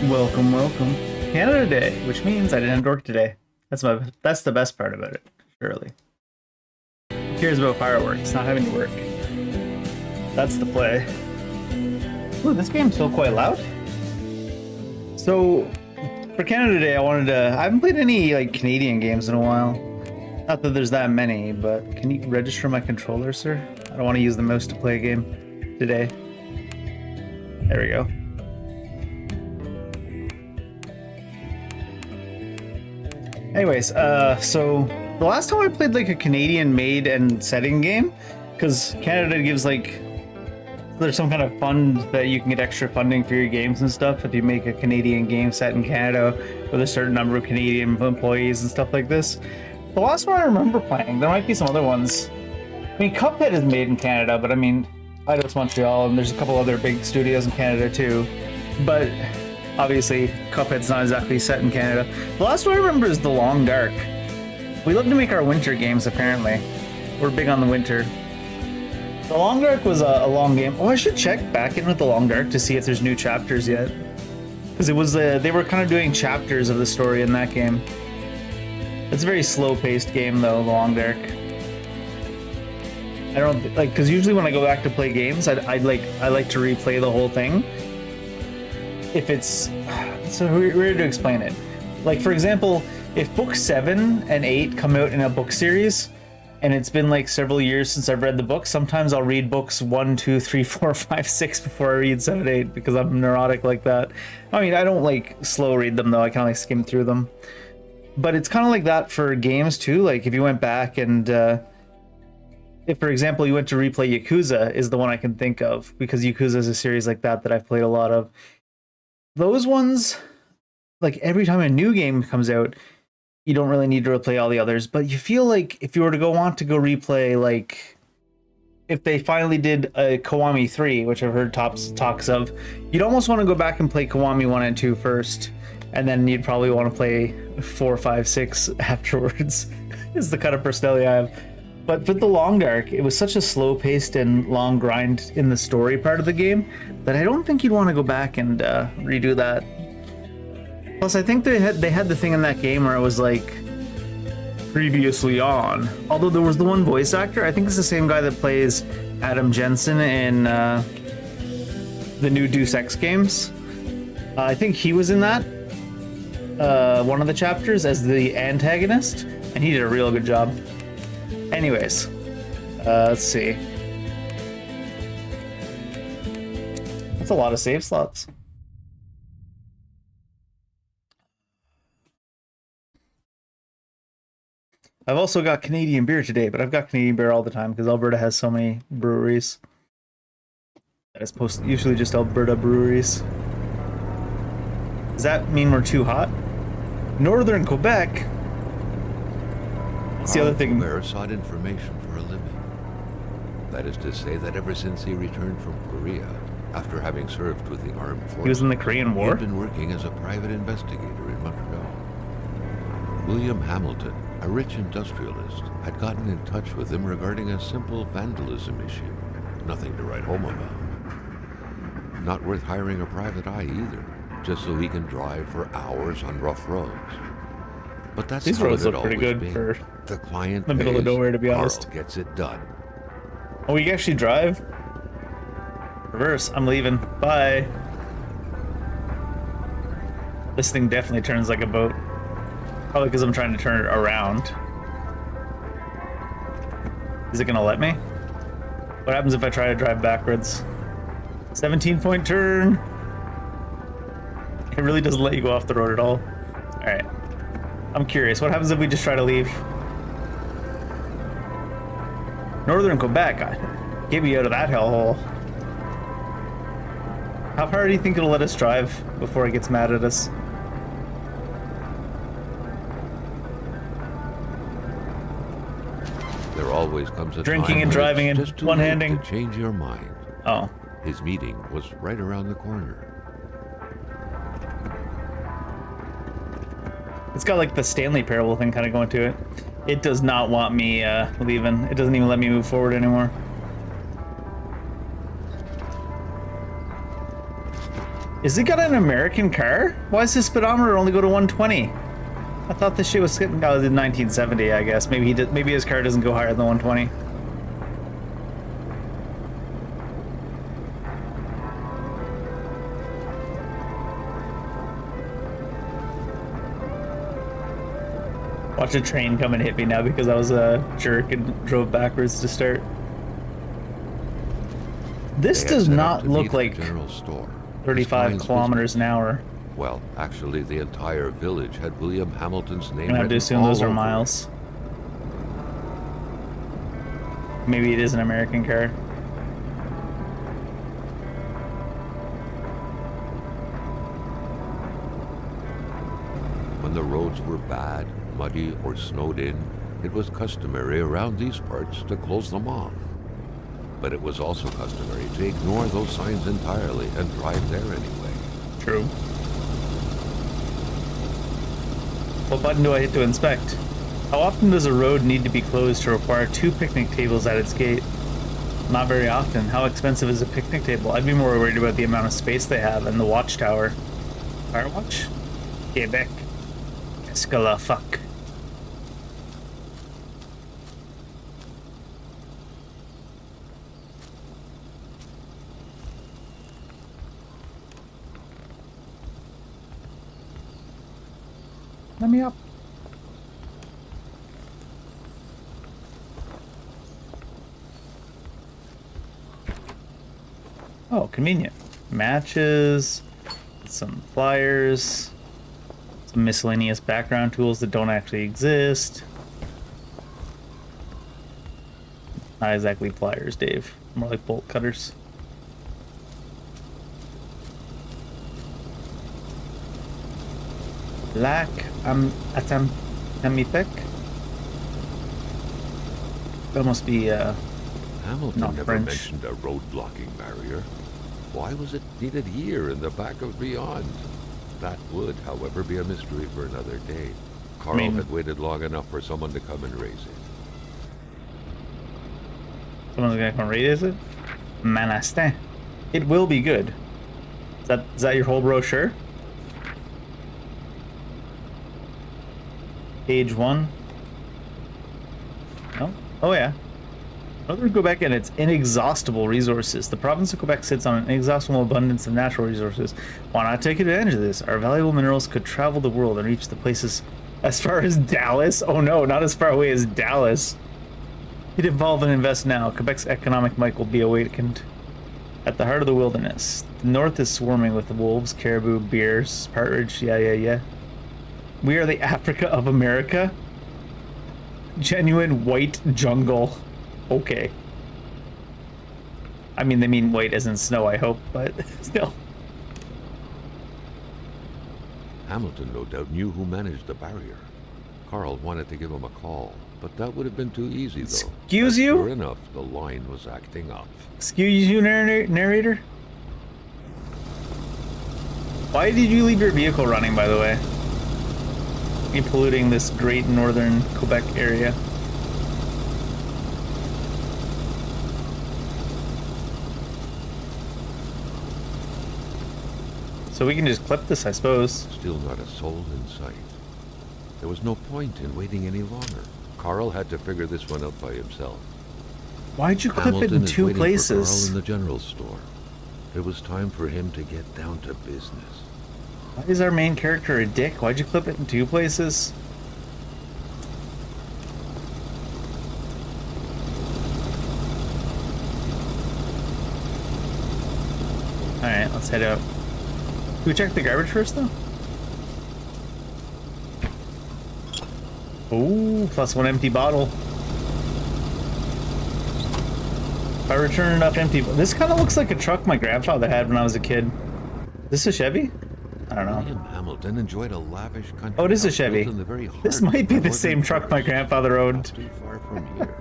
Welcome, welcome. Canada Day, which means I didn't work today. That's the best part about it, surely. Who cares about fireworks, not having to work? That's the play. Ooh, this game's still quite loud. So, for Canada Day, I haven't played any like Canadian games in a while. Not that there's that many, but can you register my controller, sir? I don't want to use the mouse to play a game today. There we go. Anyways, so the last time I played like a Canadian made and setting game, because Canada gives like, there's some kind of fund that you can get extra funding for your games and stuff if you make a Canadian game set in Canada with a certain number of Canadian employees and stuff like this. The last one I remember playing, there might be some other ones. I mean, Cuphead is made in Canada, but I mean, Eidos Montreal, and there's a couple other big studios in Canada too. But obviously, Cuphead's not exactly set in Canada. The last one I remember is The Long Dark. We love to make our winter games, apparently. We're big on the winter. The Long Dark was a long game. Oh, I should check back in with The Long Dark to see if there's new chapters yet. Because it was they were kind of doing chapters of the story in that game. It's a very slow-paced game, though, The Long Dark. I don't like, because usually when I go back to play games, I like to replay the whole thing. If it's so weird to explain it. Like, for example, if book 7 and 8 come out in a book series, and it's been like several years since I've read the book, sometimes I'll read books 1, 2, 3, 4, 5, 6 before I read 7, 8 because I'm neurotic like that. I mean, I don't like slow read them though. I kind of like skim through them. But it's kind of like that for games too. Like if you went back and if, for example, you went to replay Yakuza, is the one I can think of, because Yakuza is a series like that I've played a lot of. Those ones, like every time a new game comes out, you don't really need to replay all the others, but you feel like if you were to want to go replay, like if they finally did a Kiwami 3, which I've heard talks of, you'd almost want to go back and play Kiwami 1 and 2 first, and then you'd probably want to play 4, 5, 6 afterwards, is the kind of personality I have. But with The Long Dark, it was such a slow-paced and long grind in the story part of the game that I don't think you'd want to go back and redo that. Plus, I think they had the thing in that game where it was like previously on. Although there was the one voice actor, I think it's the same guy that plays Adam Jensen in the new Deus Ex games. I think he was in that one of the chapters as the antagonist, and he did a real good job. Anyways, let's see. That's a lot of save slots. I've also got Canadian beer today, but I've got Canadian beer all the time because Alberta has so many breweries. That is usually just Alberta breweries. Does that mean we're too hot? Northern Quebec. That's the other thing. Bear sought information for a living. That is to say that ever since he returned from Korea, after having served with the armed forces, he was in the Korean War. He had been working as a private investigator in Montreal. William Hamilton, a rich industrialist, had gotten in touch with him regarding a simple vandalism issue. Nothing to write home about. Not worth hiring a private eye either, just so he can drive for hours on rough roads. But that's these how roads it look pretty good been. for The client the middle of nowhere, to be honest. Carl gets it done. Oh, we can actually drive? Reverse, I'm leaving. Bye. This thing definitely turns like a boat. Probably because I'm trying to turn it around. Is it gonna let me? What happens if I try to drive backwards? 17-point turn. It really doesn't let you go off the road at all. Alright. I'm curious, what happens if we just try to leave? Northern Quebec, get me out of that hellhole. How far do you think it'll let us drive before it gets mad at us? There always comes a drinking time and driving and just too one-handing. late to change your mind. Oh. His meeting was right around the corner. It's got like the Stanley Parable thing kind of going to it. It does not want me leaving. It doesn't even let me move forward anymore. Is it got an American car? Why does his speedometer only go to 120? I thought this shit was sitting out in 1970, I guess. Maybe he did, maybe his car doesn't go higher than 120. Watch a train come and hit me now because I was a jerk and drove backwards to start. This does not look like general store. 35 kilometers an hour. Well, actually, the entire village had William Hamilton's name. I have to assume those are miles. Maybe it is an American car. When the roads were bad, muddy, or snowed in, it was customary around these parts to close them off. But it was also customary to ignore those signs entirely and drive there anyway. True. What button do I hit to inspect? How often does a road need to be closed to require 2 picnic tables at its gate? Not very often. How expensive is a picnic table? I'd be more worried about the amount of space they have and the watchtower. Fire watch? Quebec. Qu'est-ce que la fuck? Let me up. Oh, convenient. Matches, some pliers, some miscellaneous background tools that don't actually exist. Not exactly pliers, Dave. More like bolt cutters. Lac Atamipec. That must be Hamilton not never French. mentioned a road blocking barrier. Why was it needed here in the back of beyond? That would, however, be a mystery for another day. Carl had waited long enough for someone to come and raise it. Someone's gonna come raise it? Manastin. It will be good. Is that your whole brochure? Page 1. No? Oh yeah. Northern Quebec and its inexhaustible resources. The province of Quebec sits on an inexhaustible abundance of natural resources. Why not take advantage of this? Our valuable minerals could travel the world and reach the places as far as Dallas. Oh no, not as far away as Dallas. He'd evolve and invest now. Quebec's economic might will be awakened. At the heart of the wilderness. The north is swarming with wolves, caribou, bears, partridge. Yeah. We are the Africa of America. Genuine white jungle. Okay. I mean, they mean white as in snow, I hope, but still. Hamilton no doubt knew who managed the barrier. Carl wanted to give him a call, but that would have been too easy, though. Excuse you? Sure enough, the line was acting up. Excuse you, narrator? Why did you leave your vehicle running, by the way? You polluting this great northern Quebec area. So we can just clip this, I suppose. Still not a soul in sight. There was no point in waiting any longer. Carl had to figure this one out by himself. Why'd you clip Hamilton it in is 2 waiting for Carl places? in the general store. It was time for him to get down to business. Why is our main character a dick? Why'd you clip it in 2 places? Alright, let's head out. Can we check the garbage first, though? Ooh, +1 empty bottle. If I return enough empty... This kind of looks like a truck my grandfather had when I was a kid. Is this a Chevy? I don't know. William Hamilton enjoyed a lavish country. Oh, it is a house Chevy. built in the very heart This of might be the northern same truck my forest, grandfather owned. not too far from here.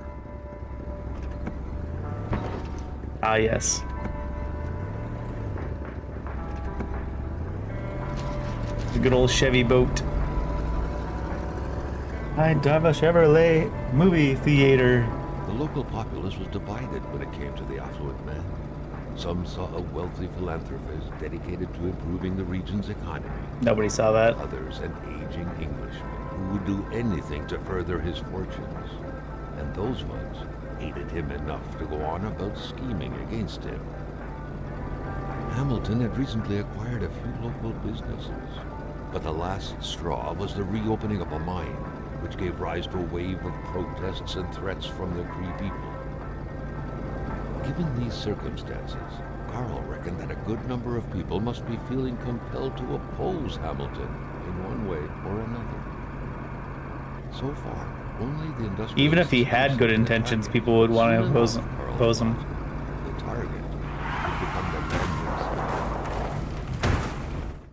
Ah, yes. The good old Chevy boat. I drive a Chevrolet movie theater. The local populace was divided when it came to the affluent man. Some saw a wealthy philanthropist dedicated to improving the region's economy. Nobody saw that. Others, an aging Englishman who would do anything to further his fortunes. And those ones hated him enough to go on about scheming against him. Hamilton had recently acquired a few local businesses, but the last straw was the reopening of a mine, which gave rise to a wave of protests and threats from the Cree people. Given these circumstances, Carl reckoned that a good number of people must be feeling compelled to oppose Hamilton in one way or another. So far, only the industrial. Even if he had good intentions, people would want to oppose him. The target would become the vengeance.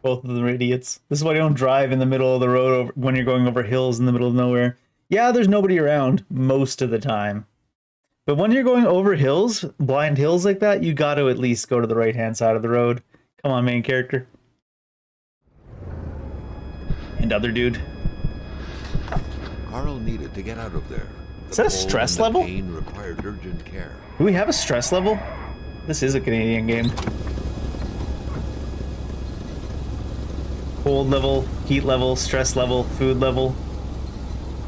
Both of them are idiots. This is why you don't drive in the middle of the road when you're going over hills in the middle of nowhere. Yeah, there's nobody around most of the time. But when you're going over hills, blind hills like that, you got to at least go to the right-hand side of the road. Come on, main character. And other dude. Carl needed to get out of there. Is that a stress level? Pain required urgent care. Do we have a stress level? This is a Canadian game. Cold level, heat level, stress level, food level.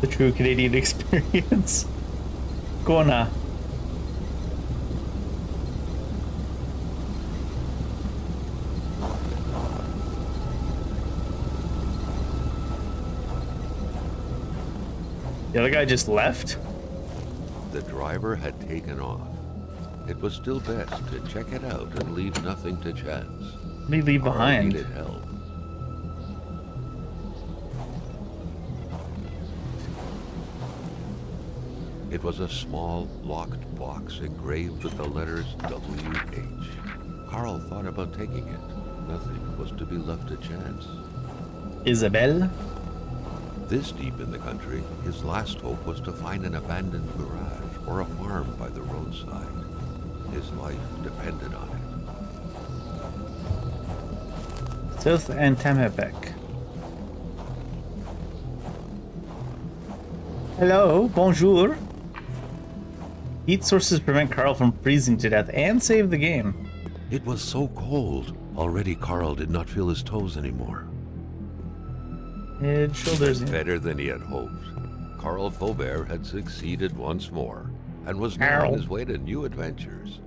The true Canadian experience. Kona. The other guy just left? The driver had taken off. It was still best to check it out and leave nothing to chance. What did he leave behind? Needed help. It was a small, locked box engraved with the letters W.H. Carl thought about taking it. Nothing was to be left to chance. Isabel? This deep in the country, his last hope was to find an abandoned garage or a farm by the roadside. His life depended on it. South and Tamhepec. Hello, bonjour. Heat sources prevent Carl from freezing to death and save the game. It was so cold. Already Carl did not feel his toes anymore. Head, shoulders. Better than he had hoped. Carl Faubert had succeeded once more and was now on his way to new adventures.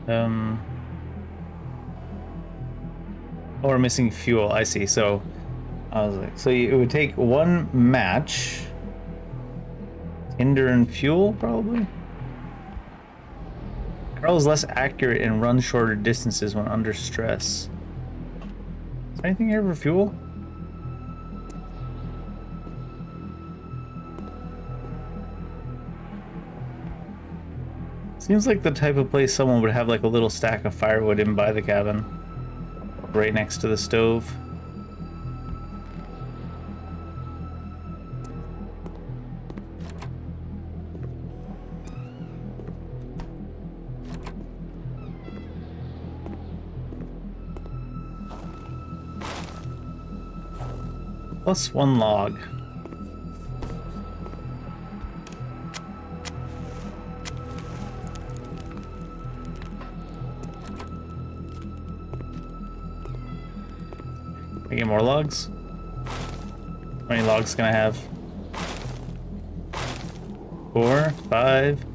Oh, we're missing fuel. I see. So I was like, so it would take one match. Tinder and fuel, probably. Carl is less accurate and runs shorter distances when under stress. Is there anything here for fuel? Seems like the type of place someone would have like a little stack of firewood in by the cabin. Right next to the stove. Plus one log. I get more logs? How many logs can I have? 4, 5.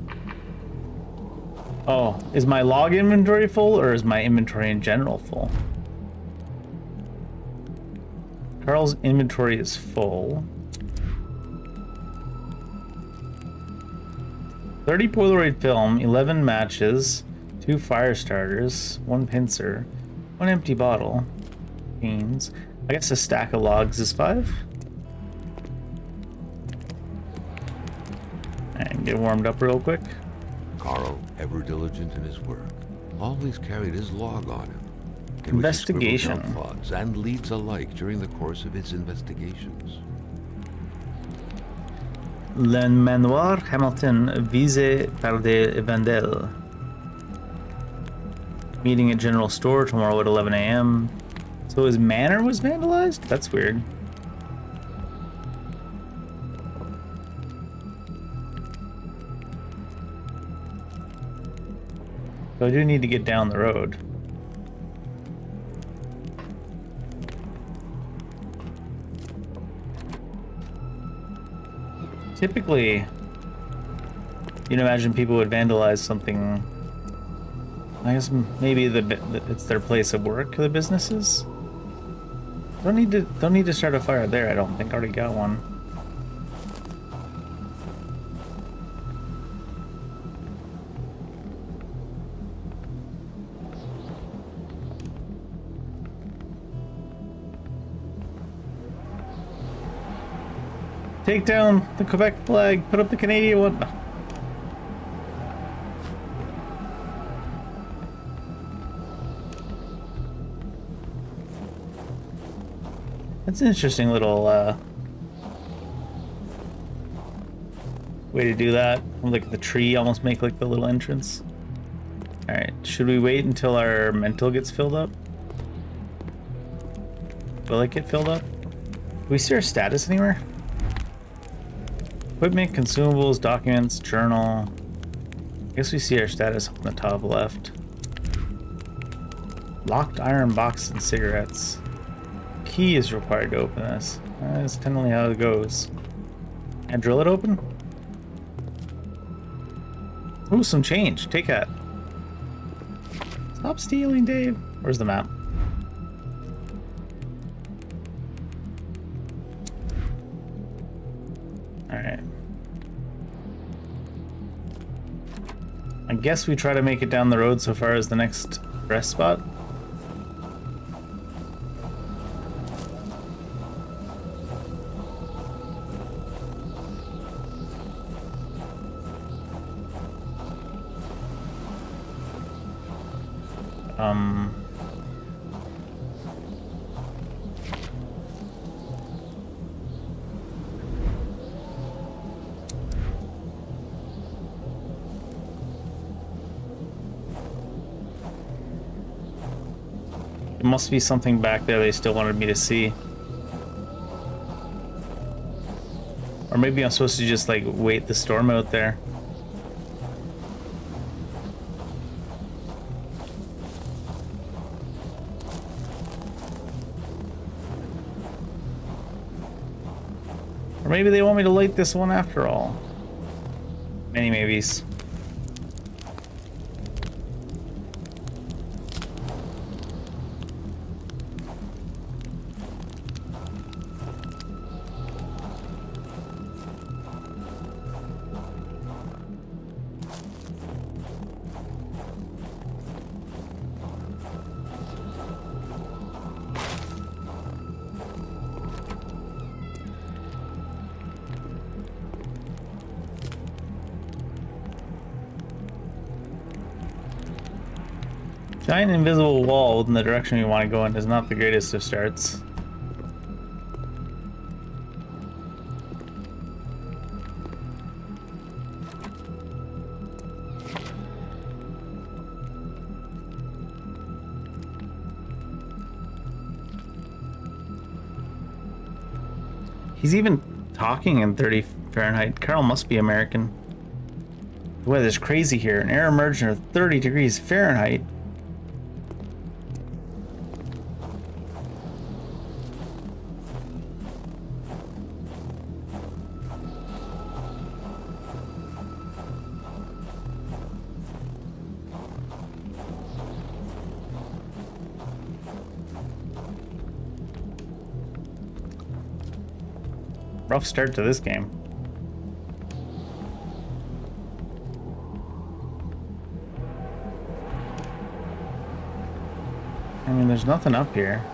Oh, is my log inventory full or is my inventory in general full? Carl's inventory is full. 30 Polaroid film, 11 matches, 2 fire starters, 1 pincer, 1 empty bottle, beans. I guess a stack of logs is 5. And get warmed up real quick. Carl, ever diligent in his work, always carried his log on him. Investigation. Thoughts and leads alike during the course of his investigations. Le manoir Hamilton visé par des vandales. Meeting at general store tomorrow at 11 a.m. So his manor was vandalized? That's weird. So I do need to get down the road. Typically, you'd imagine people would vandalize something. I guess maybe it's their place of work, the businesses. Don't need to start a fire there. I don't think I already got one. Take down the Quebec flag. Put up the Canadian one. No. That's an interesting little way to do that. Like the tree almost make like the little entrance. Alright, should we wait until our mental gets filled up? Will it get filled up? Do we see our status anywhere? Equipment, consumables, documents, journal. I guess we see our status up on the top left. Locked iron box and cigarettes. Key is required to open this. That's generally how it goes. And drill it open? Ooh, some change. Take that. Stop stealing, Dave. Where's the map? Alright. I guess we try to make it down the road so far as the next rest spot. There must be something back there they still wanted me to see. Or maybe I'm supposed to just like wait the storm out there. Or maybe they want me to light this one after all. Many maybes. Giant invisible wall in the direction you want to go in is not the greatest of starts. He's even talking in 30 Fahrenheit. Carl must be American. The weather's crazy here. An air emergent of 30 degrees Fahrenheit. Rough start to this game. I mean, there's nothing up here.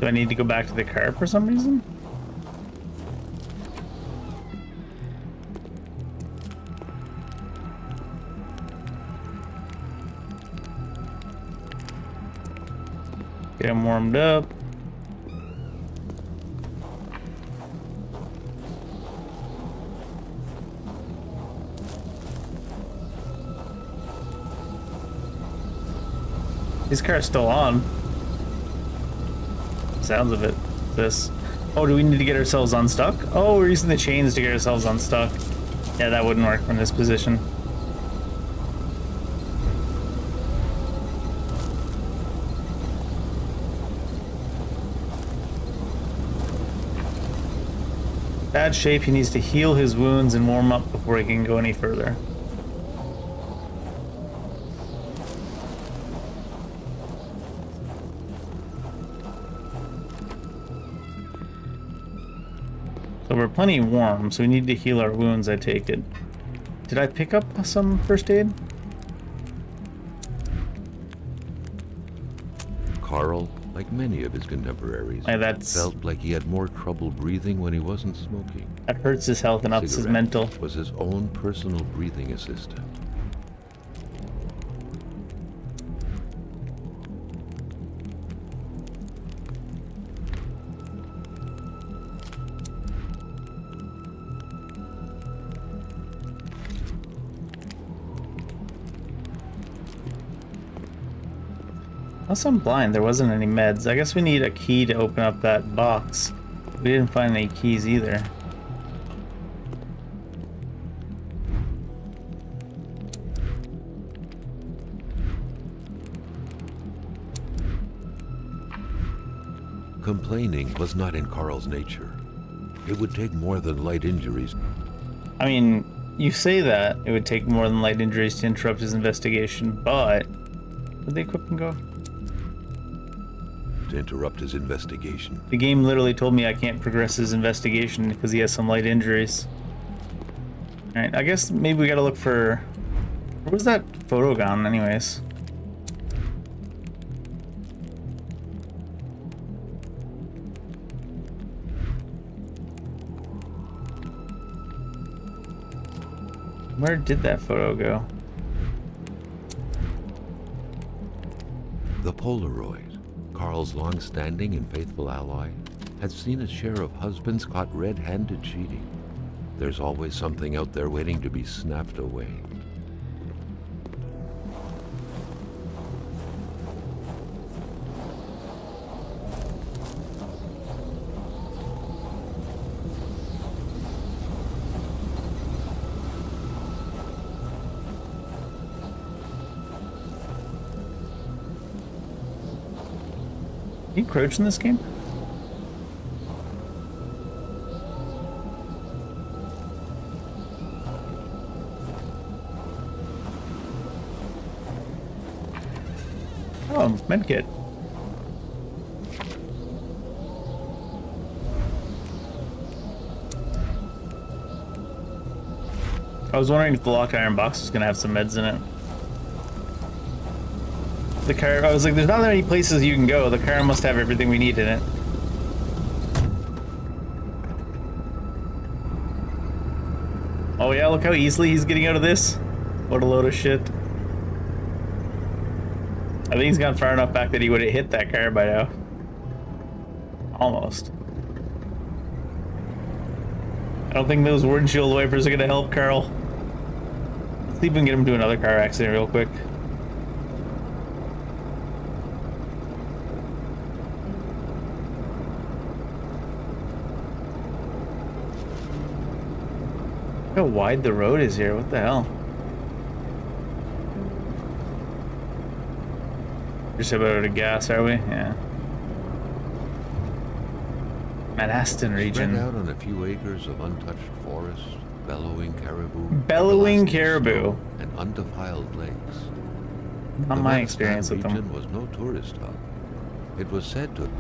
Do I need to go back to the car for some reason? Get him warmed up. His car's still on. Sounds of it. This. Oh, do we need to get ourselves unstuck? Oh, we're using the chains to get ourselves unstuck. Yeah, that wouldn't work from this position. Bad shape, he needs to heal his wounds and warm up before he can go any further. So we're plenty warm, so we need to heal our wounds, I take it. Did I pick up some first aid? Carl, like many of his contemporaries, felt like he had more trouble breathing when he wasn't smoking. That hurts his health and ups his mental. Was his own personal breathing assistant. Unless I'm blind, there wasn't any meds. I guess we need a key to open up that box. We didn't find any keys either. Complaining was not in Carl's nature. It would take more than light injuries. I mean, you say that it would take more than light injuries to interrupt his investigation, but where'd the equipment go? To interrupt his investigation. The game literally told me I can't progress his investigation because he has some light injuries. Alright, I guess maybe we gotta look for... Where was that photo gone anyways? Where did that photo go? The Polaroid, Carl's long-standing and faithful ally, had seen its share of husbands caught red-handed cheating. There's always something out there waiting to be snapped away. Can you crouch in this game? Oh, medkit. I was wondering if the locked iron box was gonna have some meds in it. The car, I was like, there's not that many places you can go. The car must have everything we need in it. Oh yeah, look how easily he's getting out of this. What a load of shit. I think he's gone far enough back that he would have hit that car by now. Almost. I don't think those windshield wipers are gonna help Carl. Let's see if we can get him to another car accident real quick. Look how wide the road is here, what the hell? Just about out of gas, are we? Yeah. Manaston region. Spread out on a few acres of untouched forest, bellowing caribou. Bellowing caribou. And undefiled lakes. Not my experience with them. The region was no tourist hub. It was said to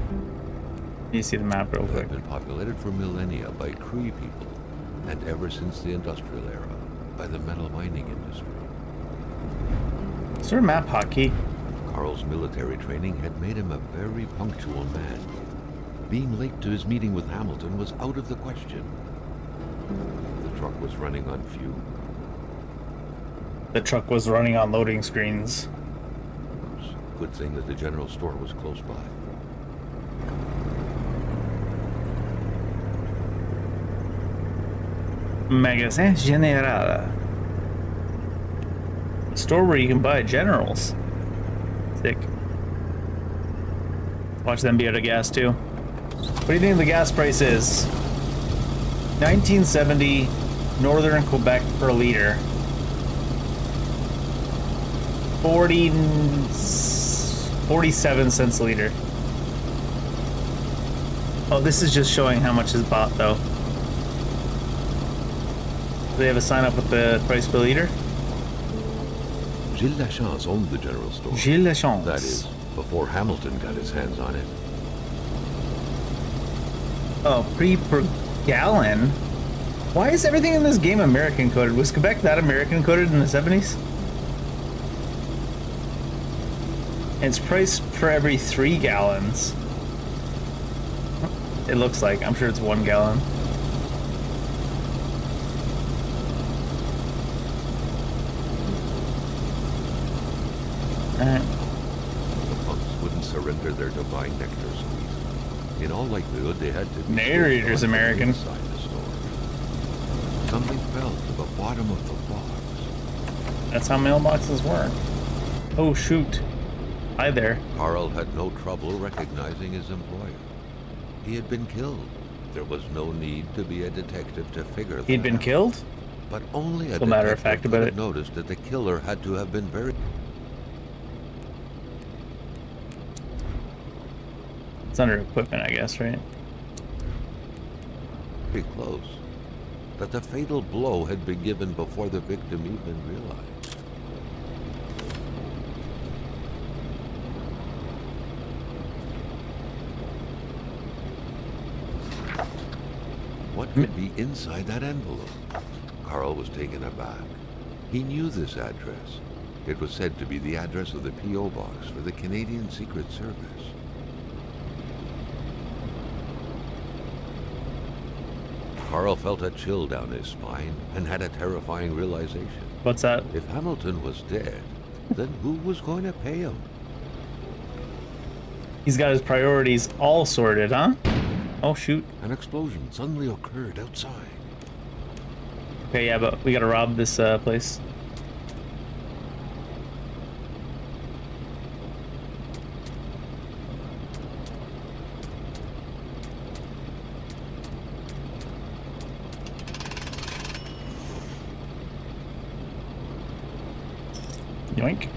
You see the map real quick. have been populated for millennia by Cree people, and ever since the industrial era, by the metal mining industry. Is there a map hotkey? Carl's military training had made him a very punctual man. Being late to his meeting with Hamilton was out of the question. The truck was running on fuel. The truck was running on loading screens. Good thing that the general store was close by. Magasin General. A store where you can buy generals. Sick. Watch them be out of gas too. What do you think the gas price is? 1970 Northern Quebec per liter. 47 cents a liter. Oh, this is just showing how much is bought, though. Do they have a sign up with the price per liter? Gilles Lachance owned the general store. Gilles Lachance. That is, before Hamilton got his hands on it. Oh, per gallon? Why is everything in this game American coded? Was Quebec that American coded in the 70s? And it's priced for every 3 gallons. It looks like. I'm sure it's 1 gallon. The punks wouldn't surrender their divine nectar squeeze. In all likelihood, they had to be Narrator's American. Inside the store. Something fell to the bottom of the box. That's how mailboxes work. Oh, shoot. Hi there. Carl had no trouble recognizing his employer. He had been killed. There was no need to be a detective to figure that He'd been out. killed? But only a Well, matter of detective fact about could it. have noticed that the killer had to have been very It's under equipment, I guess, right? close. That the fatal blow had been given before the victim even realized. What could be inside that envelope? Carl was taken aback. He knew this address. It was said to be the address of the P.O. box for the Canadian Secret Service. Carl felt a chill down his spine and had a terrifying realization. What's that? If Hamilton was dead, then who was going to pay him? He's got his priorities all sorted, huh? Oh, shoot. An explosion suddenly occurred outside. Okay, yeah, but we gotta rob this place. Yoink.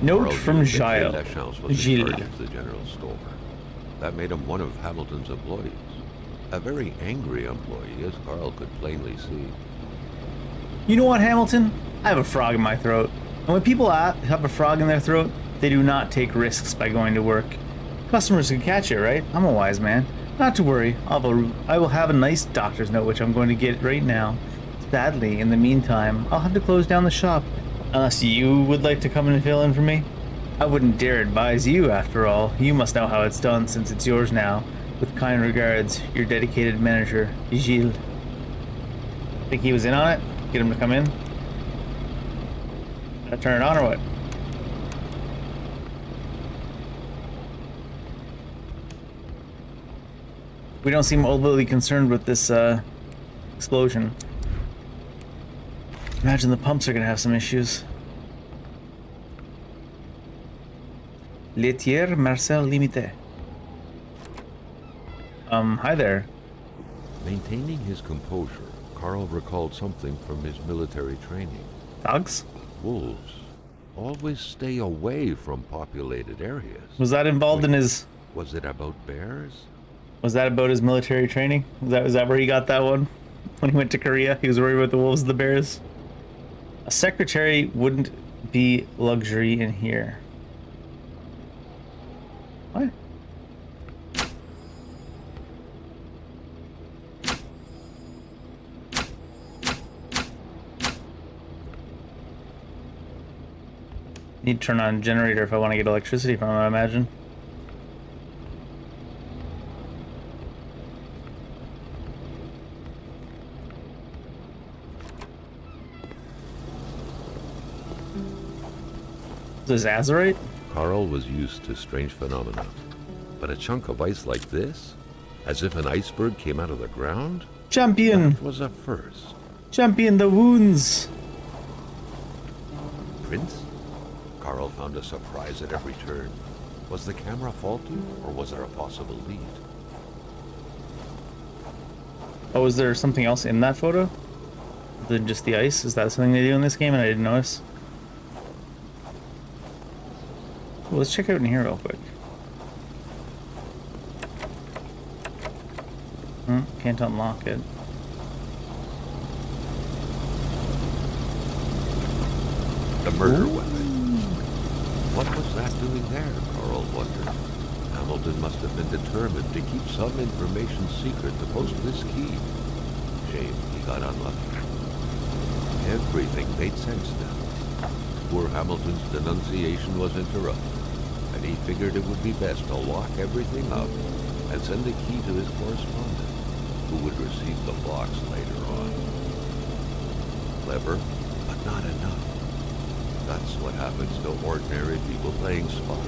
Note Carl from knew that Gilles. Lachance was in Gilles. charge of the general store. That made him one of Hamilton's employees. A very angry employee, as Carl could plainly see. You know what, Hamilton? I have a frog in my throat. And when people have a frog in their throat, they do not take risks by going to work. Customers can catch it, right? I'm a wise man. Not to worry. I will have a nice doctor's note, which I'm going to get right now. Sadly, in the meantime, I'll have to close down the shop. Unless you would like to come and fill in for me? I wouldn't dare advise you, after all. You must know how it's done, since it's yours now. With kind regards, your dedicated manager, Gilles. Think he was in on it? Get him to come in? Gotta turn it on or what? We don't seem overly concerned with this explosion. Imagine the pumps are gonna have some issues. Laitier Marcel Limité. Hi there. Maintaining his composure, Carl recalled something from his military training. Dogs? Wolves always stay away from populated areas. Was that involved in his... Was it about bears? Was that about his military training? Is that where he got that one? When he went to Korea, he was worried about the wolves and the bears? A secretary wouldn't be luxury in here. What? Need to turn on a generator if I want to get electricity from it, I imagine. Is this azurite? Carl was used to strange phenomena, but a chunk of ice like this, as if an iceberg came out of the ground, Champion! that was a first. Champion the wounds! Prince? Carl found a surprise at every turn. Was the camera faulty, or was there a possible lead? Oh, is there something else in that photo than just the ice? Is that something they do in this game and I didn't notice? Well, let's check out in here real quick. Can't unlock it. The murder weapon. What was that doing there, Carl wondered. Hamilton must have been determined to keep some information secret to post this key. Shame he got unlucky. Everything made sense now. Poor Hamilton's denunciation was interrupted, and he figured it would be best to lock everything up and send the key to his correspondent, who would receive the box later on. Clever, but not enough. That's what happens to ordinary people playing spy.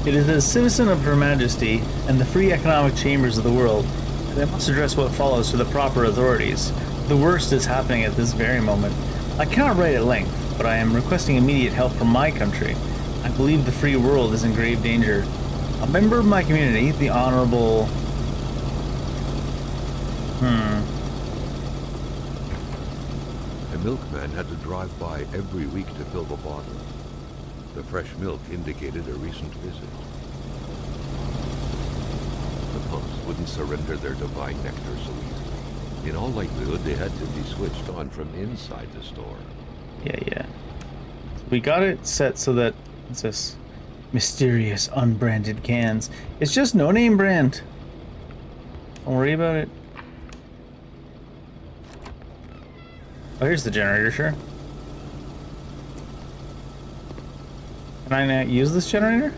It is as citizen of Her Majesty and the free economic chambers of the world that I must address what follows to the proper authorities. The worst is happening at this very moment. I cannot write at length, but I am requesting immediate help from my country. I believe the free world is in grave danger. A member of my community, the Honorable... A milkman had to drive by every week to fill the bottles. The fresh milk indicated a recent visit. The pumps wouldn't surrender their divine nectar so easily. In all likelihood, they had to be switched on from inside the store. Yeah. We got it set so that it's this mysterious unbranded cans. It's just no name brand. Don't worry about it. Oh, here's the generator, sure. Can I not use this generator?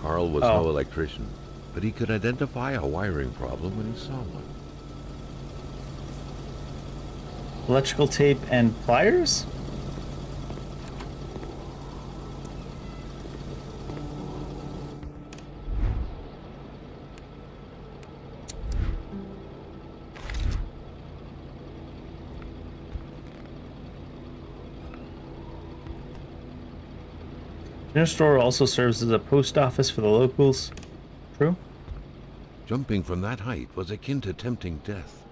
Carl was no electrician, but he could identify a wiring problem when he saw one. Electrical tape and pliers? General store also serves as a post office for the locals. True? Jumping from that height was akin to tempting death.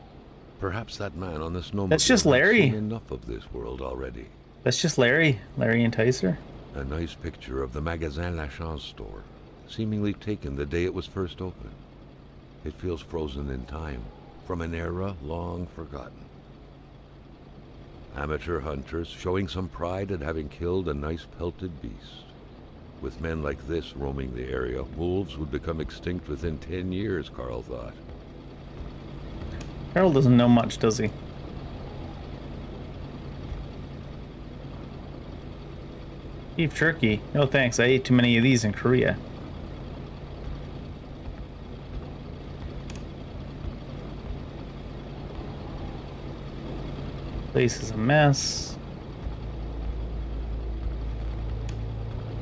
Perhaps that man on the snowmobile That's just had Larry. seen enough of this world already. That's just Larry. Larry Enticer. A nice picture of the Magasin Lachance store, seemingly taken the day it was first opened. It feels frozen in time, from an era long forgotten. Amateur hunters showing some pride at having killed a nice pelted beast. With men like this roaming the area, wolves would become extinct within 10 years, Carl thought. Carl doesn't know much, does he? Beef jerky? No thanks, I ate too many of these in Korea. Place is a mess.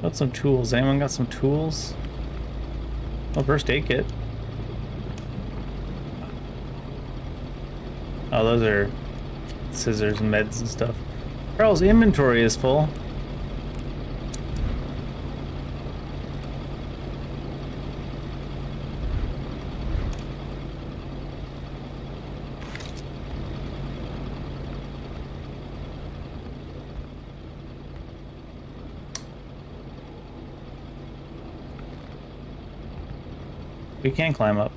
Got some tools. Anyone got some tools? Oh, first aid kit. Oh, those are scissors and meds and stuff. Carl's inventory is full. We can climb up.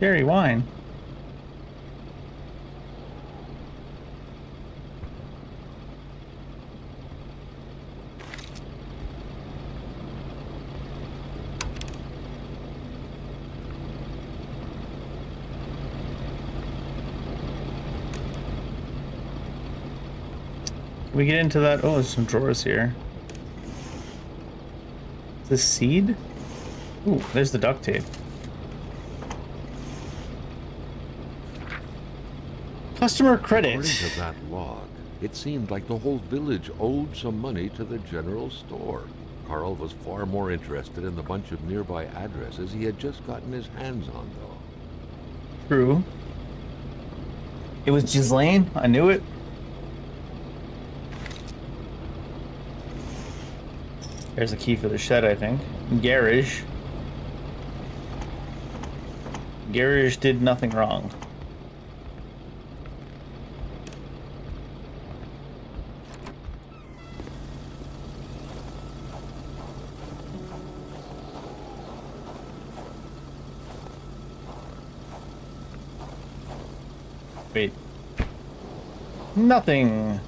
Cherry wine. We get into that. Oh, there's some drawers here. Is this seed? Ooh, there's the duct tape. Customer credit. According to that log, it seemed like the whole village owed some money to the general store. Carl was far more interested in the bunch of nearby addresses he had just gotten his hands on, though. True. It was Ghislaine. I knew it. There's a key for the shed, I think. Garage. Garage did nothing wrong. Wait. Nothing.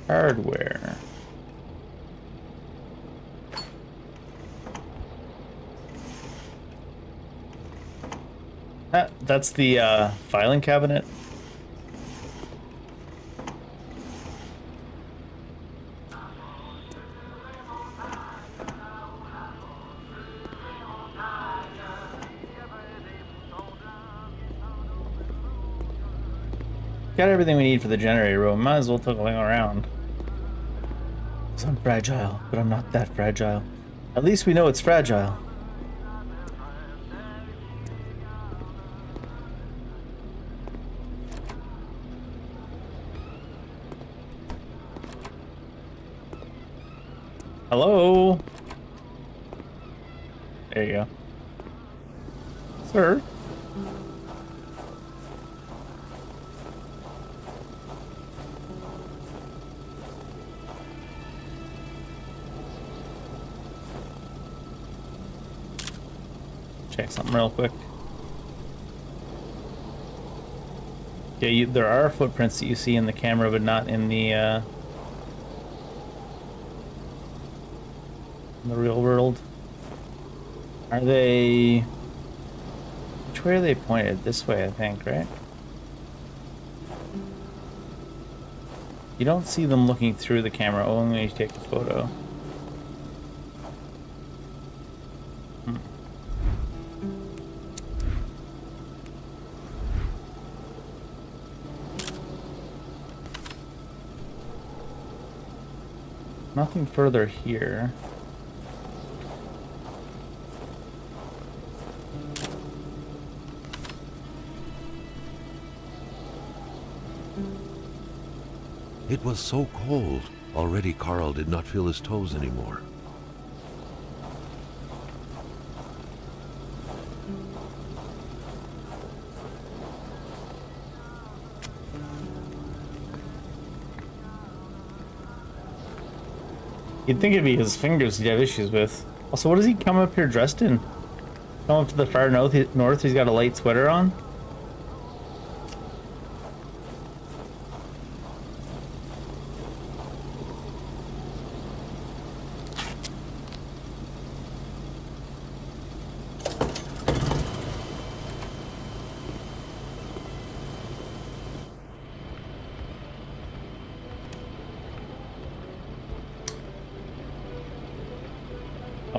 Hardware. That's the filing cabinet. Got everything we need for the generator room. Might as well take a look around. So I'm fragile, but I'm not that fragile. At least we know it's fragile. Hello? There you go. Sir? Check something real quick. Yeah, there are footprints that you see in the camera, but not in the real world. Are they... Which way are they pointed? This way, I think, right? You don't see them looking through the camera, only when you take the photo. Nothing further here. It was so cold. Already Carl did not feel his toes anymore. You'd think it'd be his fingers he'd have issues with. Also, what does he come up here dressed in? Come up to the far north, he's got a light sweater on?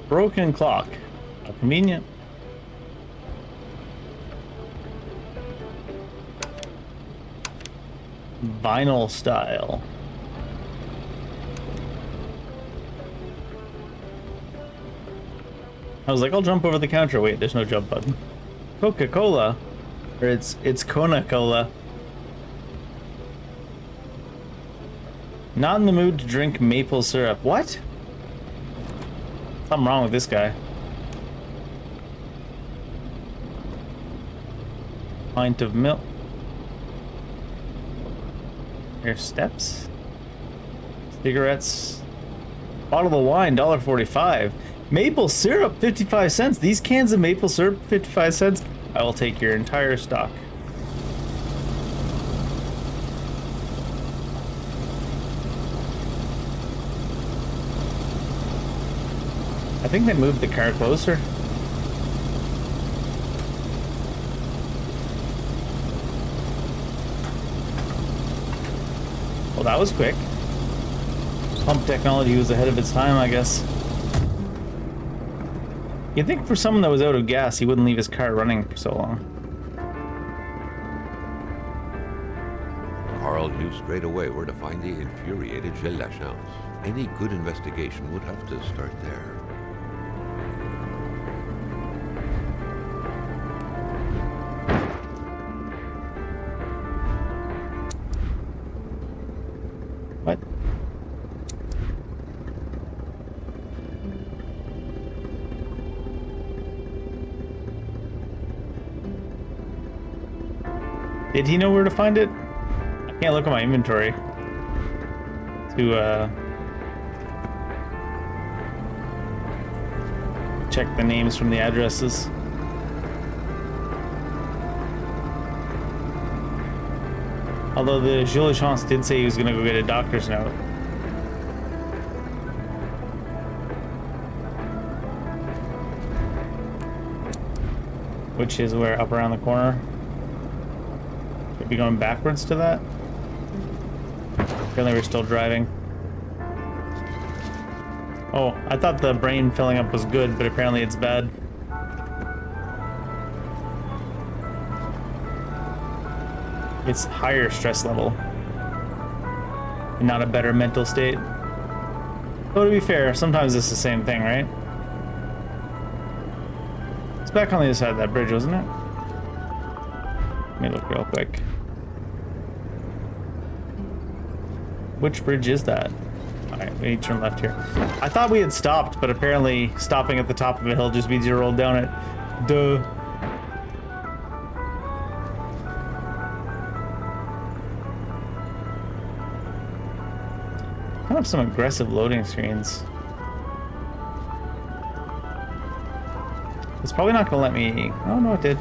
Broken clock. How convenient. Vinyl style. I was like, I'll jump over the counter. Wait, there's no jump button. Coca-Cola. Or it's Kona-Cola. Not in the mood to drink maple syrup. What? Something wrong with this guy. Pint of milk. Here's steps. Cigarettes. Bottle of wine, $1.45. Maple syrup, 55 cents. These cans of maple syrup, 55 cents. I will take your entire stock. I think they moved the car closer. Well, that was quick. Pump technology was ahead of its time, I guess. You'd think for someone that was out of gas, he wouldn't leave his car running for so long. Carl knew straight away where to find the infuriated Gilles Lachance. Any good investigation would have to start there. What? Did he know where to find it? I can't look at my inventory to check the names from the addresses. Although the Jules Chance did say he was gonna go get a doctor's note. Which is where, up around the corner. Should be going backwards to that. Apparently we're still driving. Oh, I thought the brain filling up was good, but apparently it's bad. It's higher stress level. And not a better mental state. Though to be fair, sometimes it's the same thing, right? It's back on the other side of that bridge, wasn't it? Let me look real quick. Which bridge is that? Alright, we need to turn left here. I thought we had stopped, but apparently stopping at the top of a hill just means you roll down it. Duh. I have some aggressive loading screens. It's probably not gonna let me... Oh no, it did.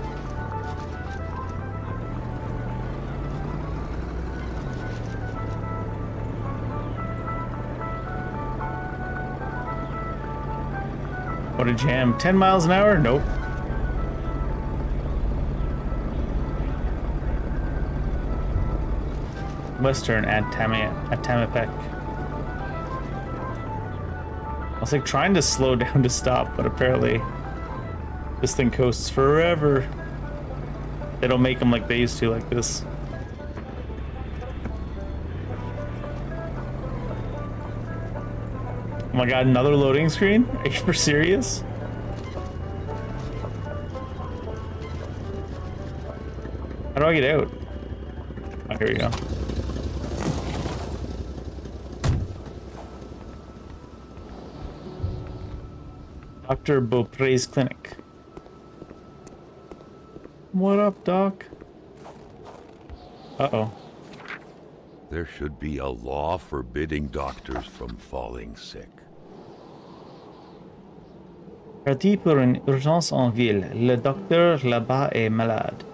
What a jam. 10 miles an hour? Nope. Western Atamapec. I was like trying to slow down to stop, but apparently this thing coasts forever. They don't make them like they used to, like this. Oh my god, another loading screen? Are you serious? How do I get out? Oh, here we go. Dr. Beaupre's clinic. What up, Doc? Uh-oh. There should be a law forbidding doctors from falling sick. Parti pour une urgence en ville. Le docteur là-bas est malade.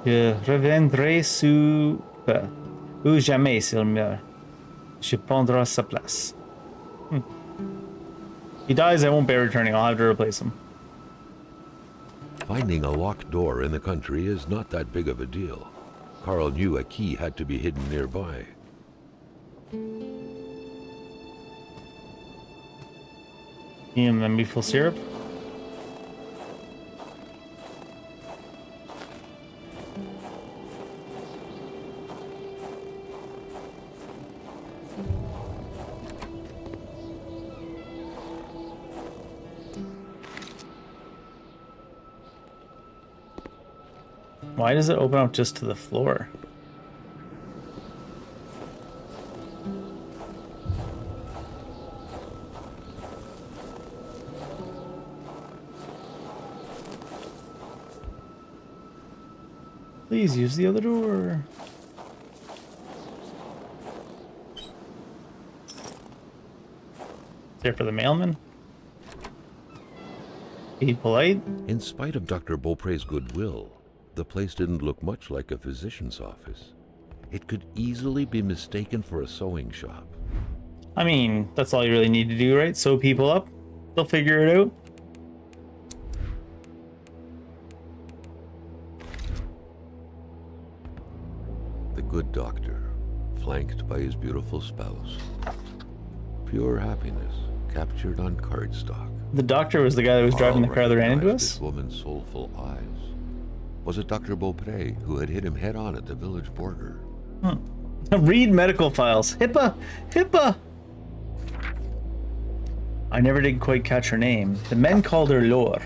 Je reviendrai sous peu. Ou jamais s'il meurt. Je prendrai sa place. He dies, I won't be returning. I'll have to replace him. Finding a locked door in the country is not that big of a deal. Carl knew a key had to be hidden nearby. And then maple syrup. Why does it open up just to the floor? Please use the other door. There for the mailman. Be polite. In spite of Dr. Beaupre's goodwill, the place didn't look much like a physician's office. It could easily be mistaken for a sewing shop. I mean, that's all you really need to do, right? Sew people up. They'll figure it out. The good doctor, flanked by his beautiful spouse. Pure happiness, captured on cardstock. The doctor was the guy that was driving the car that ran into recognized us? this woman's soulful eyes. Was it Dr. Beaupre who had hit him head on at the village border? Read medical files. HIPAA! HIPAA! I never did quite catch her name. The men called her Lore.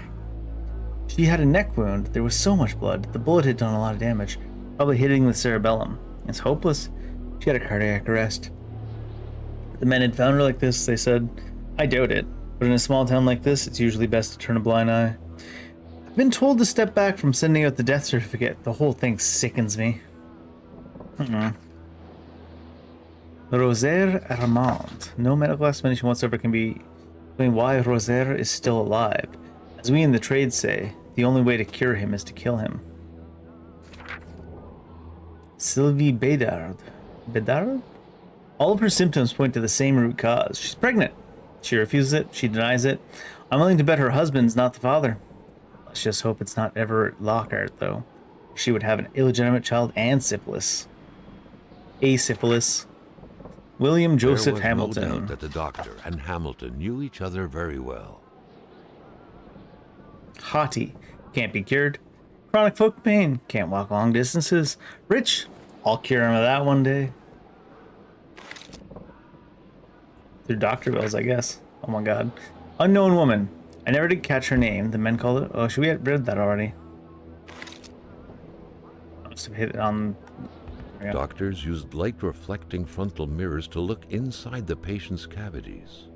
She had a neck wound. There was so much blood. The bullet had done a lot of damage, probably hitting the cerebellum. It's hopeless. She had a cardiac arrest. The men had found her like this, they said. I doubt it, but in a small town like this, it's usually best to turn a blind eye. I've been told to step back from sending out the death certificate. The whole thing sickens me. Rosaire Armand. No medical explanation whatsoever can be explained why Rosaire is still alive. As we in the trade say, the only way to cure him is to kill him. Sylvie Bedard. Bedard? All of her symptoms point to the same root cause. She's pregnant. She refuses it. She denies it. I'm willing to bet her husband's not the father. Let's just hope it's not Everett Lockhart, though. She would have an illegitimate child and syphilis. Asyphilis. William Joseph Hamilton. There was no doubt that the doctor and Hamilton knew each other very well. Haughty. Can't be cured. Chronic foot pain. Can't walk long distances. Rich. I'll cure him of that one day. Through doctor bills, I guess. Oh my god. Unknown woman. I never did catch her name. The men called it. Oh, should we have read that already? I must have hit it on. Doctors used light-reflecting frontal mirrors to look inside the patient's cavities.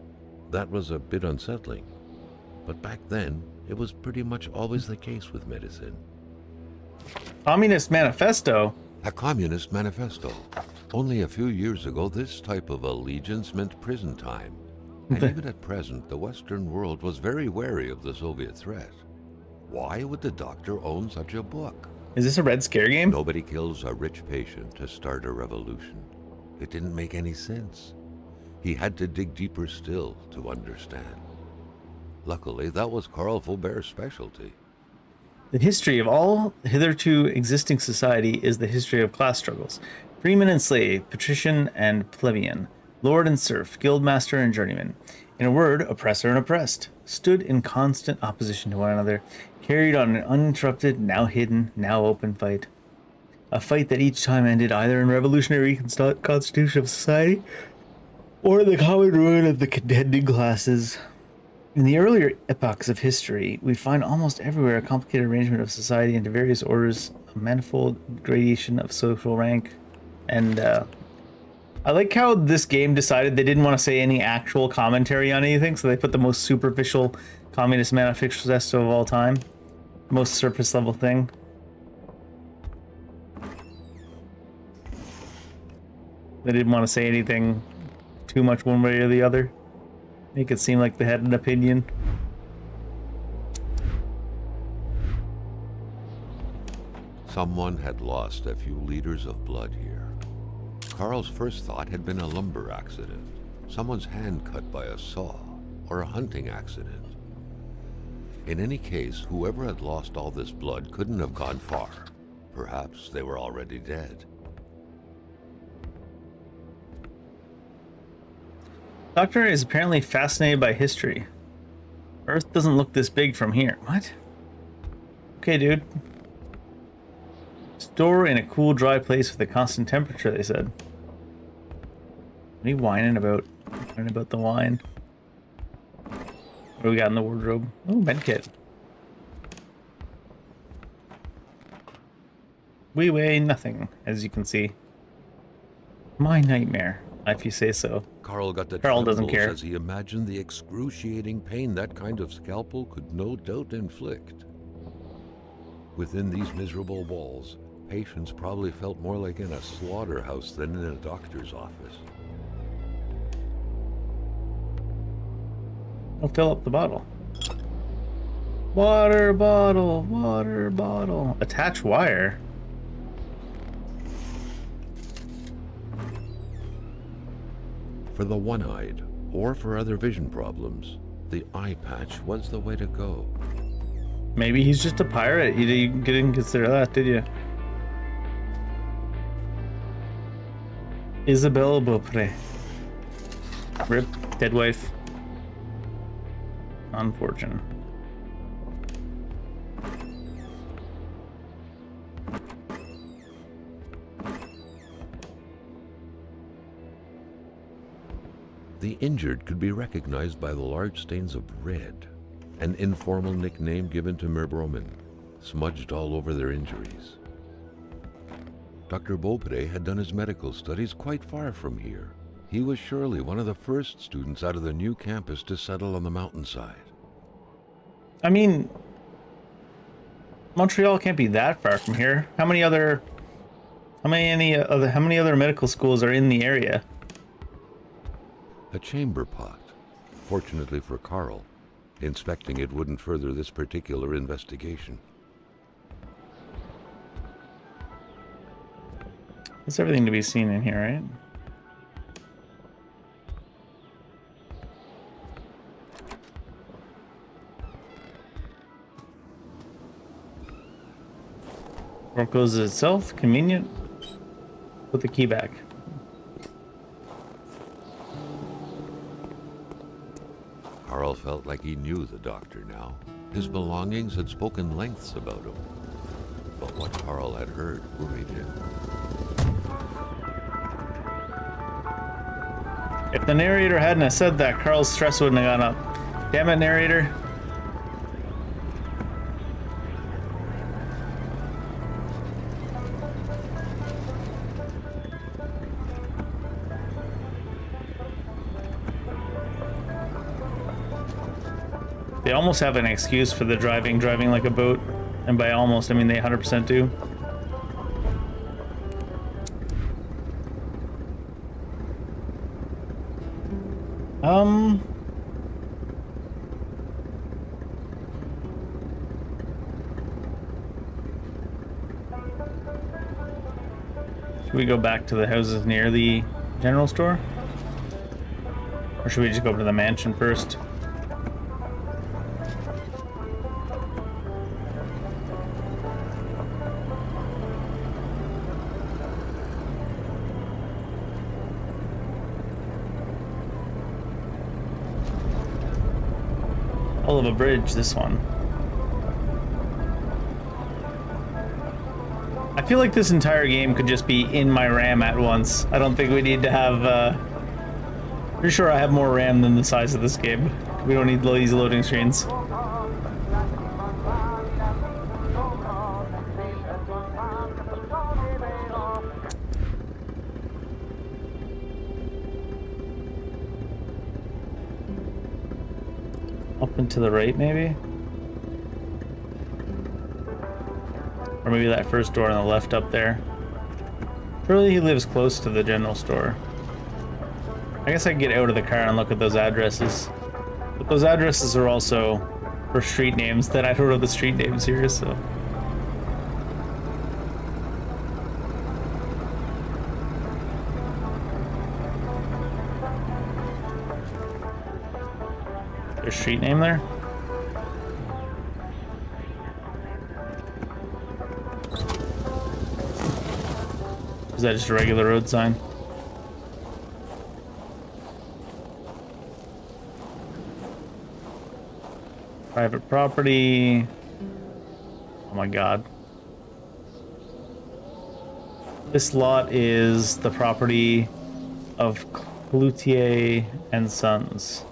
That was a bit unsettling. But back then, it was pretty much always the case with medicine. Communist Manifesto. A communist manifesto. Only a few years ago, this type of allegiance meant prison time. And even at present, the Western world was very wary of the Soviet threat. Why would the doctor own such a book? Is this a Red Scare game? Nobody kills a rich patient to start a revolution. It didn't make any sense. He had to dig deeper still to understand. Luckily, that was Carl Faubert's specialty. The history of all hitherto existing society is the history of class struggles. Freeman and slave, patrician and plebeian, lord and serf, guildmaster and journeyman. In a word, oppressor and oppressed, stood in constant opposition to one another, carried on an uninterrupted, now hidden, now open fight. A fight that each time ended either in revolutionary constitution of society or the common ruin of the contending classes. In the earlier epochs of history, we find almost everywhere a complicated arrangement of society into various orders, a manifold gradation of social rank, and I like how this game decided they didn't want to say any actual commentary on anything, so they put the most superficial Communist Manifesto of all time. Most surface level thing. They didn't want to say anything too much one way or the other. Make it seem like they had an opinion. Someone had lost a few liters of blood here. Carl's first thought had been a lumber accident, someone's hand cut by a saw, or a hunting accident. In any case, whoever had lost all this blood couldn't have gone far. Perhaps they were already dead. Doctor is apparently fascinated by history. Earth doesn't look this big from here. What? Okay, dude. Store in a cool, dry place with a constant temperature, they said. What are you whining about? Whining about the wine. What do we got in the wardrobe? Oh, medkit. We weigh nothing, as you can see. My nightmare, if you say so. Carl got the Carl doesn't trembles care. as he imagined the excruciating pain that kind of scalpel could no doubt inflict. Within these miserable walls, patients probably felt more like in a slaughterhouse than in a doctor's office. I'll fill up the bottle. Water bottle, water bottle. Attach wire. For the one-eyed, or for other vision problems, the eye patch was the way to go. Maybe he's just a pirate. You didn't consider that, did you? Isabelle Beaupre. Rip, dead wife. Unfortunate. The injured could be recognized by the large stains of red, an informal nickname given to Merbromen, smudged all over their injuries. Dr. Beaupre had done his medical studies quite far from here. He was surely one of the first students out of the new campus to settle on the mountainside. I mean, Montreal can't be that far from here. How many other medical schools are in the area? A chamber pot. Fortunately for Carl, inspecting it wouldn't further this particular investigation. There's everything to be seen in here, right? Door closes itself. Convenient. Put the key back. Carl felt like he knew the doctor now. His belongings had spoken lengths about him. But what Carl had heard worried him. If the narrator hadn't have said that, Carl's stress wouldn't have gone up. Damn it, narrator. They almost have an excuse for the driving like a boat. And by almost, I mean they 100% do. Should we go back to the houses near the general store? Or should we just go to the mansion first? Hell of a bridge, this one. I feel like this entire game could just be in my RAM at once. I don't think we need to have, pretty sure I have more RAM than the size of this game. We don't need these loading screens. Up and to the right, maybe? Or maybe that first door on the left up there. Surely he lives close to the general store. I guess I can get out of the car and look at those addresses. But those addresses are also for street names that I don't know the street names here, so... There's a street name there? Is that just a regular road sign? Private property. Oh my god. This lot is the property of Cloutier and Sons.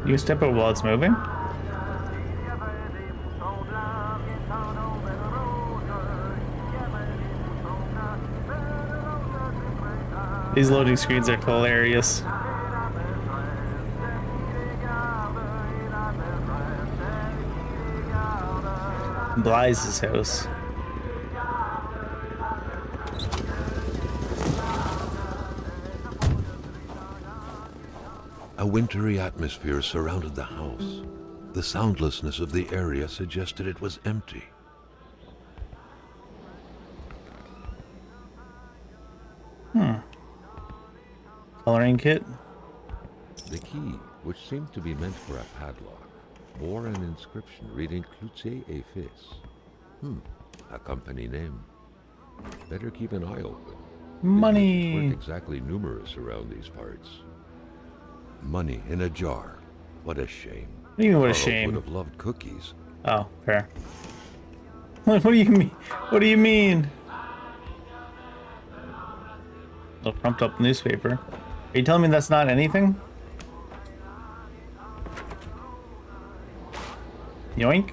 You step out while it's moving? These loading screens are hilarious. Bly's house. A wintry atmosphere surrounded the house. The soundlessness of the area suggested it was empty. Coloring kit. The key, which seemed to be meant for a padlock, bore an inscription reading Cloutier et Fils. A company name. Better keep an eye open. Money. Businesses weren't exactly numerous around these parts. Money in a jar. What a shame. What do you mean, what a Carl shame? would have loved cookies. Oh, fair. What do you mean? What do you mean? A crumped up newspaper. Are you telling me that's not anything? Yoink.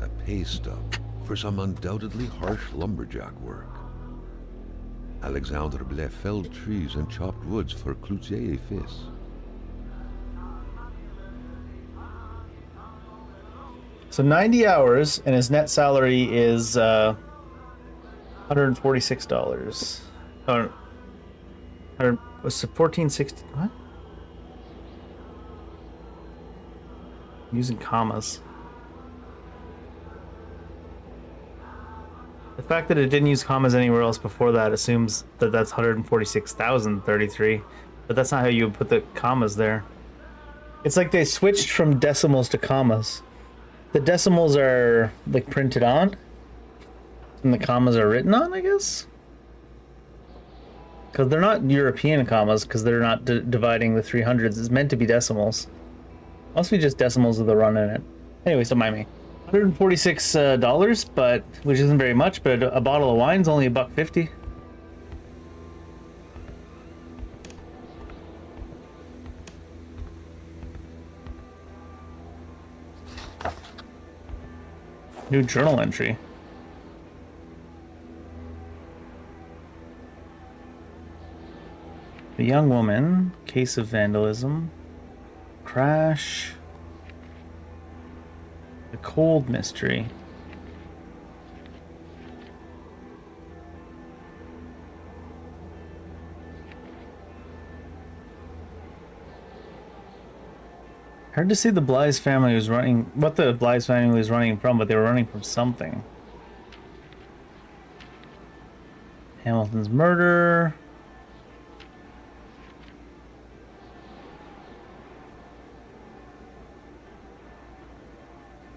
A pay stub for some undoubtedly harsh lumberjack work. Alexandre Blais felled trees and chopped woods for Cloutier et Fils. So 90 hours, and his net salary is $146. Was it 1460? What? Using commas. The fact that it didn't use commas anywhere else before that assumes that that's 146,033, but that's not how you would put the commas there. It's like they switched from decimals to commas. The decimals are like printed on, and the commas are written on, I guess? Because they're not European commas, because they're not dividing the 300s. It's meant to be decimals. Must be just decimals with a run in it. Anyways, don't mind me. $146, but which isn't very much, but a bottle of wine's only $1.50. New journal entry. The young woman, case of vandalism, crash, the cold mystery. Hard to see the Bly's family was running, what the Bly's family was running from, but they were running from something. Hamilton's murder.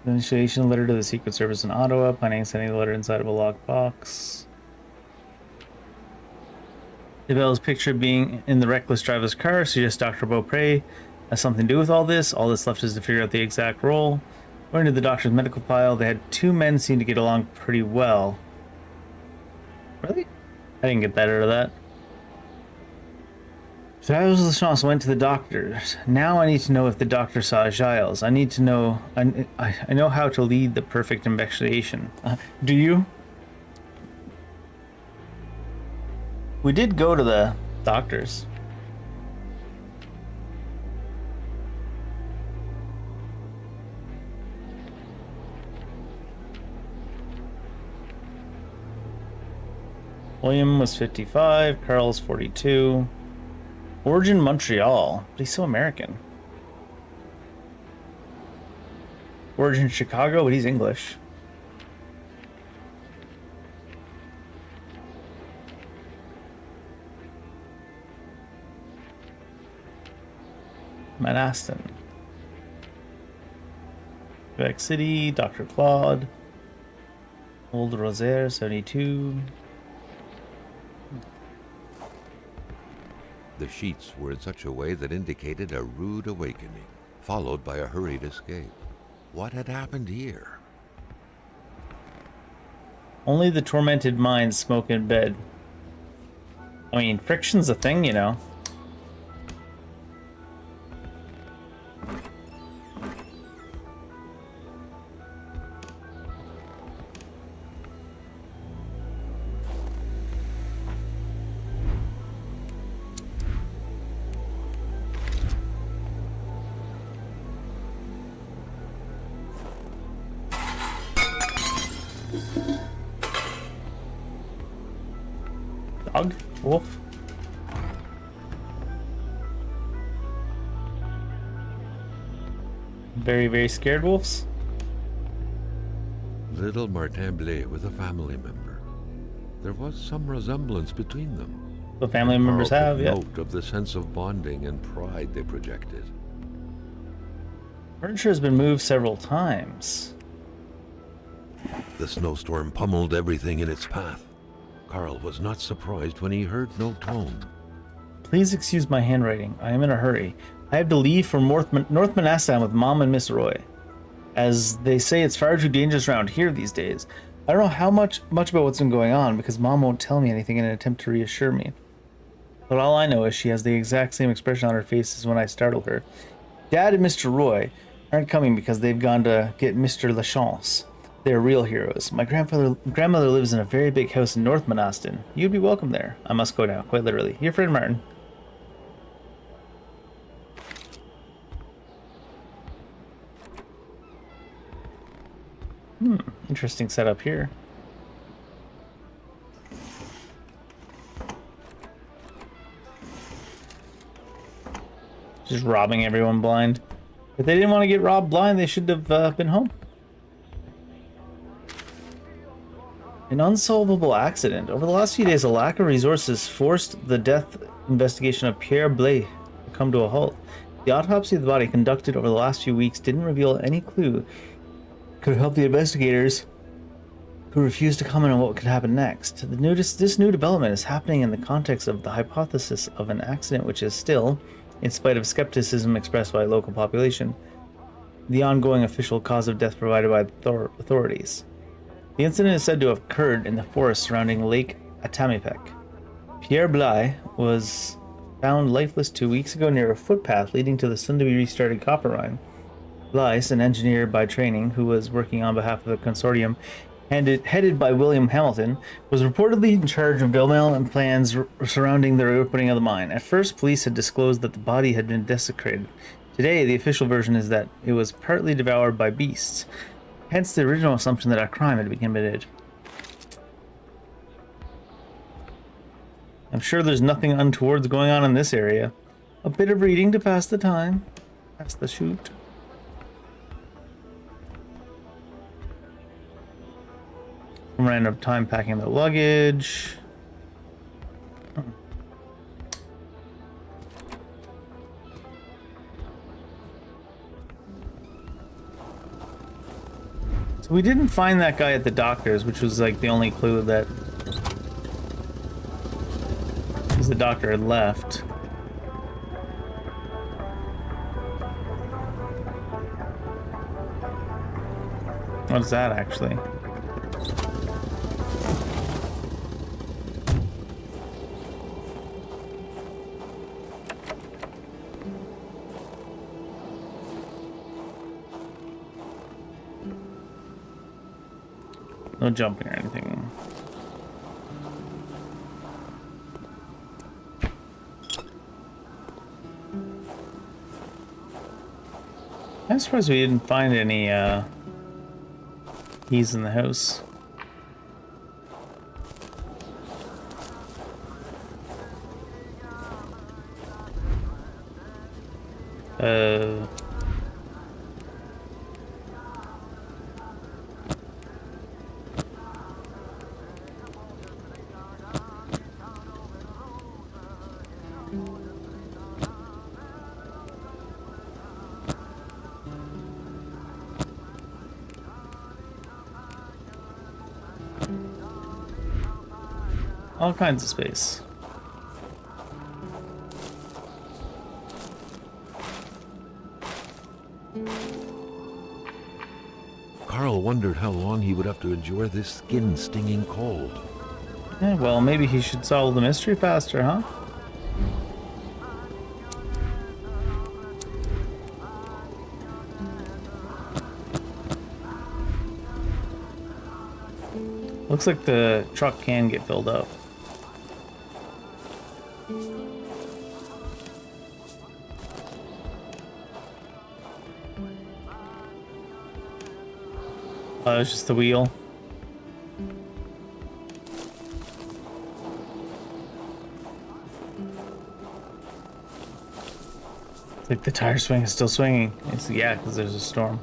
The initiation letter to the Secret Service in Ottawa, planning on sending the letter inside of a locked box. DeBelle's picture being in the reckless driver's car suggests Dr. Beaupre has something to do with all this. All that's left is to figure out the exact role. According to the doctor's medical file, they had two men seem to get along pretty well. Really? I didn't get that out of that. So as Lachance went to the doctors. Now I need to know if the doctor saw Giles. I need to know. I know how to lead the perfect investigation. Do you? We did go to the doctors. William was 55, Carl's 42. Origin Montreal, but he's so American. Origin Chicago, but he's English. Matt Aston. Quebec City, Dr. Claude. Old Rosaire, 72. The sheets were in such a way that indicated a rude awakening, followed by a hurried escape. What had happened here? Only the tormented mind smoke in bed. I mean, friction's a thing, you know. Dog? Wolf? Very, very scared wolves? Little Martin Blais with a family member. There was some resemblance between them. The family And members Carl have, took yeah. note of the sense of bonding and pride they projected. Furniture has been moved several times. The snowstorm pummeled everything in its path. Carl was not surprised when he heard no tone. Please excuse my handwriting. I am in a hurry. I have to leave for North Manassan with Mom and Miss Roy. As they say, it's far too dangerous around here these days. I don't know how much about what's been going on because Mom won't tell me anything in an attempt to reassure me. But all I know is she has the exact same expression on her face as when I startled her. Dad and Mr. Roy aren't coming because they've gone to get Mr. Lachance. They're real heroes. My grandmother lives in a very big house in North Manassan. You'd be welcome there. I must go now, quite literally. Your friend Martin. Interesting setup here. Just robbing everyone blind. If they didn't want to get robbed blind, they should have been home. An unsolvable accident. Over the last few days, a lack of resources forced the death investigation of Pierre Blais to come to a halt. The autopsy of the body conducted over the last few weeks didn't reveal any clue could help the investigators who refused to comment on what could happen next. This new development is happening in the context of the hypothesis of an accident which is still, in spite of skepticism expressed by the local population, the ongoing official cause of death provided by the authorities. The incident is said to have occurred in the forest surrounding Lake Atamipek. Pierre Blais was found lifeless 2 weeks ago near a footpath leading to the soon-to-be-restarted copper mine. Blais, an engineer by training who was working on behalf of a consortium headed by William Hamilton, was reportedly in charge of development plans surrounding the reopening of the mine. At first, police had disclosed that the body had been desecrated. Today, the official version is that it was partly devoured by beasts. Hence the original assumption that a crime had been committed. I'm sure there's nothing untoward going on in this area. A bit of reading to pass the time. Pass the shoot. I'm running out of time packing the luggage. So we didn't find that guy at the doctor's, which was like the only clue that the doctor had left. What is that actually? No jumping or anything. I'm surprised we didn't find any keys in the house. All kinds of space. Carl wondered how long he would have to endure this skin-stinging cold. Yeah, well, maybe he should solve the mystery faster, huh? Looks like the truck can get filled up. Oh, it's just the wheel. It's like the tire swing is still swinging. Yeah, because there's a storm.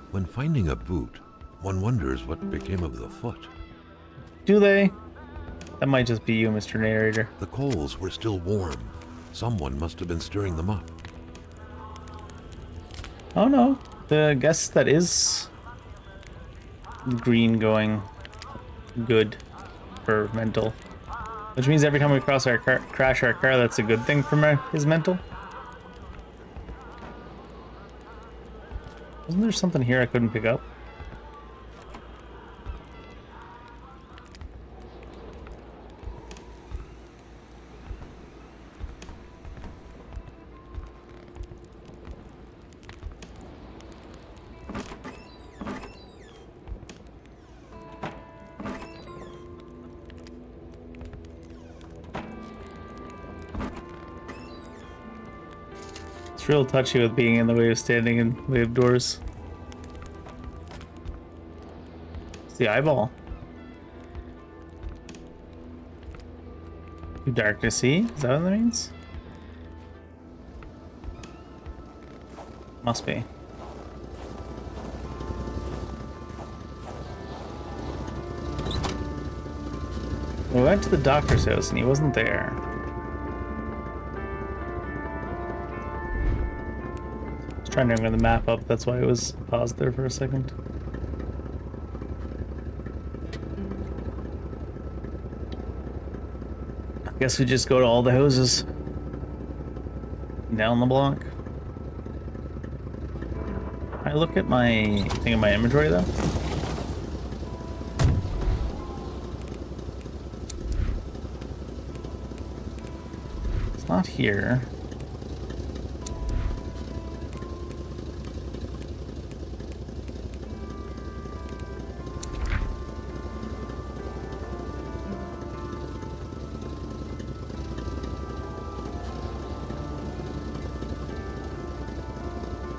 When finding a boot, one wonders what became of the foot. Do they? That might just be you, Mr. Narrator. The coals were still warm. Someone must have been stirring them up. Oh no, the guess that is green going good for mental. Which means every time we crash our car, that's a good thing for his mental. Wasn't there something here I couldn't pick up? It's real touchy with being in the way of standing in the way of doors. It's the eyeball. Too dark to see? Is that what that means? Must be. We went to the doctor's house and he wasn't there. I was trying to bring the map up, that's why it was paused there for a second. I guess we just go to all the houses down the block. I look at my thing in my inventory though. It's not here.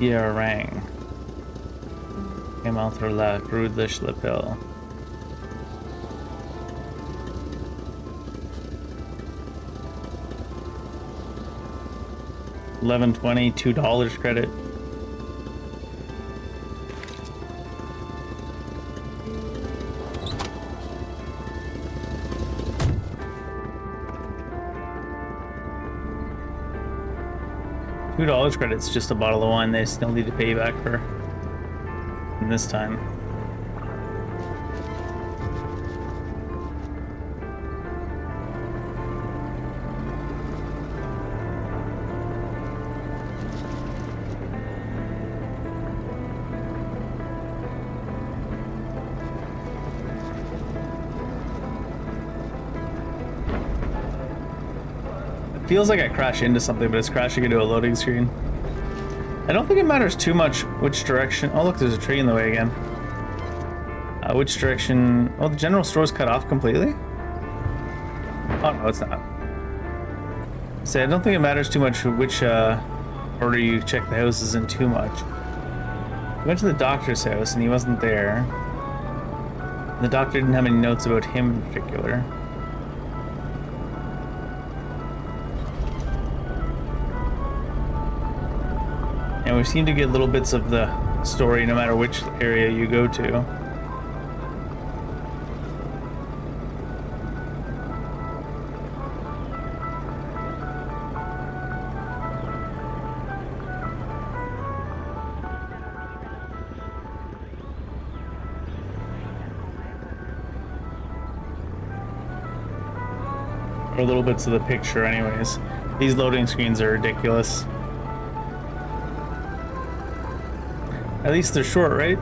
Rang. Entre la Rue de Chapelle. $11.20, $2 credit. $2 credits just a bottle of wine they still need to pay you back for. And this time. Feels like I crashed into something, but it's crashing into a loading screen. I don't think it matters too much which direction. Oh, look, there's a tree in the way again. Which direction? Oh, the general store's cut off completely? Oh, no, it's not. I don't think it matters too much which order you check the houses in too much. We went to the doctor's house and he wasn't there. The doctor didn't have any notes about him in particular. And we seem to get little bits of the story no matter which area you go to. Or little bits of the picture anyways. These loading screens are ridiculous. At least they're short, right?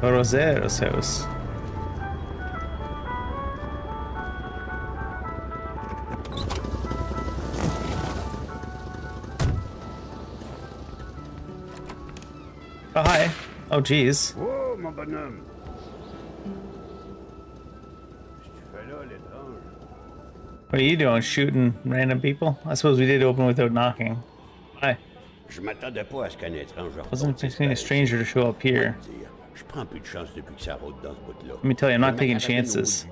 Rosero's house. Oh, hi. Oh, geez. Oh, mon bonhomme. Qu'est-ce que tu fais là, l'étrange? What are you doing, shooting random people? I suppose we did open without knocking. Hi. Je m'attendais pas à ce qu'un étrange Wasn't expecting a stranger to show up here. Je prends plus de chance depuis que ça rôde dans ce bout-là. Let me tell you, I'm not taking chances.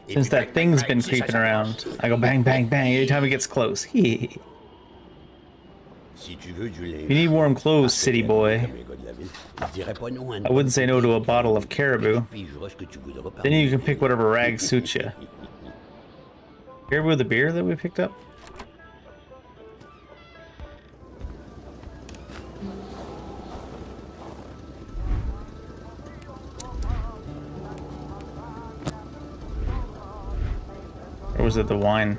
Since that thing's been creeping around, I go bang, bang, bang every time it gets close. Si tu veux du linge, You need warm clothes, city boy. comme les gars de la ville, je dirais pas non à une I wouldn't say no to a bottle of caribou. pigeras ce que tu voudras par Then you can pick whatever rag suits you. Caribou the beer that we picked up? was it the wine?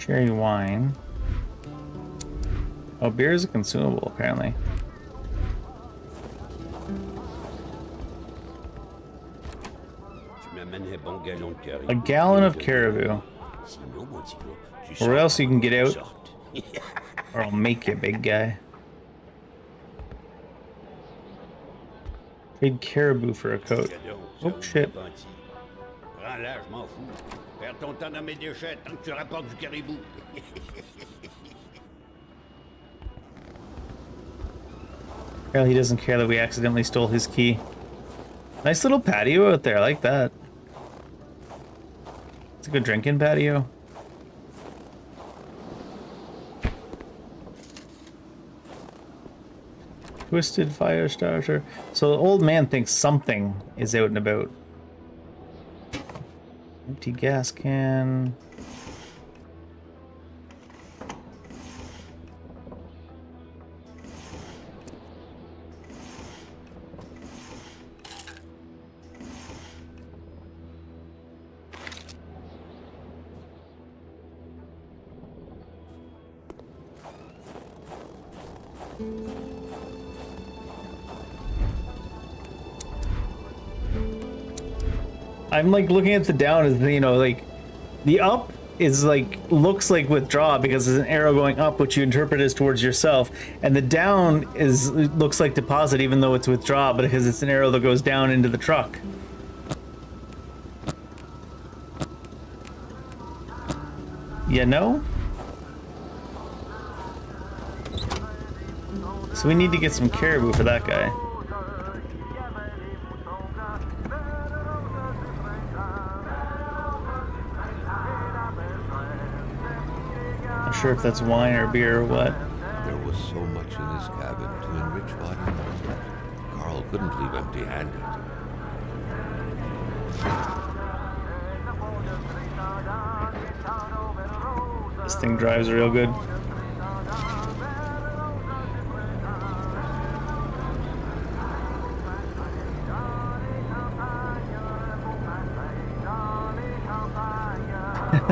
Cherry wine. Oh, beer is a consumable, apparently. Tu m'amènes un bon gallon de caribou. A gallon of caribou. Sinon, mon petit gars, tu Or sors else you can get out, sorte. or I'll make you, big guy. Trade caribou for a coat. Cadeau, Oh, ça, shit. gentil. Prends-la, je m'en fous. Perds ton temps dans mes déchets tant que tu rapportes du caribou. Well, he doesn't care that we accidentally stole his key. Nice little patio out there, I like that. It's a good drinking patio. Twisted fire starter. So the old man thinks something is out and about. Empty gas can. I'm like looking at the down as, you know, like the up is like looks like withdraw because there's an arrow going up which you interpret as towards yourself, and the down is looks like deposit even though it's withdraw, but because it's an arrow that goes down into the truck. You know? So we need to get some caribou for that guy. Not sure if that's wine or beer or what. There was so much in this cabin to enrich body and mind. Carl couldn't leave empty-handed. This thing drives real good.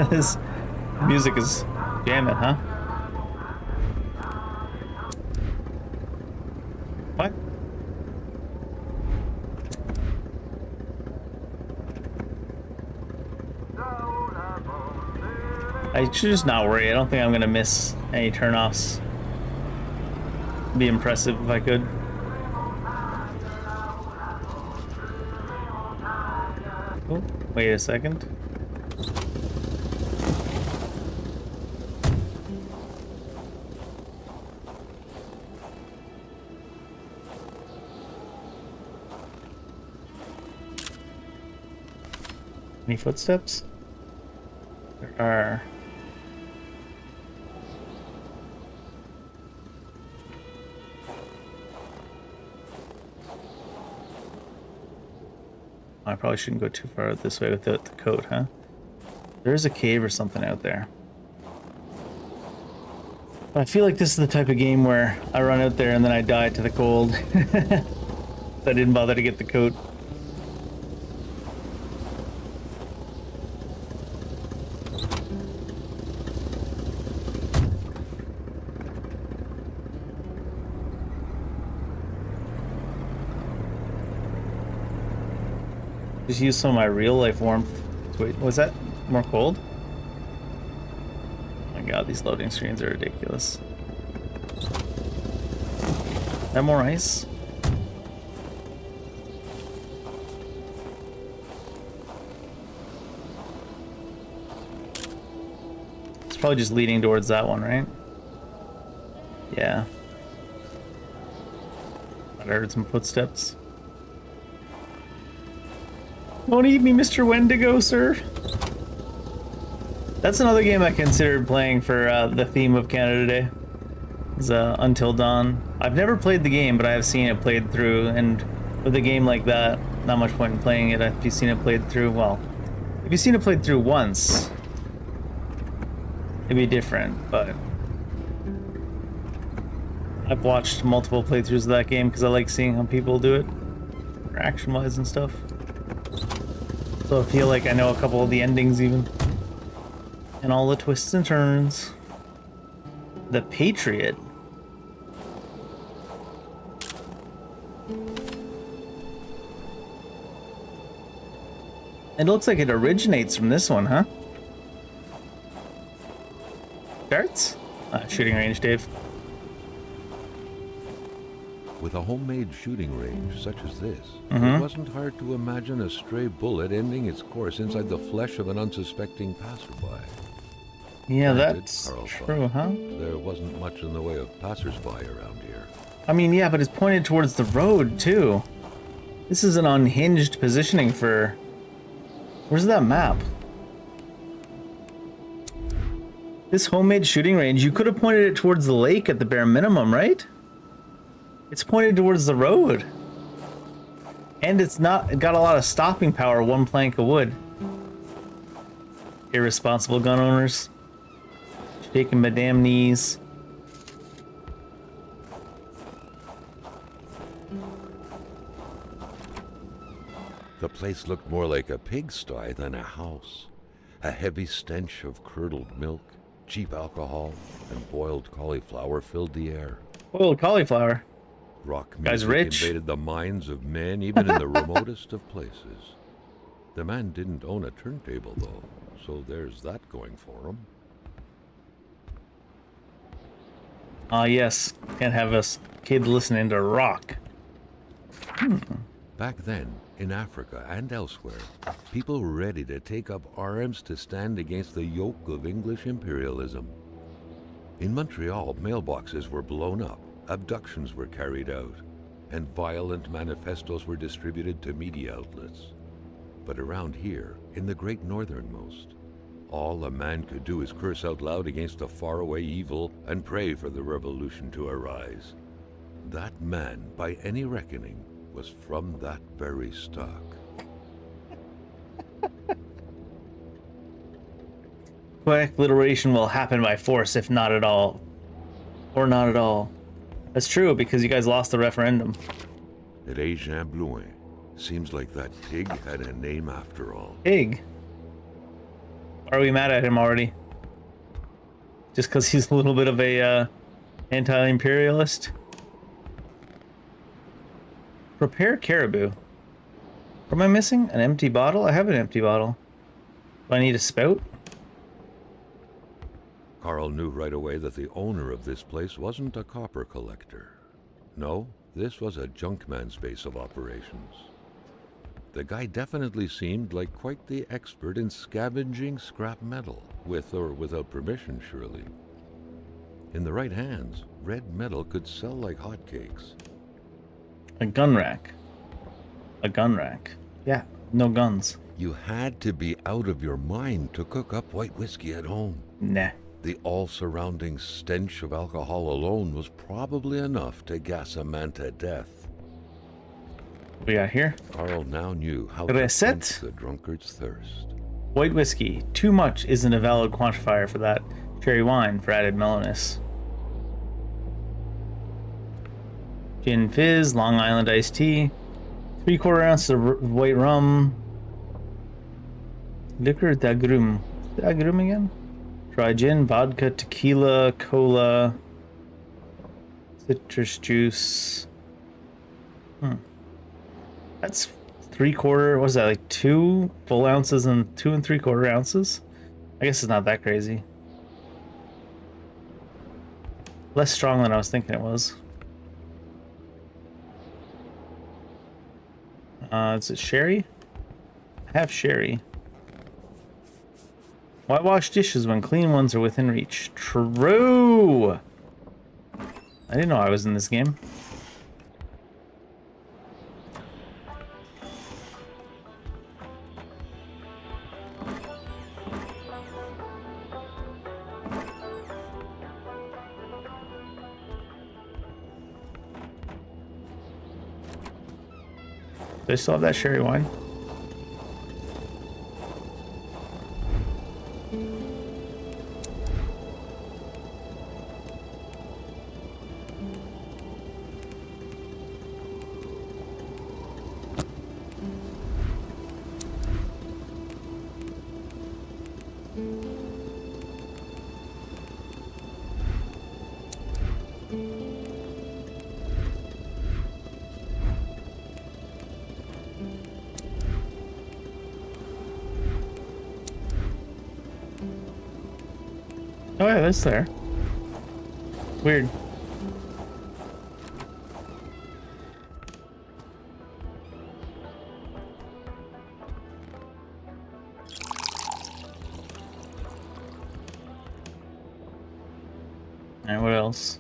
This music is jamming, huh? What? I should just not worry. I don't think I'm gonna miss any turnoffs. Be impressive if I could. Oh, wait a second. Any footsteps? There are. I probably shouldn't go too far this way without the coat, huh? There's a cave or something out there. I feel like this is the type of game where I run out there and then I die to the cold. I didn't bother to get the coat. Just use some of my real life warmth. Wait, was that more cold? Oh my god, these loading screens are ridiculous. Is that more ice? It's probably just leading towards that one, right? Yeah. I heard some footsteps. Don't eat me, Mr. Wendigo, sir. That's another game I considered playing for the theme of Canada Day. Is Until Dawn. I've never played the game, but I have seen it played through, and with a game like that, not much point in playing it if you've seen it played through. Well, if you've seen it played through once, it'd be different, but I've watched multiple playthroughs of that game because I like seeing how people do it, action-wise and stuff. So I feel like I know a couple of the endings even, and all the twists and turns. The Patriot. It looks like it originates from this one, huh? Darts? Shooting range, Dave. With a homemade shooting range such as this, it wasn't hard to imagine a stray bullet ending its course inside the flesh of an unsuspecting passerby. Yeah, Granted, that's Carl true, thought, huh? There wasn't much in the way of passersby around here. I mean, yeah, but it's pointed towards the road, too. This is an unhinged positioning for... Where's that map? This homemade shooting range, you could have pointed it towards the lake at the bare minimum, right? It's pointed towards the road. And it's not got a lot of stopping power, one plank of wood. Irresponsible gun owners. Shaking my damn knees. The place looked more like a pigsty than a house. A heavy stench of curdled milk, cheap alcohol, and boiled cauliflower filled the air. Boiled cauliflower. Rock Guy's music rich. invaded the minds of men, even in the remotest of places. The man didn't own a turntable, though, so there's that going for him. Ah, yes. Can't have a kid listening to rock. Back then, in Africa and elsewhere, people were ready to take up arms to stand against the yoke of English imperialism. In Montreal, mailboxes were blown up, abductions were carried out, and violent manifestos were distributed to media outlets. But around here, in the great northernmost, all a man could do is curse out loud against a faraway evil and pray for the revolution to arise. That man, by any reckoning, was from that very stock. Quebec literation will happen by force, if not at all. Or not at all. That's true, because you guys lost the referendum. At Jean Blouin, seems like that pig had a name after all. Pig? Are we mad at him already? Just because he's a little bit of a anti-imperialist? Prepare caribou. What am I missing? An empty bottle? I have an empty bottle. Do I need a spout? Carl knew right away that the owner of this place wasn't a copper collector. No, this was a junkman's base of operations. The guy definitely seemed like quite the expert in scavenging scrap metal, with or without permission, surely. In the right hands, red metal could sell like hotcakes. A gun rack. A gun rack. Yeah, no guns. You had to be out of your mind to cook up white whiskey at home. Nah. The all-surrounding stench of alcohol alone was probably enough to gas a man to death. What we got here? Carl now knew how Reset. to quench the drunkard's thirst. White whiskey. Too much isn't a valid quantifier for that. Cherry wine for added mellowness. Gin fizz, Long Island iced tea. 3/4 ounces of white rum. Liquor d'agrumes. Agrumes again? Dry gin, vodka, tequila, cola, citrus juice. That's 3/4. What is that, like 2 full ounces and 2 3/4 ounces? I guess it's not that crazy. Less strong than I was thinking it was. Is it sherry? I have sherry. Why wash dishes when clean ones are within reach? True! I didn't know I was in this game. Do I still have that sherry wine? Oh yeah, that's there. Weird. Alright, what else?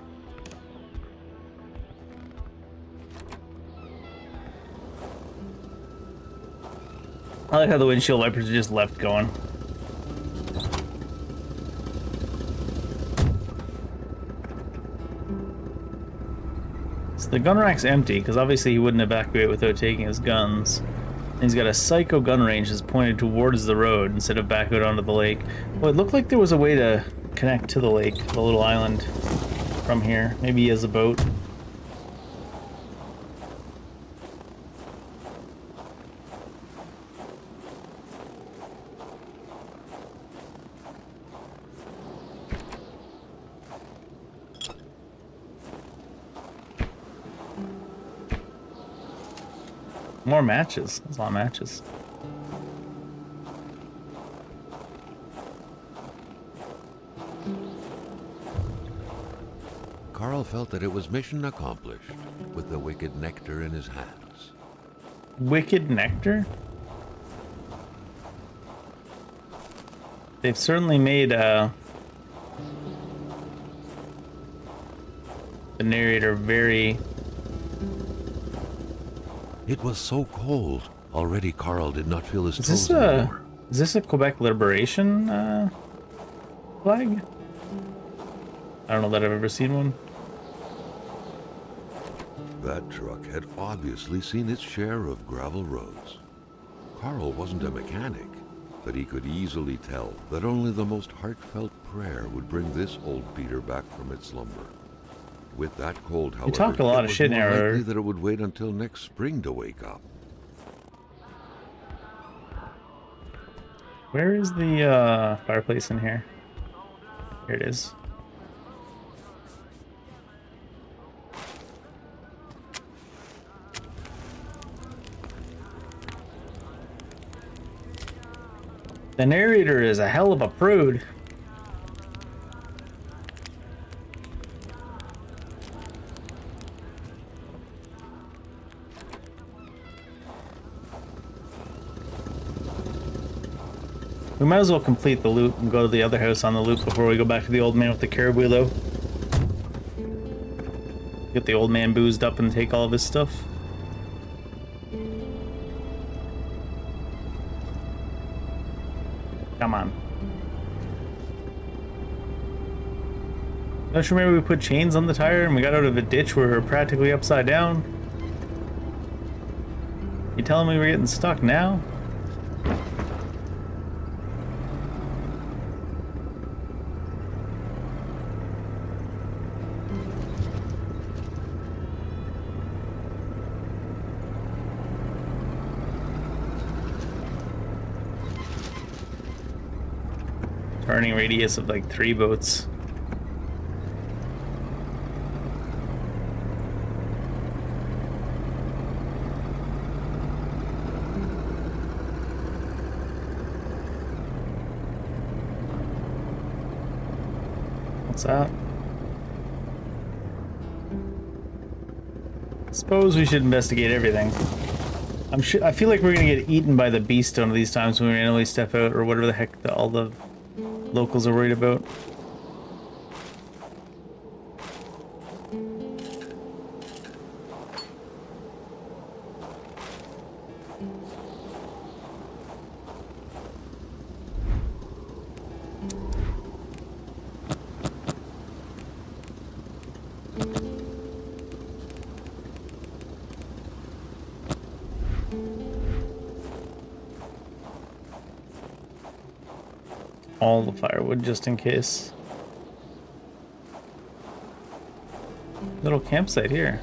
I like how the windshield wipers are just left going. So the gun rack's empty, because obviously he wouldn't evacuate without taking his guns. And he's got a psycho gun range that's pointed towards the road instead of back out onto the lake. Well, it looked like there was a way to connect to the lake, the little island, from here. Maybe he has a boat. More matches. There's a lot of matches. Carl felt that it was mission accomplished with the wicked nectar in his hands. Wicked nectar? They've certainly made the narrator very... It was so cold. Already Carl did not feel his toes anymore. Is this a Quebec Liberation flag? I don't know that I've ever seen one. That truck had obviously seen its share of gravel roads. Carl wasn't a mechanic, but he could easily tell that only the most heartfelt prayer would bring this old beater back from its slumber. With that cold, however, you talk a lot of shit more now. likely that it would wait until next spring to wake up. Where is the fireplace in here? Here it is. The narrator is a hell of a prude. We might as well complete the loot and go to the other house on the loop before we go back to the old man with the caribou, though. Get the old man boozed up and take all of his stuff. Come on. Don't you remember we put chains on the tire and we got out of a ditch where we were practically upside down? You telling me we're getting stuck now? Turning radius of like 3 boats. What's that? Suppose we should investigate everything. I feel like we're gonna get eaten by the beast one of these times when we randomly step out, or whatever the heck all the locals are worried about. All the firewood just in case. Little campsite here.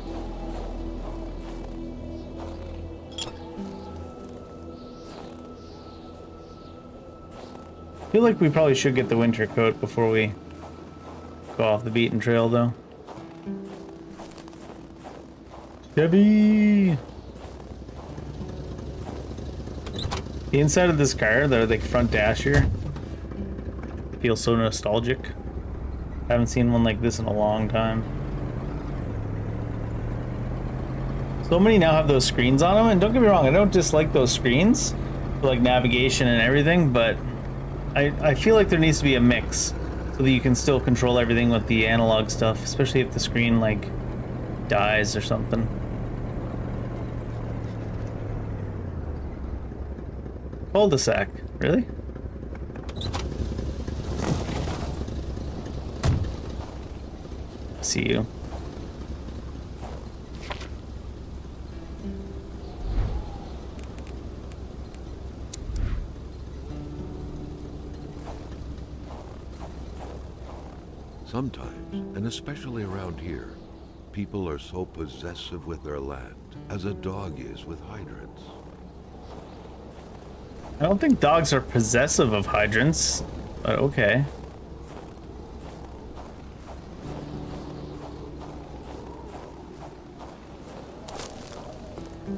I feel like we probably should get the winter coat before we go off the beaten trail, though. Chevy! The inside of this car, the like front dash here, feels so nostalgic. Haven't seen one like this in a long time. So many now have those screens on them, and don't get me wrong, I don't dislike those screens for like navigation and everything, but I feel like there needs to be a mix so that you can still control everything with the analog stuff, especially if the screen like dies or something. Cul-de-sac, really? See you. Sometimes, and especially around here, people are so possessive with their land, as a dog is with hydrants. I don't think dogs are possessive of hydrants, but okay.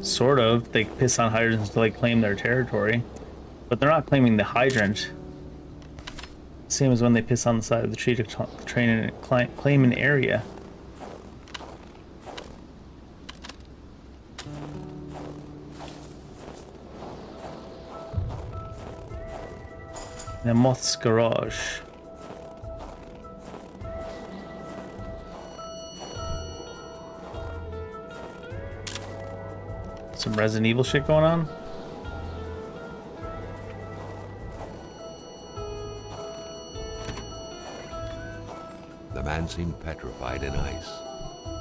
Sort of. They piss on hydrants to like claim their territory, but they're not claiming the hydrant. Same as when they piss on the side of the tree to train and claim an area. The moth's garage. Some Resident Evil shit going on. The man seemed petrified in ice.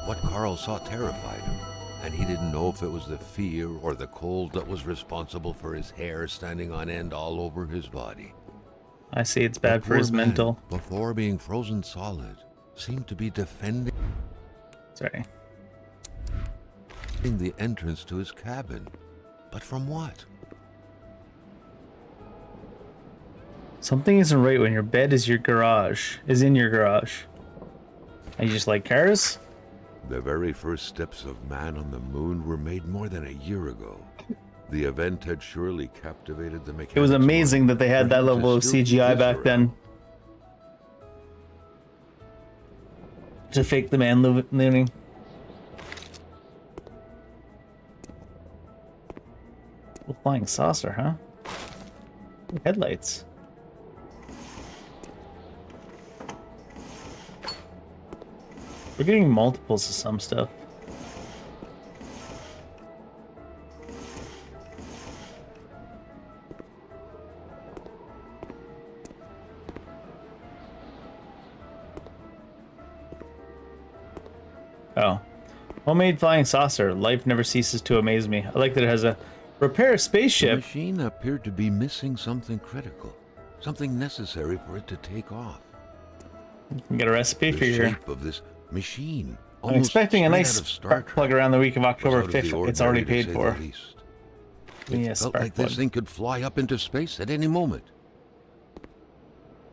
What Carl saw terrified him, and he didn't know if it was the fear or the cold that was responsible for his hair standing on end all over his body. I see it's bad for his mental. Before being frozen solid, seemed to be defending Sorry. the entrance to his cabin. But from what? Something isn't right when your bed is your garage, is in your garage. Are you just like cars? The very first steps of man on the moon were made more than a year ago. The event had surely captivated the mechanics. It was amazing that they had that level of still CGI exist back around. then. To fake the man living. Well, flying saucer, huh? Ooh, headlights. We're getting multiples of some stuff. Oh. Homemade flying saucer. Life never ceases to amaze me. I like that it has a repair a The spaceship. machine appeared to be missing something critical, something necessary for it to take off. You can get a recipe The for your... shape of this machine. I'm expecting a straight nice out of Star spark Trek, plug around the week of was October out of the 5th. It's already ordinary, to paid say for. the least. Give me a It felt spark like plug. this thing could fly up into space at any moment.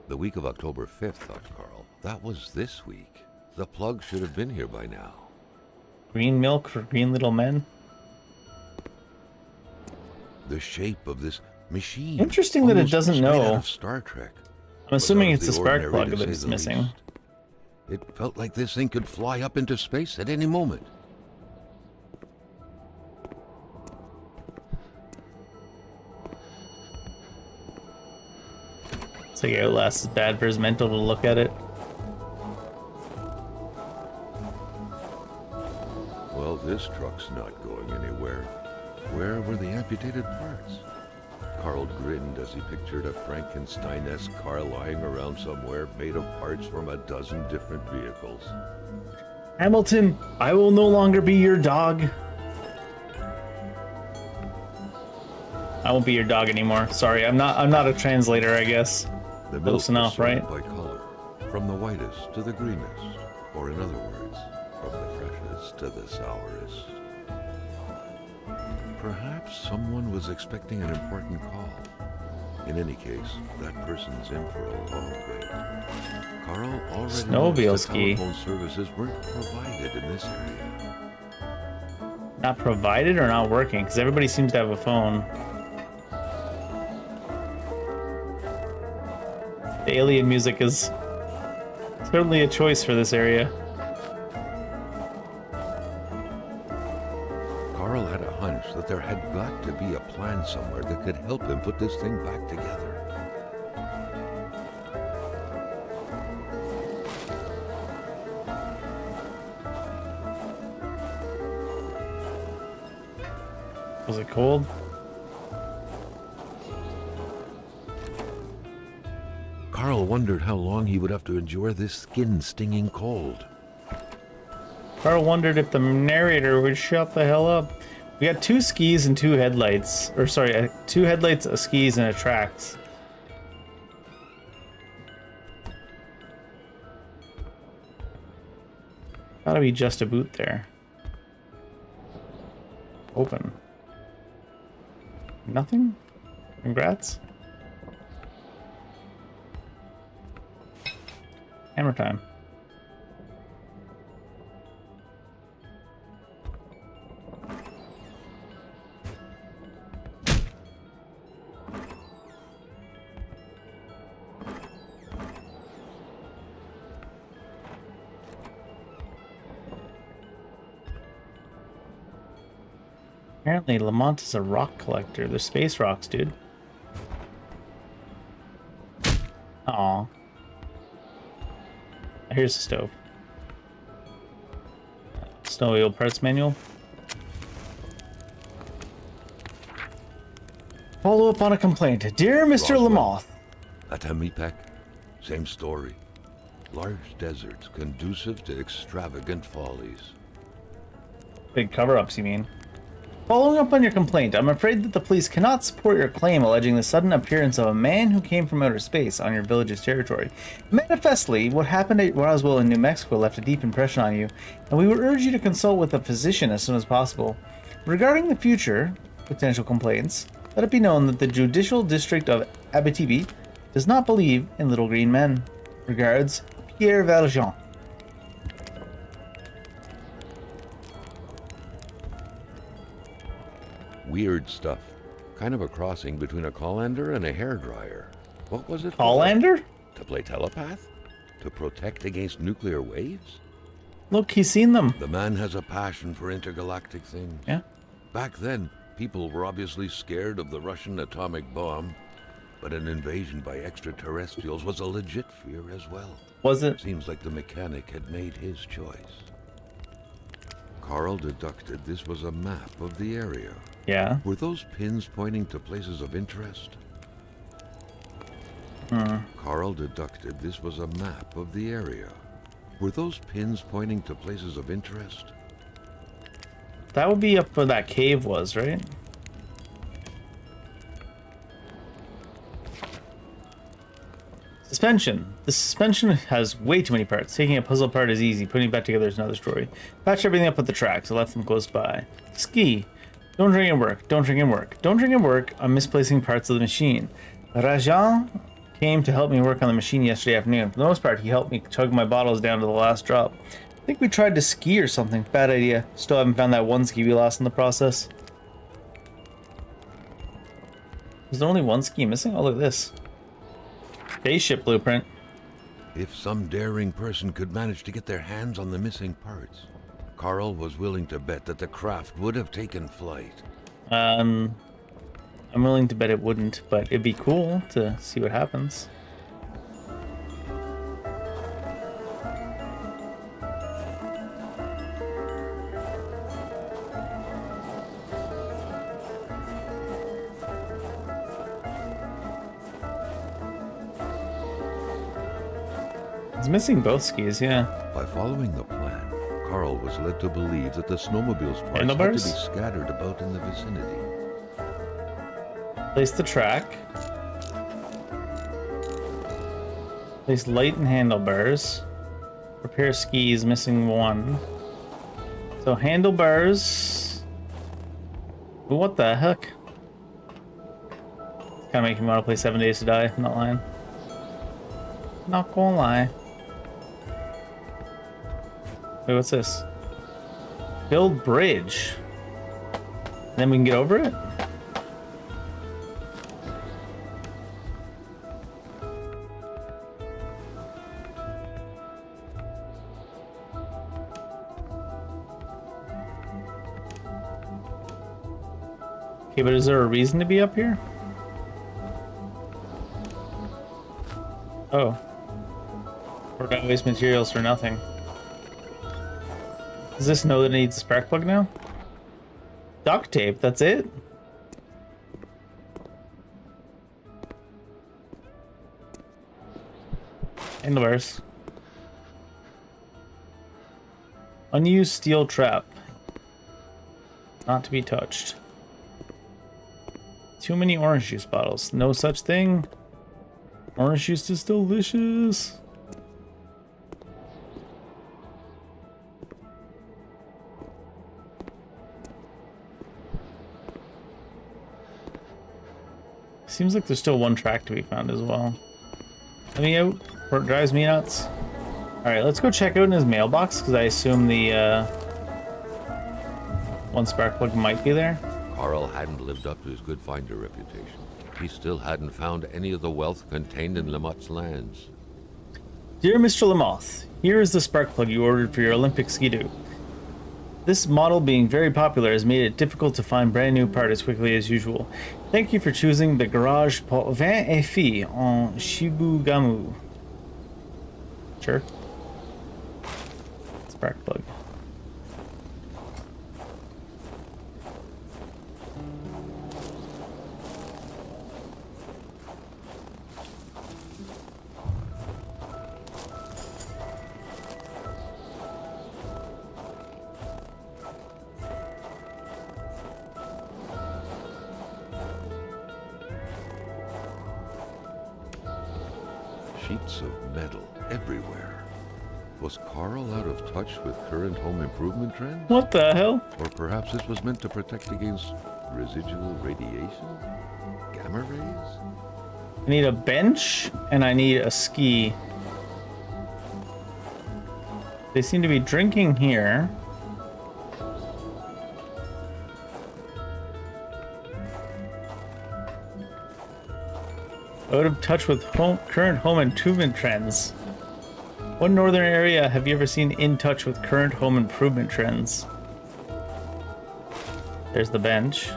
The week of October 5th, thought Carl. That was this week. The plug should have been here by now. Green milk for green little men. The shape of this machine. Interesting that it almost doesn't straight know. Out of Star Trek. I'm assuming Was out it's of the the spark ordinary, plug to that say it's the missing. least. It felt like this thing could fly up into space at any moment. It's like Outlast is bad for his mental to look at it. Well, this truck's not going anywhere. Where were the amputated parts? Carl grinned as he pictured a Frankenstein-esque car lying around somewhere made of parts from a dozen different vehicles. Hamilton, I will no longer be your dog. I won't be your dog anymore. Sorry, I'm not a translator, I guess. The Close milk enough, was right? sorted by color, from the whitest to the greenest, or in other words, from the freshest to the sourest. Perhaps someone was expecting an important call. In any case, that person's in for a long wait. Carl already Snowmobile noticed that ski. telephone services weren't provided in this area. Not provided or not working? Because everybody seems to have a phone. The alien music is Certainly a choice for this area. Carl had a hunch that there had got to be a plan somewhere that could help him put this thing back together. Was it cold? Carl wondered how long he would have to endure this skin-stinging cold. Carl wondered if the narrator would shut the hell up. We got 2 skis and 2 headlights. Or sorry, 2 headlights, a skis, and a tracks. Gotta be just a boot there. Open. Nothing? Congrats. Hammer time. Apparently, Lamont is a rock collector. They're space rocks, dude. Aw. Here's the stove. Snowy old parts manual. Follow up on a complaint. Dear Mr. Roswell. Lamont. At Hamipek, same story. Large deserts conducive to extravagant follies. Big cover-ups, you mean? Following up on your complaint, I'm afraid that the police cannot support your claim alleging the sudden appearance of a man who came from outer space on your village's territory. Manifestly, what happened at Roswell in New Mexico left a deep impression on you, and we would urge you to consult with a physician as soon as possible. Regarding the future potential complaints, let it be known that the Judicial District of Abitibi does not believe in little green men. Regards, Pierre Valjean. Weird stuff. Kind of a crossing between a colander and a hairdryer. What was it for? Hollander? To play telepath? To protect against nuclear waves? Look, he's seen them. The man has a passion for intergalactic things. Yeah. Back then, people were obviously scared of the Russian atomic bomb, but an invasion by extraterrestrials was a legit fear as well. Was it? Seems like the mechanic had made his choice. Carl deducted this was a map of the area. Yeah. Were those pins pointing to places of interest? Carl deducted this was a map of the area. Were those pins pointing to places of interest? That would be up where that cave was, right? Suspension. The suspension has way too many parts. Taking a puzzle apart is easy. Putting it back together is another story. Patch everything up with the tracks. I left them close by. Ski. Don't drink and work. Don't drink and work. Don't drink and work. I'm misplacing parts of the machine. Rajan came to help me work on the machine yesterday afternoon. For the most part, he helped me chug my bottles down to the last drop. I think we tried to ski or something. Bad idea. Still haven't found that one ski we lost in the process. Is there only one ski missing? Oh, look at this. Spaceship blueprint. If some daring person could manage to get their hands on the missing parts, Carl was willing to bet that the craft would have taken flight. I'm willing to bet it wouldn't, but it'd be cool to see what happens. It's missing both skis, yeah. By following the plan, Carl was led to believe that the snowmobile's parts had to be Handlebars? scattered about in the vicinity. Place the track. Place light and handlebars. Repair skis, missing one. So handlebars. What the heck? Kind of making me want to play 7 Days to Die. I'm not lying. Not gonna lie. Wait, what's this? Build bridge. Then we can get over it? Okay, but is there a reason to be up here? Oh. Or do I waste materials for nothing? Does this know that it needs a spark plug now? Duct tape, that's it? Handlebars. Unused steel trap. Not to be touched. Too many orange juice bottles. No such thing. Orange juice is delicious. Seems like there's still one track to be found as well. Let me out, or it drives me nuts. Alright, let's go check out in his mailbox, because I assume the one spark plug might be there. Carl hadn't lived up to his good finder reputation. He still hadn't found any of the wealth contained in Lamotte's lands. Dear Mr. Lamoth, here is the spark plug you ordered for your Olympic Ski-Doo. This model being very popular has made it difficult to find brand new part as quickly as usual. Thank you for choosing the garage pour vin et filles en Shibugamu. Sure. Spark plug. Sheets of metal everywhere. Was Carl out of touch with current home improvement trends? What the hell? Or perhaps this was meant to protect against residual radiation? Gamma rays? I need a bench and I need a ski. They seem to be drinking here. Out of touch with current home improvement trends. What northern area have you ever seen in touch with current home improvement trends? There's the bench.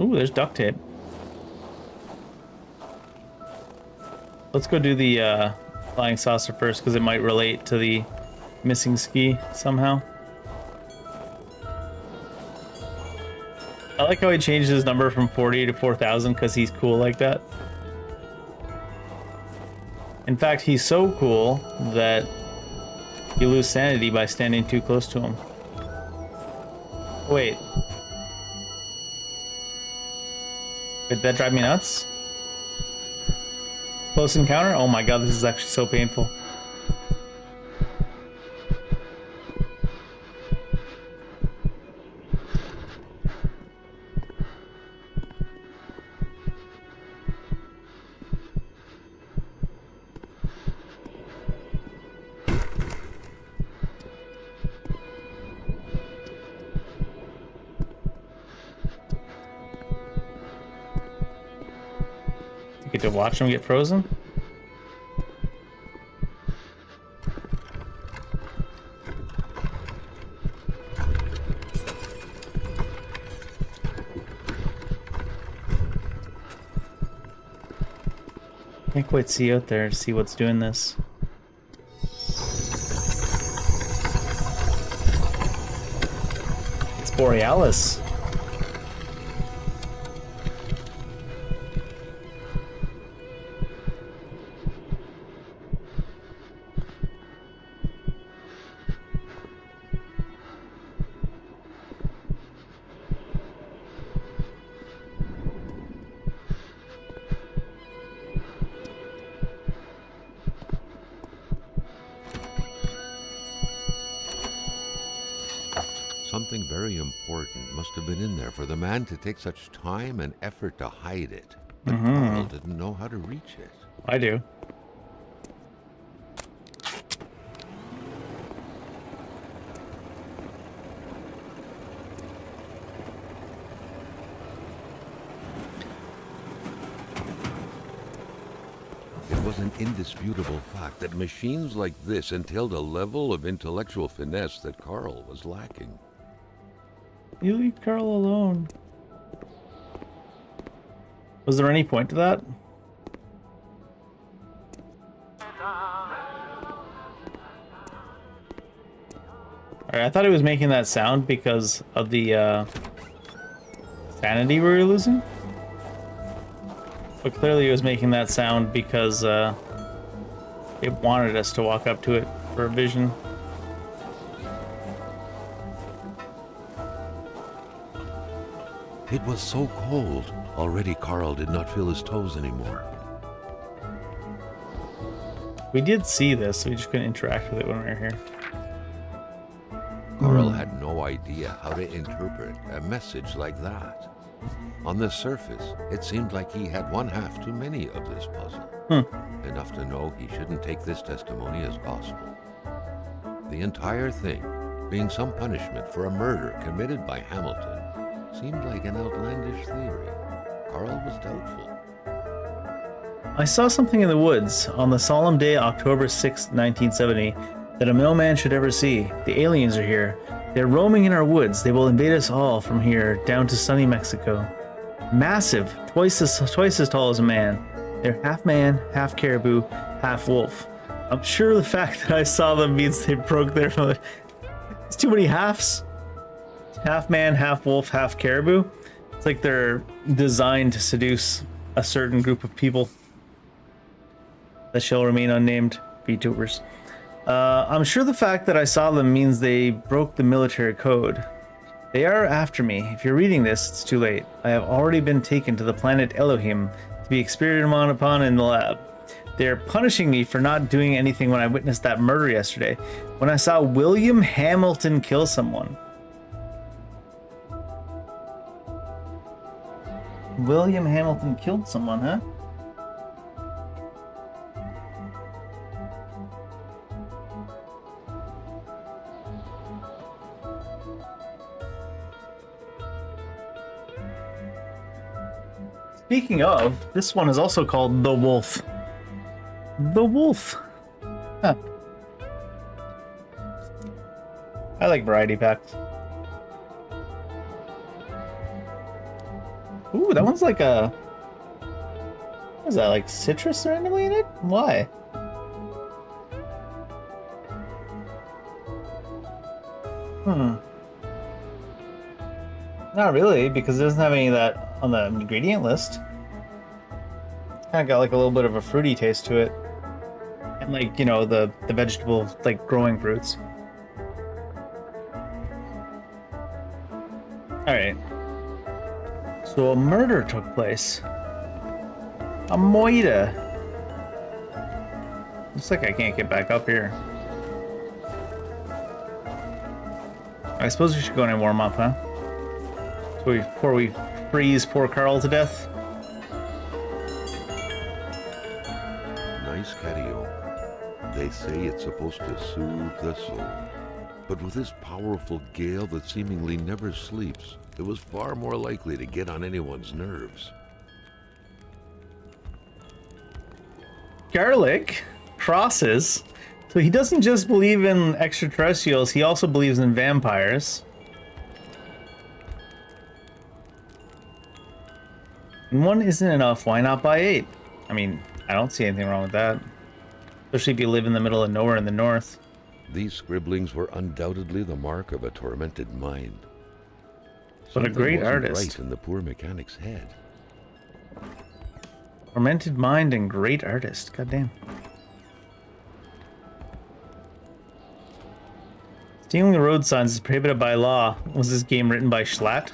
Ooh, there's duct tape. Let's go do the flying saucer first, because it might relate to the missing ski somehow. I like how he changed his number from 40 to 4,000 because he's cool like that. In fact, he's so cool that you lose sanity by standing too close to him. Wait. Did that drive me nuts? Close encounter? Oh my god, this is actually so painful. You get to watch him get frozen? Can't quite see out there to see what's doing this. It's Borealis. Something very important must have been in there for the man to take such time and effort to hide it. But Carl didn't know how to reach it. I do. It it was an indisputable fact that machines like this entailed a level of intellectual finesse that Carl was lacking. You leave Carl alone. Was there any point to that? Alright, I thought he was making that sound because of the sanity we were losing. But clearly he was making that sound because it wanted us to walk up to it for a vision. It was so cold. Already Carl did not feel his toes anymore. We did see this, we just couldn't interact with it when we were here. Carl had no idea how to interpret a message like that. On the surface, it seemed like he had one half too many of this puzzle. Enough to know he shouldn't take this testimony as gospel. The entire thing, being some punishment for a murder committed by Hamilton, seemed like an outlandish theory. Carl was doubtful. I saw something in the woods on the solemn day, October 6, 1970, that no man should ever see. The aliens are here. They're roaming in our woods. They will invade us all from here down to sunny Mexico. Massive, twice as tall as a man. They're half man, half caribou, half wolf. I'm sure the fact that I saw them means they broke their... It's too many halves. Half man, half wolf, half caribou. It's like they're designed to seduce a certain group of people that shall remain unnamed. VTubers. I'm sure the fact that I saw them means they broke the military code. They are after me. If you're reading this, it's too late. I have already been taken to the planet Elohim to be experimented upon in the lab. They're punishing me for not doing anything when I witnessed that murder yesterday, when I saw William Hamilton kill someone. William Hamilton killed someone, huh? Speaking of, this one is also called The Wolf. The Wolf. Huh. I like variety packs. Ooh, that one's like a... What is that, like citrus randomly in it? Why? Not really, because it doesn't have any of that on the ingredient list. Kind of got like a little bit of a fruity taste to it. And like, you know, the vegetable, like growing fruits. Alright. So a murder took place. A moida. Looks like I can't get back up here. I suppose we should go in and warm up, huh? So before we freeze poor Carl to death. Nice catio. They say it's supposed to soothe the soul. But with this powerful gale that seemingly never sleeps, it was far more likely to get on anyone's nerves. Garlic crosses. So he doesn't just believe in extraterrestrials, he also believes in vampires. And one isn't enough, why not buy 8? I mean, I don't see anything wrong with that. Especially if you live in the middle of nowhere in the north. These scribblings were undoubtedly the mark of a tormented mind. But a great artist. Right in the poor mechanic's head. Tormented mind and great artist. Goddamn. Stealing the road signs is prohibited by law. Was this game written by Schlatt?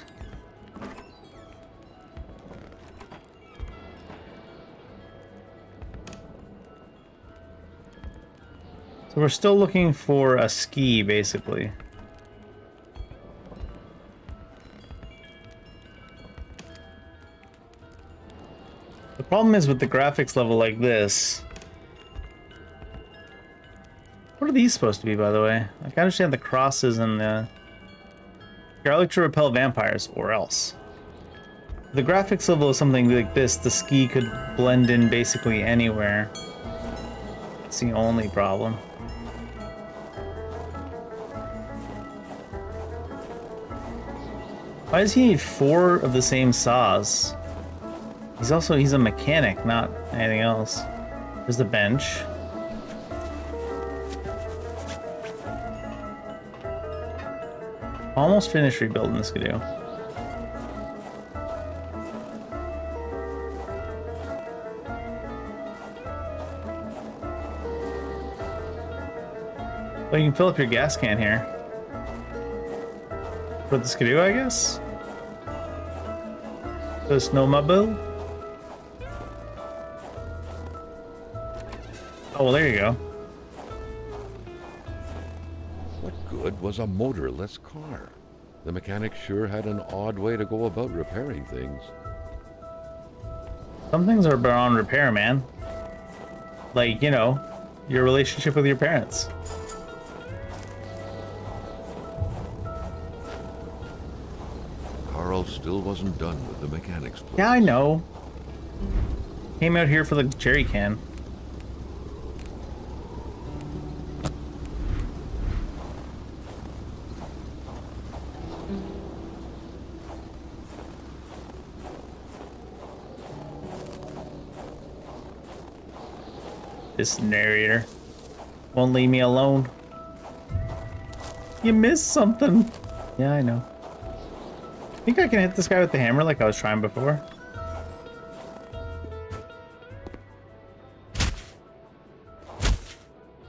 So we're still looking for a ski, basically. The problem is with the graphics level like this. What are these supposed to be, by the way? I can understand the crosses and the... Garlic to repel vampires, or else. The graphics level is something like this, the ski could blend in basically anywhere. It's the only problem. Why does he need 4 of the same saws? He's a mechanic, not anything else. There's the bench. Almost finished rebuilding this Skidoo. Well, you can fill up your gas can here. For the Skidoo, I guess? The snowmobile? Oh, well, there you go. What good was a motorless car? The mechanic sure had an odd way to go about repairing things. Some things are beyond repair, man. Like, you know, your relationship with your parents. Carl still wasn't done with the mechanic's place. Yeah, I know. Came out here for the jerry can. This narrator won't leave me alone. You missed something. Yeah, I know. Think I can hit this guy with the hammer like I was trying before?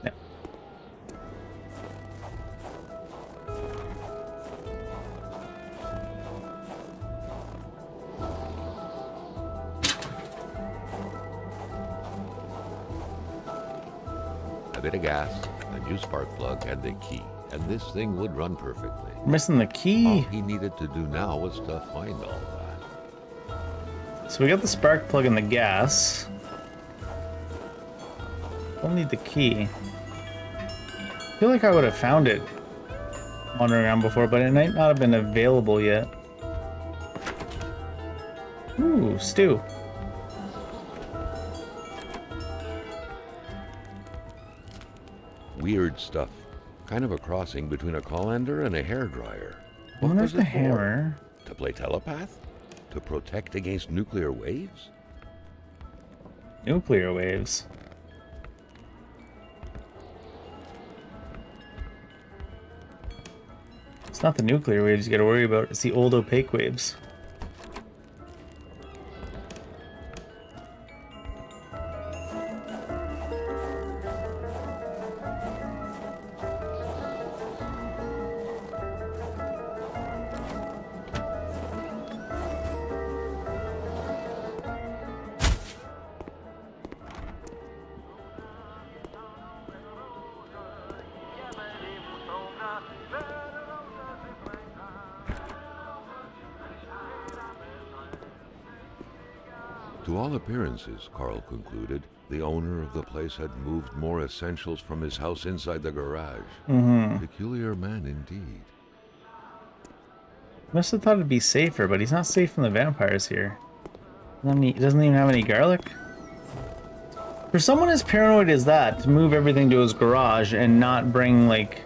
No. A bit of gas, a new spark plug, and the key. And this thing would run perfectly. Missing the All key. he needed to do now was to find all that. So we got the spark plug and the gas. Don't need the key. I feel like I would have found it wandering around before, but it might not have been available yet. Ooh, stew. Weird stuff. Kind of a crossing between a colander and a hairdryer. I wonder if was the it for? hammer. To play telepath? To protect against nuclear waves? Nuclear waves. It's not the nuclear waves you gotta worry about, it's the old opaque waves. To all appearances, Carl concluded, the owner of the place had moved more essentials from his house inside the garage. Peculiar man indeed. Must have thought it'd be safer, but he's not safe from the vampires here. He doesn't even have any garlic. For someone as paranoid as that, to move everything to his garage and not bring, like,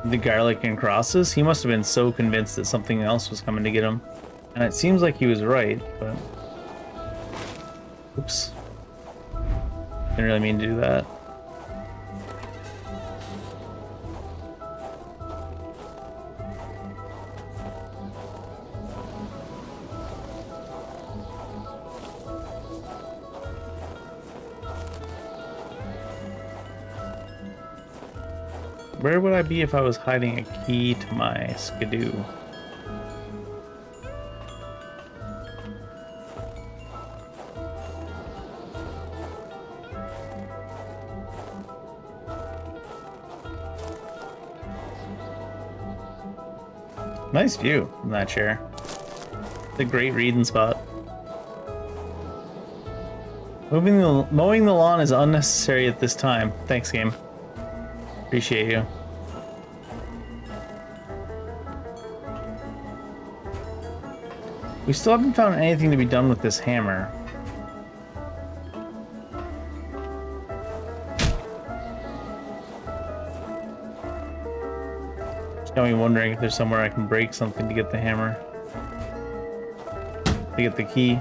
the garlic and crosses, he must have been so convinced that something else was coming to get him. And it seems like he was right, but... Oops. Didn't really mean to do that. Where would I be if I was hiding a key to my Skidoo? Nice view from that chair. It's a great reading spot. Mowing the lawn is unnecessary at this time. Thanks, game. Appreciate you. We still haven't found anything to be done with this hammer. Got me wondering if there's somewhere I can break something to get the hammer. To get the key.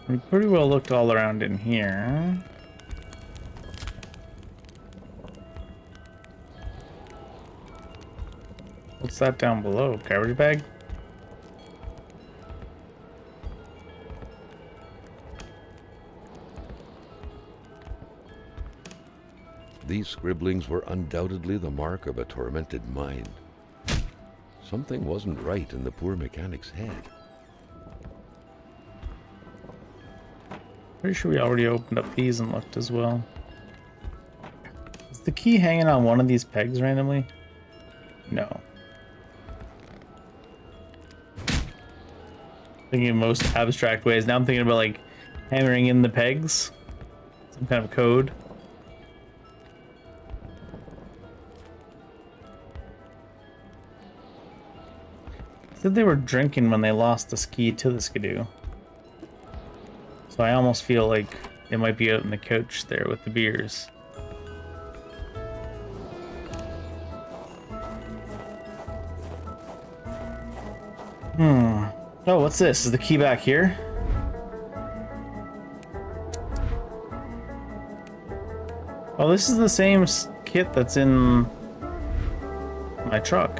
We pretty well looked all around in here. What's that down below? Garbage bag? These scribblings were undoubtedly the mark of a tormented mind. Something wasn't right in the poor mechanic's head. Pretty sure we already opened up these and looked as well. Is the key hanging on one of these pegs randomly? No. Thinking of most abstract ways. Now I'm thinking about like hammering in the pegs. Some kind of code. Said they were drinking when they lost the ski to the skidoo. So I almost feel like they might be out in the couch there with the beers. Oh, what's this? Is the key back here? Oh, this is the same kit that's in my truck.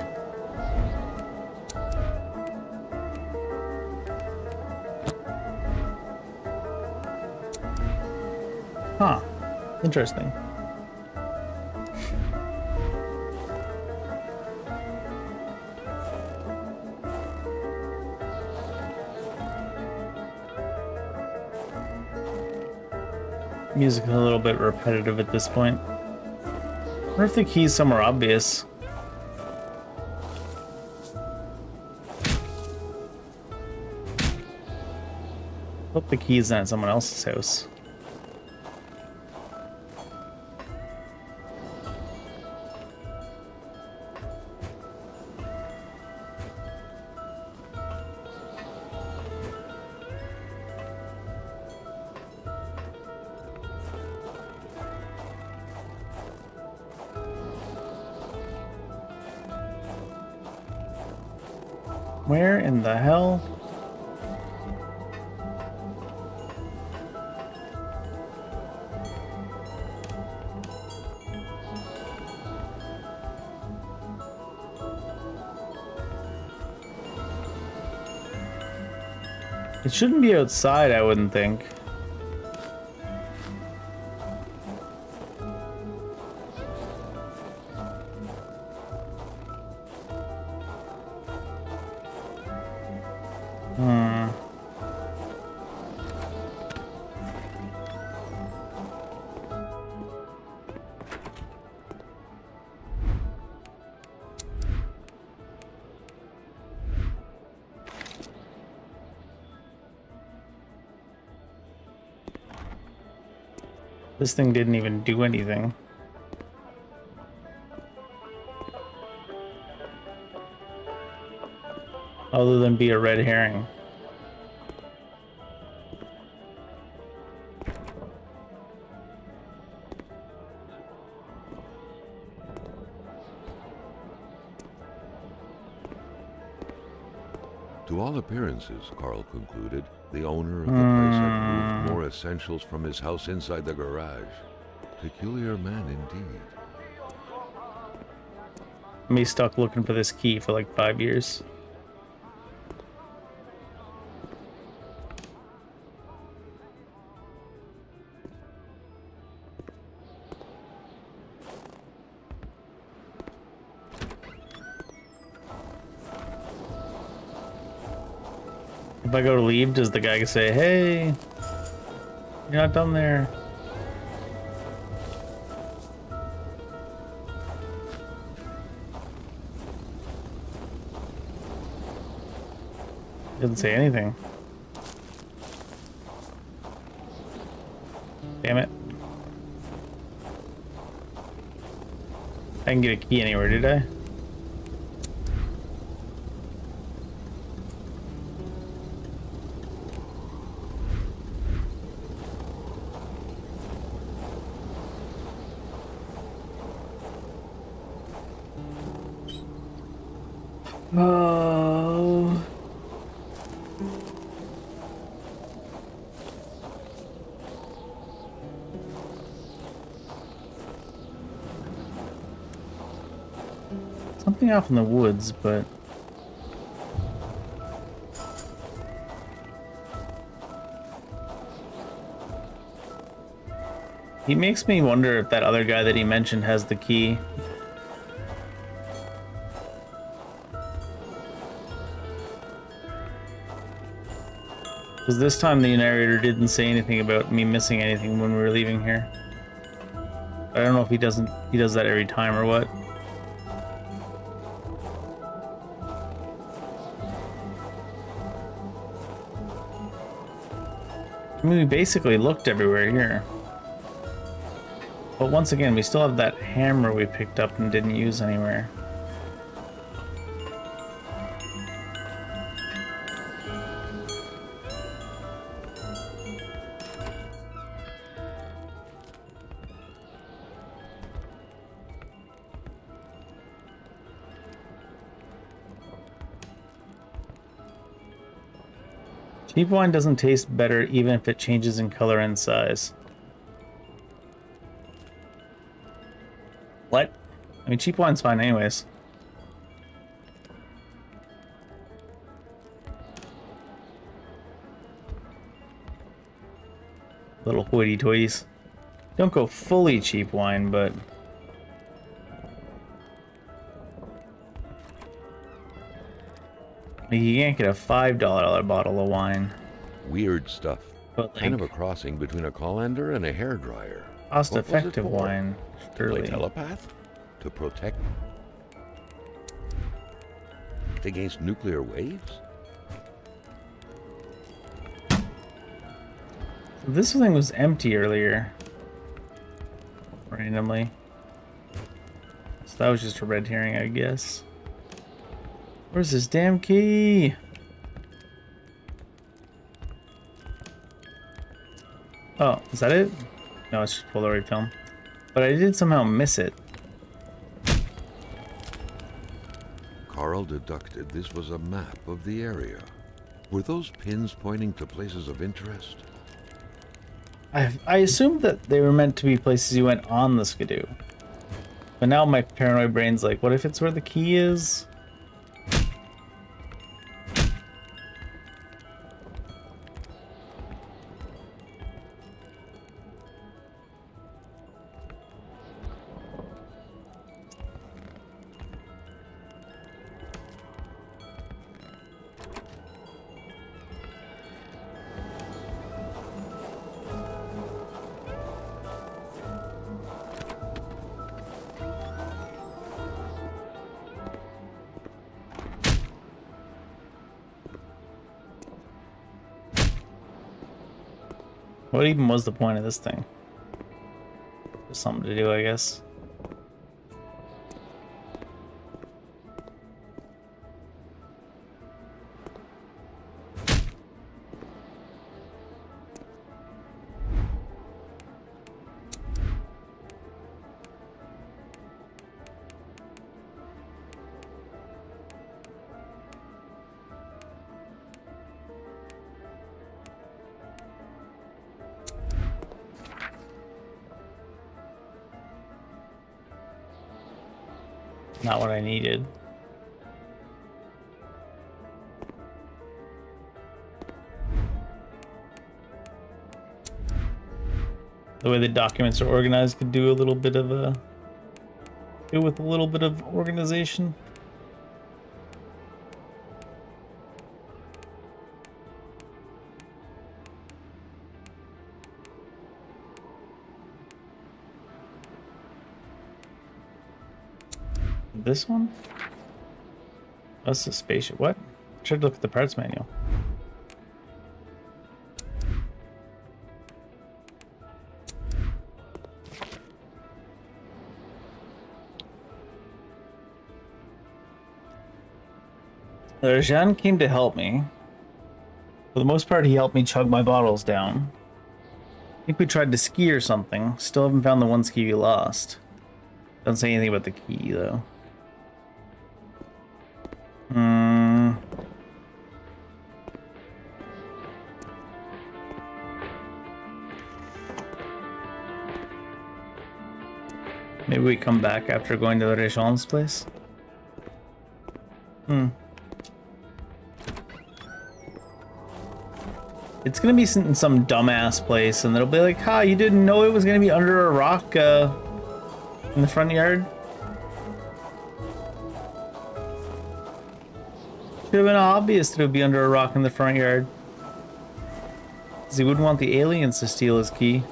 Huh. Interesting. Music is a little bit repetitive at this point. I wonder if the key's somewhere obvious. Hope the key's not at someone else's house. Where in the hell? It shouldn't be outside, I wouldn't think. This thing didn't even do anything. Other than be a red herring. To all appearances, Carl concluded, the owner of the place had moved more essentials from his house inside the garage. Peculiar man indeed. Me stuck looking for this key for like 5 years. If I go to leave, does the guy say, "Hey, you're not done there"? Didn't say anything. Damn it. I didn't get a key anywhere, did I? Oh. Something off in the woods, but he makes me wonder if that other guy that he mentioned has the key. Because this time the narrator didn't say anything about me missing anything when we were leaving here. I don't know if he does that every time or what. I mean, we basically looked everywhere here. But once again, we still have that hammer we picked up and didn't use anywhere. Cheap wine doesn't taste better even if it changes in color and size. What? I mean, cheap wine's fine anyways. Little hoity-toities. Don't go fully cheap wine, but... you can't get a $5 bottle of wine. Weird stuff. But like, Kind of a crossing between a colander and a hairdryer. cost-effective What was it for? wine, To surely. play telepath? To protect against nuclear waves? This thing was empty earlier. Randomly. So that was just a red herring, I guess. Where's this damn key? Oh, is that it? No, it's just Polaroid film. But I did somehow miss it. Carl deducted this was a map of the area. Were those pins pointing to places of interest? I assumed that they were meant to be places you went on the Skidoo. But now my paranoid brain's like, what if it's where the key is? What even was the point of this thing? Just something to do, I guess. Not what I needed. The way the documents are organized could do a little bit of a... do with a little bit of organization. This one? That's a spaceship. What? Should look at the parts manual. Jean came to help me. For the most part, he helped me chug my bottles down. I think we tried to ski or something. Still haven't found the one ski we lost. Doesn't say anything about the key, though. Maybe we come back after going to the Regent's place? It's gonna be in some dumbass place, and they'll be like, "Ha, you didn't know it was gonna be under a rock in the front yard? Should have been obvious that it would be under a rock in the front yard. 'Cause he wouldn't want the aliens to steal his key."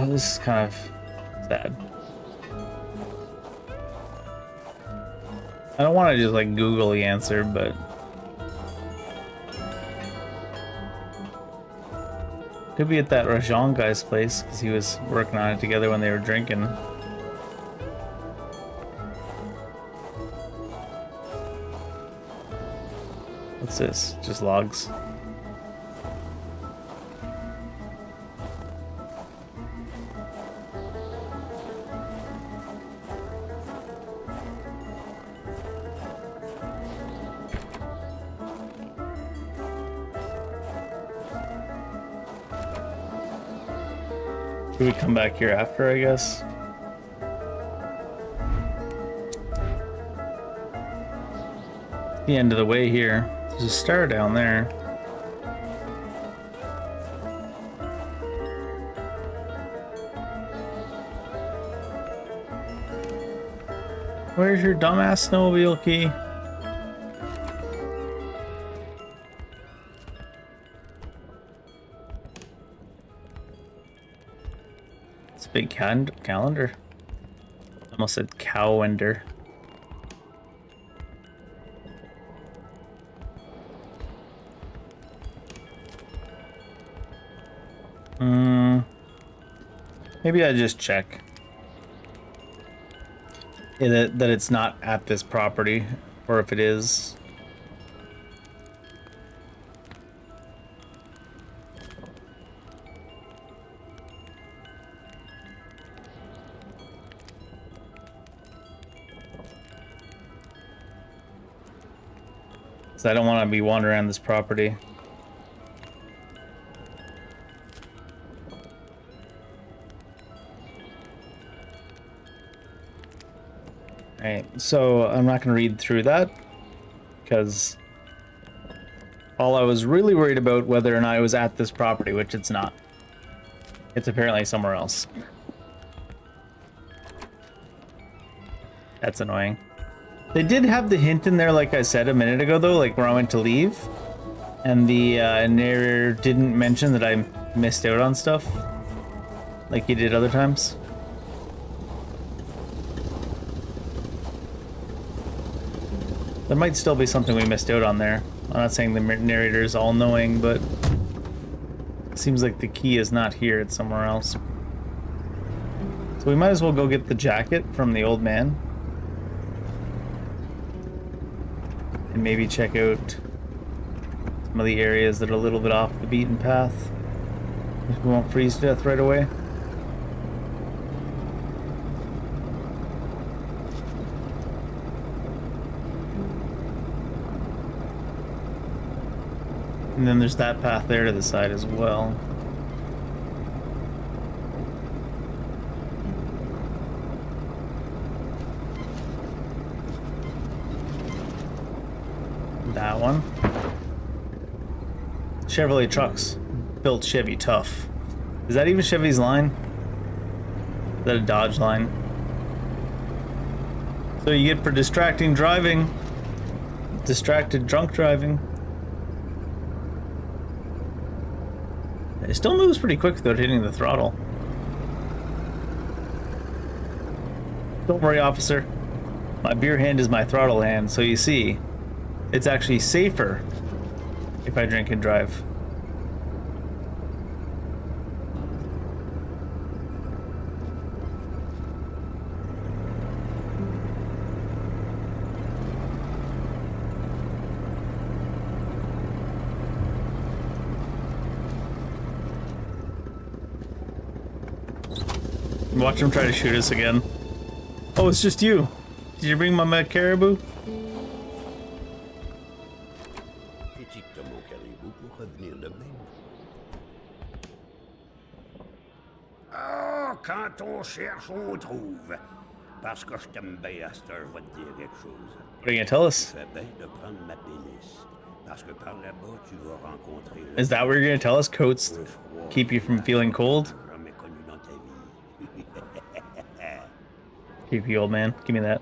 This is kind of sad. I don't want to just like Google the answer, but could be at that Rajon guy's place because he was working on it together when they were drinking. What's this? Just logs. Should we come back here after, I guess? The end of the way here. There's a star down there. Where's your dumbass snowmobile key? Big calendar. Almost said cowender. Maybe I just check that it's not at this property, or if it is. I don't want to be wandering around this property. Alright, so I'm not going to read through that because all I was really worried about whether or not it was at this property, which it's not. It's apparently somewhere else. That's annoying. They did have the hint in there, like I said a minute ago, though, like where I went to leave. And the narrator didn't mention that I missed out on stuff like he did other times. There might still be something we missed out on there. I'm not saying the narrator is all-knowing, but it seems like the key is not here, it's somewhere else. So we might as well go get the jacket from the old man. And maybe check out some of the areas that are a little bit off the beaten path. If we won't freeze to death right away. And then there's that path there to the side as well. Chevrolet trucks built Chevy tough. Is that even Chevy's line? Is that a Dodge line? So you get for distracting driving. Distracted drunk driving. It still moves pretty quick without hitting the throttle. Don't worry, officer. My beer hand is my throttle hand, so you see, it's actually safer if I drink and drive. Watch him try to shoot us again. Oh, it's just you. Did you bring my mad caribou? Critique de mon caribou pour revenir de même. Ah, quand on cherche, on trouve. Parce que je t'aime bien à cette heure, je vais te dire quelque chose. What are you gonna tell us? Fais bien de prendre ma pénis. Parce que par là-bas, tu vas rencontrer... Is that what you're gonna tell us? Coats keep you from feeling cold? Jamais connu dans ta vie. Creepy old man. Give me that.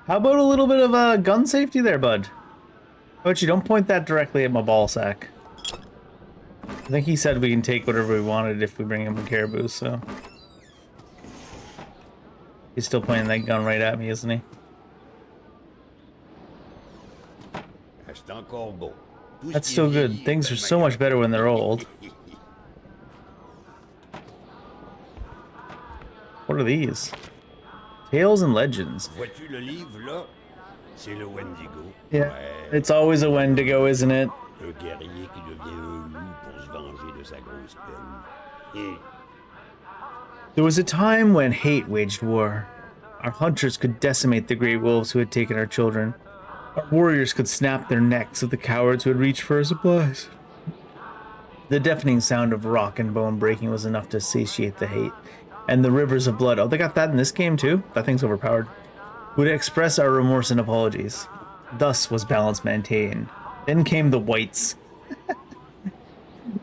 How about a little bit of gun safety there, bud? How about you don't point that directly at my ball sack? I think he said we can take whatever we wanted if we bring him a caribou, so... He's still pointing that gun right at me, isn't he? That's still good. Things are so much better when they're old. What are these? Tales and legends. Vois-tu le livre, là? C'est le Wendigo. Yeah. Ouais. It's always a Wendigo, isn't it? Un guerrier qui devient un loup pour se venger de sa grosse peine. There was a time when hate waged war. Our hunters could decimate the great wolves who had taken our children. Our warriors could snap their necks at the cowards who had reached for our supplies. The deafening sound of rock and bone breaking was enough to satiate the hate. And the rivers of blood, oh, they got that in this game too? That thing's overpowered. Would express our remorse and apologies. Thus was balance maintained. Then came the whites.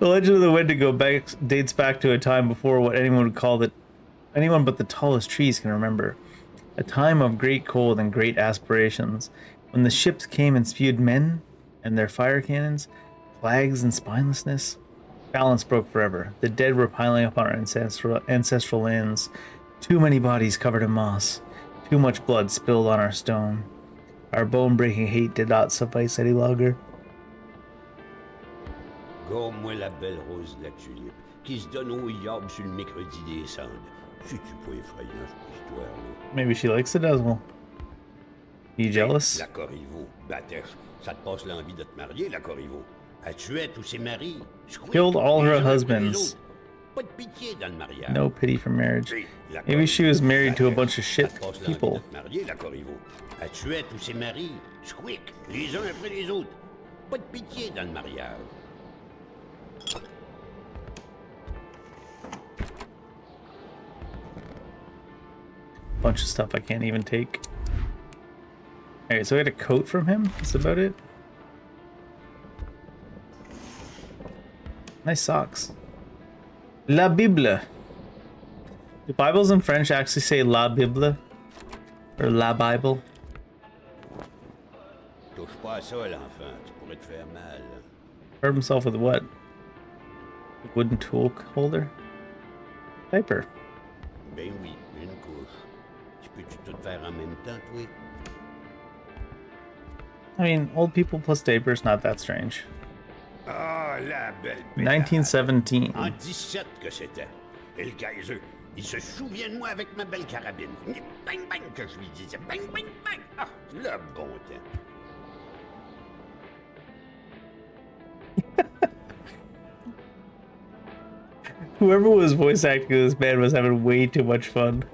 The legend of the Wendigo dates back to a time before what anyone would call anyone but the tallest trees can remember. A time of great cold and great aspirations, when the ships came and spewed men and their fire cannons, flags and spinelessness. Balance broke forever. The dead were piling up on our ancestral lands. Too many bodies covered in moss. Too much blood spilled on our stone. Our bone-breaking hate did not suffice any longer. Gomme-moi la belle rose de la tulipe, qui se donne au yab sur le mercredi des cendres. C'est-tu pas effrayant, cette histoire-là? Maybe she likes it as well. You jealous? La Corriveau, Batèche, ça te passe l'envie de te marier, la Corriveau. Elle tuait tous ses maris. Killed all her husbands. Pas de pitié dans le mariage. No pity for marriage. Maybe she was married to a bunch of shit people. Mariée, la Corriveau. Elle tuait tous ses maris. Squick, les uns après les autres. Pas de pitié dans le mariage. Bunch of stuff I can't even take. Alright, so we had a coat from him. That's about it. Nice socks. La Bible. Do Bibles in French actually say La Bible? Or La Bible? Touche pas à ça, l'enfant. Tu pourrais te faire mal. Hurt himself with what? A wooden tool holder? Diaper. Ben oui, une couche. Tu peux-tu tout faire en même temps, toi? I mean, old people plus diapers, not that strange. Ah, la belle pétale. 1917. En 17 que c'était. Et le Kaiser, il se souvient de moi avec ma belle carabine. Bang, bang, que je lui disais. Bang, bang, bang. Ah, le bon temps. Whoever was voice acting this man was having way too much fun.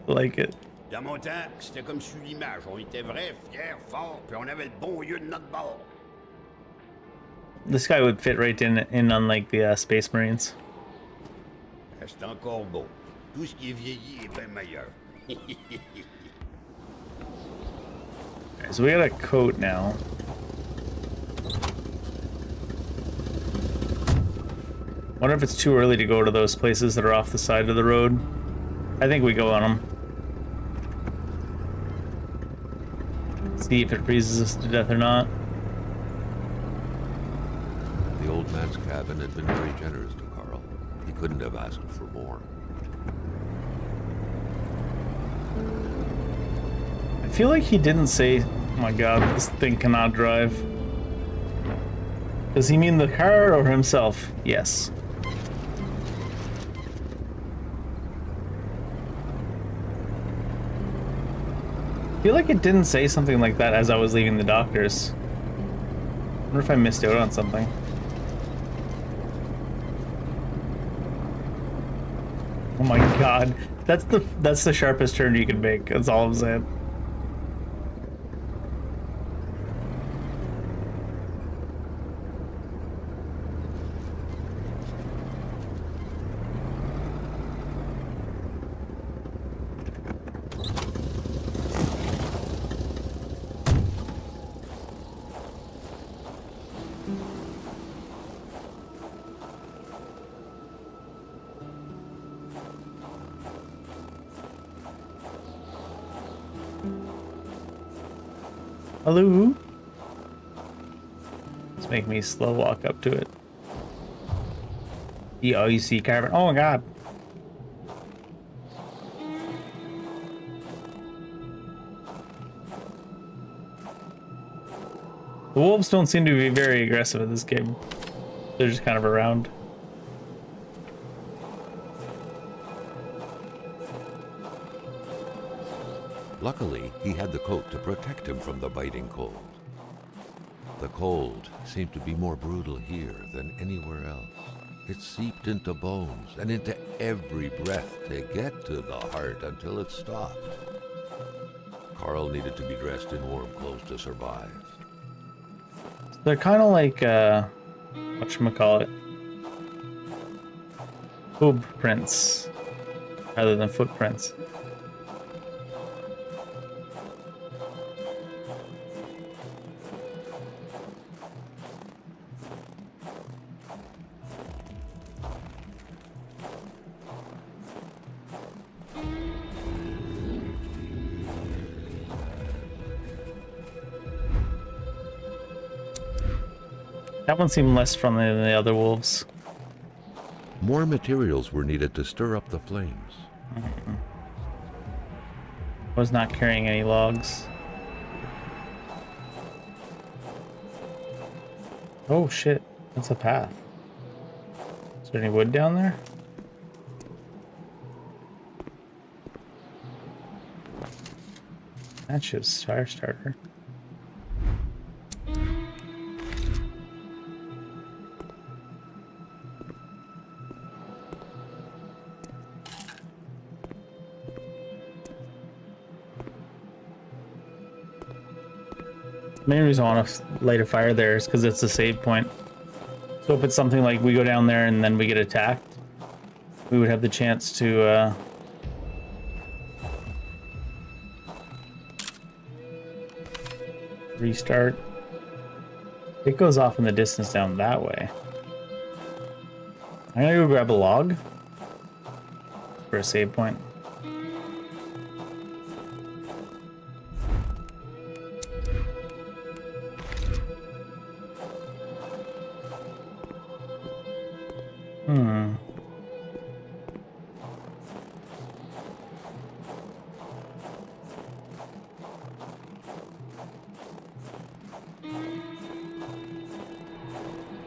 I like it. Dans mon temps, c'était comme sur l'image. On était vrais, fiers, forts, puis on avait le bon lieu de notre bord. This guy would fit right in on like the Space Marines. C'est encore beau. Tout ce qui est vieilli est bien meilleur. So we got a coat now. Wonder if it's too early to go to those places that are off the side of the road. I think we go on them. See if it freezes us to death or not. The old man's cabin had been very generous to Carl. He couldn't have asked for more. I feel like he didn't say, oh my god, this thing cannot drive. Does he mean the car or himself? Yes. I feel like it didn't say something like that as I was leaving the doctor's. I wonder if I missed out on something. Oh my god. That's the sharpest turn you can make. That's all I'm saying. Hello? Let's make me slow walk up to it. The OUC carbon. Oh my god. The wolves don't seem to be very aggressive in this game. They're just kind of around. Luckily, he had the coat to protect him from the biting cold. The cold seemed to be more brutal here than anywhere else. It seeped into bones and into every breath to get to the heart until it stopped. Carl needed to be dressed in warm clothes to survive. They're kind of like, whatchamacallit? Hoof prints, rather than footprints. That one seemed less friendly than the other wolves. More materials were needed to stir up the flames. Was not carrying any logs. Oh shit, that's a path. Is there any wood down there? That shit's fire starter. The main reason I want to light a fire there is because it's a save point. So if it's something like we go down there and then we get attacked, we would have the chance to restart. It goes off in the distance down that way. I'm gonna go grab a log for a save point.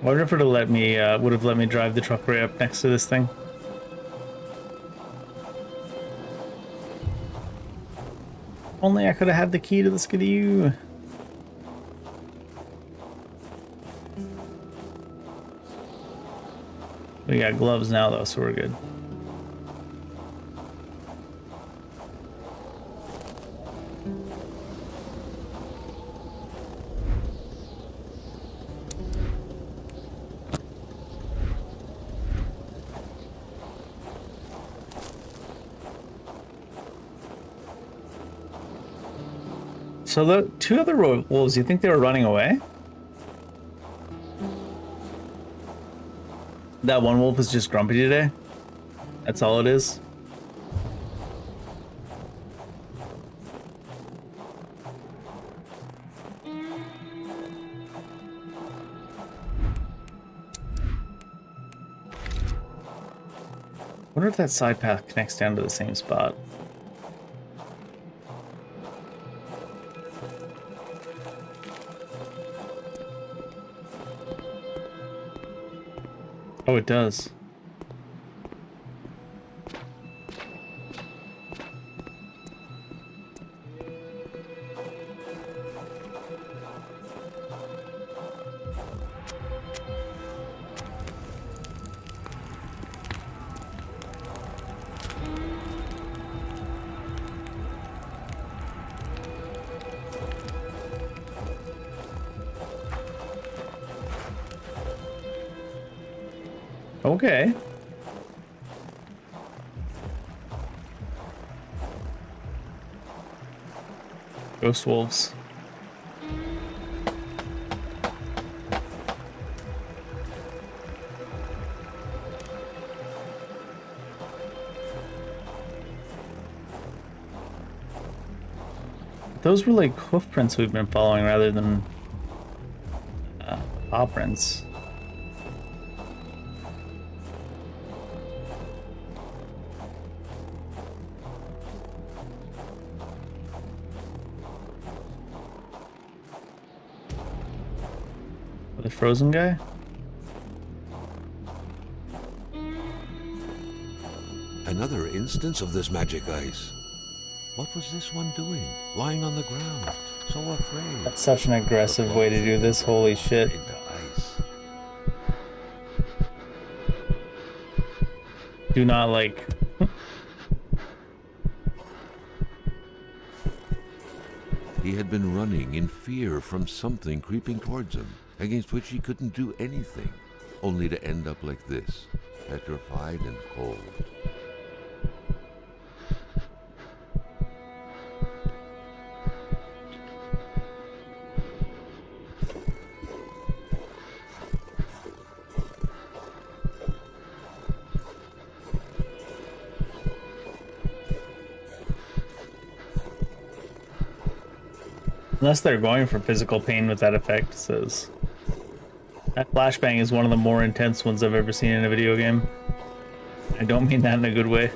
I wonder if it would have let me drive the truck right up next to this thing. Only I could have had the key to the skidoo. We got gloves now though, so we're good. So the two other wolves, you think they were running away? That one wolf is just grumpy today. That's all it is. I wonder if that side path connects down to the same spot. Oh, it does. Okay. Ghost wolves. Those were like hoof prints we've been following rather than paw prints. The frozen guy? Another instance of this magic ice. What was this one doing? Lying on the ground, so afraid. That's such an aggressive way to do this, holy shit. Into ice. Do not like... He had been running in fear from something creeping towards him, against which he couldn't do anything, only to end up like this, petrified and cold. Unless they're going for physical pain with that effect, says. That flashbang is one of the more intense ones I've ever seen in a video game. I don't mean that in a good way.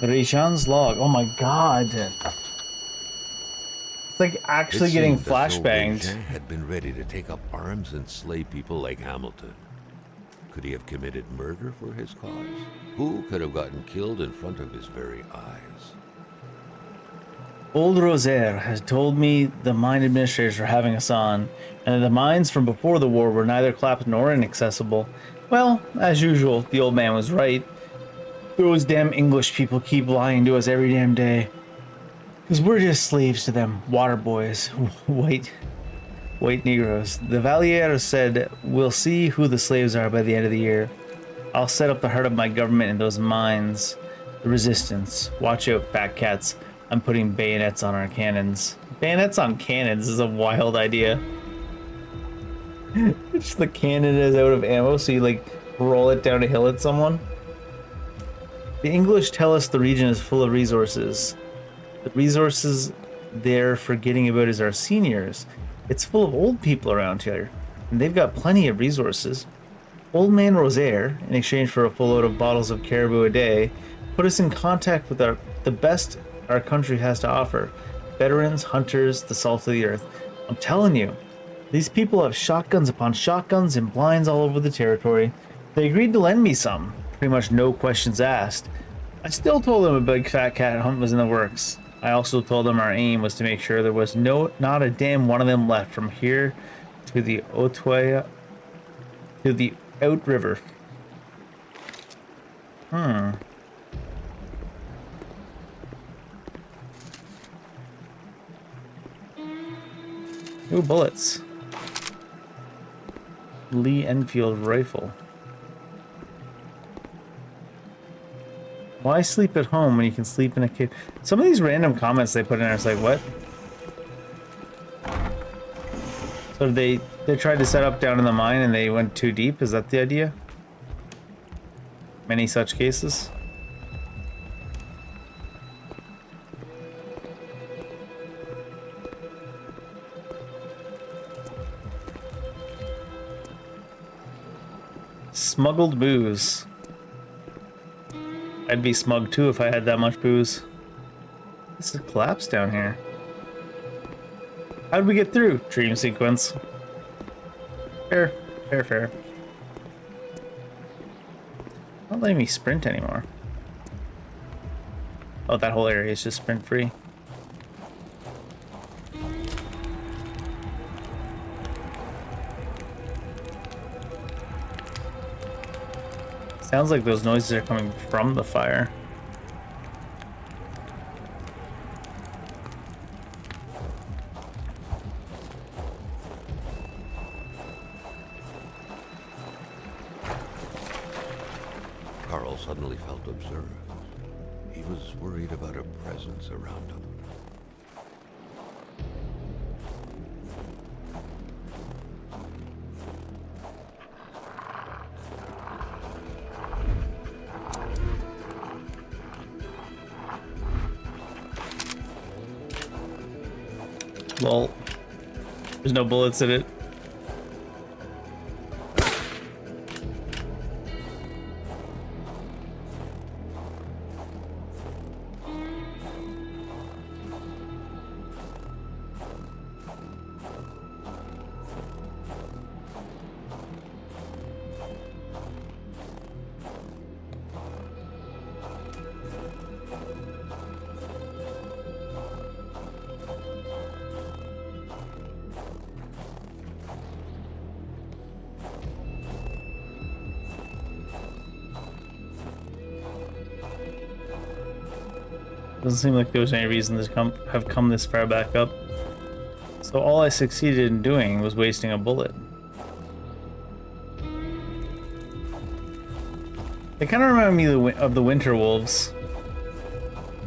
Rejan's log. Oh my god. It's like actually getting flashbanged. Jean had been ready to take up arms and slay people like Hamilton. Could he have committed murder for his cause? Who could have gotten killed in front of his very eyes? Old Rosaire has told me the mine administrators are having us on, and that the mines from before the war were neither clapped nor inaccessible. Well, as usual, the old man was right. Those damn English people keep lying to us every damn day. Because we're just slaves to them, water boys, white Negroes. The Valier said, we'll see who the slaves are by the end of the year. I'll set up the heart of my government in those mines. The resistance. Watch out, fat cats. I'm putting bayonets on our cannons. Bayonets on cannons is a wild idea. Just the cannon is out of ammo, so you like roll it down a hill at someone. The English tell us the region is full of resources. The resources they're forgetting about is our seniors. It's full of old people around here, and they've got plenty of resources. Old man Rosaire, in exchange for a full load of bottles of caribou a day, put us in contact with the best our country has to offer. Veterans, hunters, the salt of the earth. I'm telling you, these people have shotguns upon shotguns and blinds all over the territory. They agreed to lend me some. Pretty much no questions asked. I still told them a big fat cat hunt was in the works. I also told them our aim was to make sure there was not a damn one of them left from here to the Otoya, to the outriver. Ooh, bullets. Lee Enfield rifle. Why sleep at home when you can sleep in a cave? Some of these random comments they put in there, it's like, what? So they tried to set up down in the mine and they went too deep? Is that the idea? Many such cases? Smuggled booze. I'd be smug too if I had that much booze. This is collapsed down here. How'd we get through? Dream sequence. Fair. Fair. Not letting me sprint anymore. Oh, that whole area is just sprint free. Sounds like those noises are coming from the fire. Carl suddenly felt observed. He was worried about a presence around him. Lol. There's no bullets in it. Doesn't seem like there was any reason to have come this far back up. So all I succeeded in doing was wasting a bullet. They kind of remind me of the Winter Wolves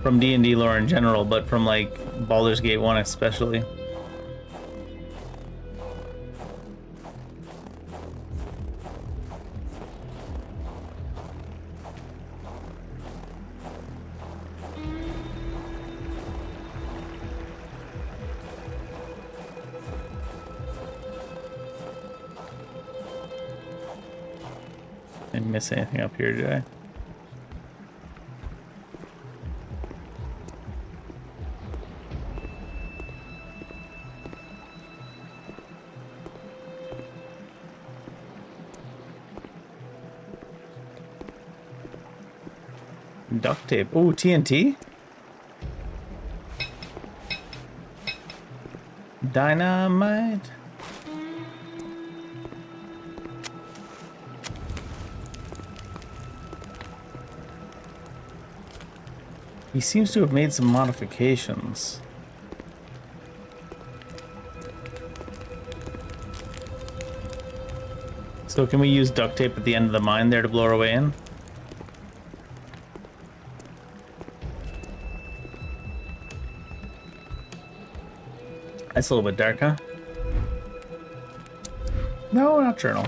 from D&D lore in general, but from like Baldur's Gate 1 especially. Didn't miss anything up here, did I? Duct tape. Oh, TNT? Dynamite? He seems to have made some modifications. So can we use duct tape at the end of the mine there to blow our way in? That's a little bit dark, huh? No, not journal.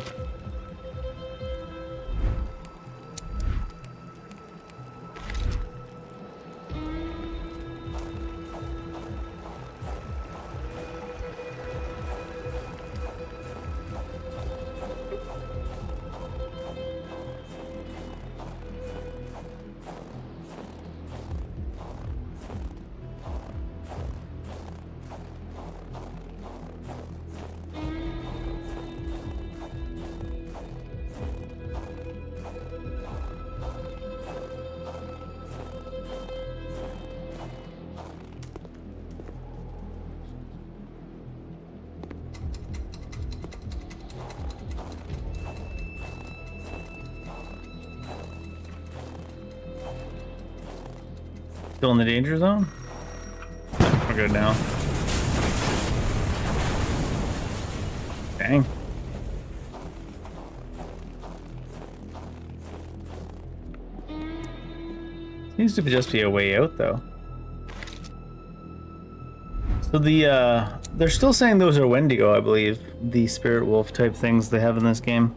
Still in the danger zone? We're good now. Dang. Seems to just be a way out, though. So they're still saying those are Wendigo, I believe. The spirit wolf type things they have in this game.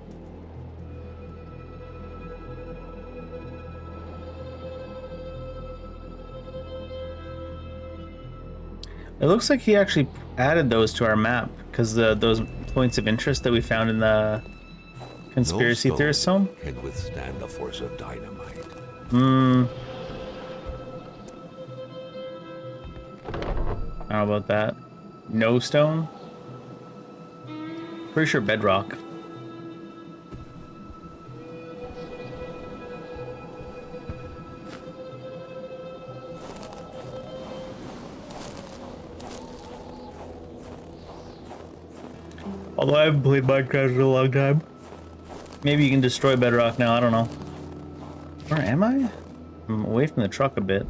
It looks like he actually added those to our map, because those points of interest that we found in the conspiracy No theorist stone home. can withstand the force of dynamite. How about that? No stone? Pretty sure bedrock. Although I haven't played Minecraft in a long time. Maybe you can destroy bedrock now, I don't know. Where am I? I'm away from the truck a bit.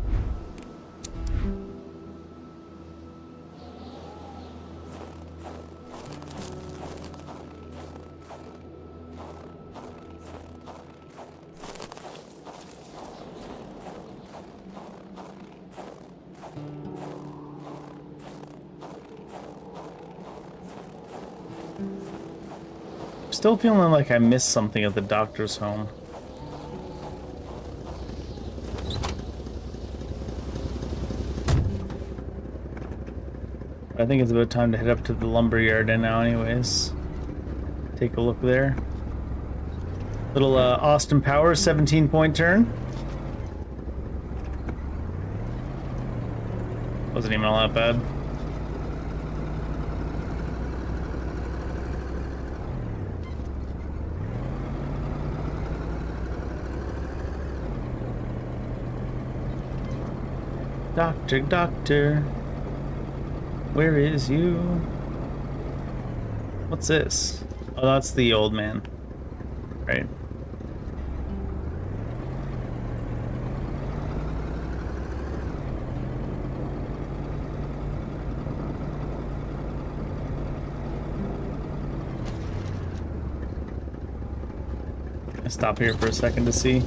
Still feeling like I missed something at the doctor's home. I think it's about time to head up to the lumber yard now anyways. Take a look there. Little Austin Powers 17-point turn. Wasn't even all that bad. Doctor, doctor, where is you? What's this? Oh, that's the old man. Right. I stop here for a second to see.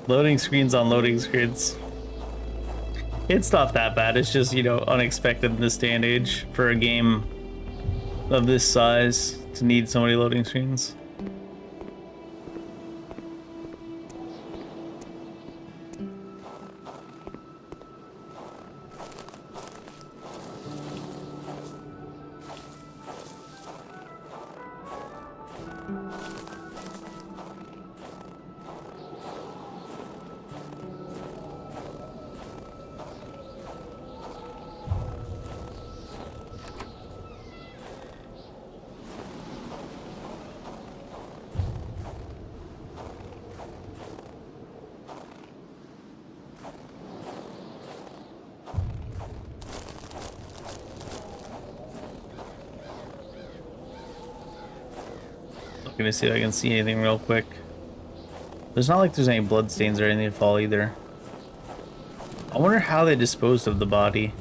Loading screens on loading screens. It's not that bad. It's just, you know, unexpected in this day and age for a game of this size to need so many loading screens. Looking to see if I can see anything real quick. There's not like there's any blood stains or anything to fall either. I wonder how they disposed of the body.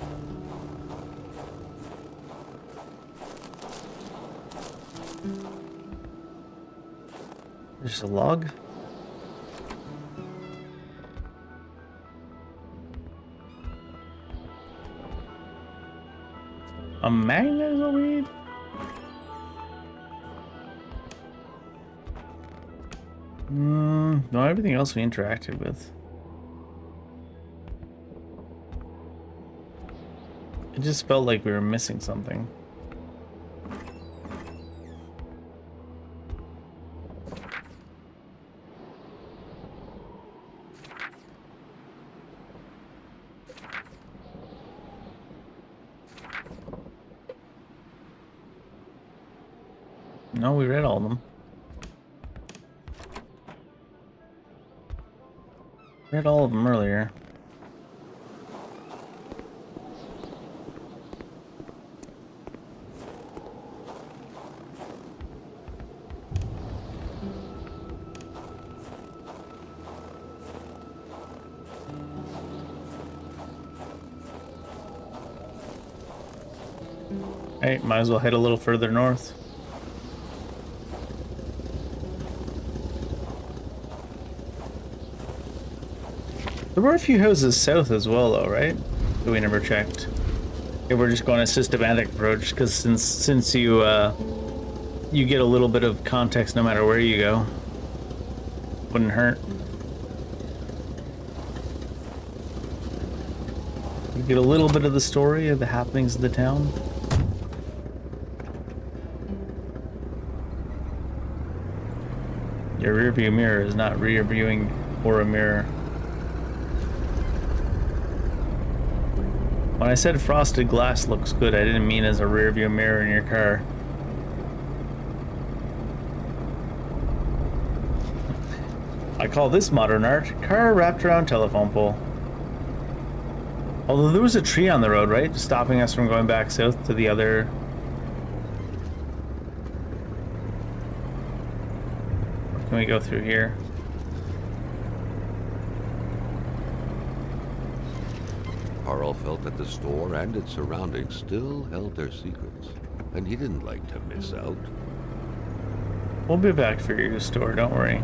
There's a log. A magnet is what we need? No, everything else we interacted with. It just felt like we were missing something. No, we read all of them. Read all of them earlier. Hey, might as well head a little further north. There were a few houses south as well, though, right? That we never checked. Okay, we're just going a systematic approach because since you you get a little bit of context no matter where you go. Wouldn't hurt. You get a little bit of the story of the happenings of the town. Your rear view mirror is not rear viewing or a mirror. When I said frosted glass looks good, I didn't mean as a rear view mirror in your car. I call this modern art, car wrapped around telephone pole. Although there was a tree on the road, right? Stopping us from going back south to the other... Can we go through here? Carl felt that the store and its surroundings still held their secrets, and he didn't like to miss out. We'll be back for your store, don't worry.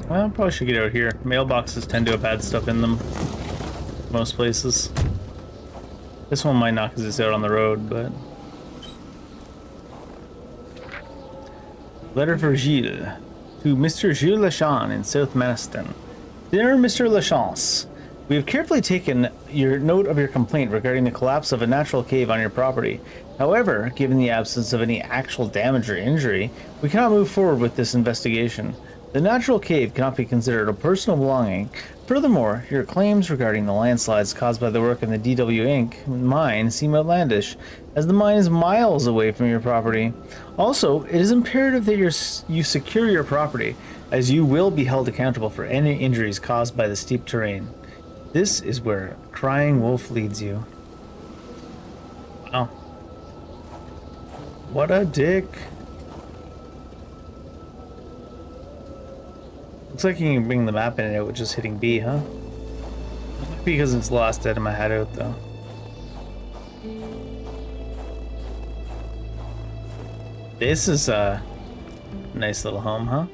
Well, probably should get out here. Mailboxes tend to have had stuff in them. Most places. This one might not because it's out on the road, but... Letter for Gilles. To Mr. Gilles Lachance in South Maniston. Dear Mr. Lachance, we have carefully taken your note of your complaint regarding the collapse of a natural cave on your property. However, given the absence of any actual damage or injury, we cannot move forward with this investigation. The natural cave cannot be considered a personal belonging. Furthermore, your claims regarding the landslides caused by the work in the DW Inc. mine seem outlandish, as the mine is miles away from your property. Also, it is imperative that you secure your property, as you will be held accountable for any injuries caused by the steep terrain. This is where Crying Wolf leads you. Wow. What a dick. Looks like you can bring the map in and out with just hitting B, huh? Because it's lost out of my head out, though. This is a nice little home, huh?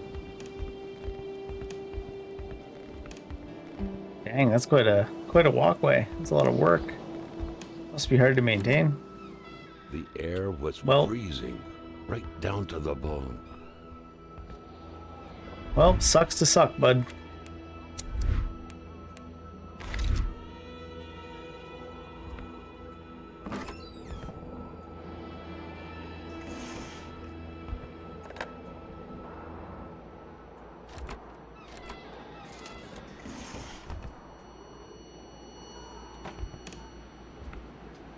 Dang, that's quite a walkway. It's a lot of work. Must be hard to maintain. The air was freezing, right down to the bone. Well, sucks to suck, bud.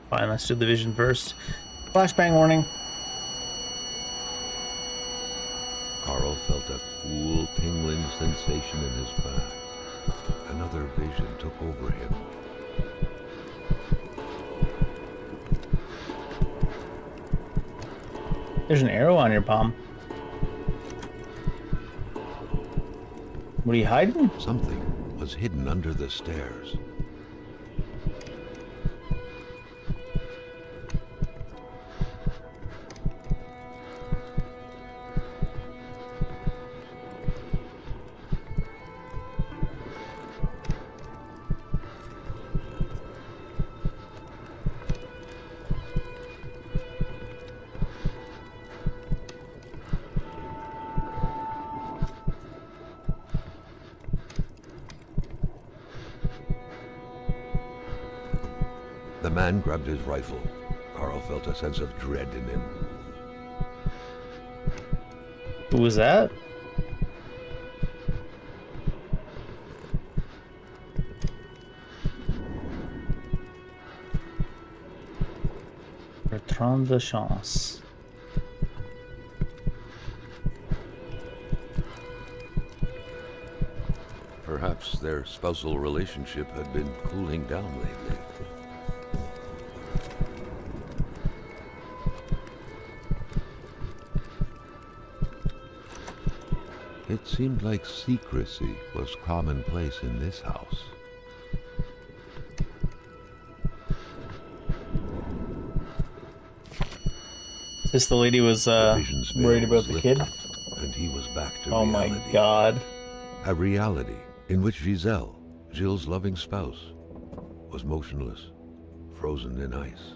Fine, let's do the vision first. Flashbang warning. Carl felt a cool, tingling sensation in his back. Another vision took over him. There's an arrow on your palm. What are you hiding? Something was hidden under the stairs. The man grabbed his rifle. Carl felt a sense of dread in him. Who was that? Bertrand de Chance. Perhaps their spousal relationship had been cooling down lately. It seemed like secrecy was commonplace in this house. This the lady was Vision's veil worried about was the lifted, kid. and he was back to Oh reality. my god. A reality in which Giselle, Gilles' loving spouse, was motionless, frozen in ice.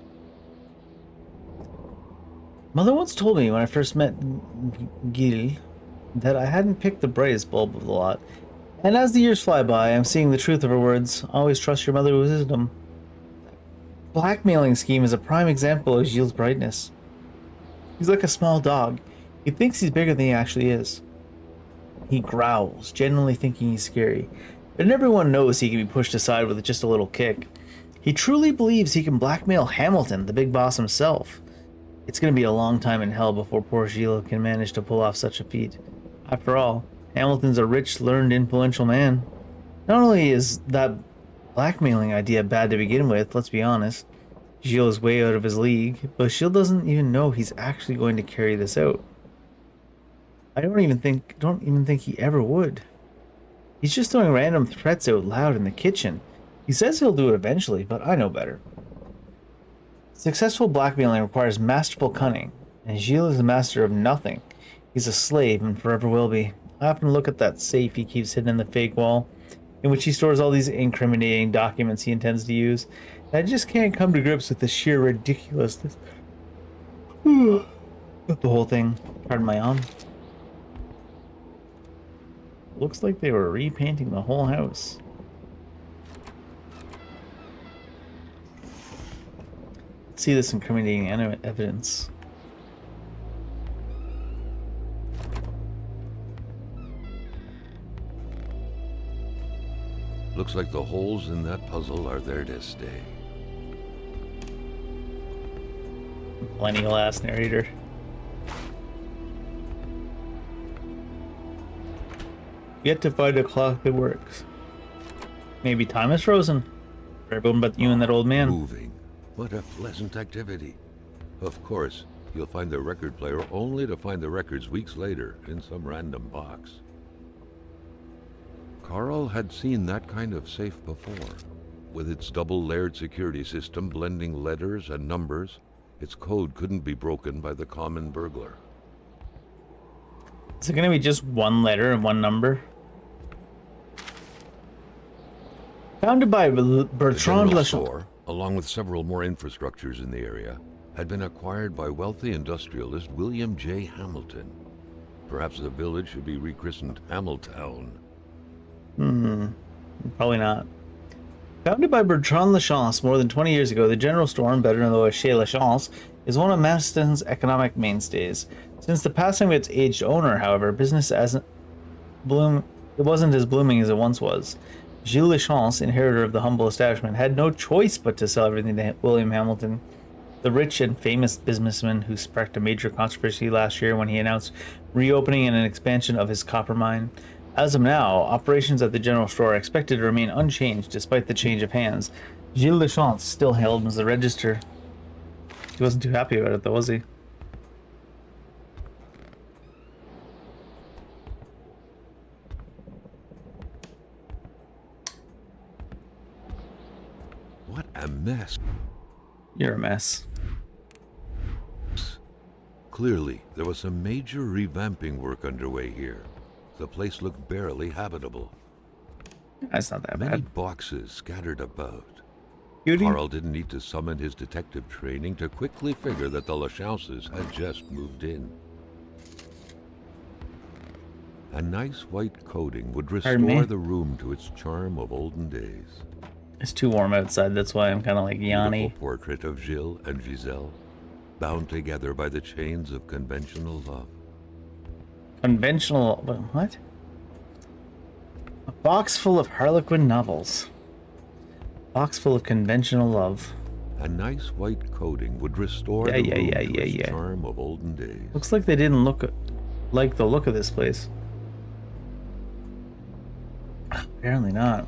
Mother once told me when I first met Gil that I hadn't picked the brightest bulb of the lot. And as the years fly by, I'm seeing the truth of her words. Always trust your mother with wisdom. Blackmailing scheme is a prime example of Gilles' brightness. He's like a small dog. He thinks he's bigger than he actually is. He growls, genuinely thinking he's scary. But everyone knows he can be pushed aside with just a little kick. He truly believes he can blackmail Hamilton, the big boss himself. It's going to be a long time in hell before poor Gilles can manage to pull off such a feat. After all, Hamilton's a rich, learned, influential man. Not only is that blackmailing idea bad to begin with, let's be honest, Gilles is way out of his league, but Gilles doesn't even know he's actually going to carry this out. I don't even think he ever would. He's just throwing random threats out loud in the kitchen. He says he'll do it eventually, but I know better. Successful blackmailing requires masterful cunning, and Gilles is a master of nothing. He's a slave and forever will be. I often look at that safe he keeps hidden in the fake wall, in which he stores all these incriminating documents he intends to use, and I just can't come to grips with the sheer ridiculousness of the whole thing. Pardon my yawn. Looks like they were repainting the whole house. Let's see this incriminating evidence. Looks like the holes in that puzzle are there to stay. Millennial ass narrator. Yet to find a clock that works. Maybe time is frozen. For everyone but you and that old man. Moving. What a pleasant activity. Of course, you'll find the record player only to find the records weeks later in some random box. Carl had seen that kind of safe before. With its double-layered security system blending letters and numbers, its code couldn't be broken by the common burglar. Is it going to be just one letter and one number? Founded by Bertrand The de general Chance. store, along with several more infrastructures in the area, had been acquired by wealthy industrialist William J. Hamilton. Perhaps the village should be rechristened Hamiltown. Probably not. Founded by Bertrand Lachance more than 20 years ago, the general store, better known as Chez Lachance, is one of Maston's economic mainstays. Since the passing of its aged owner, however, business it wasn't as blooming as it once was. Gilles Lachance, inheritor of the humble establishment, had no choice but to sell everything to William Hamilton, the rich and famous businessman who sparked a major controversy last year when he announced reopening and an expansion of his copper mine. As of now, operations at the general store are expected to remain unchanged despite the change of hands. Gilles Lachance still held as the register. He wasn't too happy about it though, was he? What a mess. You're a mess. Clearly, there was some major revamping work underway here. The place looked barely habitable. That's not that Many bad. boxes scattered about. Beauty. Carl didn't need to summon his detective training to quickly figure that the Lachances had just moved in. A nice white coating would Pardon me? restore the room to its charm of olden days. It's too warm outside, that's why I'm kind of like Yanni. Beautiful portrait of Gilles and Giselle, bound together by the chains of conventional love. Conventional. What? A box full of Harlequin novels. Box full of conventional love. A nice white coating would restore Yeah, the yeah, room yeah, to yeah, its yeah. charm of olden days. Looks like they didn't like the look of this place. Apparently not.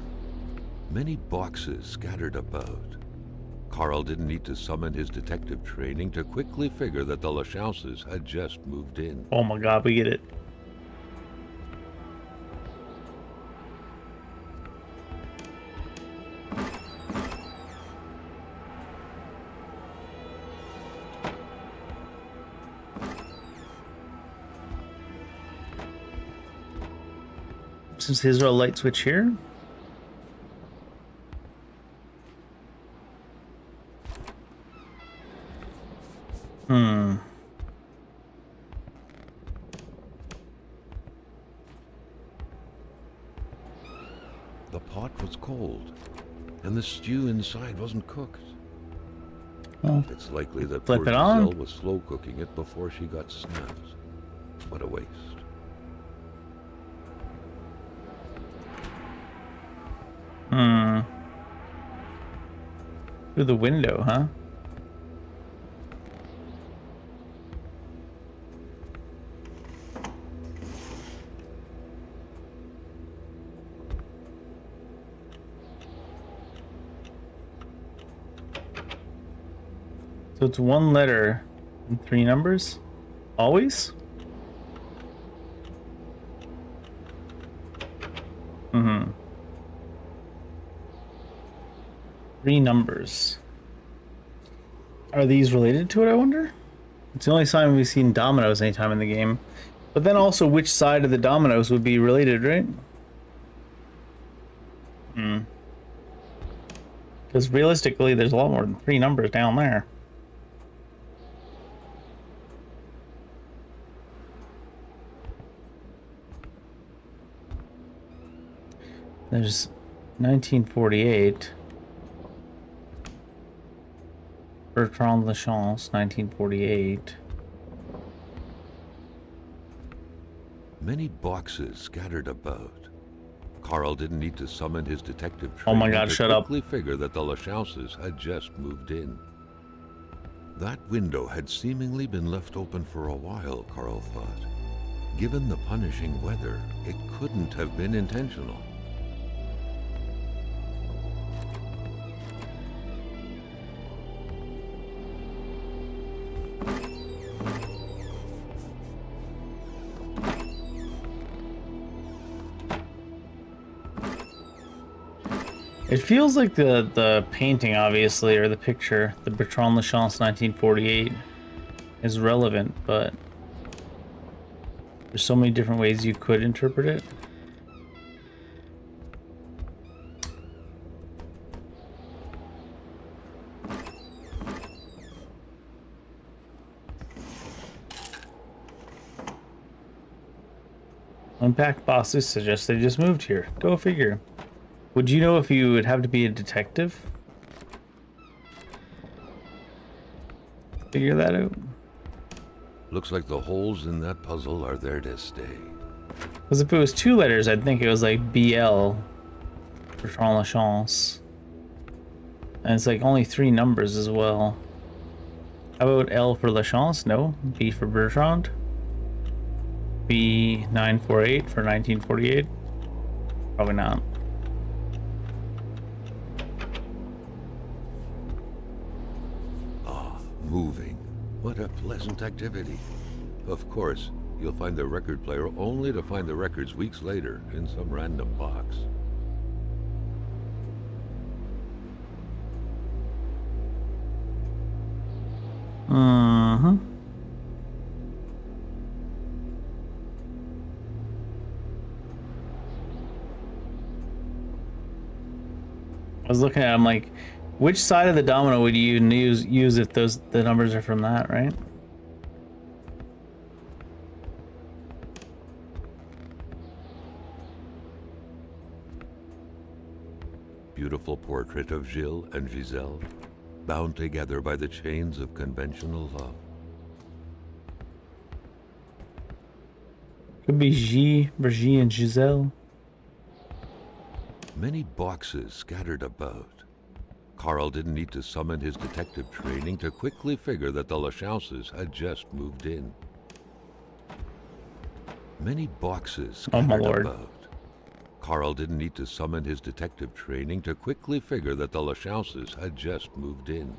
Many boxes scattered about. Carl didn't need to summon his detective training to quickly figure that the Lachauses had just moved in. Oh my god, we get it. Since there's a light switch here. The pot was cold, and the stew inside wasn't cooked. Oh. It's likely that Flip poor it on. Giselle was slow cooking it before she got snapped. What a waste. Through the window, huh? So it's one letter and 3 numbers? Always? Mm-hmm. 3 numbers. Are these related to it, I wonder? It's the only sign we've seen dominoes anytime in the game. But then also, which side of the dominoes would be related, right? Because realistically, there's a lot more than 3 numbers down there. There's 1948. Bertrand Lachance, 1948. Many boxes scattered about. Carl didn't need to summon his detective Oh my training God, to shut up. quickly figure that the Lachauses had just moved in. That window had seemingly been left open for a while, Carl thought. Given the punishing weather, it couldn't have been intentional. It feels like the painting, obviously, or the picture, the Bertrand Lachance 1948, is relevant, but there's so many different ways you could interpret it. Unpacked bosses suggest they just moved here. Go figure. Would you know if you would have to be a detective? Figure that out. Looks like the holes in that puzzle are there to stay. Because if it was 2 letters, I'd think it was like BL, Bertrand Lachance. And it's like only 3 numbers as well. How about L for Lachance? No. B for Bertrand. B948 for 1948? Probably not. Moving. What a pleasant activity. Of course, you'll find the record player only to find the records weeks later in some random box. Mm-hmm. I was looking at it, I'm like, which side of the domino would you use if the numbers are from that, right? Beautiful portrait of Gilles and Giselle, bound together by the chains of conventional love. Could be Brigitte and Giselle. Many boxes scattered about. Carl didn't need to summon his detective training to quickly figure that the Lachauses had just moved in. Many boxes Oh, my scattered lord. about. Carl didn't need to summon his detective training to quickly figure that the Lachauses had just moved in.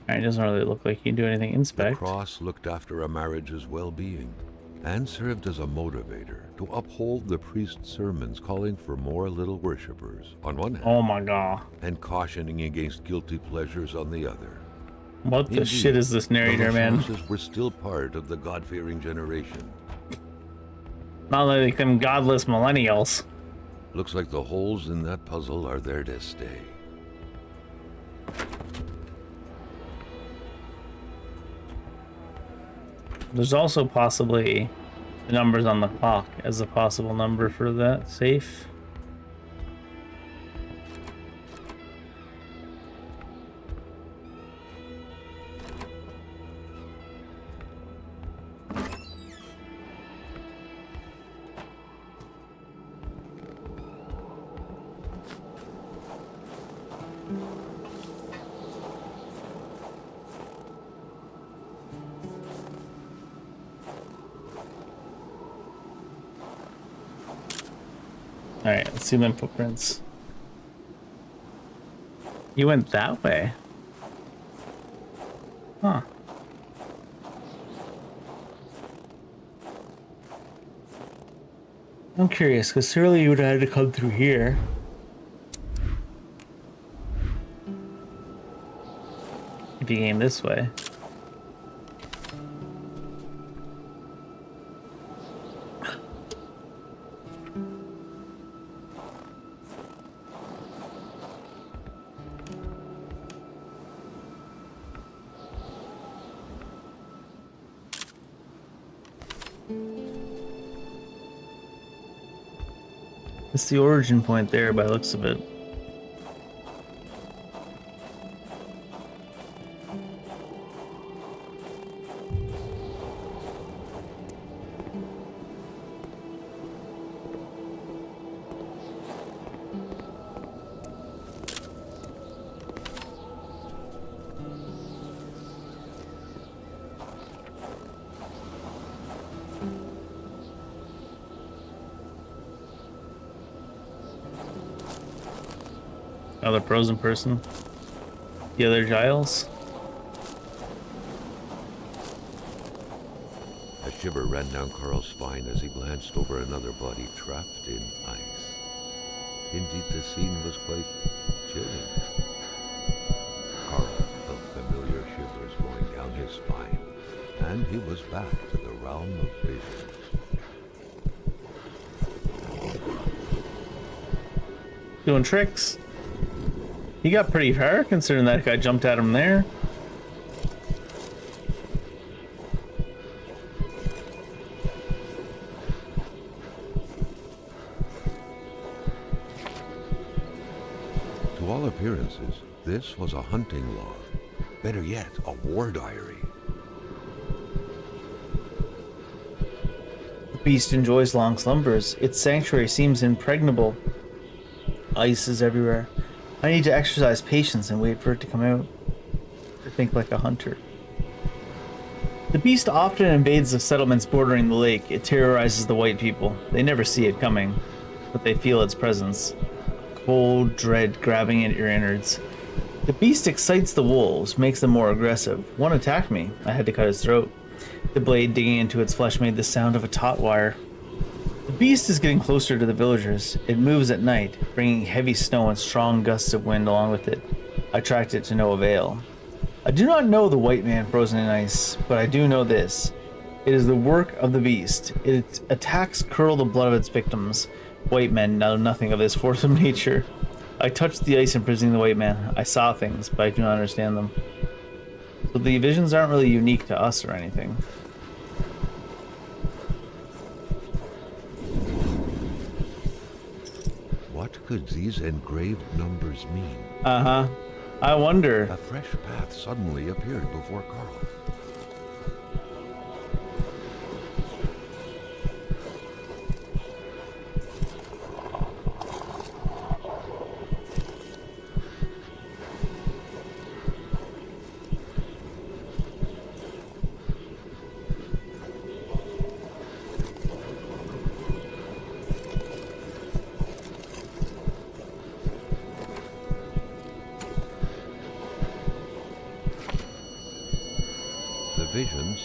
It doesn't really look like you can do anything. The Inspect. cross looked after a marriage's well-being and served as a motivator to uphold the priest's sermons calling for more little worshippers on one hand Oh my god. and cautioning against guilty pleasures on the other. What the Indeed, shit is this narrator, the man? Lachauses were still part of the God-fearing generation. Not like them godless millennials. Looks like the holes in that puzzle are there to stay. There's also possibly the numbers on the clock as a possible number for that safe. Alright, let's see them footprints. You went that way. Huh. I'm curious, because surely you would have had to come through here. If you came this way. It's the origin point there by the looks of it. Another frozen person. The other Giles. A shiver ran down Carl's spine as he glanced over another body trapped in ice. Indeed, the scene was quite chilling. Carl felt familiar shivers going down his spine, and he was back to the realm of visions. Doing tricks. He got pretty far considering that guy jumped at him there. To all appearances, this was a hunting log. Better yet, a war diary. The beast enjoys long slumbers. Its sanctuary seems impregnable. Ice is everywhere. I need to exercise patience and wait for it to come out. To think like a hunter. The beast often invades the settlements bordering the lake. It terrorizes the white people. They never see it coming, but they feel its presence. Cold dread grabbing at your innards. The beast excites the wolves, makes them more aggressive. One attacked me. I had to cut his throat. The blade digging into its flesh made the sound of a taut wire. The beast is getting closer to the villagers. It moves at night, bringing heavy snow and strong gusts of wind along with it. I tracked it to no avail. I do not know the white man frozen in ice, but I do know this. It is the work of the beast. Its attacks curdle the blood of its victims. White men know nothing of this force of nature. I touched the ice imprisoning the white man. I saw things, but I do not understand them. So the visions aren't really unique to us or anything. What could these engraved numbers mean? Uh-huh. I wonder. A fresh path suddenly appeared before Carl.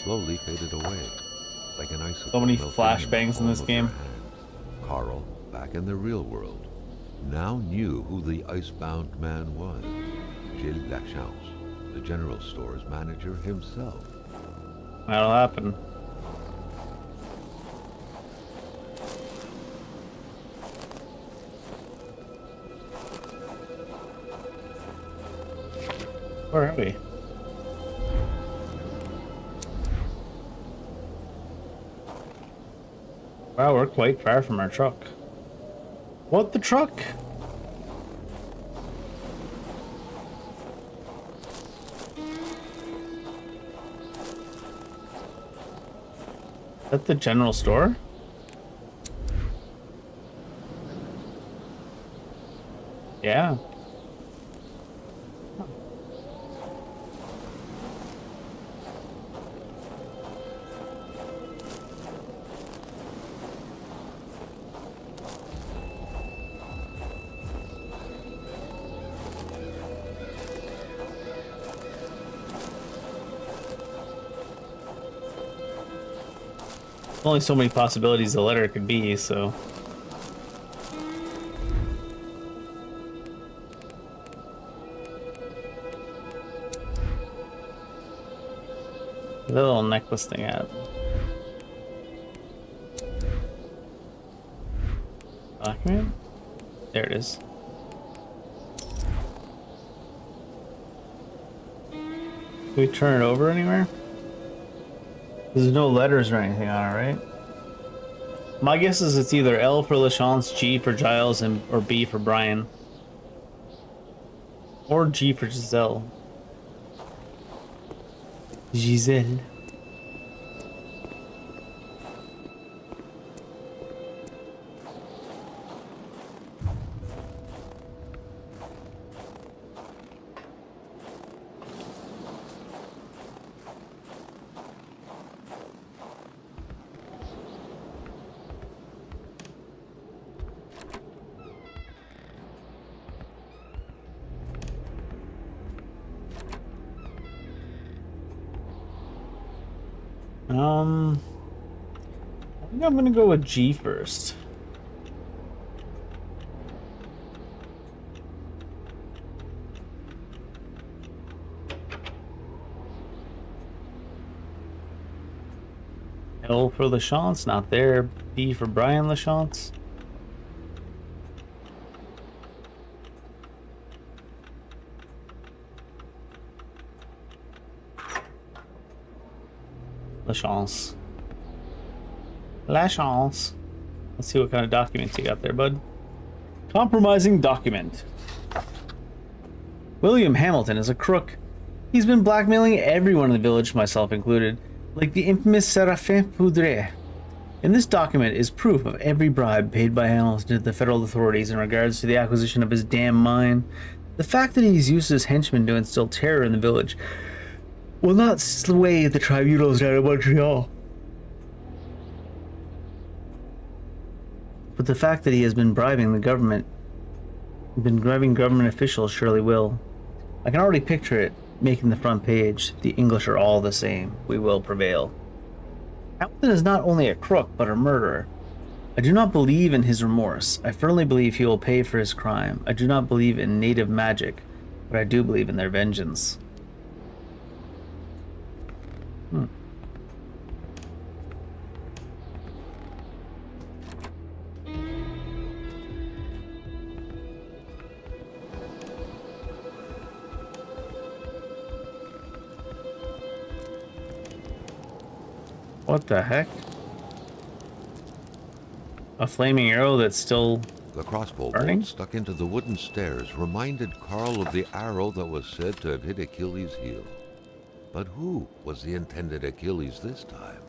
slowly faded away, like an icicle. So many melting flashbangs in this the palm of game. their hand. Carl, back in the real world, now knew who the icebound man was. Gilles Lachance, the general store's manager himself. That'll happen. Where are we? Wow, we're quite far from our truck. What, the truck? Is that the general store? Yeah. Only so many possibilities a letter could be, so. Where's that little necklace thing at? Document? There it is. Can we turn it over anywhere? There's no letters or anything on it, right? My guess is it's either L for Lachance, G for Giles, or B for Brian. Or G for Giselle. Giselle. I think I'm gonna go with G first. L for Lachance, not there. B for Brian Lachance. Lachance. Lachance. Let's see what kind of documents you got there, bud. Compromising document. William Hamilton is a crook. He's been blackmailing everyone in the village, myself included, like the infamous Séraphin Poudre. In this document is proof of every bribe paid by Hamilton to the federal authorities in regards to the acquisition of his damn mine. The fact that he's used his henchmen to instill terror in the village will not sway the tribunals down in Montreal. But the fact that he has been bribing the government, government officials surely will. I can already picture it making the front page. The English are all the same. We will prevail. Hamilton is not only a crook, but a murderer. I do not believe in his remorse. I firmly believe he will pay for his crime. I do not believe in native magic, but I do believe in their vengeance. What the heck? A flaming arrow that's still The crossbow burning? bolt stuck into the wooden stairs reminded Carl of the arrow that was said to have hit Achilles' heel. But who was the intended Achilles this time?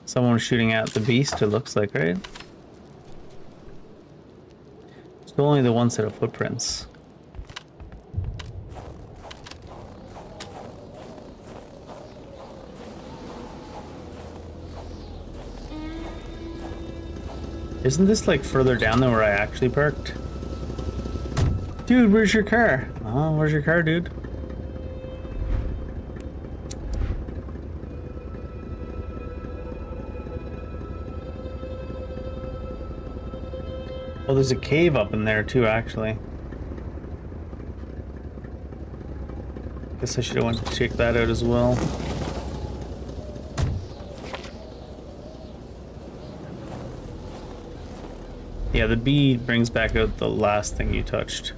Someone shooting at the beast, it looks like, right? Still only the one set of footprints. Isn't this like further down than where I actually parked? Dude, where's your car? Oh, where's your car, dude? Oh, there's a cave up in there too, actually. Guess I should have went to check that out as well. Yeah, the bee brings back out the last thing you touched.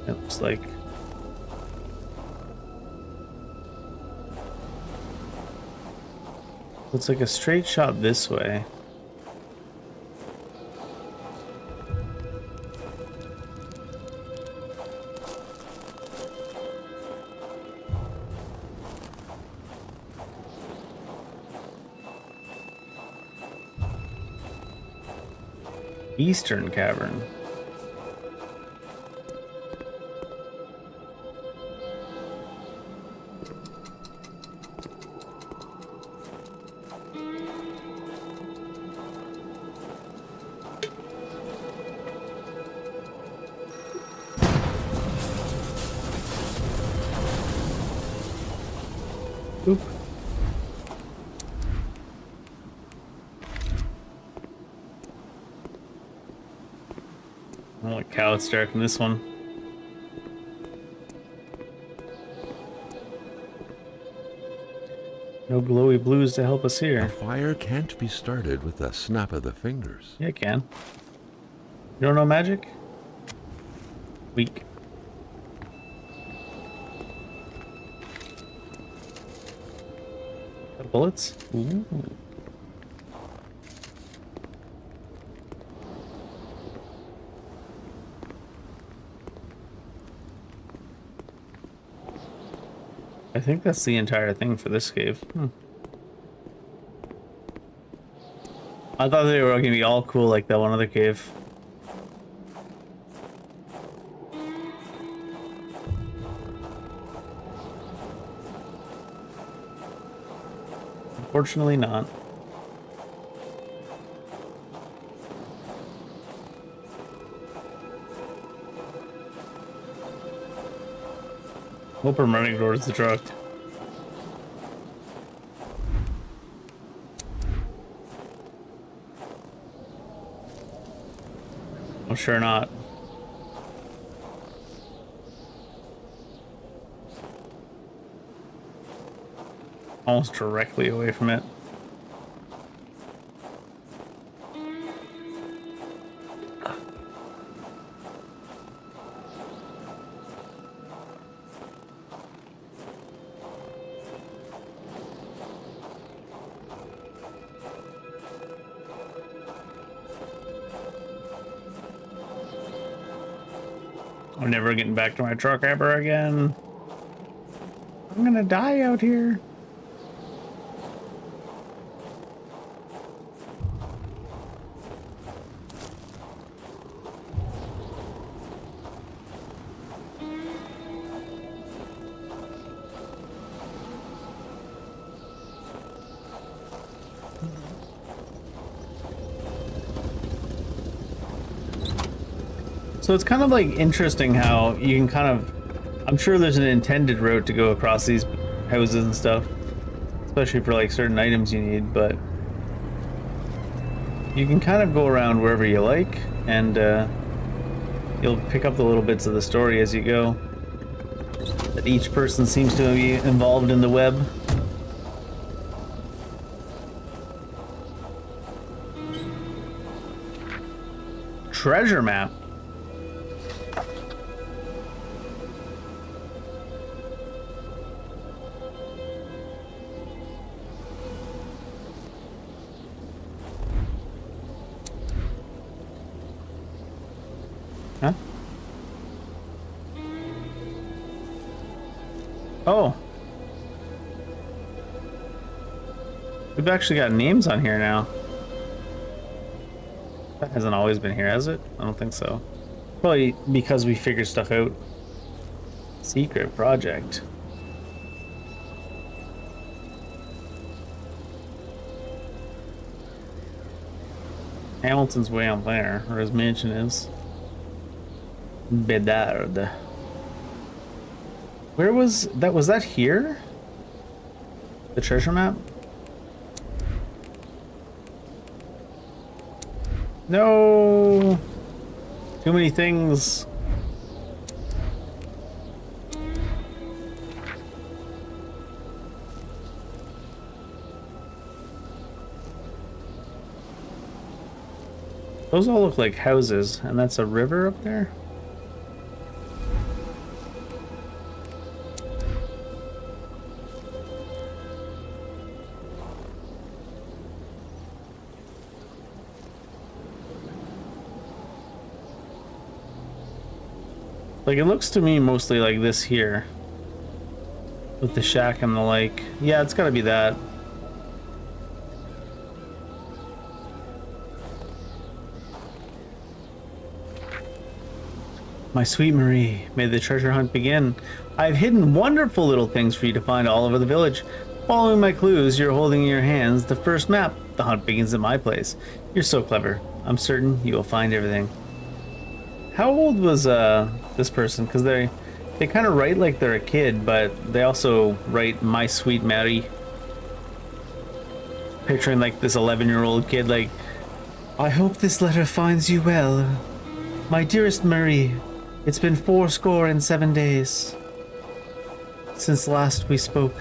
It looks like. It's like a straight shot this way. Eastern Cavern. Oop. Holy cow, it's dark in this one. No glowy blues to help us A here. fire can't be started with a snap of the fingers. Yeah, it can. You don't know magic? Weak. Got bullets? Ooh. I think that's the entire thing for this cave. I thought they were going to be all cool like that one other cave. Unfortunately not. Hope I'm running towards the truck. I'm sure not. Almost directly away from it. I'm never getting back to my truck ever again. I'm gonna die out here. So it's kind of like interesting how you can kind of, I'm sure there's an intended route to go across these houses and stuff, especially for like certain items you need, but you can kind of go around wherever you like, and you'll pick up the little bits of the story as you go. That each person seems to be involved in the web. Treasure map. Huh? Oh. We've actually got names on here now. That hasn't always been here, has it? I don't think so. Probably because we figured stuff out. Secret project. Hamilton's way up there, or his mansion is. Bedard. Where was that? Was that here? The treasure map? No! Too many things. Those all look like houses, and that's a river up there? Like, it looks to me mostly like this here. With the shack and the lake. Yeah, it's gotta be that. My sweet Marie, may the treasure hunt begin. I've hidden wonderful little things for you to find all over the village. Following my clues, you're holding in your hands the first map. The hunt begins at my place. You're so clever. I'm certain you will find everything. How old was this person? Because they kind of write like they're a kid, but they also write my sweet Marie. Picturing like this 11-year-old kid like, I hope this letter finds you well. My dearest Marie, it's been 67 days since last we spoke.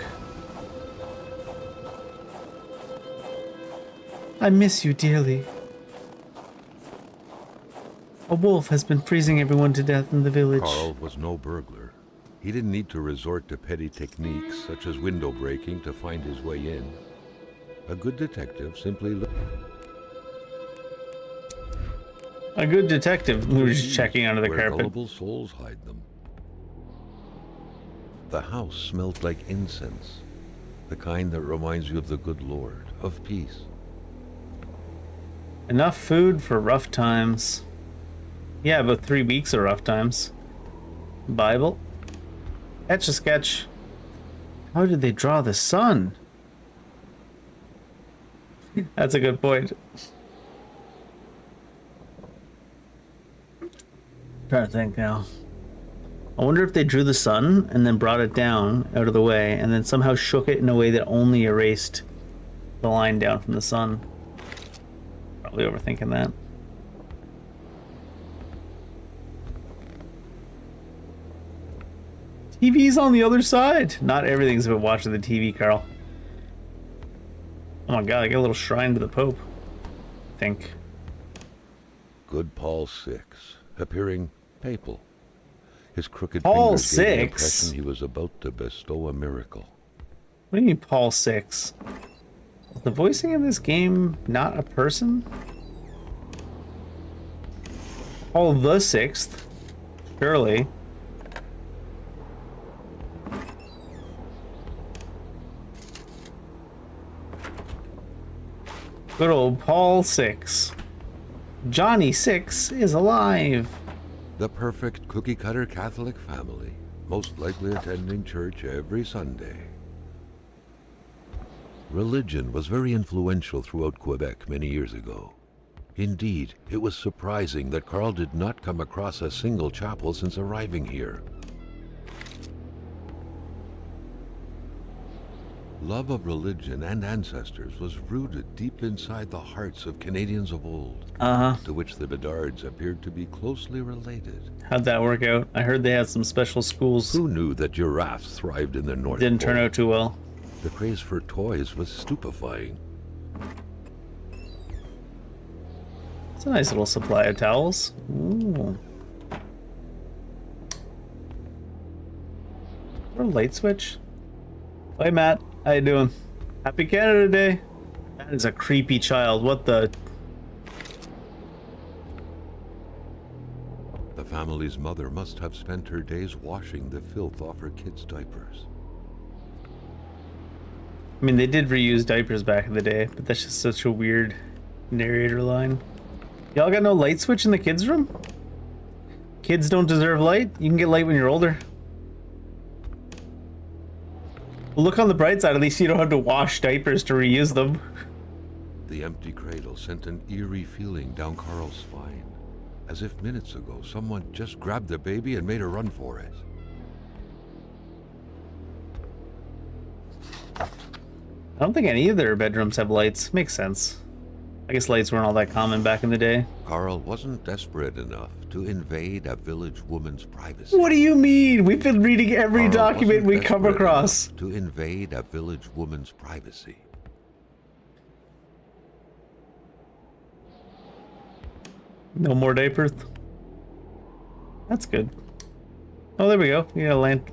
I miss you dearly. A wolf has been freezing everyone to death in the village. Carl was no burglar. He didn't need to resort to petty techniques such as window breaking to find his way in. A good detective simply A good detective who was just checking under the where carpet. gullible souls hide them. The house smelled like incense, the kind that reminds you of the good Lord, of peace. Enough food for rough times. Yeah, about 3 weeks of rough times. Bible. Etch a sketch. How did they draw the sun? That's a good point. Trying to think now. I wonder if they drew the sun and then brought it down out of the way and then somehow shook it in a way that only erased the line down from the sun. Probably overthinking that. TV's on the other side. Not everything's about watching the TV, Carl. Oh my god, I got a little shrine to the Pope. I think. Good Paul VI, appearing papal. His crooked Paul fingers gave the VI? impression he was about to bestow a miracle. What do you mean Paul VI? Is the voicing in this game not a person? Paul the Sixth? Surely. Good old Paul VI. Johnny Six is alive. The perfect cookie-cutter Catholic family, most likely attending church every Sunday. Religion was very influential throughout Quebec many years ago. Indeed, it was surprising that Carl did not come across a single chapel since arriving here. Love of religion and ancestors was rooted deep inside the hearts of Canadians of old, to which the Bedards appeared to be closely related. How'd that work out? I heard they had some special schools. Who knew that giraffes thrived in the North Didn't Pole? turn out too well. The craze for toys was stupefying. It's a nice little supply of towels. Ooh. Or a light switch? Hey Matt, how you doing? Happy Canada Day. That is a creepy child. What the? The family's mother must have spent her days washing the filth off her kids' diapers. I mean, they did reuse diapers back in the day, but that's just such a weird narrator line. Y'all got no light switch in the kids' room? Kids don't deserve light? You can get light when you're older. Well, look on the bright side, at least you don't have to wash diapers to reuse them. The empty cradle sent an eerie feeling down Carl's spine, as if minutes ago someone just grabbed the baby and made a run for it. I don't think any of their bedrooms have lights. Makes sense. I guess lights weren't all that common back in the day. Carl wasn't desperate enough to invade a village woman's privacy. What do you mean? We've been reading every Carl document wasn't we come desperate across. enough to invade a village woman's privacy. No more diapers. That's good. Oh, there we go. Yeah, a lamp.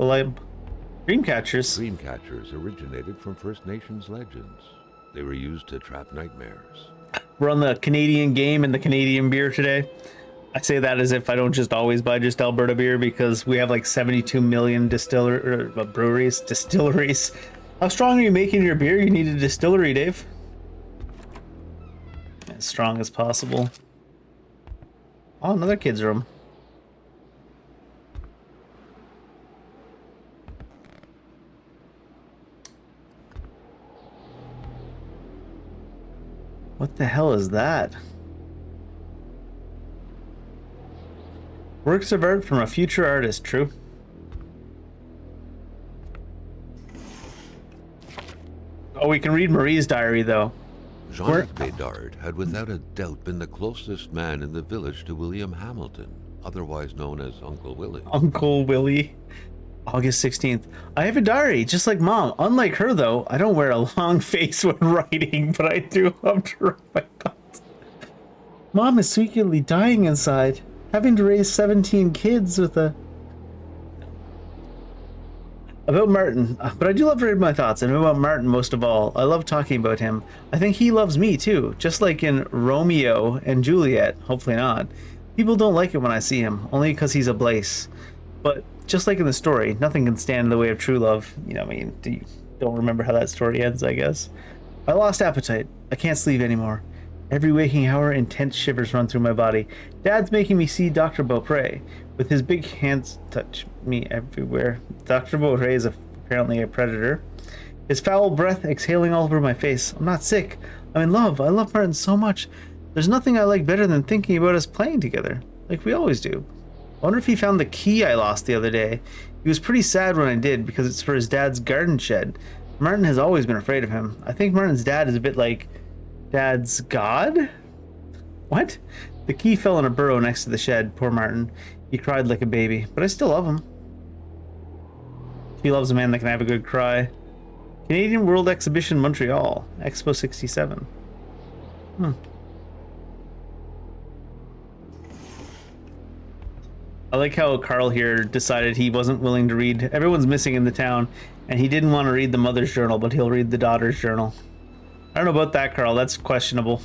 Dreamcatchers. Dreamcatchers originated from First Nations legends. They were used to trap nightmares. We're on the Canadian game and the Canadian beer today. I say that as if I don't just always buy just Alberta beer, because we have like 72 million distilleries. How strong are you making your beer? You need a distillery, Dave. As strong as possible. Oh, another kid's room. What the hell is that? Works of art from a future artist, true. Oh, we can read Marie's diary, though. Jean-Luc Bédard had without a doubt been the closest man in the village to William Hamilton, otherwise known as Uncle Willie. Uncle Willie. August 16th. I have a diary, just like Mom. Unlike her, though, I don't wear a long face when writing, but I do love to write my thoughts. Mom is secretly dying inside, having to raise 17 kids with a... About Martin, but I do love to read my thoughts, and about Martin most of all. I love talking about him. I think he loves me too, just like in Romeo and Juliet. Hopefully not. People don't like it when I see him, only because he's a Blaise. But just like in the story, nothing can stand in the way of true love. You know, I mean, you don't remember how that story ends, I guess. I lost appetite. I can't sleep anymore. Every waking hour, intense shivers run through my body. Dad's making me see Dr. Beaupre. With his big hands touch me everywhere. Dr. Beaupre is apparently a predator. His foul breath exhaling all over my face. I'm not sick. I'm in love. I love Martin so much. There's nothing I like better than thinking about us playing together, like we always do. I wonder if he found the key I lost the other day. He was pretty sad when I did, because it's for his dad's garden shed. Martin has always been afraid of him. I think Martin's dad is a bit like Dad's god? What? The key fell in a burrow next to the shed. Poor Martin. He cried like a baby, but I still love him. He loves a man that can have a good cry. Canadian World Exhibition, Montreal. Expo 67. I like how Carl here decided he wasn't willing to read. Everyone's missing in the town, and he didn't want to read the mother's journal, but he'll read the daughter's journal. I don't know about that, Carl. That's questionable.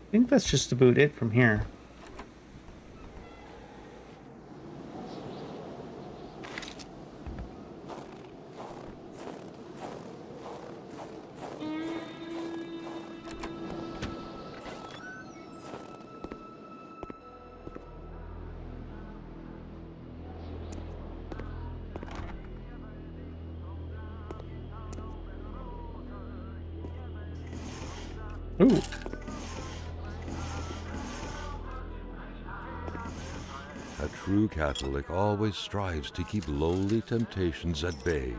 I think that's just about it from here. Ooh. A true Catholic always strives to keep lowly temptations at bay.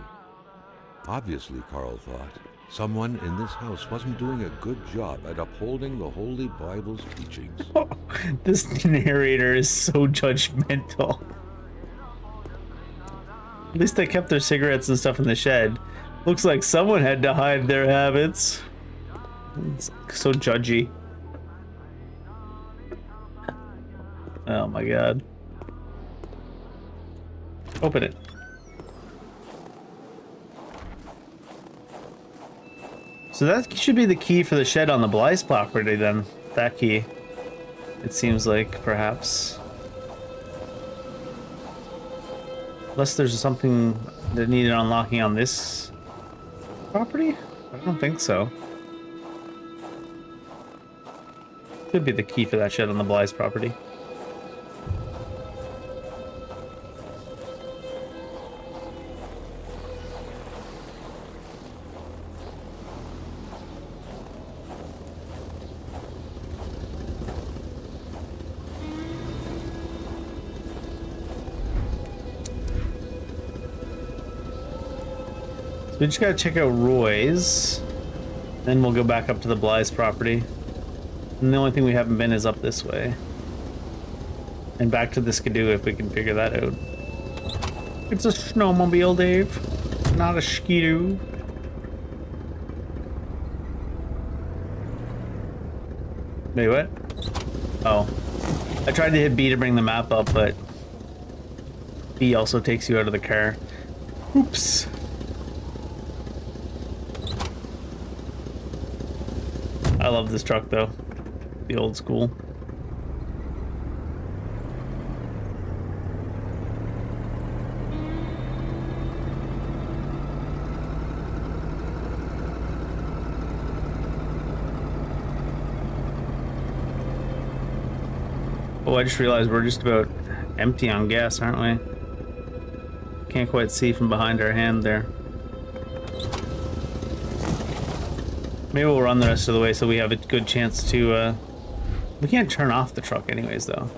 Obviously, Carl thought, someone in this house wasn't doing a good job at upholding the Holy Bible's teachings. This narrator is so judgmental. At least they kept their cigarettes and stuff in the shed. Looks like someone had to hide their habits. It's so judgy. Oh my god. Open it. So that should be the key for the shed on the Blaise property then. That key. It seems like, perhaps. Unless there's something that needed unlocking on this property? I don't think so. Could be the key for that shed on the Blaise property. We just gotta check out Roy's. Then we'll go back up to the Bly's property. And the only thing we haven't been is up this way. And back to the Skidoo if we can figure that out. It's a snowmobile, Dave. Not a skidoo. Wait, what? Oh. I tried to hit B to bring the map up, but B also takes you out of the car. Oops. I love this truck though. The old school. Oh, I just realized we're just about empty on gas, aren't we? Can't quite see from behind our hand there. Maybe we'll run the rest of the way so we have a good chance to, we can't turn off the truck anyways, though.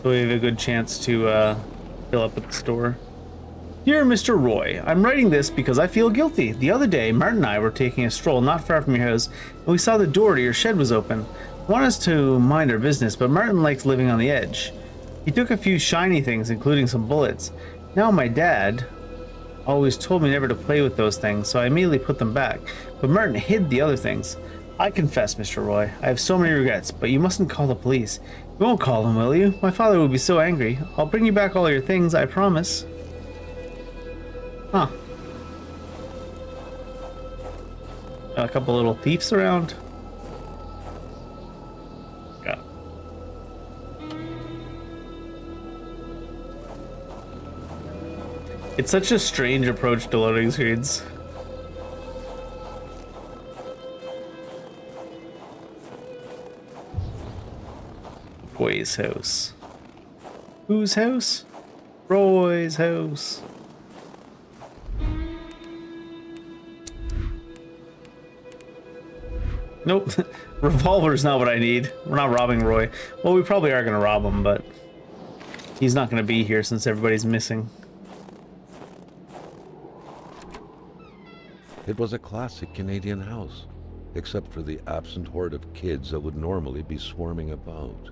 So we have a good chance to, fill up at the store. Dear Mr. Roy, I'm writing this because I feel guilty. The other day, Martin and I were taking a stroll not far from your house, and we saw the door to your shed was open. I want us to mind our business, but Martin likes living on the edge. He took a few shiny things, including some bullets. Now my dad always told me never to play with those things, so I immediately put them back. But Martin hid the other things. I confess, Mr. Roy, I have so many regrets, but you mustn't call the police. You won't call them, will you? My father would be so angry. I'll bring you back all your things, I promise. Huh. Got a couple little thieves around. Yeah. It's such a strange approach to loading screens. Roy's house. Whose house? Roy's house. Nope. Revolver's not what I need. We're not robbing Roy. Well, we probably are gonna rob him, but he's not gonna be here since everybody's missing. It was a classic Canadian house, except for the absent horde of kids that would normally be swarming about.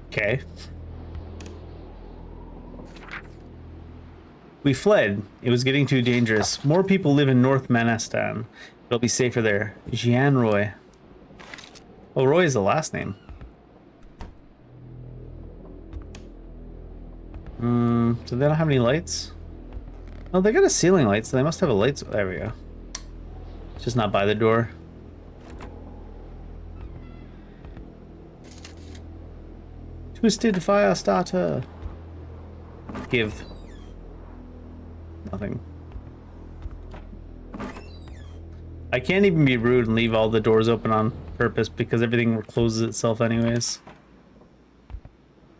Okay. We fled. It was getting too dangerous. More people live in North Manastan. It'll be safer there. Jean Roy. Oh, Roy is the last name. So they don't have any lights? Oh, they got a ceiling light, so they must have a light. There we go. It's just not by the door. Twisted fire starter. Give. Nothing. I can't even be rude and leave all the doors open on purpose because everything closes itself anyways.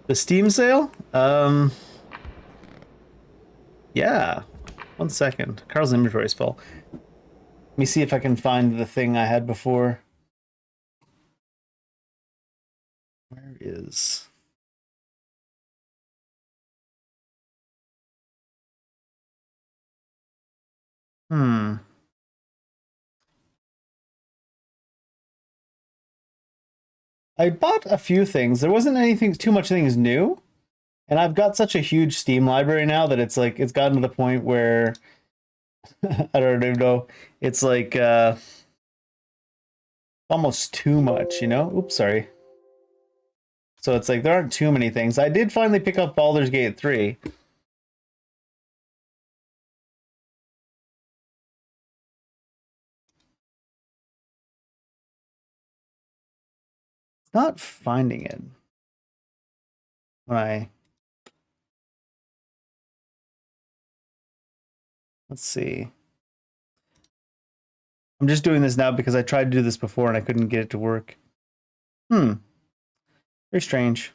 The Steam sale? Yeah. 1 second. Carl's inventory is full. Let me see if I can find the thing I had before. Where is... I bought a few things. There wasn't anything too much things new. And I've got such a huge Steam library now that it's like it's gotten to the point where I don't even know. It's like almost too much, you know? Oops, sorry. So it's like there aren't too many things. I did finally pick up Baldur's Gate 3. Not finding it. When I... Let's see. I'm just doing this now because I tried to do this before and I couldn't get it to work. Very strange.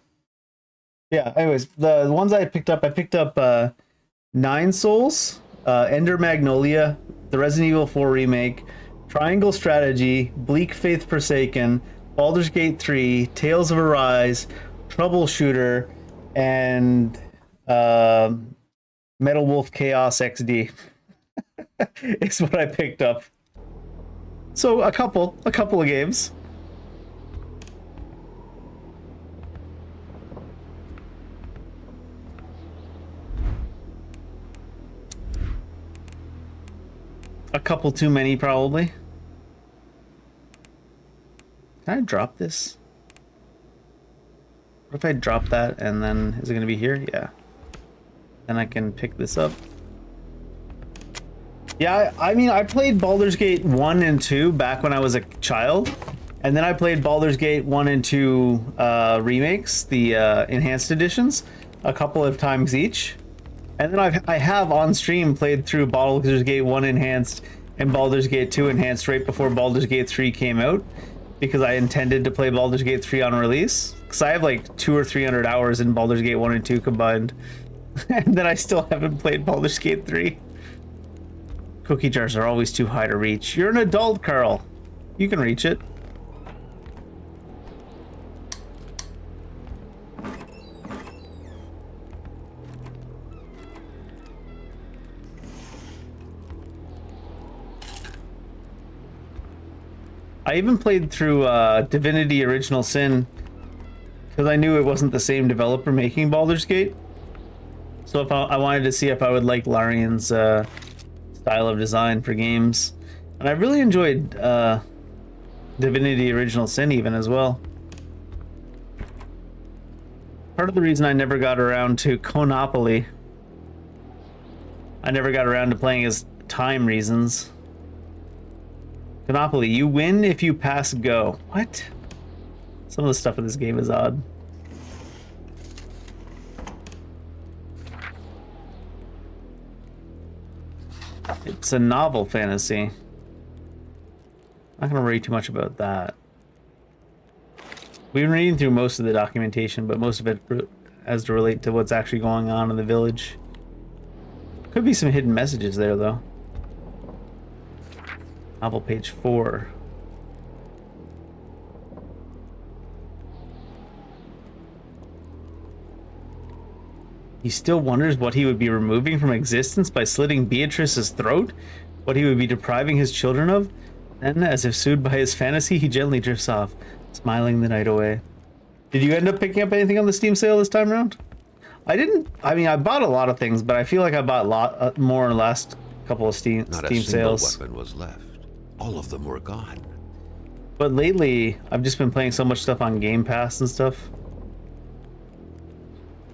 Yeah, anyways, the ones I picked up Nine Souls, Ender Magnolia, the Resident Evil 4 Remake, Triangle Strategy, Bleak Faith Forsaken, Baldur's Gate 3, Tales of Arise, Troubleshooter, and Metal Wolf Chaos XD is what I picked up. So a couple of games. A couple too many, probably. Can I drop this? What if I drop that and then is it going to be here? Yeah. Then I can pick this up. Yeah, I mean, I played Baldur's Gate 1 and 2 back when I was a child. And then I played Baldur's Gate 1 and 2 remakes, the enhanced editions, a couple of times each. And then I have on stream played through Baldur's Gate 1 Enhanced and Baldur's Gate 2 Enhanced right before Baldur's Gate 3 came out, because I intended to play Baldur's Gate 3 on release. Because I have like 200 or 300 hours in Baldur's Gate 1 and 2 combined. And then I still haven't played Baldur's Gate 3. Cookie jars are always too high to reach. You're an adult, Carl. You can reach it. I even played through Divinity Original Sin because I knew it wasn't the same developer making Baldur's Gate. So if I wanted to see if I would like Larian's style of design for games. And I really enjoyed Divinity Original Sin even as well. Part of the reason I never got around to Konopoly, I never got around to playing is time reasons. Monopoly, you win if you pass go. What? Some of the stuff in this game is odd. It's a novel fantasy. Not gonna worry too much about that. We've been reading through most of the documentation, but most of it has to relate to what's actually going on in the village. Could be some hidden messages there, though. Novel page 4. He still wonders what he would be removing from existence by slitting Beatrice's throat, what he would be depriving his children of. Then, as if soothed by his fantasy, he gently drifts off, smiling the night away. Did you end up picking up anything on the Steam sale this time around? I didn't. I mean, I bought a lot of things, but I feel like I bought more in the last couple of Steam sales. Not a single weapon was left. All of them were gone. But lately, I've just been playing so much stuff on Game Pass and stuff.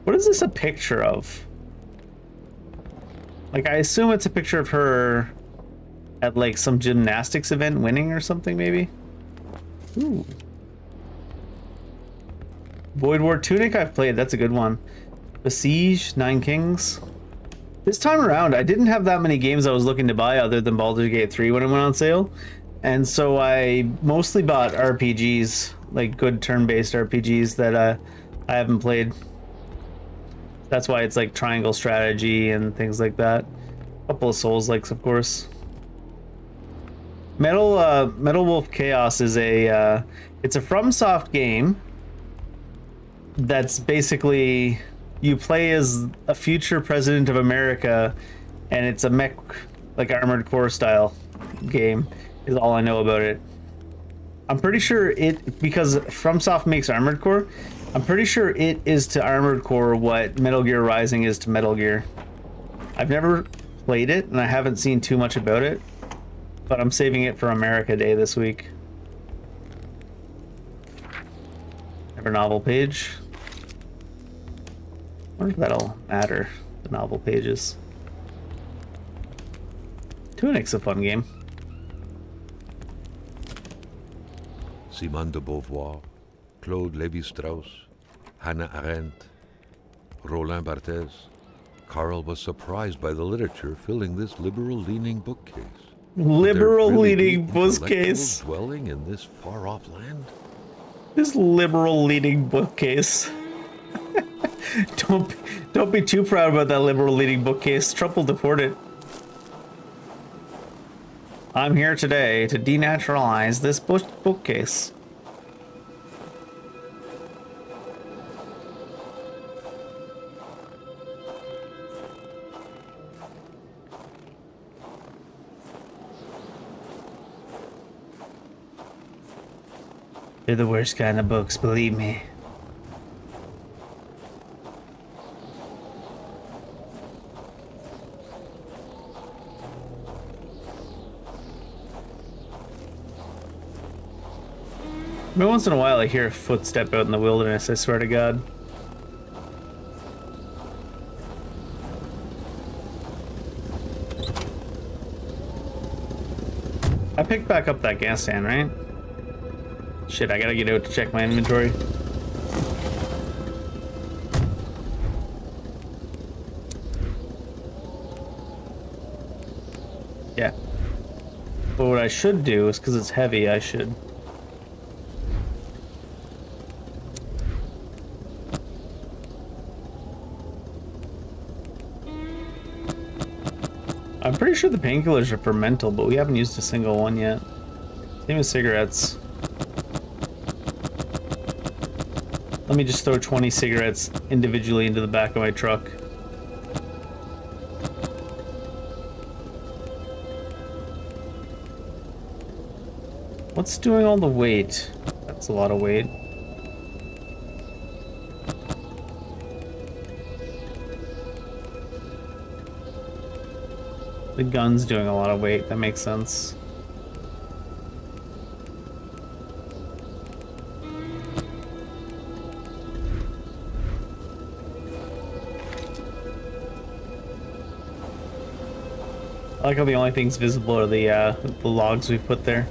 What is this a picture of? Like, I assume it's a picture of her at, like, some gymnastics event winning or something, maybe? Ooh. Void War Tunic I've played, that's a good one. Besiege, Nine Kings. This time around, I didn't have that many games I was looking to buy other than Baldur's Gate 3 when it went on sale. And so I mostly bought RPGs, like good turn-based RPGs that I haven't played. That's why it's like Triangle Strategy and things like that. A couple of Souls-likes, of course. Metal Wolf Chaos is it's a FromSoft game that's basically you play as a future president of America, and it's a mech, like Armored Core style game, is all I know about it. I'm pretty sure because FromSoft makes Armored Core, I'm pretty sure it is to Armored Core what Metal Gear Rising is to Metal Gear. I've never played it, and I haven't seen too much about it, but I'm saving it for America Day this week. Never novel page. I wonder if that'll matter, the novel pages. Tunic's a fun game. Simone de Beauvoir, Claude Lévi-Strauss, Hannah Arendt, Roland Barthes. Carl was surprised by the literature filling this liberal-leaning bookcase. Liberal-leaning bookcase. Dwelling in this far-off land? This liberal-leaning bookcase. Don't be too proud about that liberal-leaning bookcase. Trump will deport it. I'm here today to denaturalize this bookcase. They're the worst kind of books, believe me. I mean, once in a while I hear a footstep out in the wilderness, I swear to God. I picked back up that gas can, right? Shit, I gotta get out to check my inventory. Yeah. But what I should do is, because it's heavy, I should... I'm pretty sure the painkillers are for mental, but we haven't used a single one yet. Same with cigarettes. Let me just throw 20 cigarettes individually into the back of my truck. What's doing all the weight? That's a lot of weight. The gun's doing a lot of weight, that makes sense. I like how the only things visible are the logs we've put there.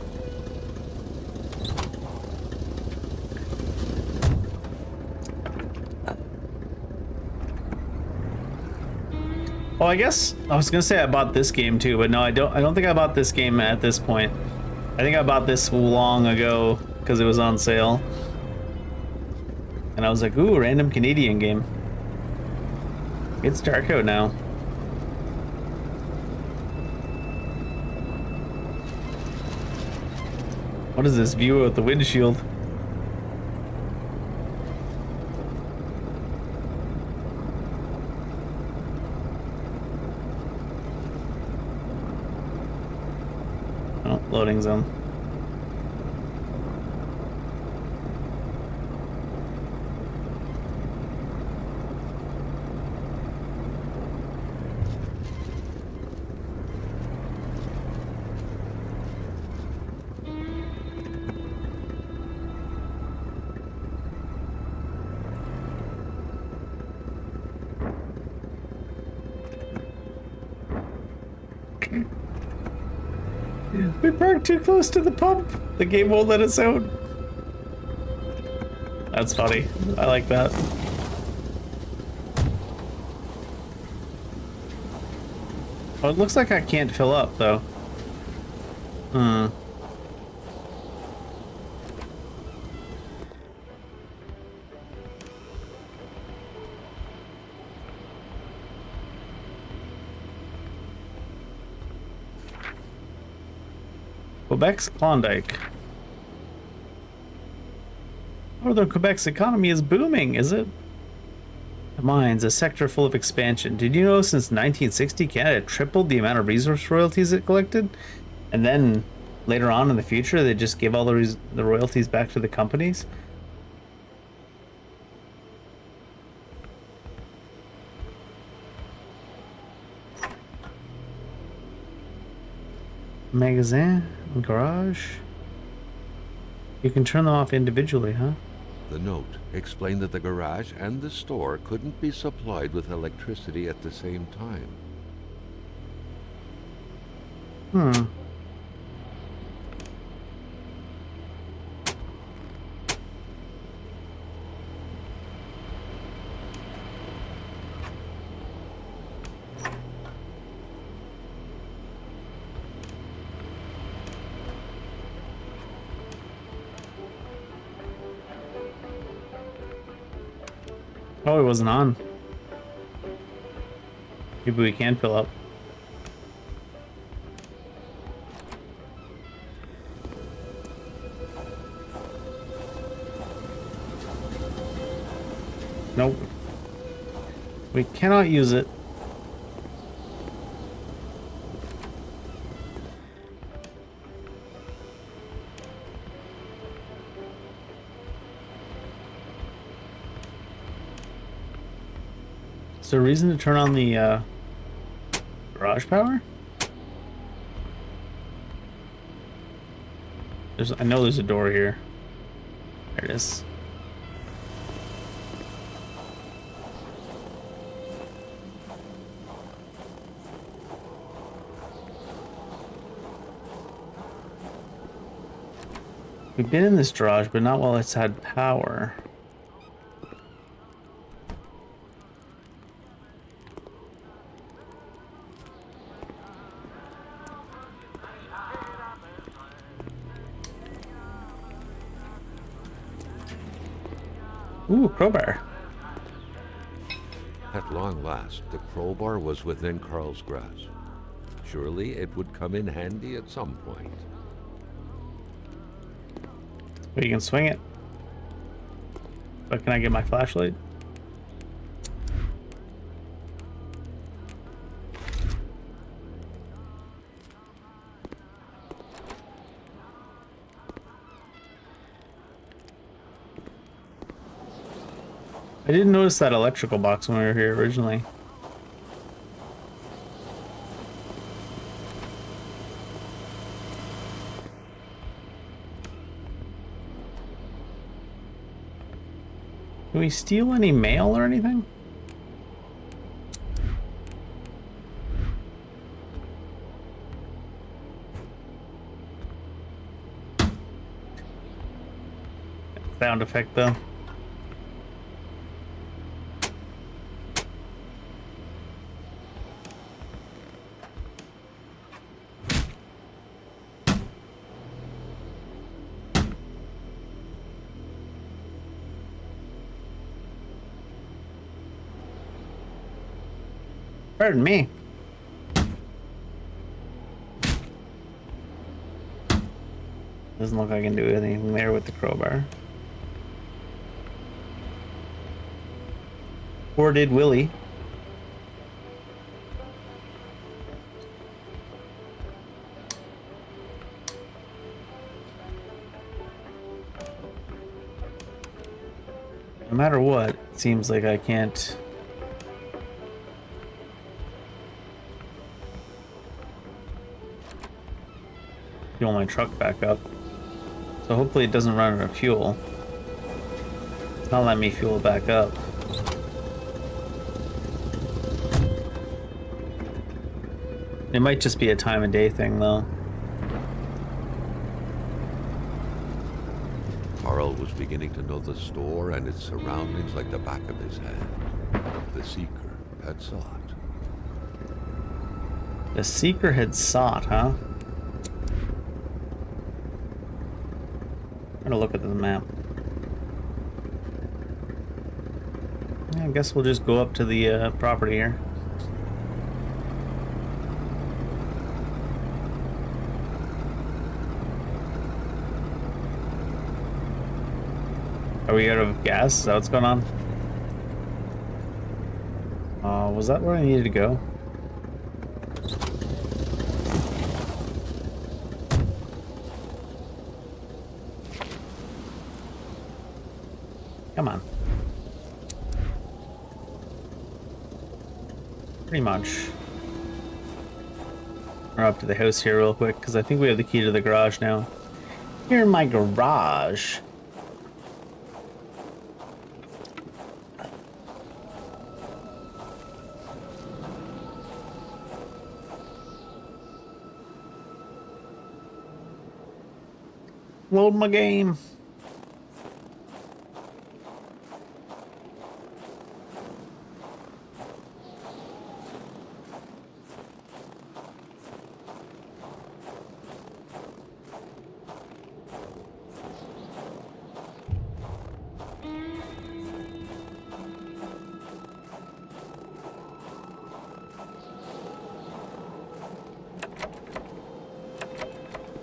Oh, I guess I was gonna say I bought this game too, but no, I don't think I bought this game at this point. I think I bought this long ago because it was on sale. And I was like, ooh, random Canadian game. It's dark out now. What is this view of the windshield? Oh, loading zone. We parked too close to the pump. The game won't let us out. That's funny. I like that. Oh, it looks like I can't fill up, though. Quebec's Klondike. Northern Quebec's economy is booming, is it? The mines, a sector full of expansion. Did you know since 1960 Canada tripled the amount of resource royalties it collected? And then later on in the future they just give all the royalties back to the companies? Magazine? Garage? You can turn them off individually, huh? The note explained that the garage and the store couldn't be supplied with electricity at the same time. Oh, it wasn't on. Maybe we can fill up. Nope. We cannot use it. Is there a reason to turn on the garage power? I know there's a door here. There it is. We've been in this garage, but not while it's had power. Ooh, crowbar. At long last, the crowbar was within Carl's grasp. Surely it would come in handy at some point. But you can swing it. But can I get my flashlight? I didn't notice that electrical box when we were here originally. Can we steal any mail or anything? Sound effect though. Pardon me. Doesn't look like I can do anything there with the crowbar. Or did Willie? No matter what, it seems like I can't. Fuel my truck back up. So hopefully it doesn't run out of fuel. It's not letting me fuel it back up. It might just be a time of day thing though. Carl was beginning to know the store and its surroundings like the back of his hand. The Seeker had sought. The Seeker had sought, huh? I'm gonna look at the map. I guess we'll just go up to the property here. Are we out of gas? Is that what's going on? Was that where I needed to go? Come on. Pretty much. We're up to the house here real quick, because I think we have the key to the garage now. Here in my garage. Load my game.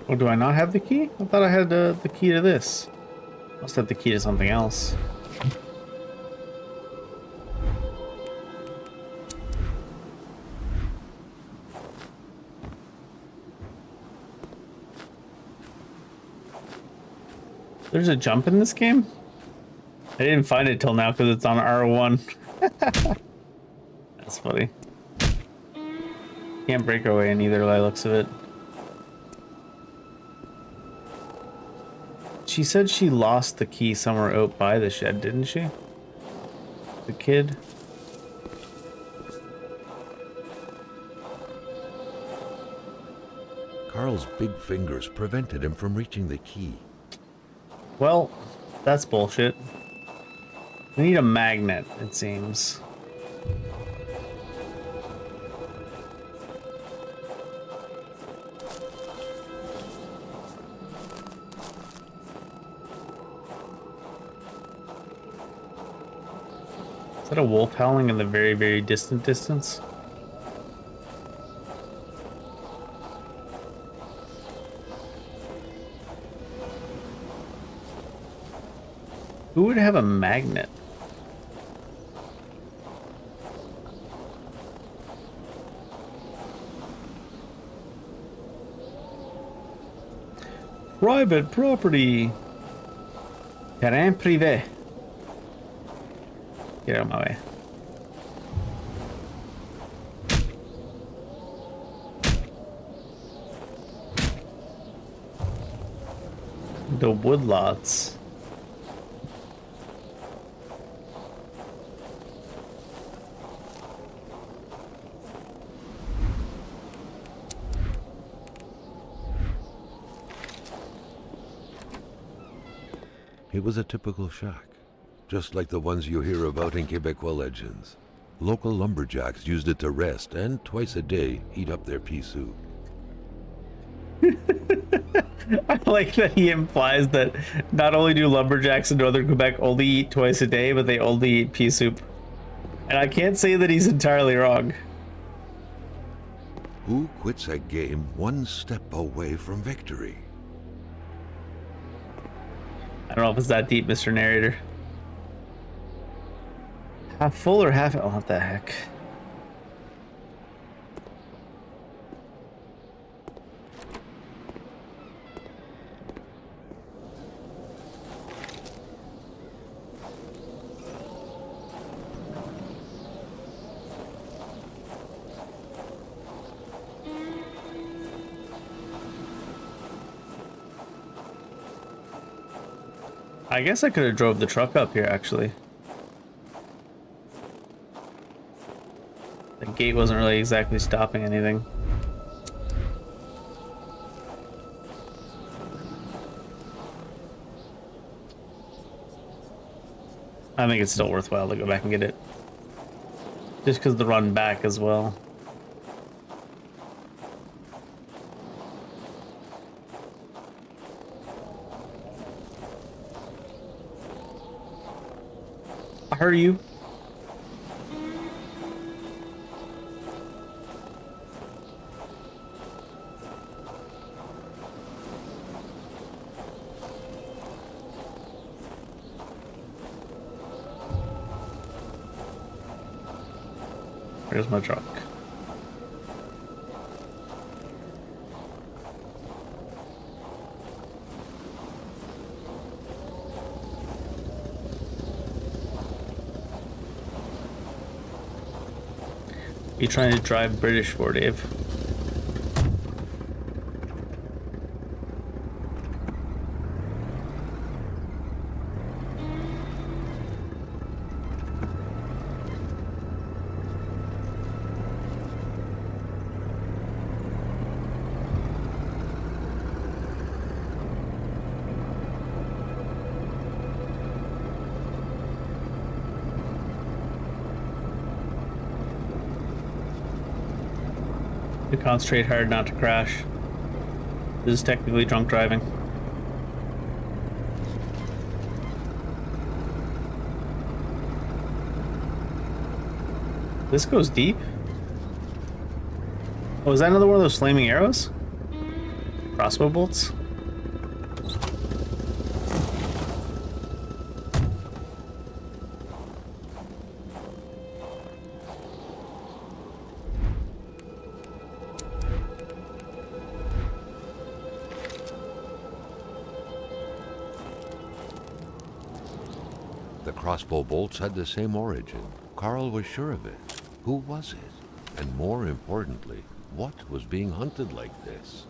Oh, do I not have the key? I thought I had the key to this. Must have the key to something else. There's a jump in this game? I didn't find it till now because it's on R1. That's funny. Can't break her way in either by the looks of it. She said she lost the key somewhere out by the shed, didn't she? The kid. Carl's big fingers prevented him from reaching the key. Well, that's bullshit. We need a magnet, it seems. Is that a wolf howling in the very, very distant distance? Who would have a magnet? Private property. Terrain privé. Get out of my way. The woodlots. It was a typical shack, just like the ones you hear about in Quebecois legends. Local lumberjacks used it to rest and twice a day heat up their pea soup. I like that he implies that not only do lumberjacks in northern Quebec only eat twice a day, but they only eat pea soup. And I can't say that he's entirely wrong. Who quits a game one step away from victory? I don't know if it's that deep, Mr. Narrator. Half full or half... Oh, what the heck. I guess I could have drove the truck up here, actually. The gate wasn't really exactly stopping anything. I think it's still worthwhile to go back and get it. Just because the run back as well. I heard you. Where's my truck? You trying to drive British for, Dave? To concentrate hard not to crash. This is technically drunk driving. This goes deep? Oh, is that another one of those flaming arrows? Crossbow bolts? The crossbow bolts had the same origin. Carl was sure of it. Who was it? And more importantly, what was being hunted like this?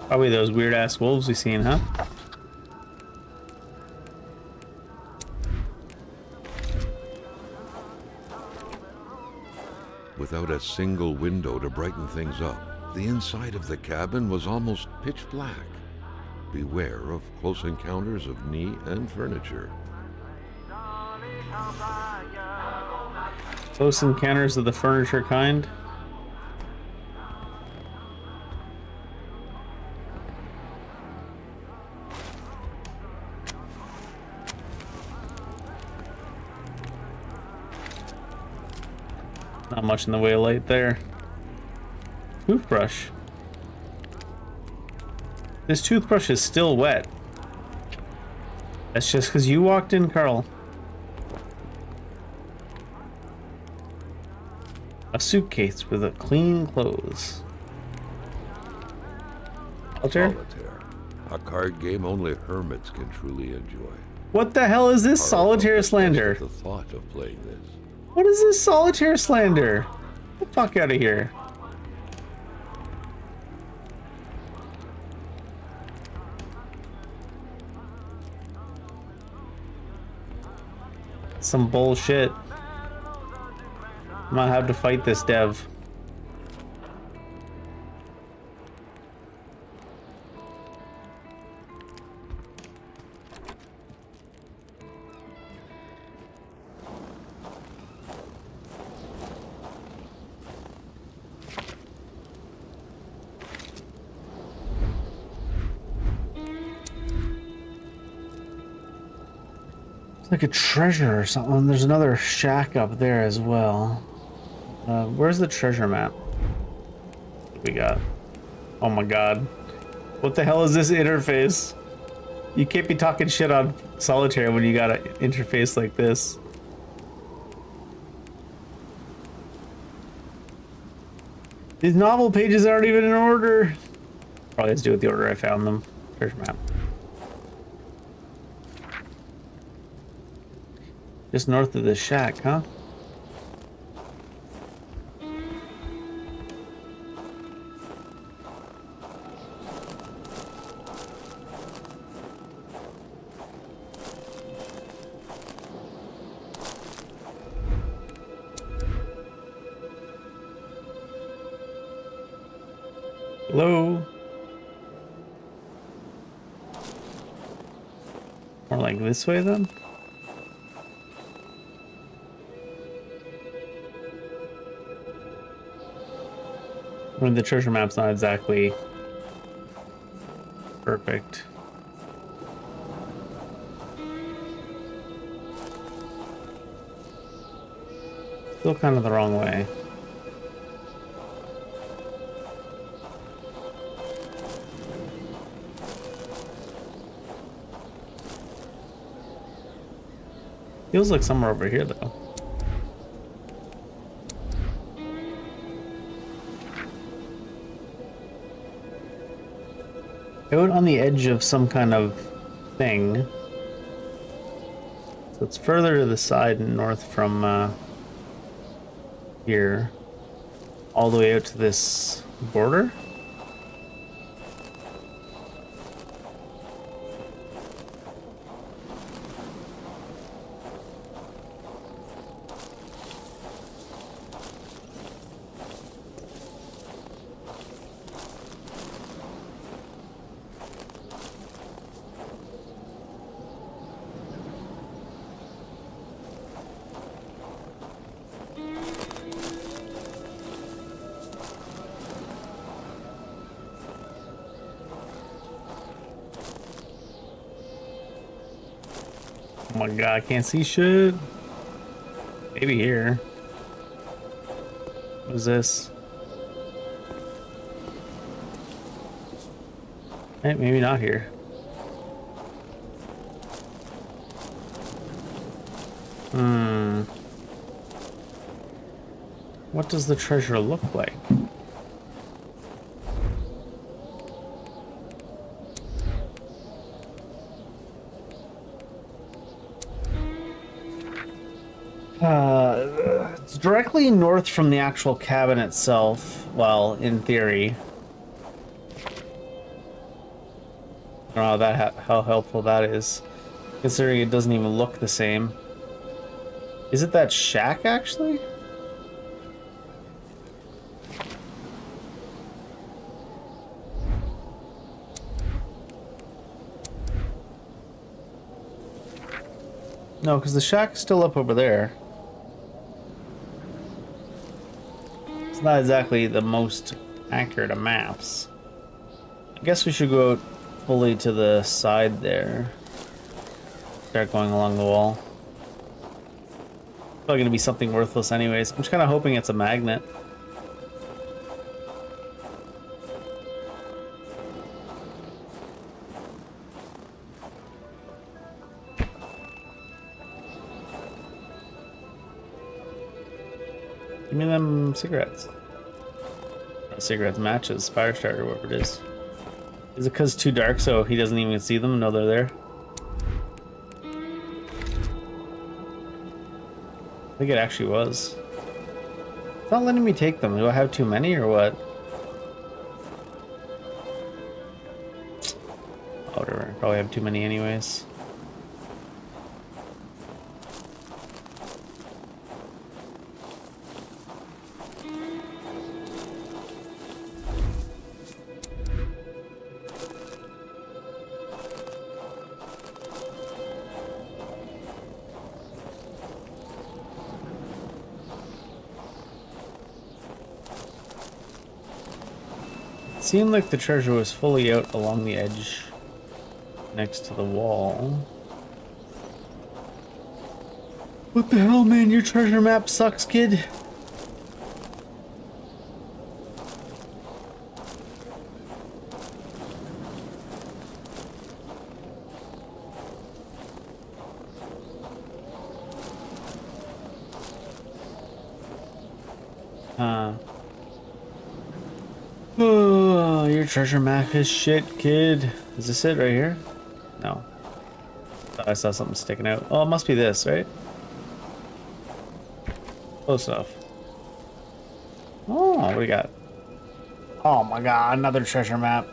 Probably those weird ass wolves we seen, huh? Without a single window to brighten things up, the inside of the cabin was almost pitch black. Beware of close encounters of knee and furniture. Close encounters of the furniture kind. Not much in the way of light there. Toothbrush. This toothbrush is still wet. That's just because you walked in, Carl. A suitcase with a clean clothes. Solitaire? Solitaire. A card game only hermits can truly enjoy. What the hell is this solitaire slander? The thought of playing this. What is this solitaire slander? Get the fuck out of here. Some bullshit. I might have to fight this dev. It's like a treasure or something. There's another shack up there as well. Where's the treasure map? What we got? Oh my god. What the hell is this interface? You can't be talking shit on solitaire when you got an interface like this. These novel pages aren't even in order. Probably has to do with the order I found them. Treasure map. Just north of this shack, huh? Hello? Or like this way then? I mean, the treasure map's not exactly perfect. Still kind of the wrong way. Feels like somewhere over here though. Out on the edge of some kind of thing. So it's further to the side and north from here. All the way out to this border. Oh my god, I can't see shit. Maybe here. What is this? Hey, maybe not here. What does the treasure look like? It's directly north from the actual cabin itself. Well, in theory. I don't know how helpful that is, considering it doesn't even look the same. Is it that shack, actually? No, because the shack's still up over there. It's not exactly the most accurate of maps. I guess we should go out fully to the side there. Start going along the wall. Probably gonna be something worthless anyways. I'm just kind of hoping it's a magnet. Give me them cigarettes. Not cigarettes, matches, fire starter, whatever it is. Is it because it's too dark so he doesn't even see them and know they're there? I think it actually was. It's not letting me take them. Do I have too many or what? Oh, whatever. Probably have too many anyways. Seemed like the treasure was fully out along the edge next to the wall. What the hell, man? Your treasure map sucks, kid. Oh, your treasure map is shit, kid. Is this it right here? No. Thought I saw something sticking out. Oh, it must be this, right? Close enough. Oh, what do we got? Oh my god, another treasure map.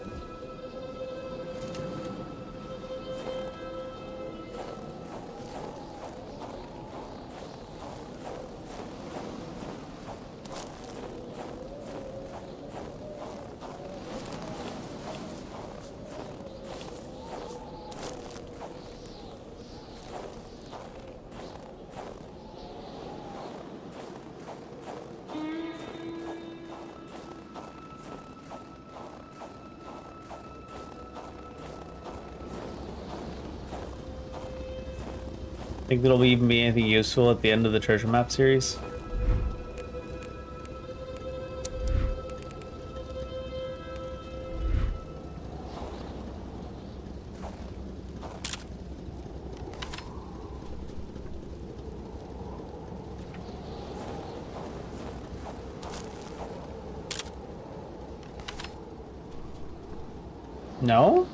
Think there'll even be anything useful at the end of the treasure map series? No?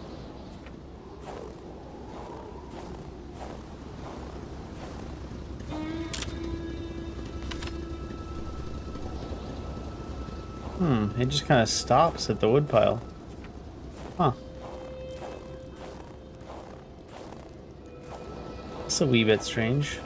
It just kind of stops at the woodpile. Huh. That's a wee bit strange.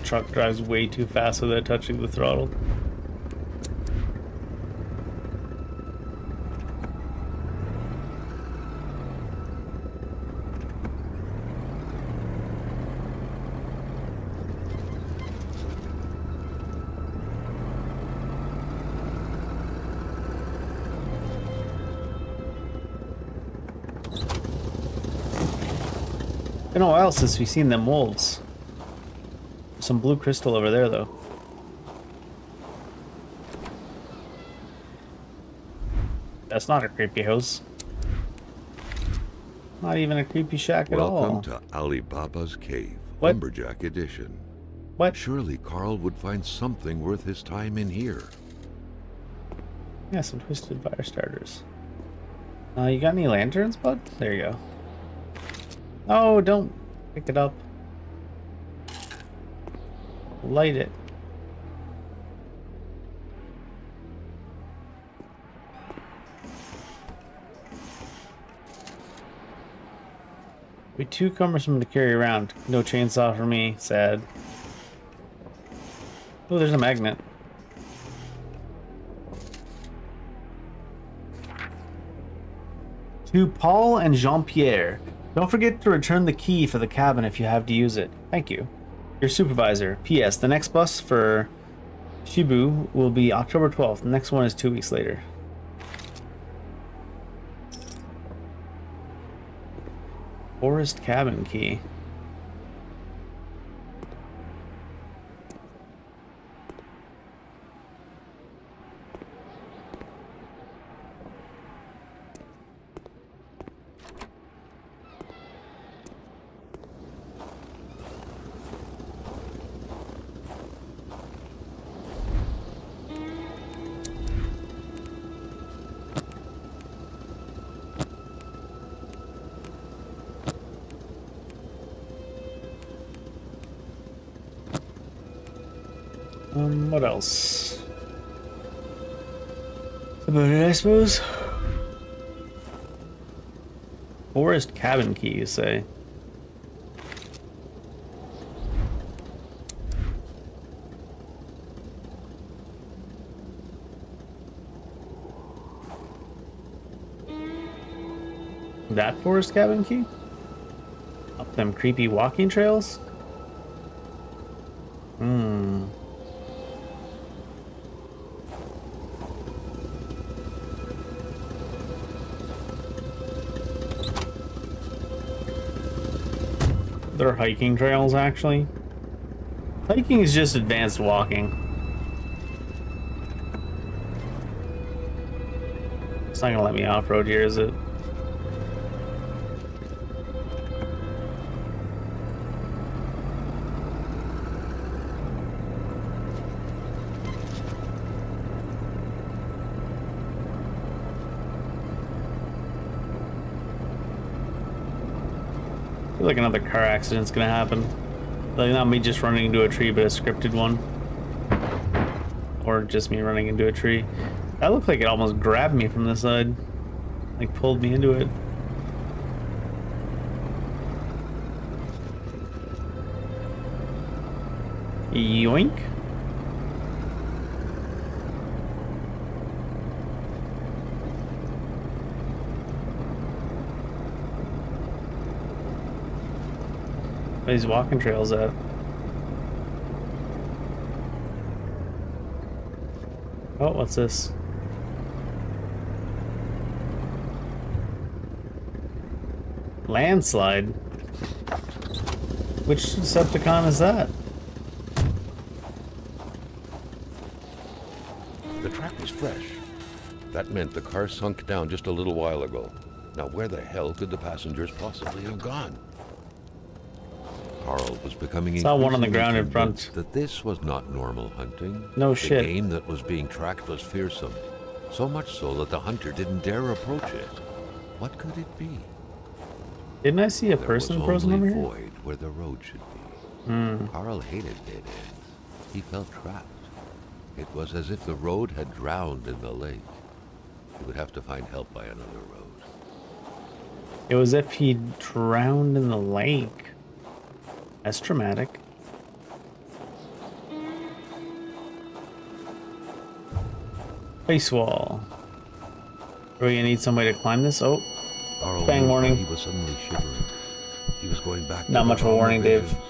Truck drives way too fast without touching the throttle. Been a while since we've seen them wolves. Some blue crystal over there, though. That's not a creepy house. Not even a creepy shack at all. Welcome to Alibaba's Cave, What? Lumberjack Edition. What? Surely Carl would find something worth his time in here. Yeah, some twisted fire starters. You got any lanterns, bud? There you go. Oh, don't pick it up. Light it. Be too cumbersome to carry around. No chainsaw for me. Sad. Oh, there's a magnet. To Paul and Jean-Pierre, don't forget to return the key for the cabin if you have to use it. Thank you. Your supervisor. P.S. The next bus for Shibu will be October 12th. The next one is 2 weeks later. Forest cabin key. What else? That's about it, I suppose. Forest cabin key, you say? That forest cabin key? Up them creepy walking trails? Hmm. They're hiking trails, actually. Hiking is just advanced walking. It's not gonna let me off-road here, is it? I feel like another car accident's gonna happen. Like, not me just running into a tree, but a scripted one. Or just me running into a tree. That looked like it almost grabbed me from the side. Like, pulled me into it. Yoink. Where these walking trails at? Oh, what's this? Landslide? Which Decepticon is that? The track was fresh. That meant the car sunk down just a little while ago. Now where the hell could the passengers possibly have gone? Carl was becoming Saw one on the ground in convinced front. that this was not normal hunting. No the shit. The game that was being tracked was fearsome. So much so that the hunter didn't dare approach it. What could it be? Didn't I see a person There was frozen over only here? void where the road should be. Carl hated dead ends. He felt trapped. It was as if the road had drowned in the lake. He would have to find help by another road. It was as if he drowned in the lake. That's traumatic. Ice wall. Are we gonna need somebody to climb this? Oh, Carl bang knew warning. He was suddenly shivering. He was going back. Not to much the of a warning, Dave. visions.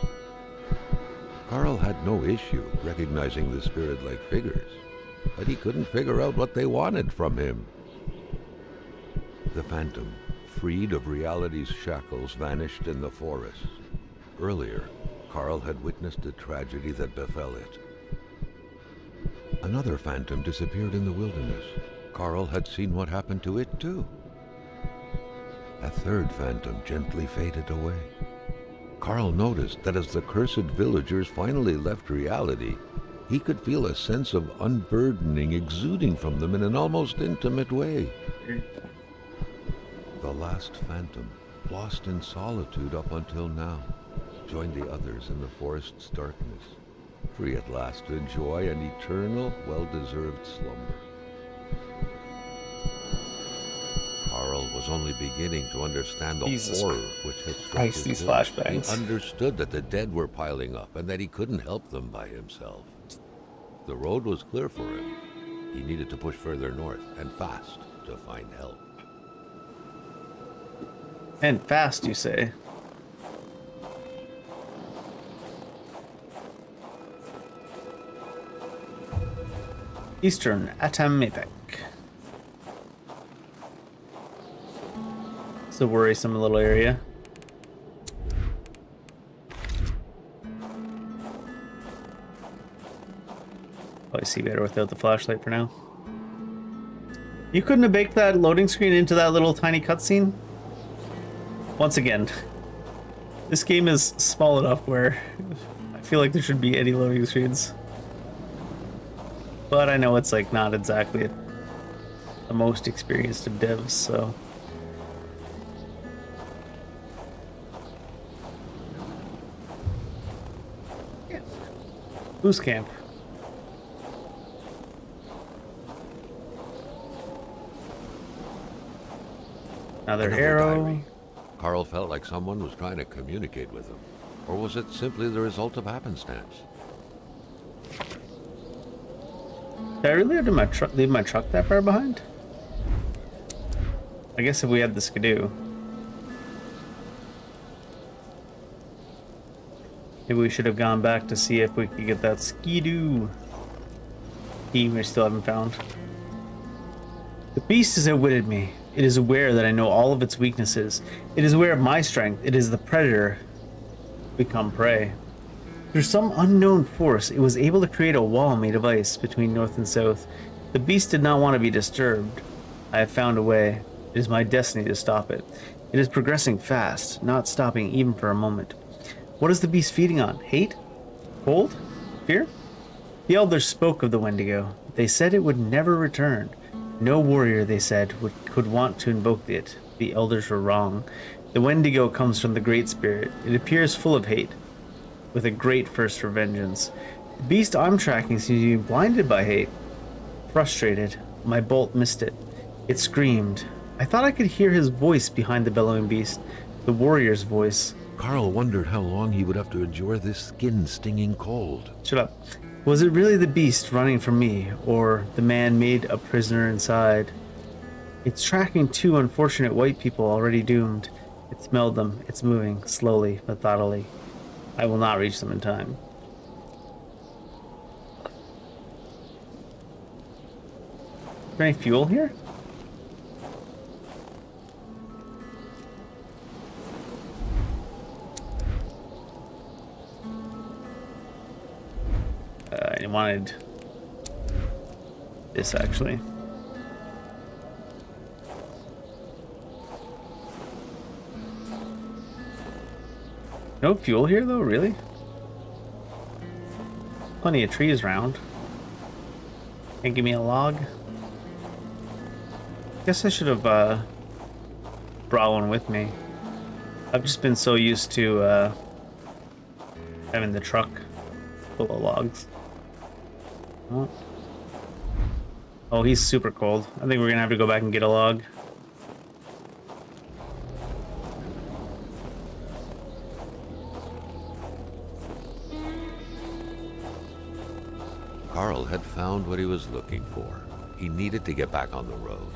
Carl had no issue recognizing the spirit-like figures, but he couldn't figure out what they wanted from him. The phantom, freed of reality's shackles, vanished in the forest. Earlier, Carl had witnessed a tragedy that befell it. Another phantom disappeared in the wilderness. Carl had seen what happened to it too. A third phantom gently faded away. Carl noticed that as the cursed villagers finally left reality, he could feel a sense of unburdening exuding from them in an almost intimate way. The last phantom, lost in solitude up until now, joined the others in the forest's darkness, free at last to enjoy an eternal, well-deserved slumber. Carl was only beginning to understand the Jesus horror which had struck Christ, his these village. flashbacks. He understood that the dead were piling up and that he couldn't help them by himself. The road was clear for him. He needed to push further north, and fast, to find help. And fast, you say? Eastern Atamipek. It's a worrisome little area. Probably see better without the flashlight for now. You couldn't have baked that loading screen into that little tiny cutscene? Once again, this game is small enough where I feel like there should be any loading screens. But I know it's like not exactly the most experienced of devs, so. Yeah. Goose Camp. Another arrow. Diary. Carl felt like someone was trying to communicate with him. Or was it simply the result of happenstance? Did I really have to leave my truck that far behind? I guess if we had the skidoo. Maybe we should have gone back to see if we could get that skidoo. Key we still haven't found. The beast has outwitted me. It is aware that I know all of its weaknesses. It is aware of my strength. It is the predator become prey. Through some unknown force, it was able to create a wall made of ice between north and south. The beast did not want to be disturbed. I have found a way. It is my destiny to stop it. It is progressing fast, not stopping even for a moment. What is the beast feeding on? Hate? Cold? Fear? The elders spoke of the Wendigo. They said it would never return. No warrior, they said, could want to invoke it. The elders were wrong. The Wendigo comes from the Great Spirit. It appears full of hate, with a great thirst for vengeance. The beast I'm tracking seems to be blinded by hate. Frustrated, my bolt missed it. It screamed. I thought I could hear his voice behind the bellowing beast, the warrior's voice. Carl wondered how long he would have to endure this skin-stinging cold. Shut up. Was it really the beast running from me, or the man made a prisoner inside? It's tracking two unfortunate white people already doomed. It smelled them. It's moving, slowly, methodically. I will not reach them in time. Is there any fuel here? I wanted this actually. No fuel here though, really? Plenty of trees around. Can't give me a log. Guess I should have brought one with me. I've just been so used to having the truck full of logs. Oh, he's super cold. I think we're gonna have to go back and get a log. Carl had found what he was looking for. He needed to get back on the road.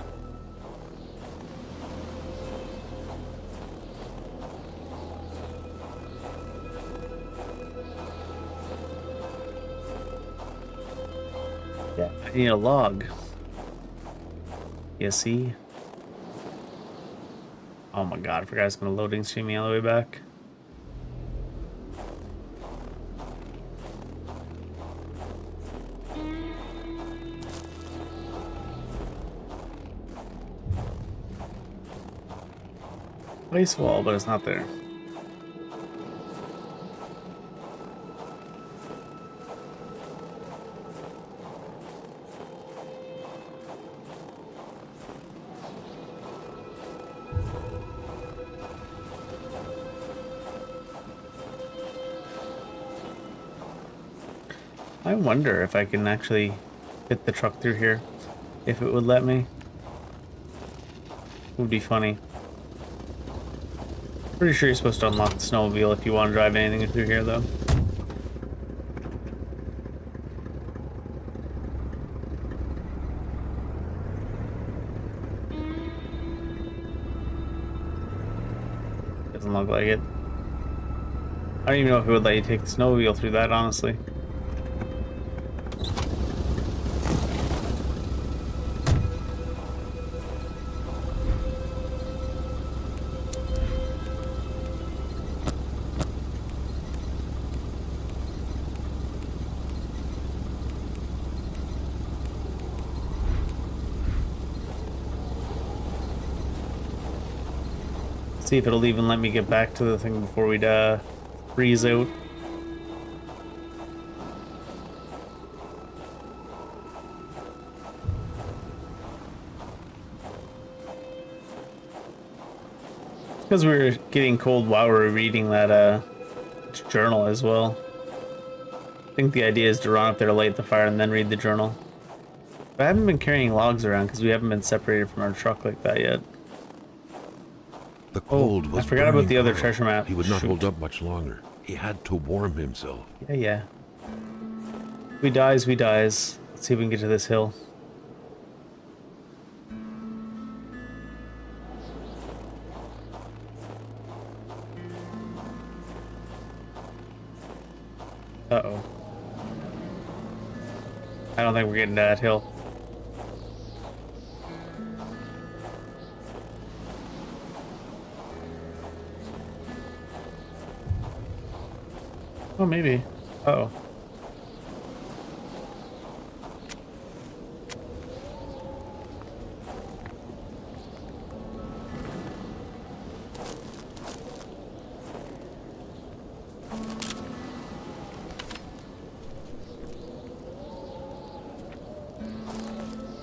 Yeah, I need a log. You see? Oh my god, I forgot it's gonna loading stream me all the way back. Ice wall, but it's not there. I wonder if I can actually fit the truck through here. If it would let me. It would be funny. Pretty sure you're supposed to unlock the snowmobile if you want to drive anything through here, though. Doesn't look like it. I don't even know if it would let you take the snowmobile through that, honestly. See if it'll even let me get back to the thing before we'd freeze out. Because we were getting cold while we were reading that journal as well. I think the idea is to run up there, light the fire, and then read the journal. But I haven't been carrying logs around because we haven't been separated from our truck like that yet. The cold was I forgot about the other Carl. treasure map. He would not Shoot. hold up much longer. He had to warm himself. Yeah. We dies, we dies. Let's see if we can get to this hill. Uh-oh. I don't think we're getting to that hill. Oh, maybe. Uh-oh.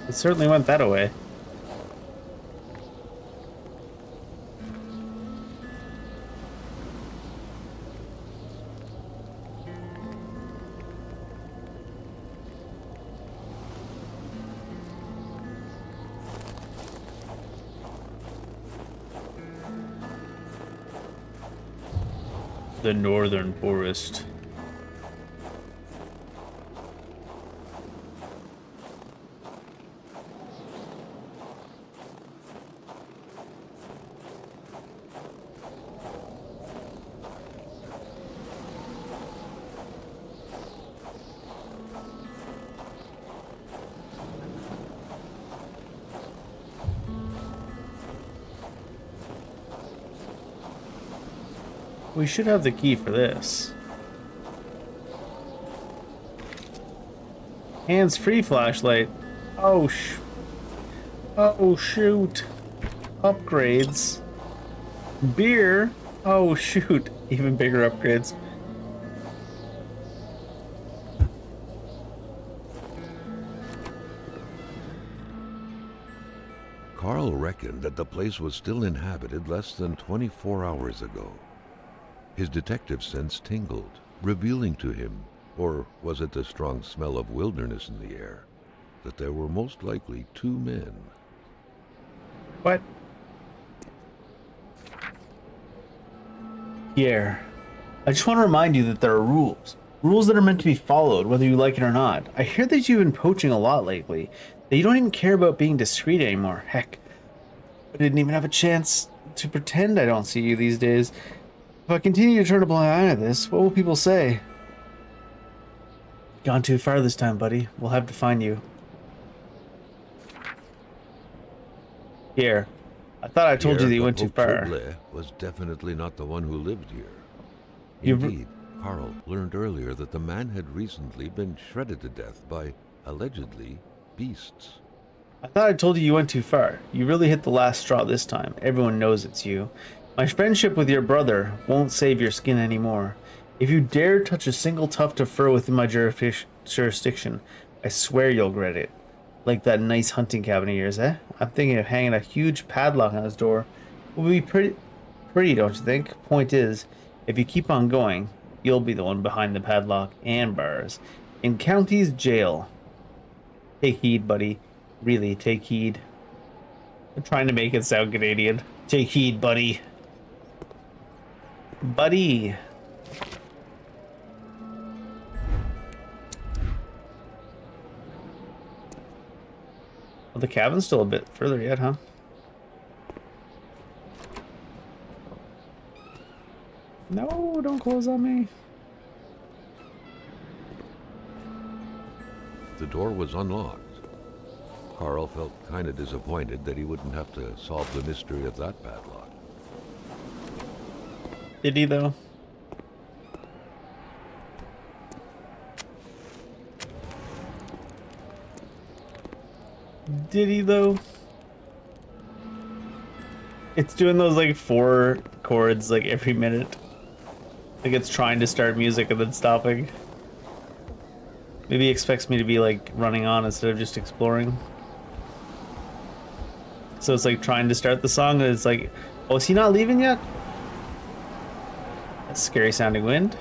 It certainly went that way. The northern forest. We should have the key for this. Hands-free flashlight. Oh shoot. Upgrades. Beer. Oh shoot. Even bigger upgrades. Carl reckoned that the place was still inhabited less than 24 hours ago. His detective sense tingled, revealing to him, or was it the strong smell of wilderness in the air, that there were most likely two men. What? Pierre, I just want to remind you that there are rules. Rules that are meant to be followed, whether you like it or not. I hear that you've been poaching a lot lately, that you don't even care about being discreet anymore. Heck, I didn't even have a chance to pretend I don't see you these days. If I continue to turn a blind eye to this, what will people say? Gone too far this time, buddy. We'll have to find you. Here. I thought I told you that you went too far. Was definitely not the one who lived here. You- Indeed, Carl learned earlier that the man had recently been shredded to death by, allegedly, beasts. I thought I told you you went too far. You really hit the last straw this time. Everyone knows it's you. My friendship with your brother won't save your skin anymore. If you dare touch a single tuft of fur within my jurisdiction, I swear you'll regret it. Like that nice hunting cabin of yours, eh? I'm thinking of hanging a huge padlock on his door. It would be pretty, don't you think? Point is, if you keep on going, you'll be the one behind the padlock and bars. In county's jail. Take heed, buddy. Really, take heed. I'm trying to make it sound Canadian. Take heed, buddy. Buddy. Well, the cabin's still a bit further yet, huh? No, don't close on me. The door was unlocked. Carl felt kind of disappointed that he wouldn't have to solve the mystery of that padlock. Did he, though? Did he, though? It's doing those, like, 4 chords, like, every minute. Like, it's trying to start music and then stopping. Maybe he expects me to be, like, running on instead of just exploring. So it's, like, trying to start the song, and it's like, oh, is he not leaving yet? That's scary sounding wind.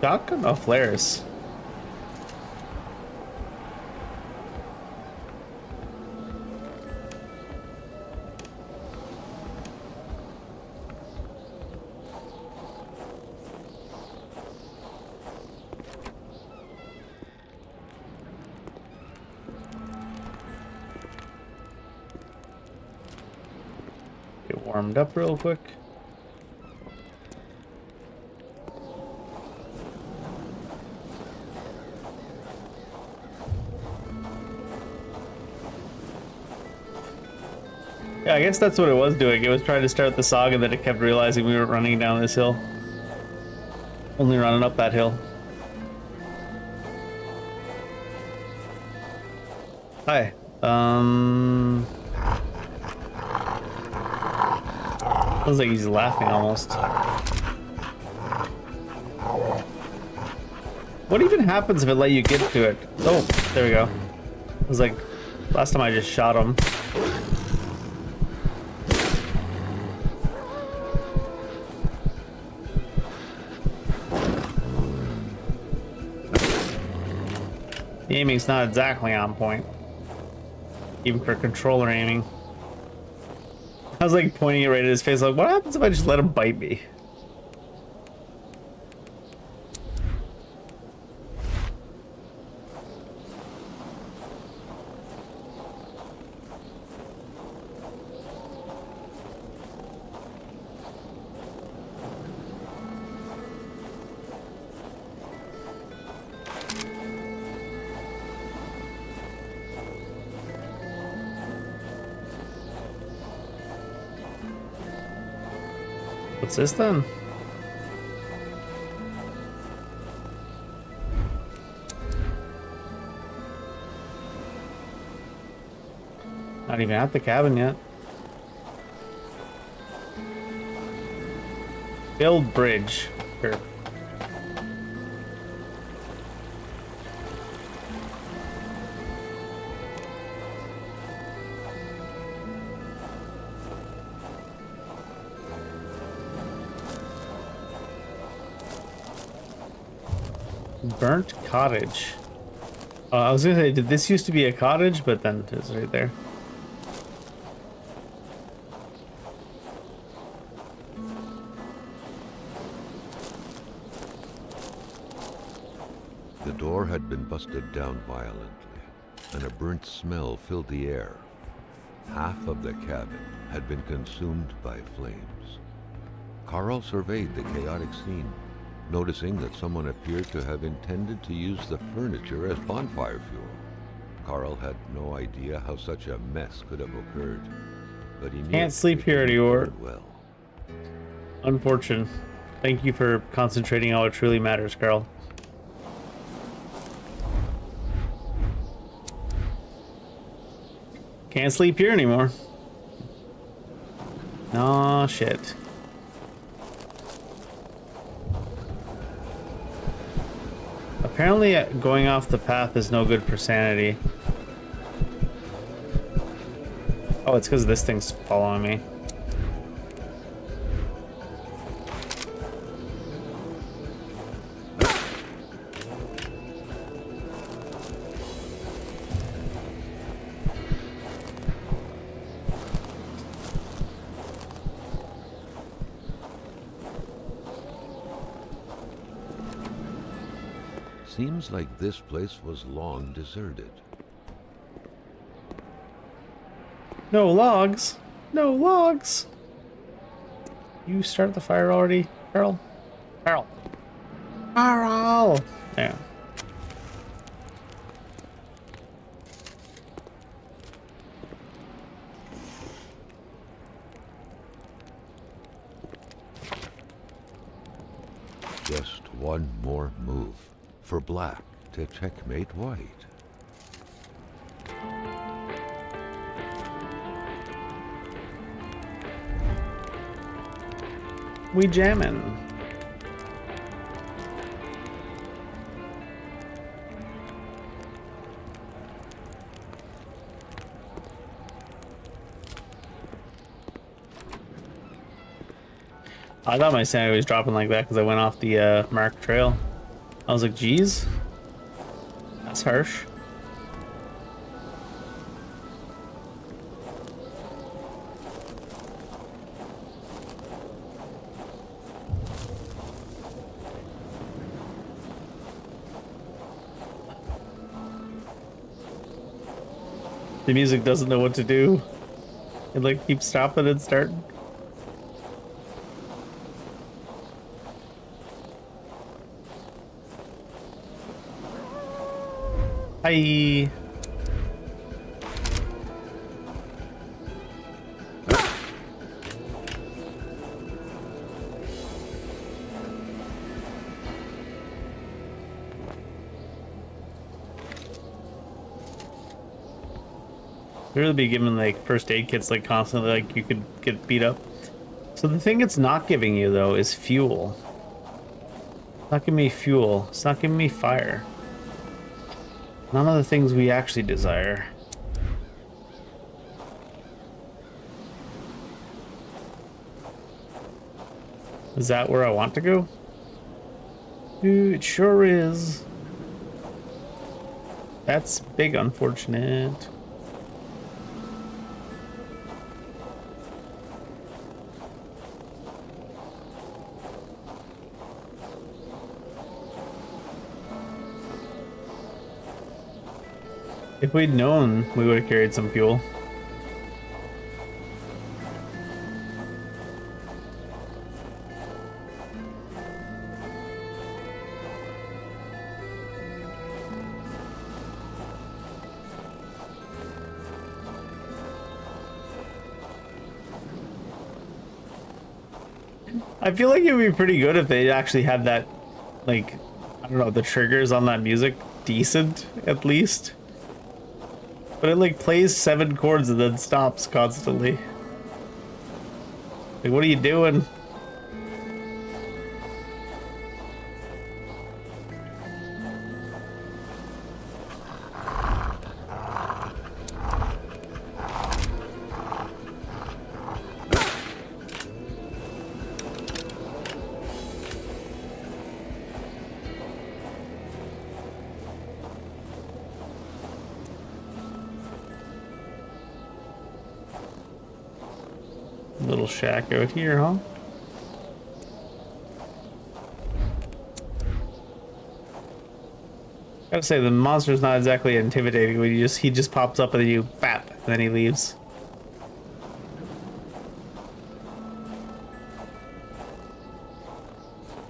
Shotgun? Oh, flares. Get warmed up real quick. Yeah, I guess that's what it was doing. It was trying to start the song and then it kept realizing we were running down this hill. Only running up that hill. Hi. Sounds like he's laughing almost. What even happens if it let you get to it? Oh, there we go. It was like, last time I just shot him. The aiming's not exactly on point. Even for controller aiming. I was like pointing it right at his face, like, what happens if I just let him bite me? What's this then? Not even at the cabin yet. Build bridge. Sure. Burnt cottage. I was gonna say, did this used to be a cottage? But then it's right there. The door had been busted down violently, and a burnt smell filled the air. Half of the cabin had been consumed by flames. Carl surveyed the chaotic scene, noticing that someone appeared to have intended to use the furniture as bonfire fuel. Carl had no idea how such a mess could have occurred, but he knew Can't sleep here anymore. well. Unfortunate. Thank you for concentrating on what truly matters, Carl. Can't sleep here anymore. No shit. Apparently going off the path is no good for sanity. Oh, it's because this thing's following me. Seems like this place was long deserted. No logs. No logs. You start the fire already, Carl? Carl. Carl. Yeah. Just one more move for black to checkmate white. We jammin'. I thought my sanity was dropping like that because I went off the marked trail. I was like, geez, that's harsh. The music doesn't know what to do. It like keeps stopping and starting. Hi. Really be giving like first aid kits like constantly, like you could get beat up. So the thing it's not giving you though is fuel. It's not giving me fuel. It's not giving me fire. None of the things we actually desire. Is that where I want to go? Dude, it sure is. That's big unfortunate. If we'd known, we would have carried some fuel. I feel like it would be pretty good if they actually had that, like, I don't know, the triggers on that music decent, at least. But it like plays 7 chords and then stops constantly. Like, what are you doing? Little shack out here, huh? Gotta say, the monster's not exactly intimidating when he just pops up and then you bap, and then he leaves.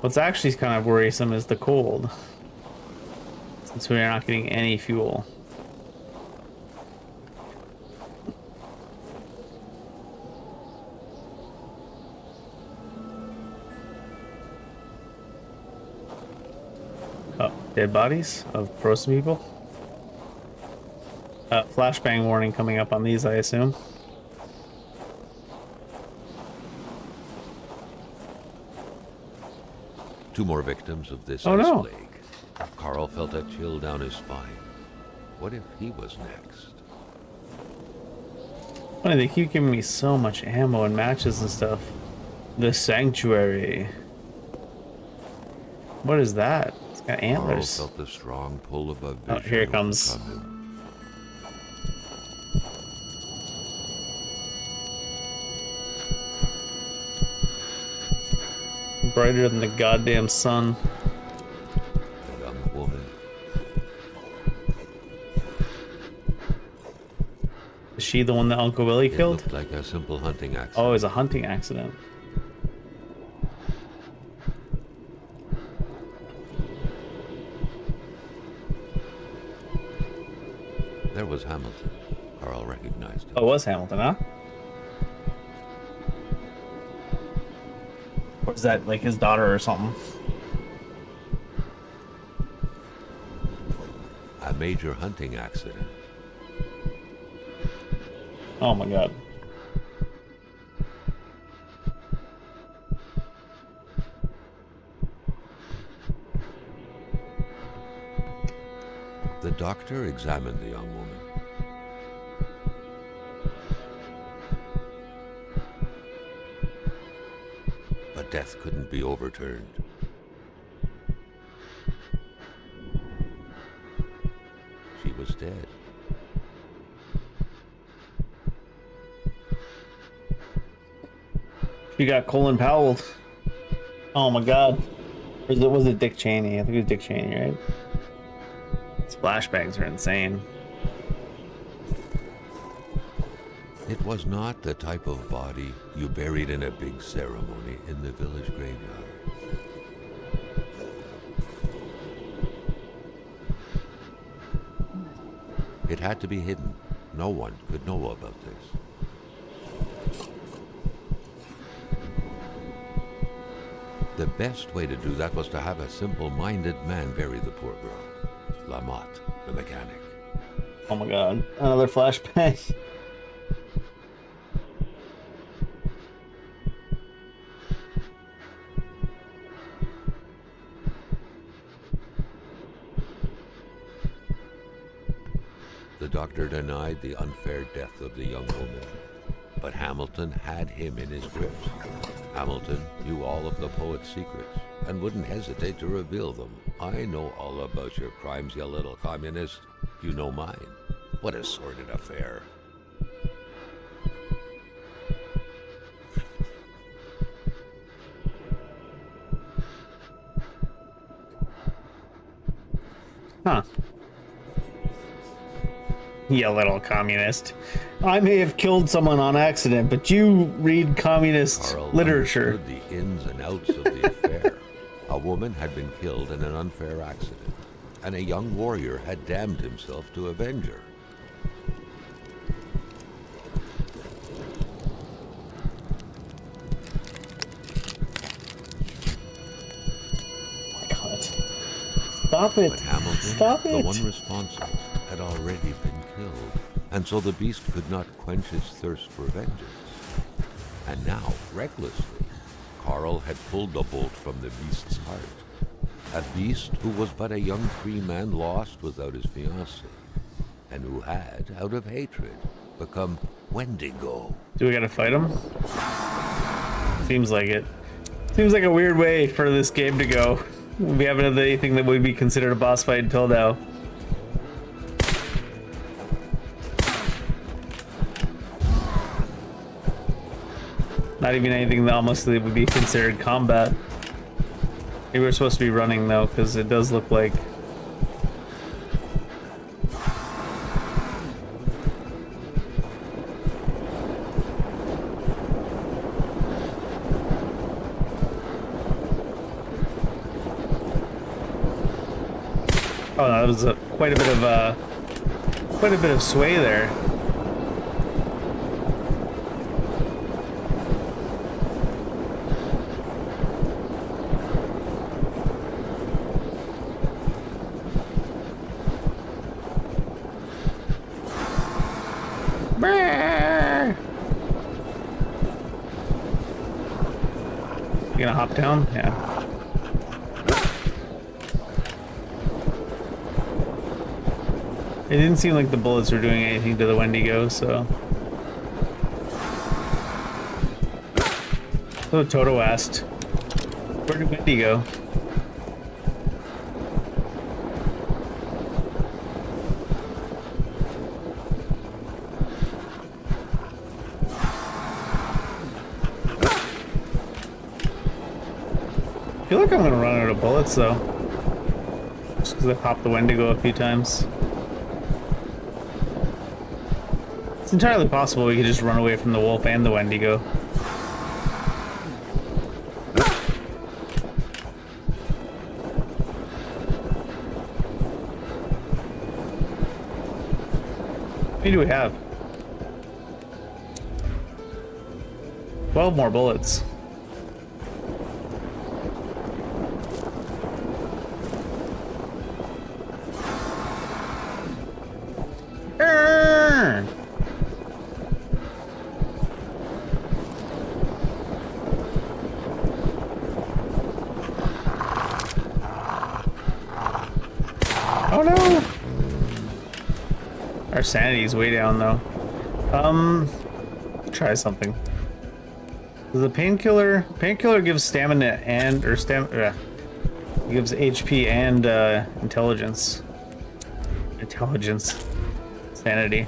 What's actually kind of worrisome is the cold, since we're not getting any fuel. Dead bodies of frozen people. Flashbang warning coming up on these, I assume. 2 more victims of this Oh, ice no. plague. Carl felt a chill down his spine. What if he was next? Funny, they keep giving me so much ammo and matches and stuff. The Sanctuary. What is that? It's got Carl antlers. felt the strong pull of a vision. Oh, here it comes. overcome him. Brighter than the goddamn sun. A young woman. Is she the one that Uncle Willie It killed? looked like a simple hunting accident. Oh, it was a hunting accident. There was Hamilton. Carl recognized him. Oh, it was Hamilton, huh? Or is that like his daughter or something? A major hunting accident. Oh my god. The doctor examined the young woman. But death couldn't be overturned. She was dead. You got Colin Powell. Oh my god. Or was it Dick Cheney? I think it was Dick Cheney, right? These flashbangs are insane. It was not the type of body you buried in a big ceremony in the village graveyard. It had to be hidden. No one could know about this. The best way to do that was to have a simple-minded man bury the poor girl. Lamotte, the mechanic. Oh my god. Another flashbang. The doctor denied the unfair death of the young woman, but Hamilton had him in his grips. Hamilton knew all of the poet's secrets and wouldn't hesitate to reveal them. I know all about your crimes, you little communist. You know mine. What a sordid affair. Huh. You little communist. I may have killed someone on accident, but you read communist Carl literature. understood the ins and outs of the affair. A woman had been killed in an unfair accident, and a young warrior had damned himself to avenge her. God. Stop it. But Hamilton, Stop the it. one responsible, had already been killed, and so the beast could not quench his thirst for vengeance. And now, recklessly, Carl had pulled the bolt from the beast's heart. A beast who was but a young free man lost without his fiancée, and who had, out of hatred, become Wendigo. Do we gotta fight him? Seems like it. Seems like a weird way for this game to go. We haven't had anything that would be considered a boss fight until now. Not even anything that almost would be considered combat. Maybe we're supposed to be running though, because it does look like. Oh, that was quite a bit of sway there. You gonna hop down? Yeah. It didn't seem like the bullets were doing anything to the Wendigo, so. So Toto asked, where did Wendy go? I feel like I'm gonna run out of bullets though. Just because I popped the Wendigo a few times. It's entirely possible we could just run away from the wolf and the Wendigo. How many do we have? 12 more bullets. Arrgh! Oh no! Our sanity's way down though. Try something. The painkiller gives stamina and gives HP and intelligence. Sanity.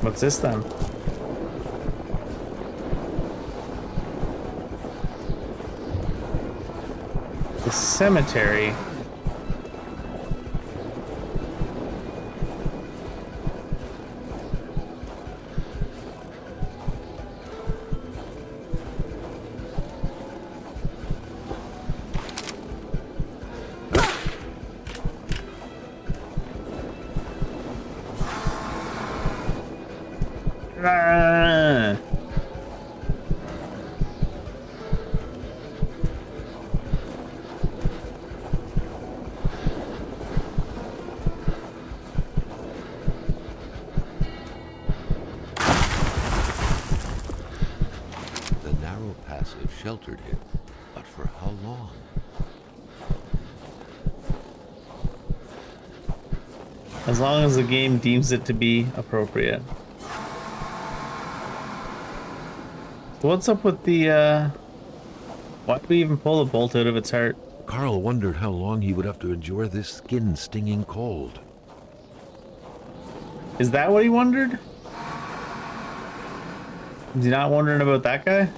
What's this then? The cemetery. Ah. The narrow passage sheltered him, but for how long? As long as the game deems it to be appropriate. So what's up with the, why did we even pull the bolt out of its heart? Carl wondered how long he would have to endure this skin-stinging cold. Is that what he wondered? Is he not wondering about that guy?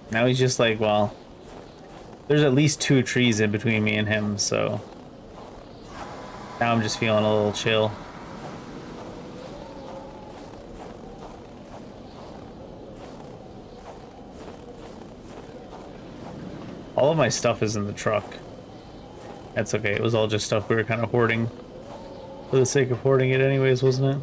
Now he's just like, well, there's at least 2 trees in between me and him, so now I'm just feeling a little chill. All of my stuff is in the truck. That's okay. It was all just stuff we were kind of hoarding for the sake of hoarding it anyways, wasn't it?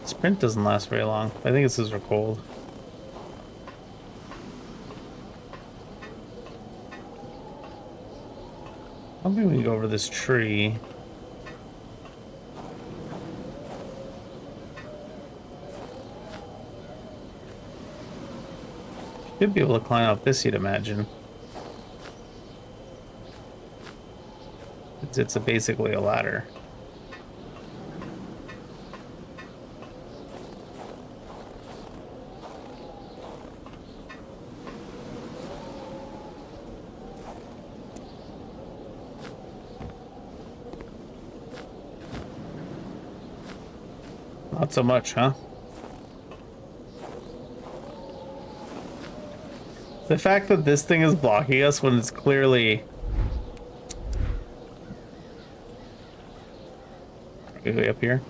Sprint doesn't last very long. I think it's because we're cold. I think we can go over this tree. Should be able to climb up this, you'd imagine. It's basically a ladder. Not so much, huh? The fact that this thing is blocking us when it's clearly... Are we way up here?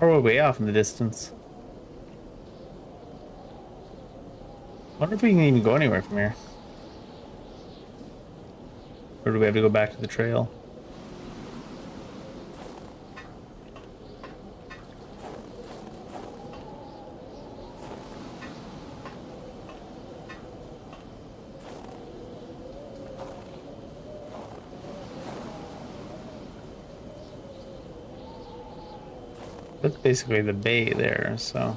Or we're way off in the distance? I wonder if we can even go anywhere from here. Or do we have to go back to the trail? That's basically the bay there, so.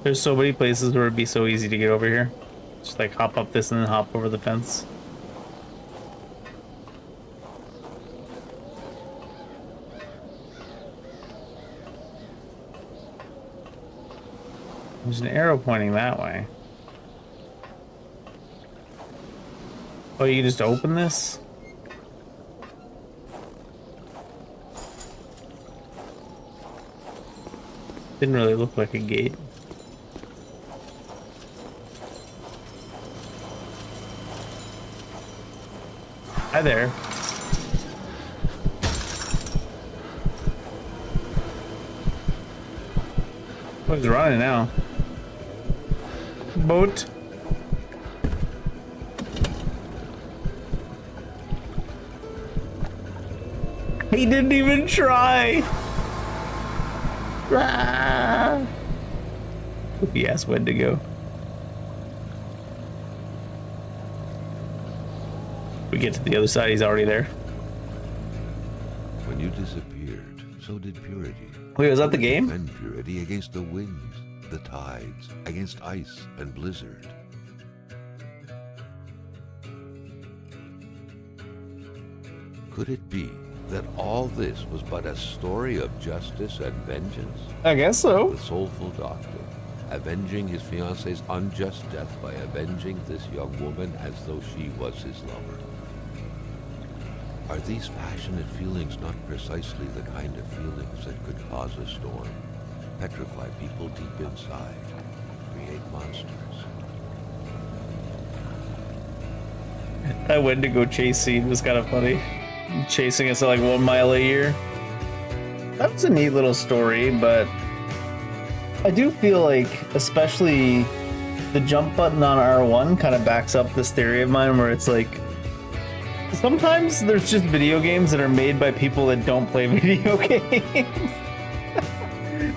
There's so many places where it'd be so easy to get over here. Just like hop up this and then hop over the fence. There's an arrow pointing that way. Oh, you just open this? Didn't really look like a gate. Hi there. Oh, he's running now. Boat. He didn't even try. He asked when to go. We get to the other side, he's already there. When you disappeared, so did purity. Wait, was that the game? Defend purity against the winds, the tides, against ice and blizzard. Could it be that all this was but a story of justice and vengeance? I guess so. The soulful doctor, avenging his fiancée's unjust death by avenging this young woman as though she was his lover. Are these passionate feelings not precisely the kind of feelings that could cause a storm, petrify people deep inside, create monsters? That Wendigo chase scene was kind of funny. Chasing us at like 1 mile a year. That was a neat little story, but I do feel like, especially the jump button on R1 kind of backs up this theory of mine where it's like, sometimes there's just video games that are made by people that don't play video games.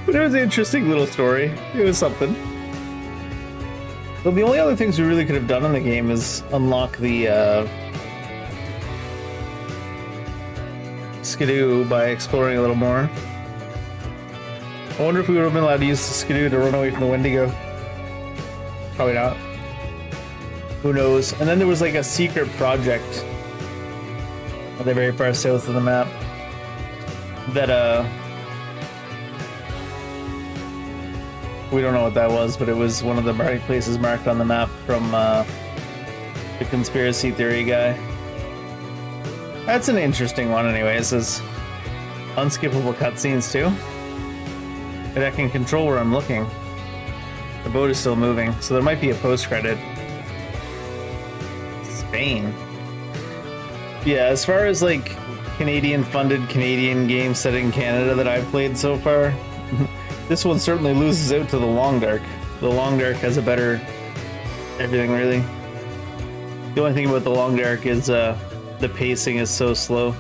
But it was an interesting little story. It was something. But the only other things we really could have done in the game is unlock the skidoo by exploring a little more. I wonder if we would have been allowed to use the skidoo to run away from the Wendigo. Probably not. Who knows? And then there was like a secret project at the very far south of the map that we don't know what that was, but it was one of the places marked on the map from the conspiracy theory guy. That's an interesting one anyway. It says unskippable cutscenes too. But I can control where I'm looking. The boat is still moving, so there might be a post-credit. Spain. Yeah, as far as like Canadian-funded Canadian games set in Canada that I've played so far, this one certainly loses out to the Long Dark. The Long Dark has a better everything, really. The only thing about the Long Dark is the pacing is so slow.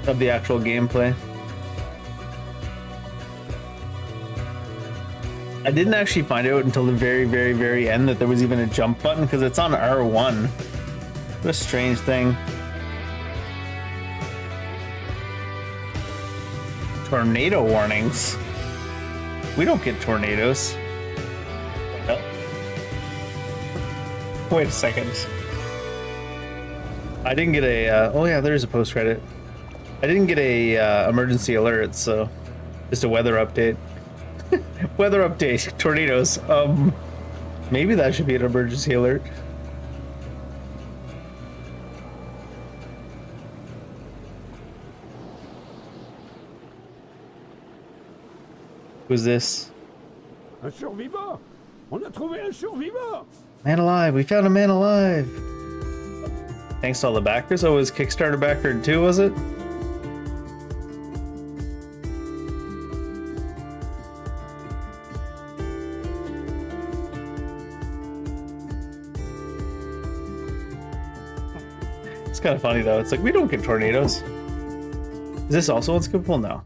Of the actual gameplay. I didn't actually find out until the very, very, very end that there was even a jump button because it's on R1. What a strange thing. Tornado warnings. We don't get tornadoes. Oh. Wait a second. I didn't get a. Oh yeah, there's a post credit. I didn't get a emergency alert, so just a weather update. Weather update. Tornadoes. Maybe that should be an emergency alert. Who's this? Un survivant! On a trouvé un survivant! Man alive! We found a man alive! Thanks to all the backers. Oh, it was Kickstarter backer too, was it? kind of funny though. It's like we don't get tornadoes. Is this also unskippable? No.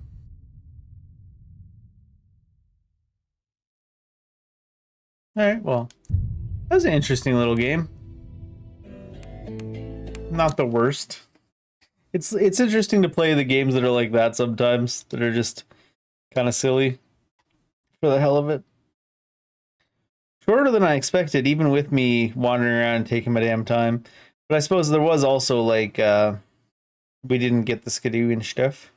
Alright, well. That was an interesting little game. Not the worst. It's interesting to play the games that are like that sometimes, that are just kind of silly for the hell of it. Shorter than I expected, even with me wandering around and taking my damn time. But I suppose there was also like we didn't get the skidoo and stuff.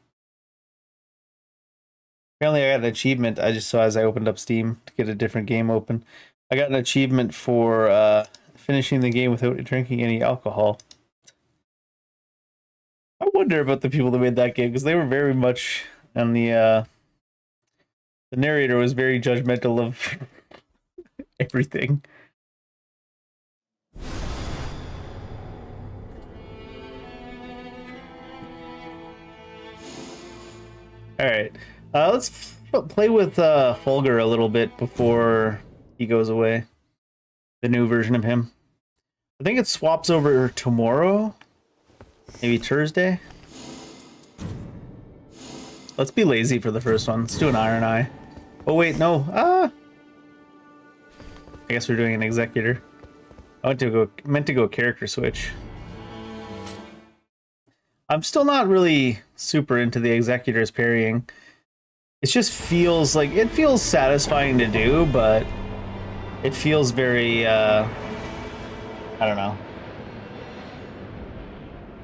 Apparently I got an achievement. I just saw as I opened up Steam to get a different game open. I got an achievement for finishing the game without drinking any alcohol. I wonder about the people that made that game, because they were very much on the narrator was very judgmental of everything. Alright, let's play with Fulgur a little bit before he goes away. The new version of him. I think it swaps over tomorrow. Maybe Thursday. Let's be lazy for the first one. Let's do an Iron Eye. Oh wait, no. I guess we're doing an Executor. I meant to go character switch. I'm still not really super into the Executor's parrying. It just feels like, it feels satisfying to do, but it feels very, I don't know,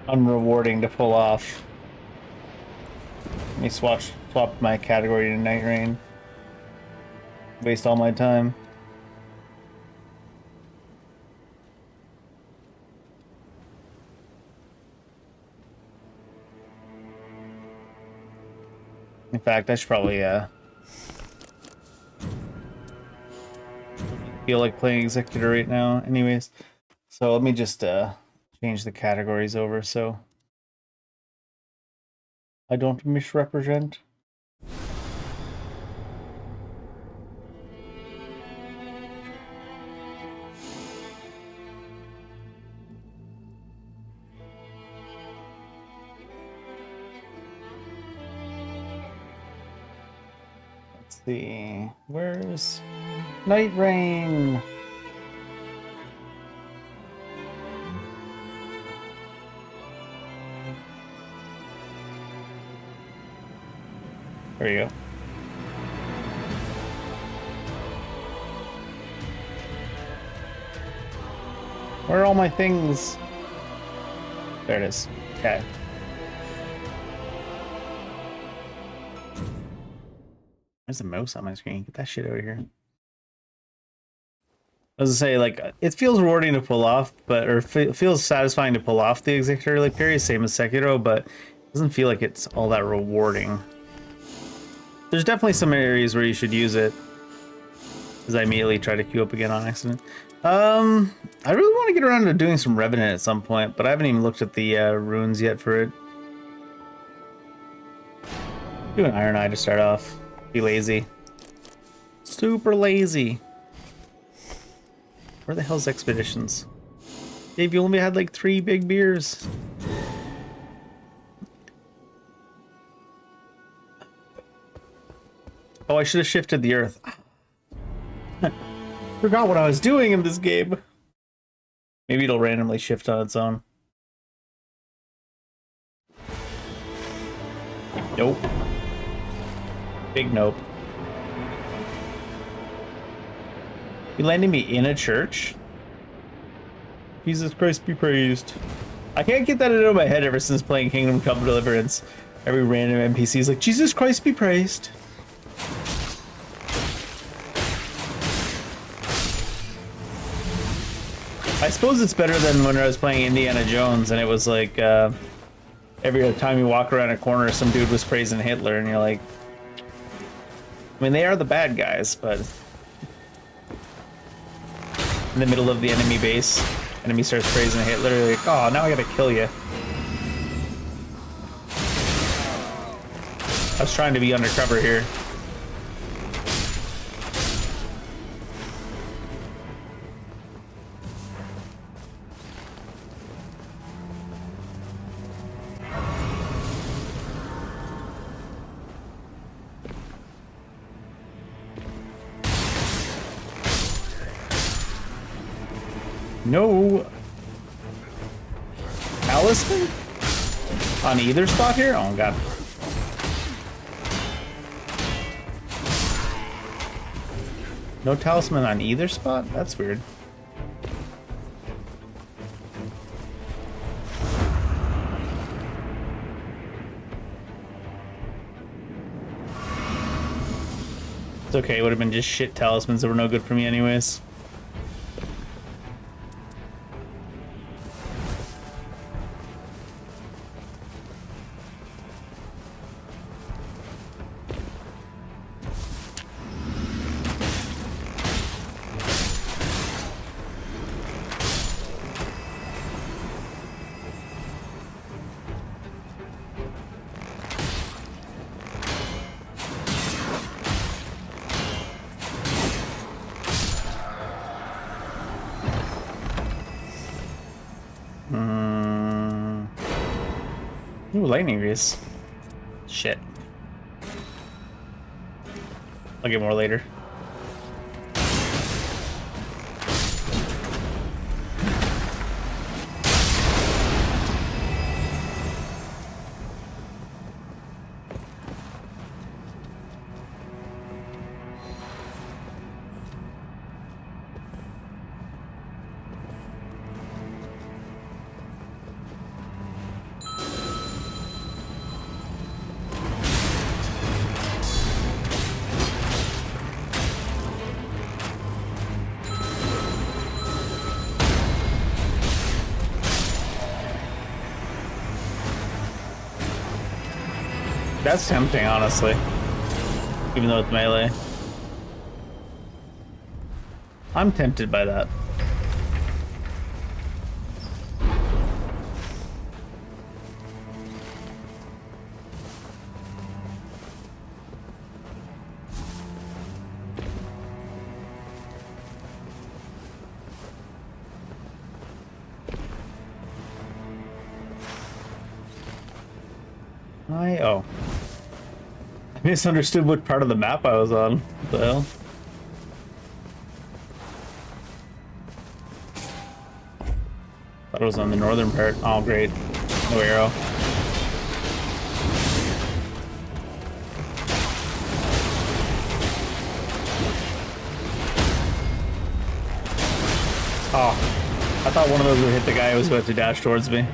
unrewarding to pull off. Let me swap my category to Night Rain. Waste all my time. In fact, I should probably feel like playing Executor right now anyways. So let me just change the categories over so I don't misrepresent. Let's see, where's Night Rain? There you go. Where are all my things? There it is. Okay. There's a mouse on my screen. Get that shit out of here. I was gonna say, like, it feels rewarding to pull off, but or feels satisfying to pull off the Executor like parry, same as Sekiro, but it doesn't feel like it's all that rewarding. There's definitely some areas where you should use it. As I immediately try to queue up again on accident. I really want to get around to doing some Revenant at some point, but I haven't even looked at the runes yet for it. Do an Iron Eye to start off. Be lazy. Super lazy. Where the hell's Expeditions? Dave, you only had like 3 big beers. Oh, I should have shifted the earth. Forgot what I was doing in this game. Maybe it'll randomly shift on its own. Nope. Big nope. You landing me in a church? Jesus Christ be praised. I can't get that out of my head ever since playing Kingdom Come Deliverance. Every random NPC is like, Jesus Christ be praised. I suppose it's better than when I was playing Indiana Jones and it was like every time you walk around a corner some dude was praising Hitler and you're like, I mean, they are the bad guys, but in the middle of the enemy base, enemy starts praising Hitler, you're like, oh, now I gotta kill you. I was trying to be undercover here. No talisman on either spot here? Oh god. No talisman on either spot? That's weird. It's okay, it would have been just shit talismans that were no good for me anyways. Ooh, lightning grease. Shit. I'll get more later. That's tempting, honestly. Even though it's melee. I'm tempted by that. Oh. I misunderstood what part of the map I was on. What the hell? Thought it was on the northern part. Oh, great. No arrow. Oh. I thought one of those would hit the guy who was about to dash towards me.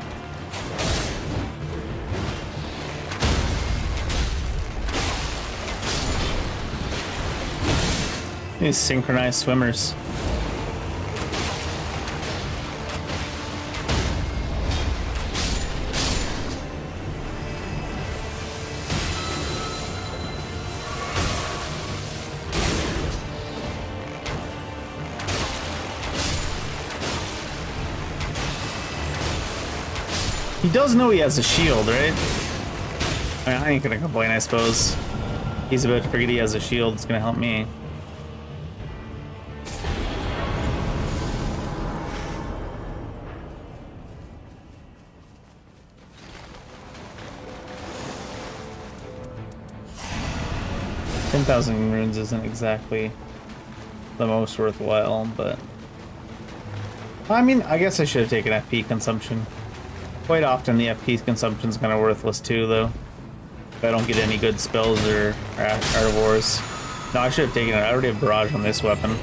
These synchronized swimmers. He does know he has a shield, right? I mean, I ain't gonna complain, I suppose. He's about to forget he has a shield, it's gonna help me. $10,000 runes isn't exactly the most worthwhile, but I mean, I guess I should have taken FP consumption. Quite often the FP consumption is kind of worthless too, though. If I don't get any good spells or Art of Wars. No, I should have taken it. I already have barrage on this weapon.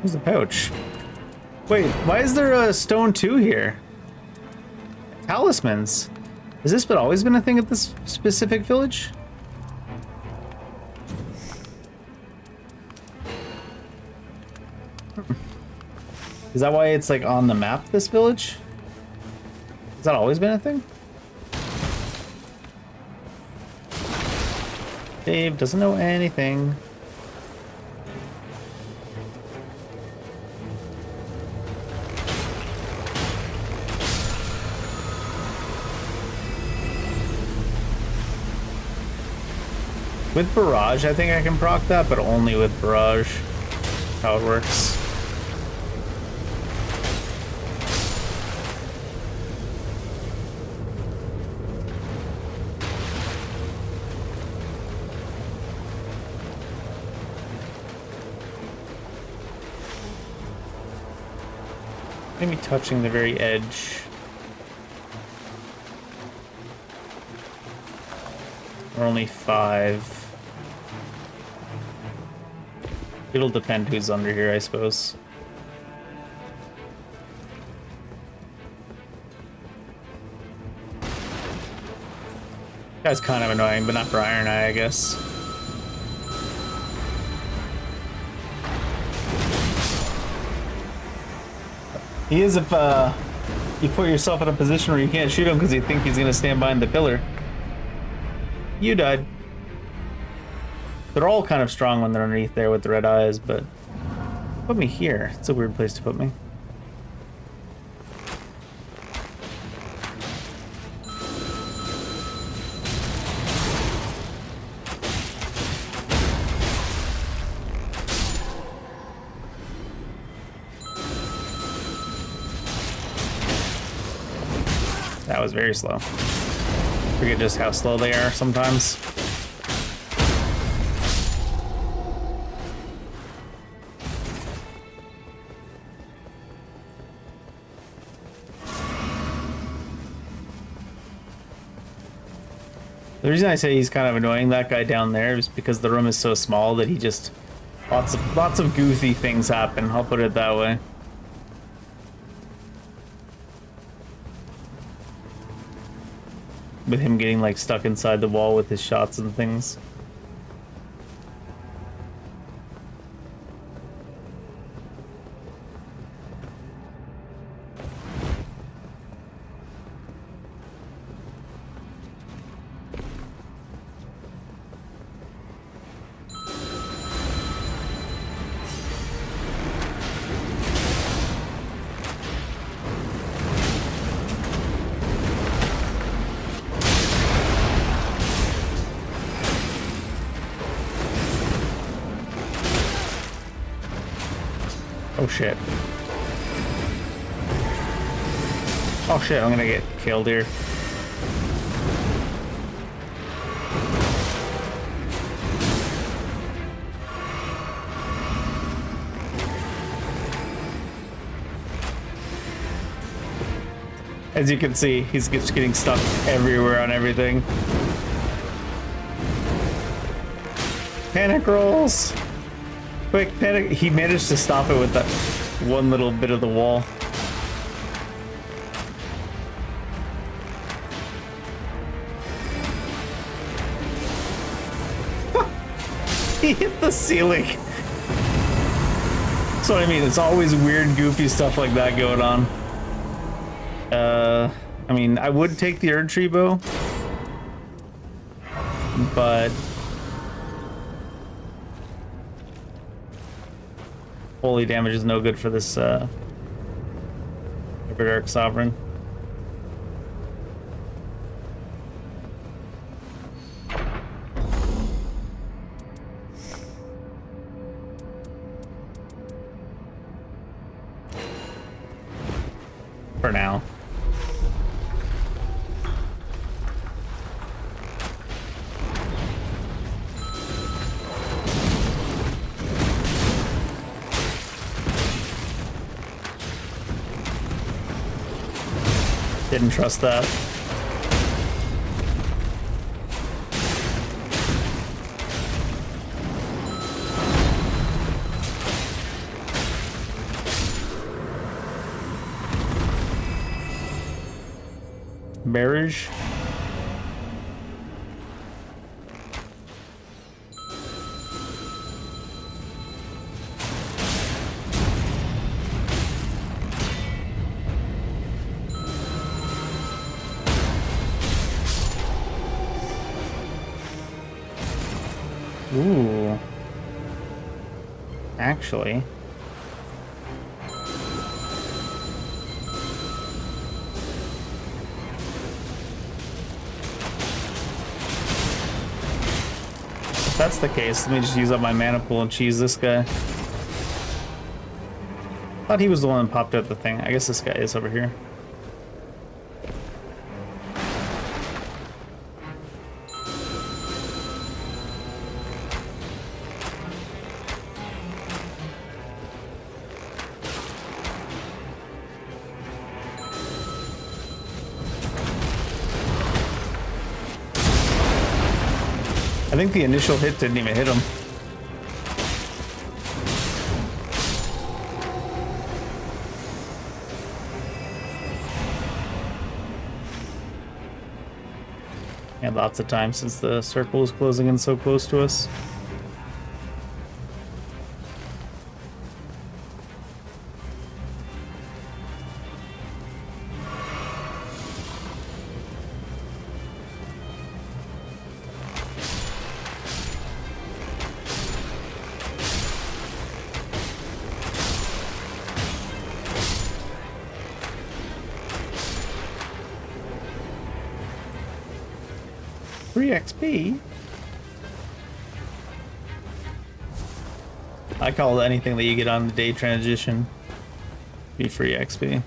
Where's the pouch? Wait, why is there a stone 2 here? Talismans. Has this always been a thing at this specific village? Is that why it's like on the map, this village? Has that always been a thing? Dave doesn't know anything. With barrage, I think I can proc that, but only with barrage. How it works. Maybe touching the very edge. We're only 5. It'll depend who's under here, I suppose. Guy's kind of annoying, but not for Iron Eye, I guess. He is if you put yourself in a position where you can't shoot him because you think he's gonna stand behind the pillar. You died. They're all kind of strong when they're underneath there with the red eyes, but put me here. It's a weird place to put me. That was very slow. Forget just how slow they are sometimes. The reason I say he's kind of annoying, that guy down there, is because the room is so small that he just lots of goofy things happen. I'll put it that way. With him getting like stuck inside the wall with his shots and things. Oh shit. Oh shit, I'm gonna get killed here. As you can see, he's just getting stuck everywhere on everything. Panic rolls! Quick, panic. He managed to stop it with that one little bit of the wall. He hit the ceiling. That's what I mean. It's always weird, goofy stuff like that going on. I mean, I would take the Erd Tree bow, but holy damage is no good for this Dark Sovereign. For now. Didn't trust that. Marriage. Ooh. Actually. If that's the case, let me just use up my mana pool and cheese this guy. Thought he was the one that popped out the thing. I guess this guy is over here. I think the initial hit didn't even hit him. Yeah, lots of time since the circle is closing in so close to us. Free XP? I call anything that you get on the day transition be free XP.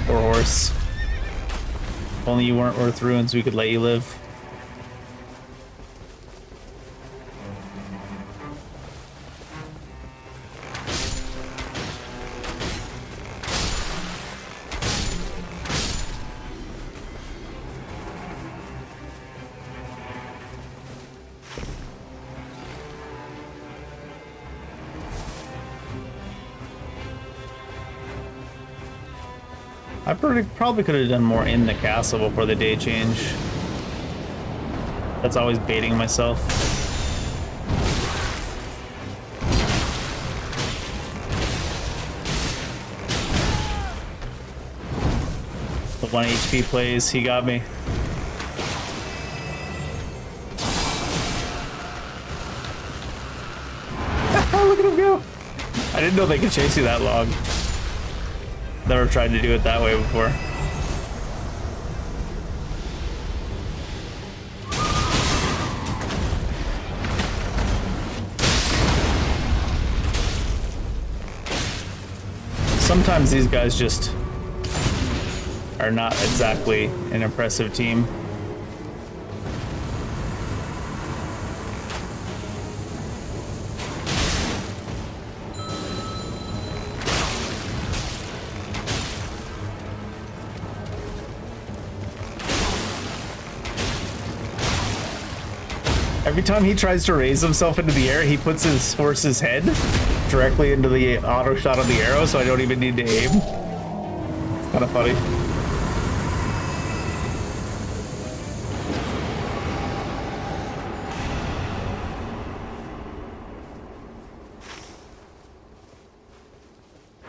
Poor horse. If only you weren't worth ruins, we could let you live. I probably could have done more in the castle before the day change. That's always baiting myself. The 1 HP plays, he got me. Look at him go! I didn't know they could chase you that long. Never tried to do it that way before. Sometimes these guys just are not exactly an impressive team. Every time he tries to raise himself into the air, he puts his horse's head directly into the auto shot of the arrow, so I don't even need to aim. It's kind of funny.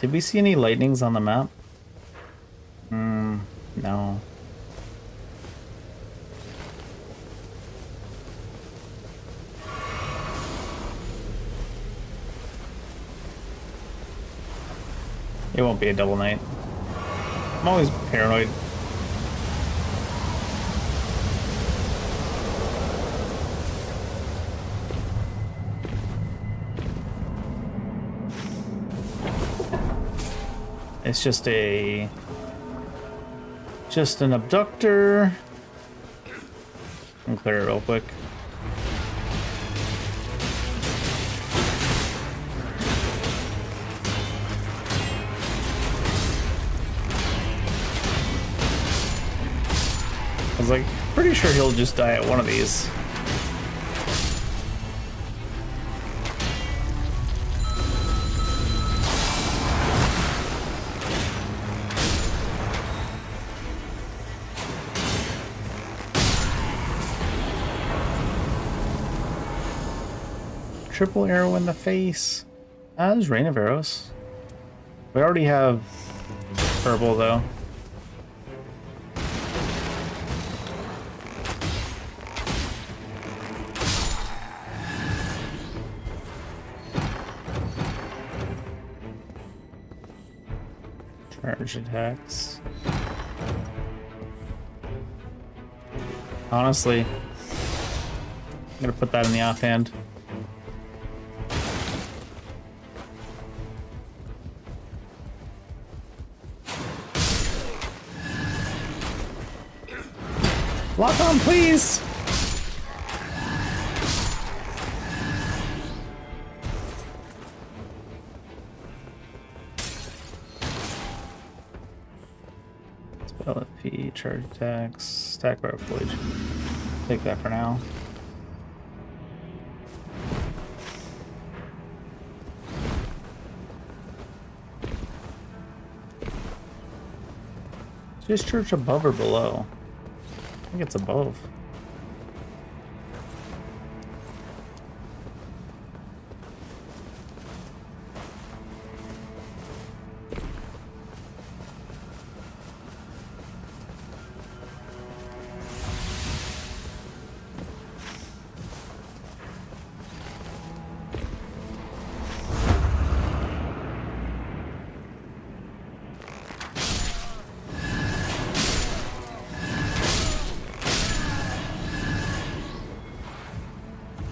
Did we see any lightnings on the map? No. It won't be a double night. I'm always paranoid. It's just an abductor. I'll clear it real quick. I was like, pretty sure he'll just die at one of these. triple arrow in the face. Ah, there's rain of arrows. We already have purple though. Charge attacks. Honestly, I'm gonna put that in the offhand. Lock on, please! Spell FP, charge attacks, stack bar foliage. Take that for now. Is this church above or below? I think it's above.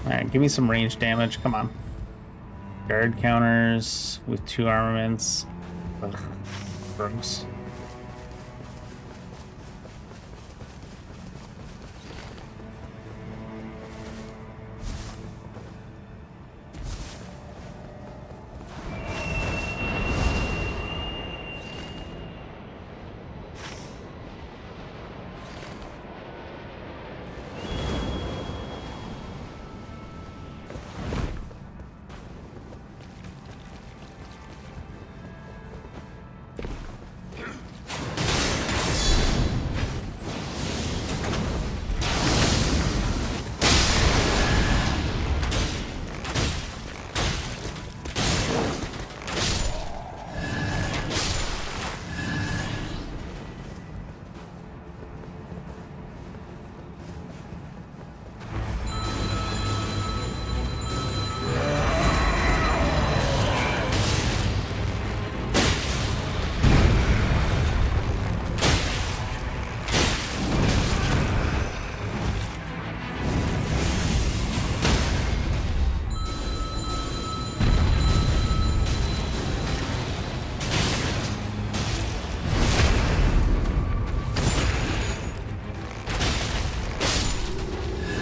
Alright, give me some range damage, come on. Guard counters with 2 armaments. Ugh, gross.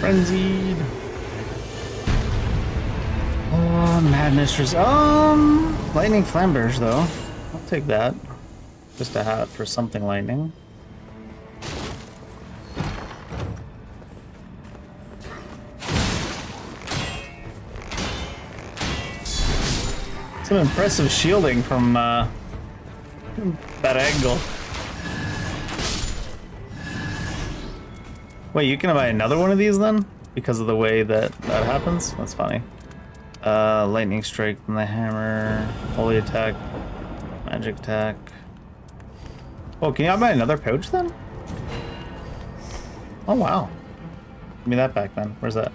Frenzied. Oh, Madness. Lightning Flamberge, though. I'll take that. Just to have for something lightning. Some impressive shielding from that angle. Wait, you can buy another one of these then? Because of the way that that happens? That's funny. Lightning strike from the hammer, holy attack, magic attack. Oh, can you buy another pouch then? Oh wow. Give me that back then. Where's that?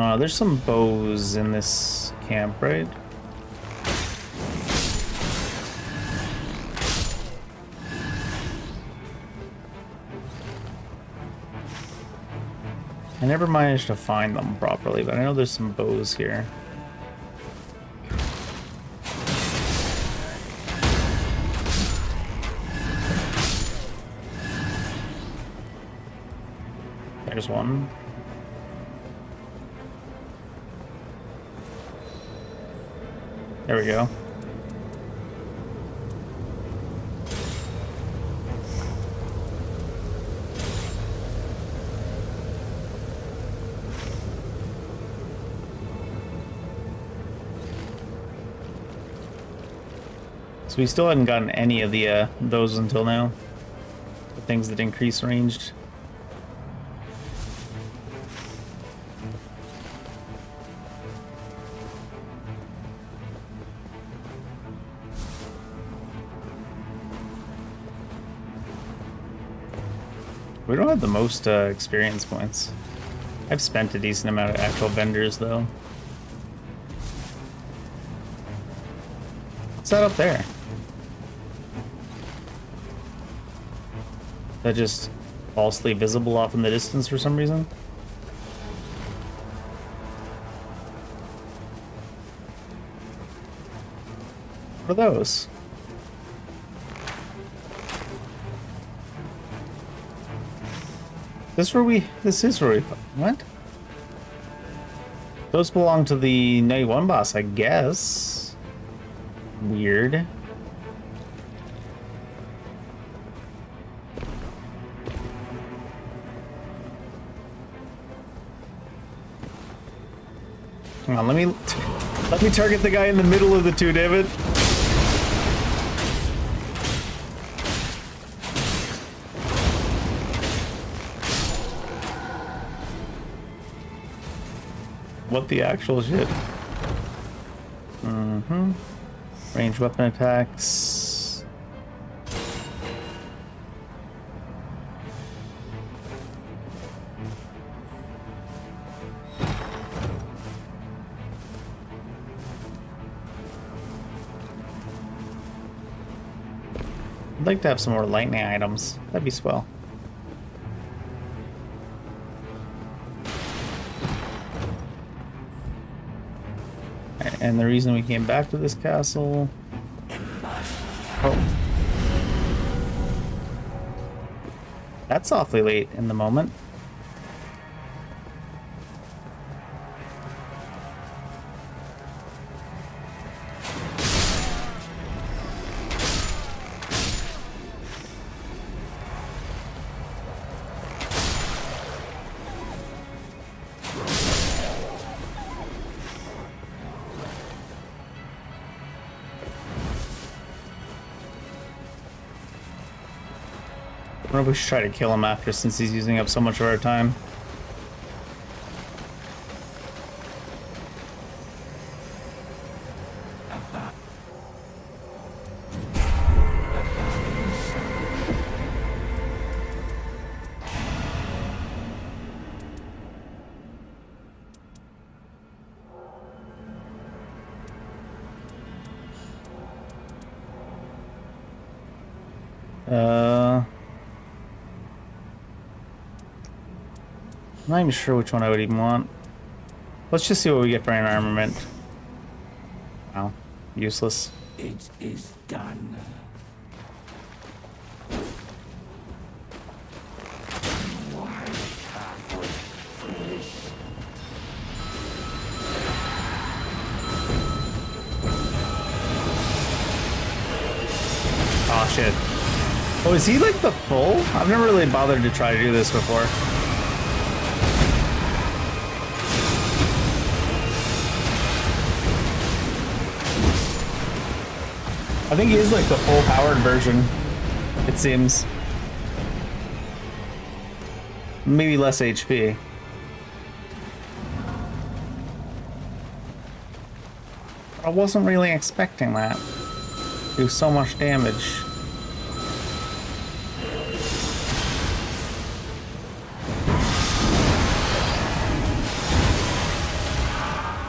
Oh, there's some bows in this camp, right? I never managed to find them properly, but I know there's some bows here. There's one. There we go. So we still hadn't gotten any of the those until now. The things that increase ranged. We don't have the most experience points. I've spent a decent amount of actual vendors though. What's that up there? Is that just falsely visible off in the distance for some reason? What are those? This is where we what? Those belong to the night one boss, I guess. Weird. Hang on, let me target the guy in the middle of the two, David. What the actual shit? Range weapon attacks. I'd like to have some more lightning items. That'd be swell. And the reason we came back to this castle... Oh. That's awfully late in the moment. I wonder if we should try to kill him after, since he's using up so much of our time. I'm not even sure which one I would even want. Let's just see what we get for an armament. Wow, useless. It is done. Oh shit. Oh, is he like the full? I've never really bothered to try to do this before. I think he is like the full powered version, it seems. Maybe less HP. I wasn't really expecting that. Do so much damage.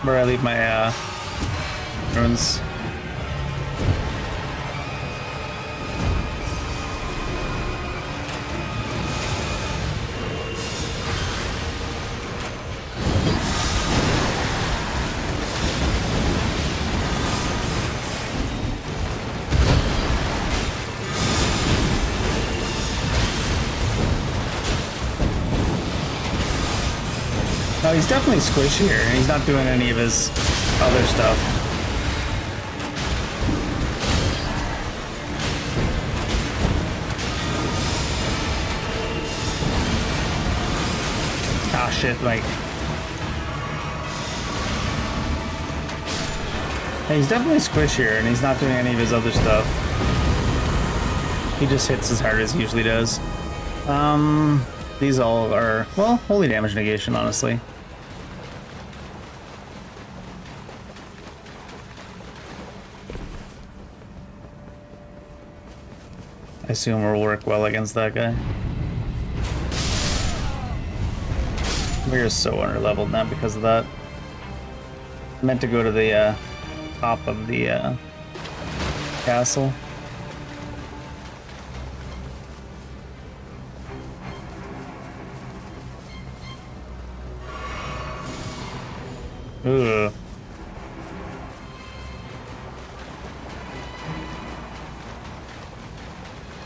Where I leave my runes. No, he's definitely squishier, and he's not doing any of his other stuff. Ah, shit, like... Yeah, he's definitely squishier, and he's not doing any of his other stuff. He just hits as hard as he usually does. These all are, well, holy damage negation, honestly. I assume we'll work well against that guy. We're so underleveled now because of that. I meant to go to the top of the castle. Ugh.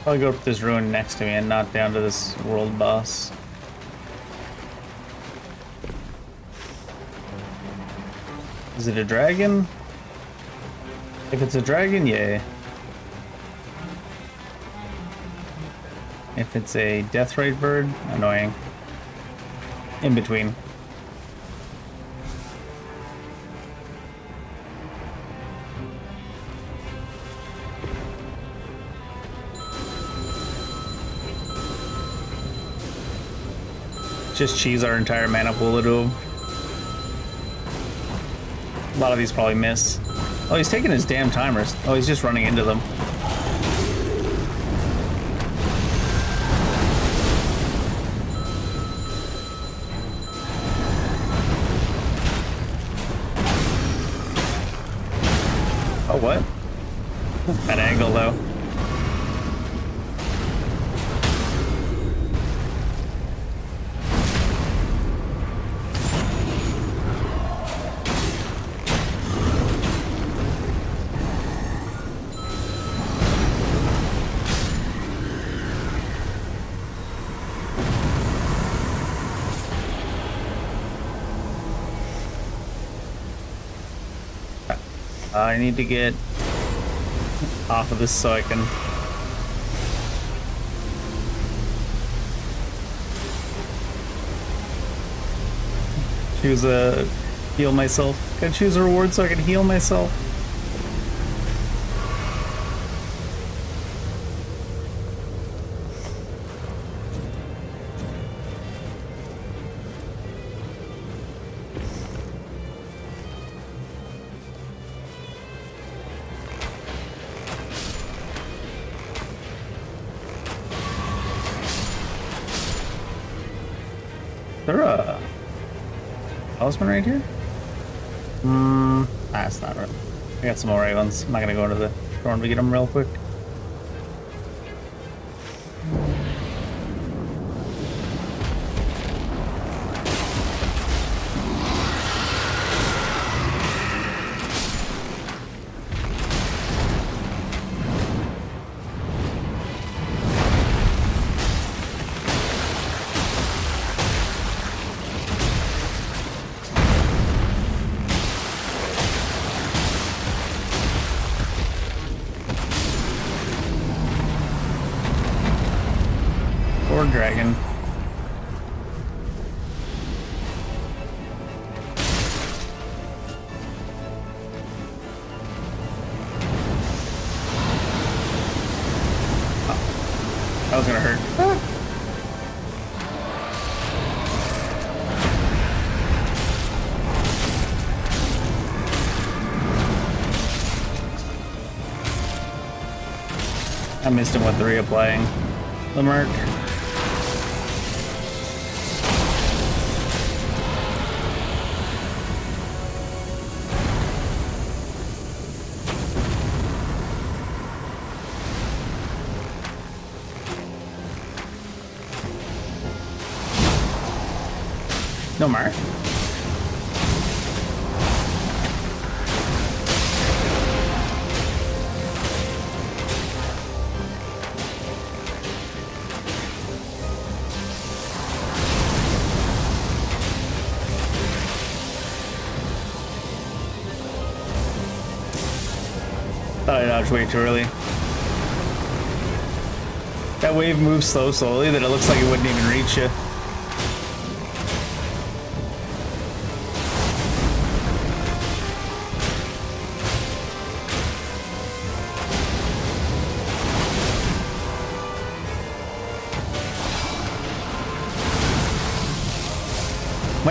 I'll go up to this ruin next to me and not down to this world boss. Is it a dragon? If it's a dragon, yay. If it's a deathrite bird, annoying. In between. Just cheese our entire mana pool into him. A lot of these probably miss. Oh, he's taking his damn timers. Oh, he's just running into them. Oh, what? That angle, though. I need to get off of this so I can choose a heal myself. Can I choose a reward so I can heal myself? Is there a talisman right here? That's not right. I got some more right ones. I'm not gonna go into the storm to get them real quick. Or dragon. Oh, that was gonna hurt. I missed him with the reapplying. The mark. No mark. Thought I dodged way too early. That wave moves so slowly that it looks like it wouldn't even reach you.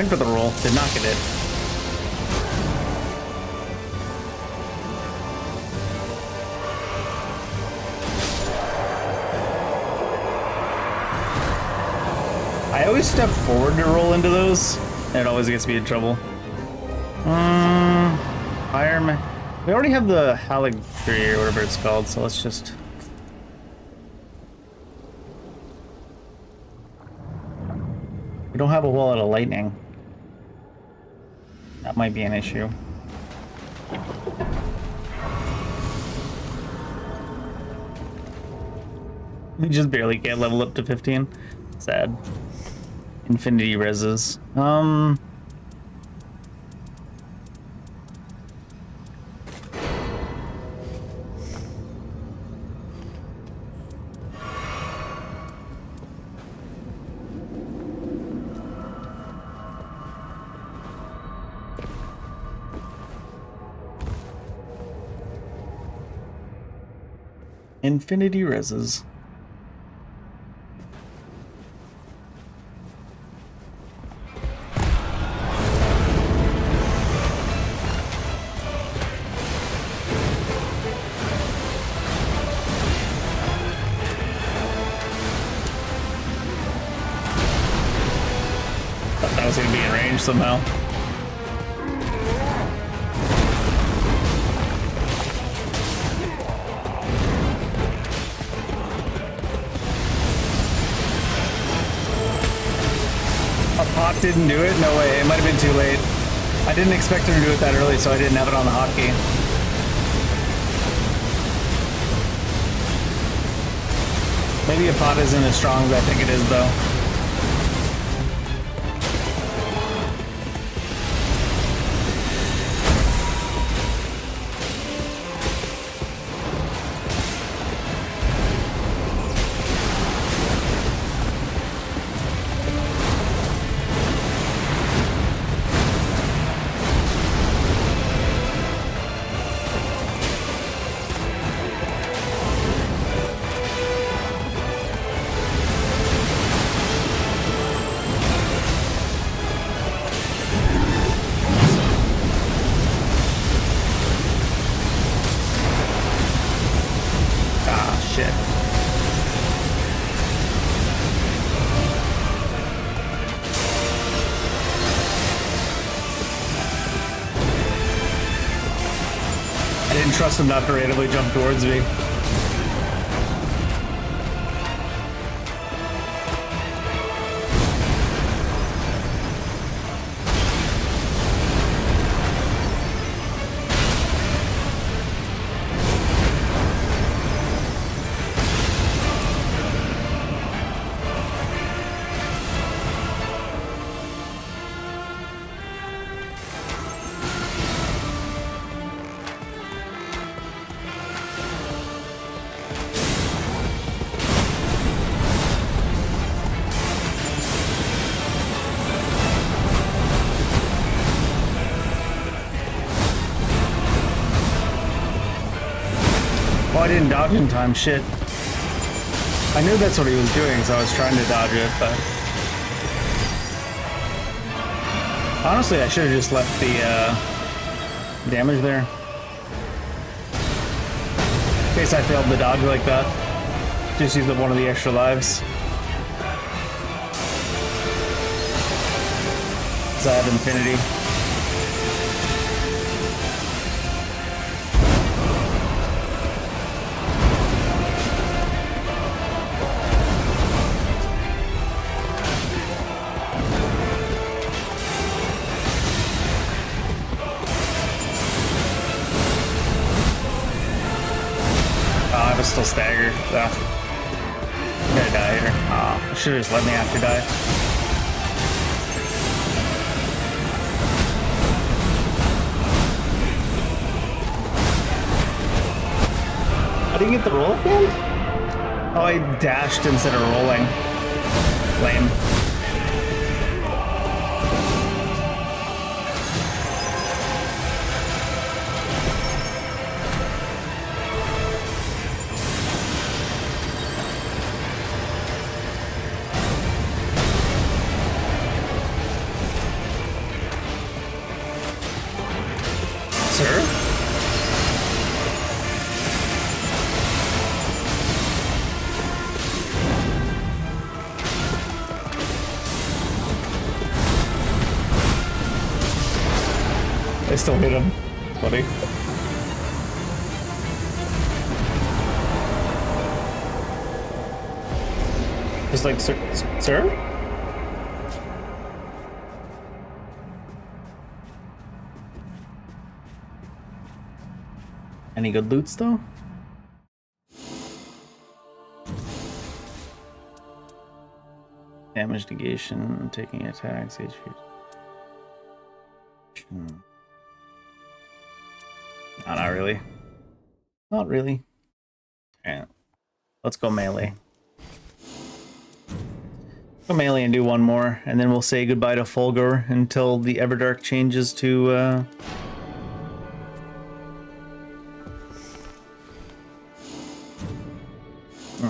Went for the roll, did not get it. I always step forward to roll into those, and it always gets me in trouble. Fireman. We already have the Haligtree or whatever it's called, so let's just... We don't have a whole lot of lightning. That might be an issue. We just barely get leveled up to 15. Sad. Infinity reses. Infinity reses. Thought that was gonna be in range somehow. Pot didn't do it? No way. It might have been too late. I didn't expect him to do it that early, so I didn't have it on the hotkey. Maybe a pot isn't as strong as I think it is, though. I didn't trust him not to randomly jump towards me. Oh, I didn't dodge in time, shit. I knew that's what he was doing, so I was trying to dodge it, but... Honestly, I should have just left the, damage there. In case I failed the dodge like that. Just use up one of the extra lives. Because I have infinity. Still staggered. Ugh. I'm gonna die here. Aw, I should've just let me after die. I didn't get the roll at the end? Oh, I dashed instead of rolling. Lame. sir? I still hit him, buddy. Just like, sir? Any good loots though? Damage negation, taking attacks, HP. No, not really. Not really. Yeah. Let's go melee. Go melee and do one more, and then we'll say goodbye to Fulgur until the Everdark changes to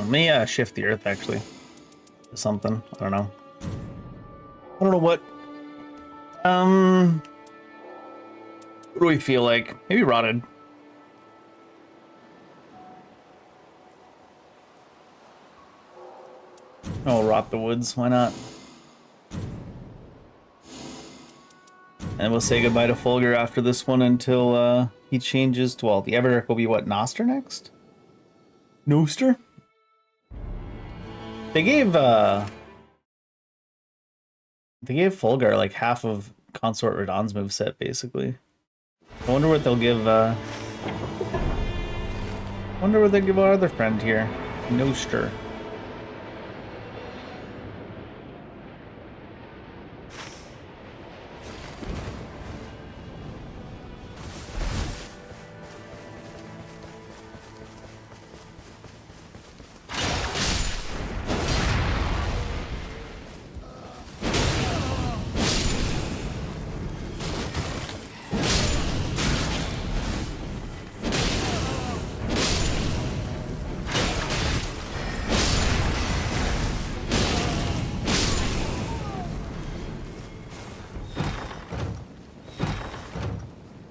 may shift the earth actually to something. I don't know. I don't know what. What do we feel like? Maybe rotted. Oh, rot the woods. Why not? And we'll say goodbye to Fulgur after this one until he changes to, well, the Everdark will be what, Noster next? Noster? They gave Fulgur like half of Consort Radahn's moveset, basically. I wonder what they'll give wonder what they give our other friend here. Noster.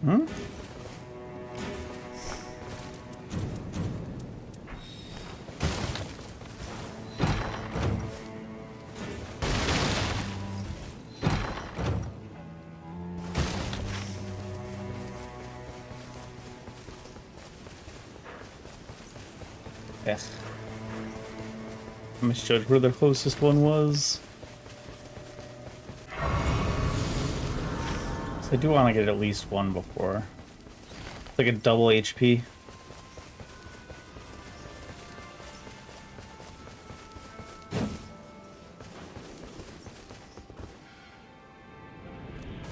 Hmm? Yes. I misjudged where the closest one was. I do want to get at least one before. It's like a double HP.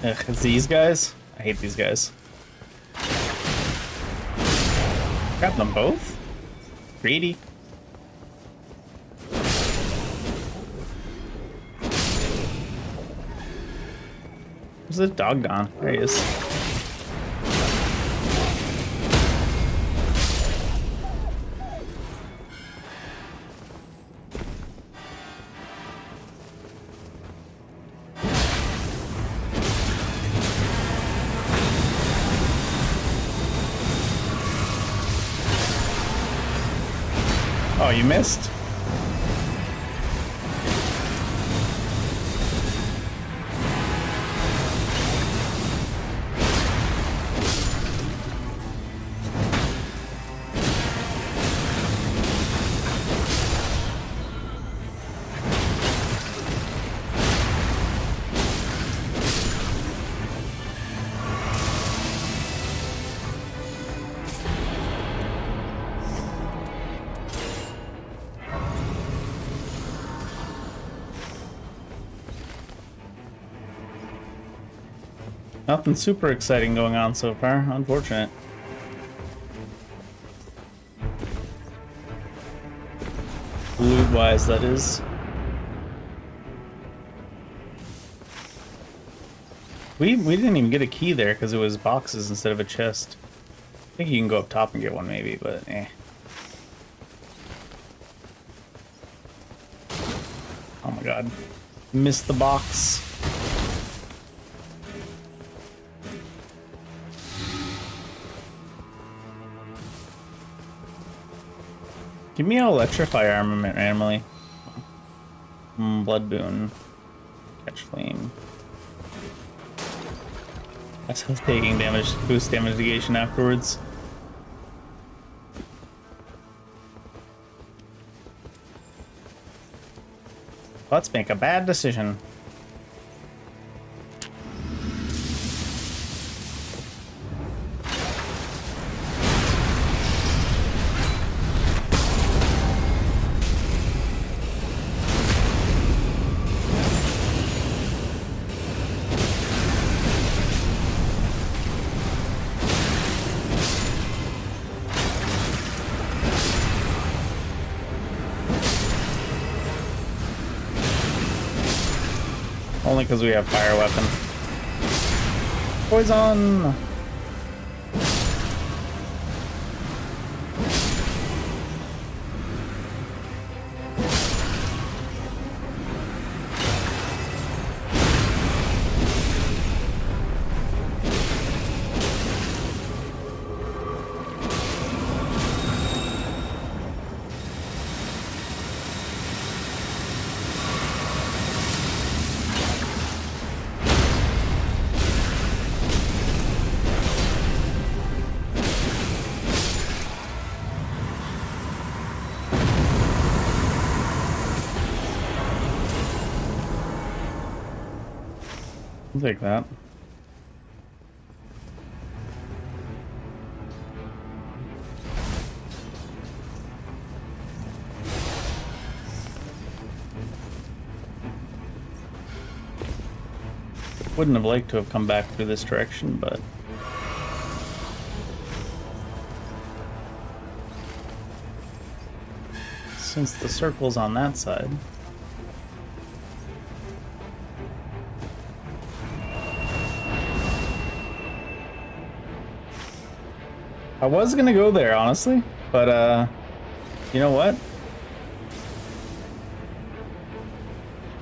Ugh, it's these guys? I hate these guys. Grab them both? Greedy. Where's this dog gone? There he is. Oh, you missed? Nothing super exciting going on so far, unfortunate. Loot-wise, that is. We didn't even get a key there because it was boxes instead of a chest. I think you can go up top and get one maybe, but eh. Oh my god. Missed the box. Give me an electrify armament randomly. Blood boon. Catch flame. That's how taking damage, boost damage negation afterwards. Let's make a bad decision. Only because we have fire weapon. Poison! I'll take that. Wouldn't have liked to have come back through this direction, but since the circle's on that side. I was gonna go there, honestly, but you know what?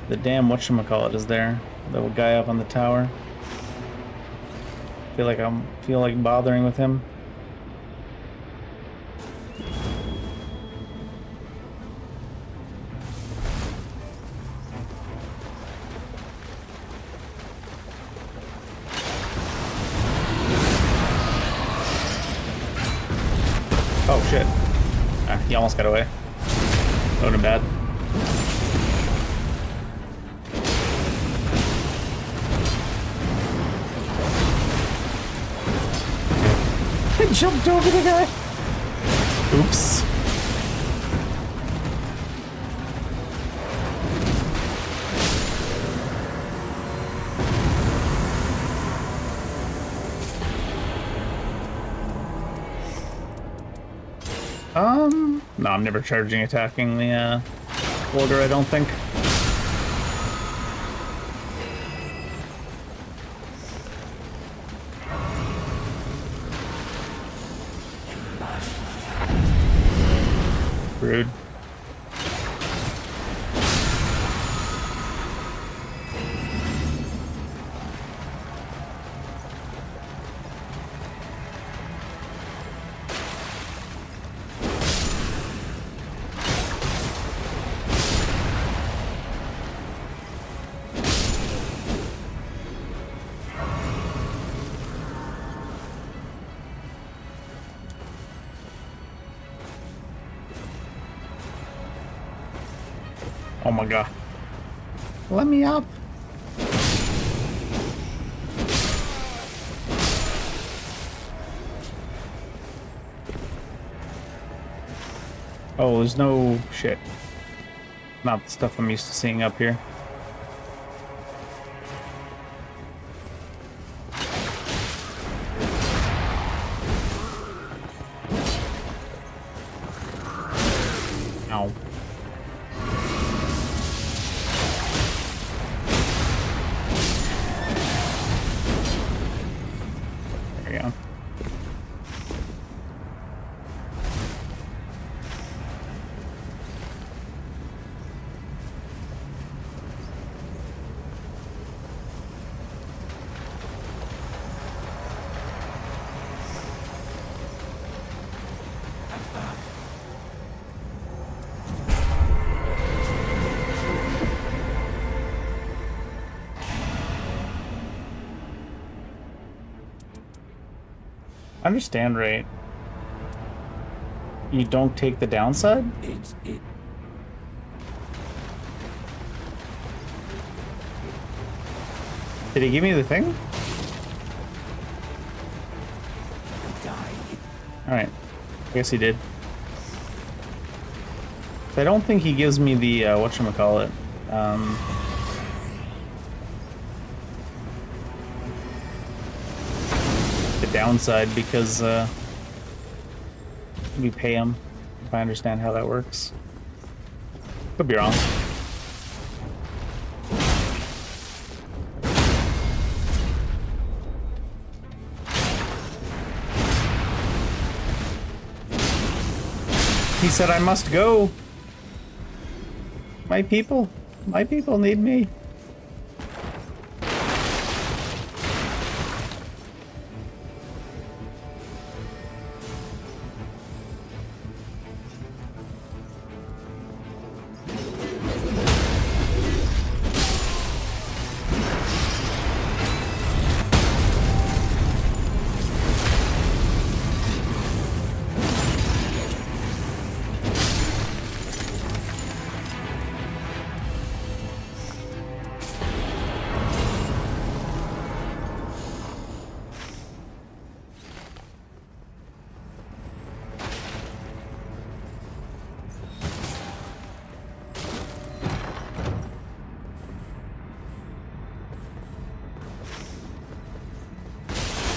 The damn whatchamacallit is there. The guy up on the tower. Feel like bothering with him. Oh shit. Ah, he almost got away. That would have been bad. I jumped over the guy. Oops. No, I'm never charging attacking the Warder, I don't think. Rude. Oh my god. Let me up. Oh, there's no shit. Not the stuff I'm used to seeing up here. Ow. There we go. Understand, right? You don't take the downside? It Did he give me the thing? died. Alright. I guess he did. I don't think he gives me the, whatchamacallit. The downside because, we pay him, if I understand how that works. Could be wrong. He said I must go. My people need me.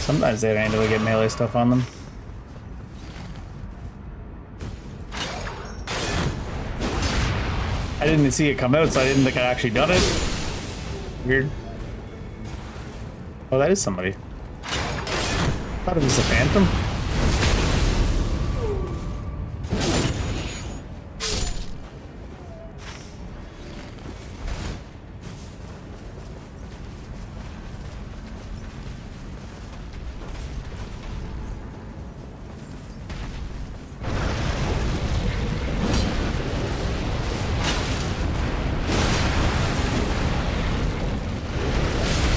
Sometimes they randomly get melee stuff on them. I didn't see it come out, so I didn't think I'd actually done it. Weird. Oh, that is somebody. Thought it was a phantom.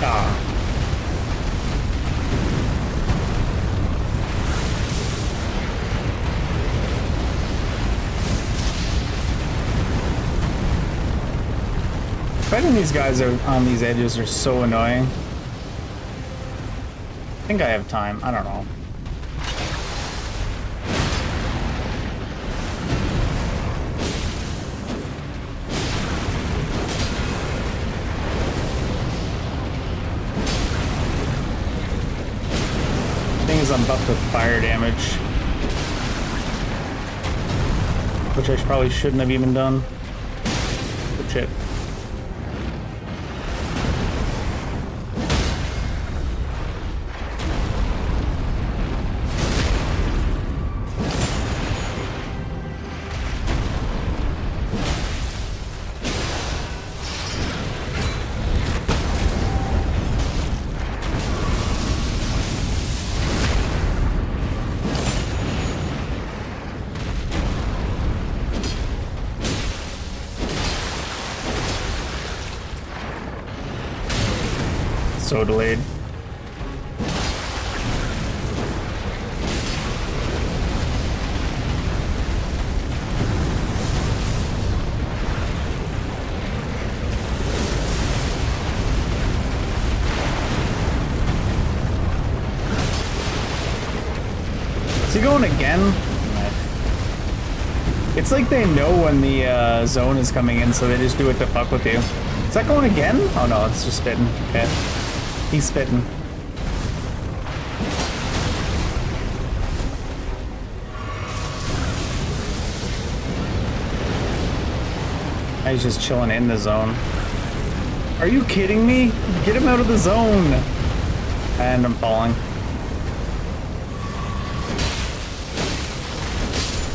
Ah. Fighting these guys on these edges are so annoying. I think I have time. I don't know. Thing is, I'm buffed with fire damage, which I probably shouldn't have even done. Good shit. So delayed. Is he going again? It's like they know when the zone is coming in, so they just do it to fuck with you. Is that going again? Oh no, it's just spitting. Okay. He's spitting. He's just chilling in the zone. Are you kidding me? Get him out of the zone! And I'm falling.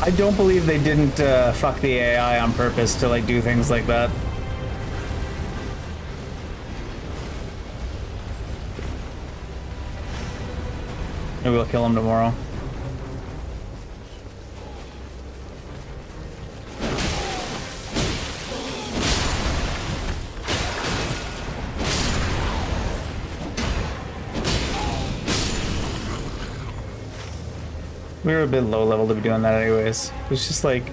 I don't believe they didn't fuck the AI on purpose to like do things like that. Maybe we'll kill him tomorrow. We were a bit low level to be doing that anyways. It's just like,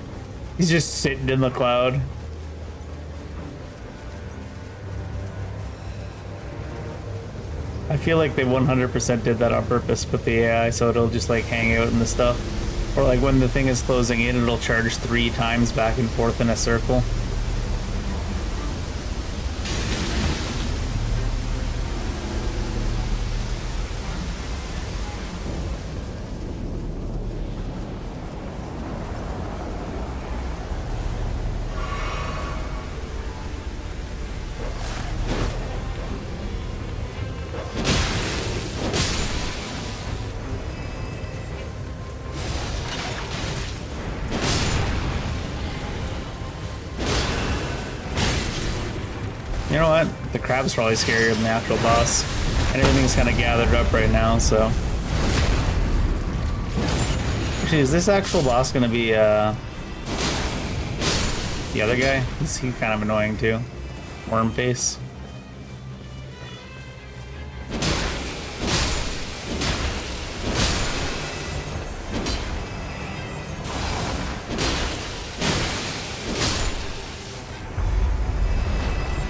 he's just sitting in the cloud. I feel like they 100% did that on purpose, put the AI so it'll just like hang out in the stuff. Or like when the thing is closing in, it'll charge 3 times back and forth in a circle. You know what? The crab's probably scarier than the actual boss. And everything's kind of gathered up right now, so... Actually, is this actual boss gonna be, the other guy? He's kind of annoying, too. Worm face.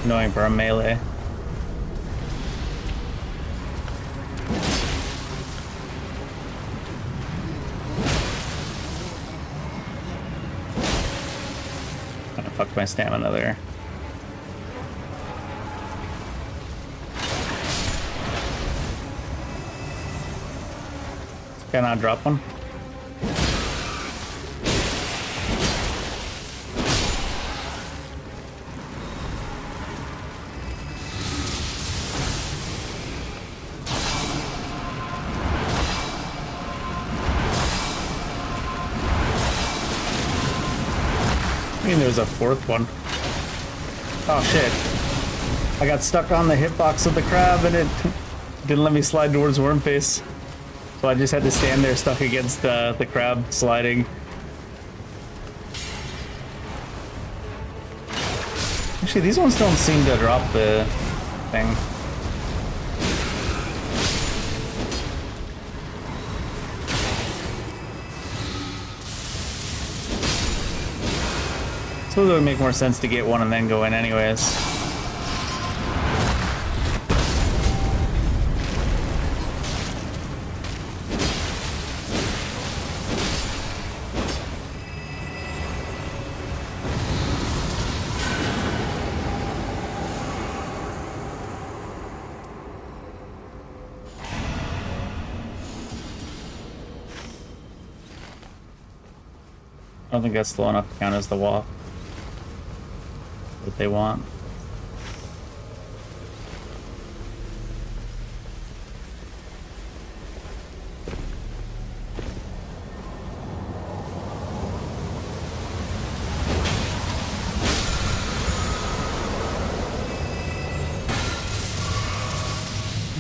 Annoying for a melee. Kinda fucked my stamina there. Can I drop one? I mean, there's a 4th one. Oh shit. I got stuck on the hitbox of the crab and it didn't let me slide towards Wormface. So I just had to stand there stuck against the crab sliding. Actually, these ones don't seem to drop the thing. I suppose it would make more sense to get one and then go in anyways. I don't think that's slow enough to count as the walk that they want.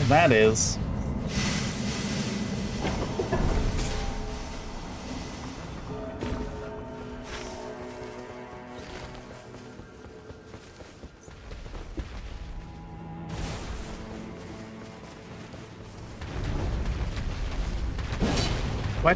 That is. What?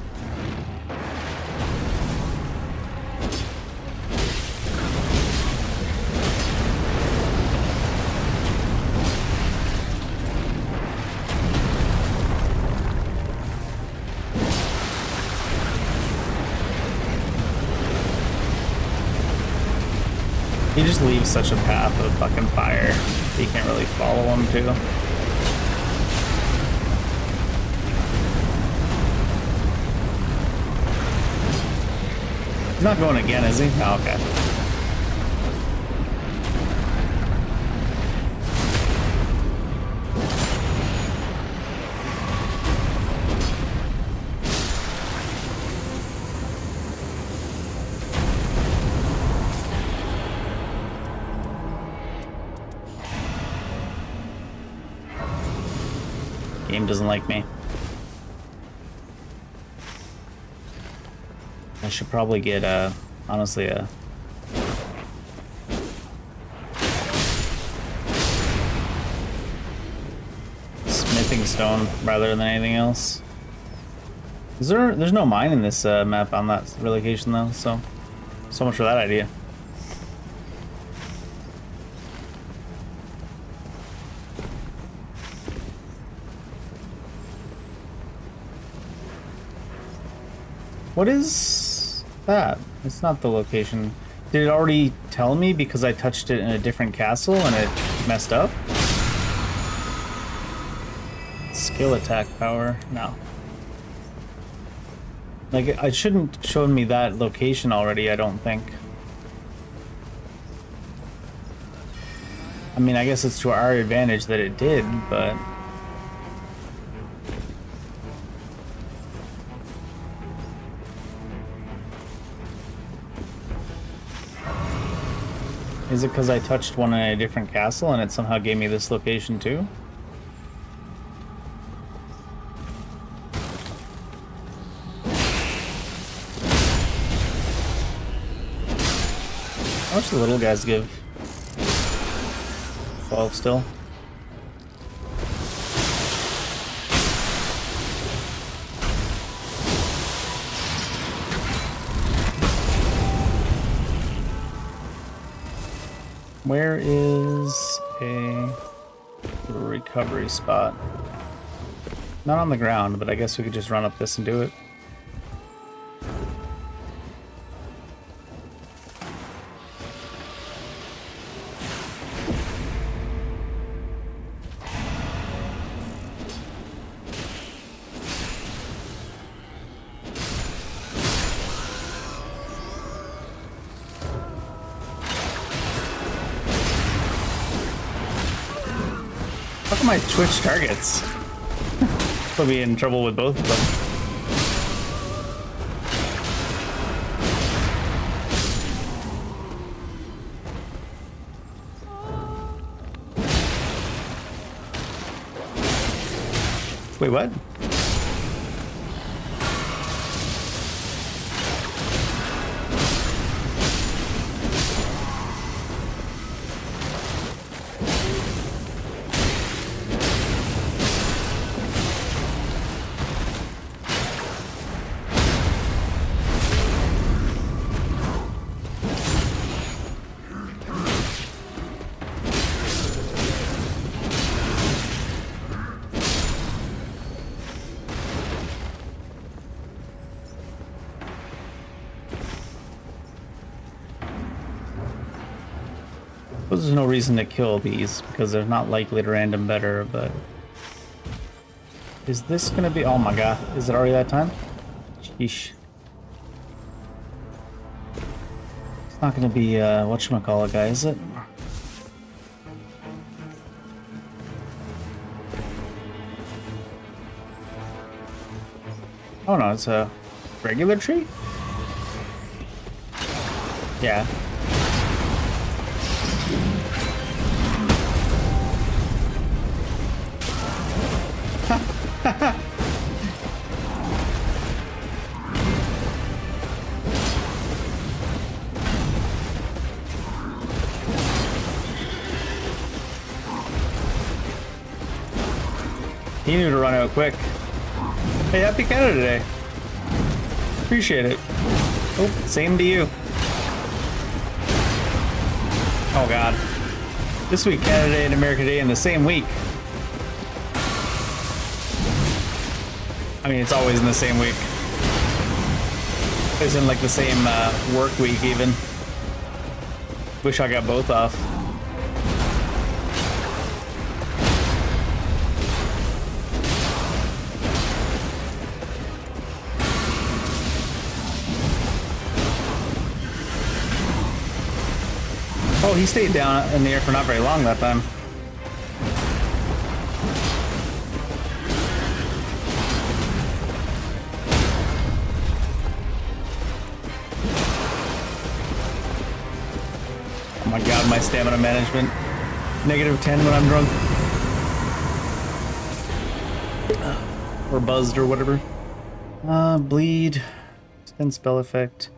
He just leaves such a path of fucking fire. You can't really follow him too. He's not going again, is he? Oh, okay. Game doesn't like me. I should probably get honestly a smithing stone rather than anything else. There's no mine in this map on that relocation though, so much for that idea. What is that? It's not the location. Did it already tell me because I touched it in a different castle and it messed up? Skill attack power? No. Like, it shouldn't show me that location already, I don't think. I mean, I guess it's to our advantage that it did, but... Is it because I touched one in a different castle and it somehow gave me this location too? How much do the little guys give? 12 still. Where is a recovery spot? Not on the ground, but I guess we could just run up this and do it. How come I switch targets? I'll be in trouble with both of them. Wait, what? There's no reason to kill these because they're not likely to random better, but is this gonna be? Oh my god, is it already that time? Sheesh. It's not gonna be whatchamacallit guy, is it? Oh no, it's a regular tree? Yeah. He knew to run out quick. Hey, happy Canada Day. Appreciate it. Oh, same to you. Oh god. This week, Canada Day and America Day in the same week. I mean, it's always in the same week. It's in like the same work week even. Wish I got both off. Oh, he stayed down in the air for not very long that time. Oh my god, my stamina management. -10 when I'm drunk. Or buzzed or whatever. Bleed. Extend spell effect.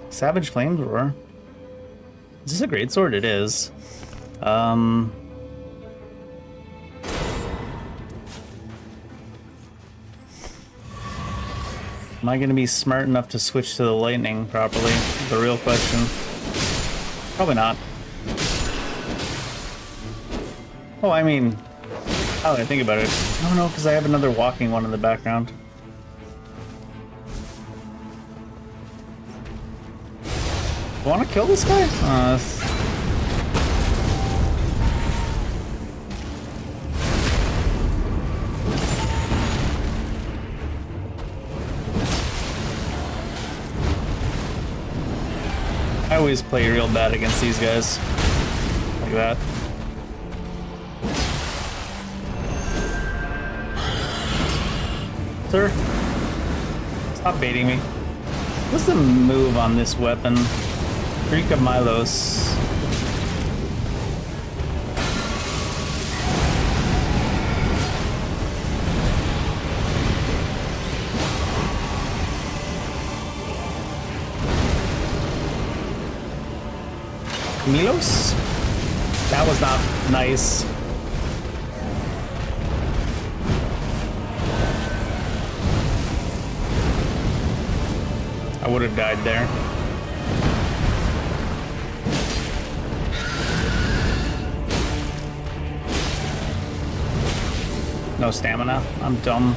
Savage Flamethrower. Is this a greatsword? It is. Am I going to be smart enough to switch to the lightning properly? The real question. Probably not. Oh, I mean, how do I think about it? I don't know, because I have another walking one in the background. Want to kill this guy? I always play real bad against these guys. Like that. Sir? Stop baiting me. What's the move on this weapon? Freak of Milos. Milos? That was not nice. I would have died there. No stamina. I'm dumb.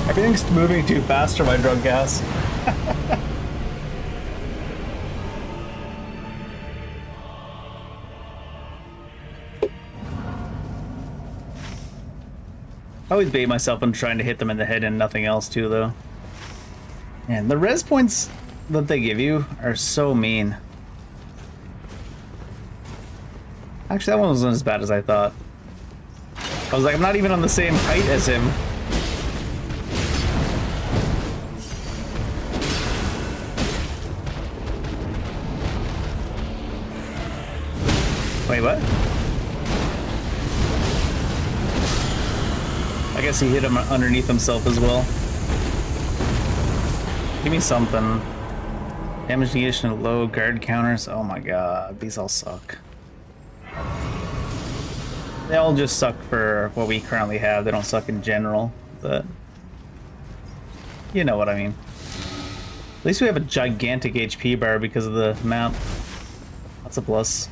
Everything's moving too fast for my drug gas. I always bait myself into trying to hit them in the head and nothing else too, though. And the res points that they give you are so mean. Actually, that one wasn't as bad as I thought. I was like, I'm not even on the same height as him. Wait, what? I guess he hit him underneath himself as well. Give me something. Damage negation at low, guard counters. Oh my god, these all suck. They all just suck for what we currently have. They don't suck in general, but you know what I mean. At least we have a gigantic HP bar because of the map. That's a plus.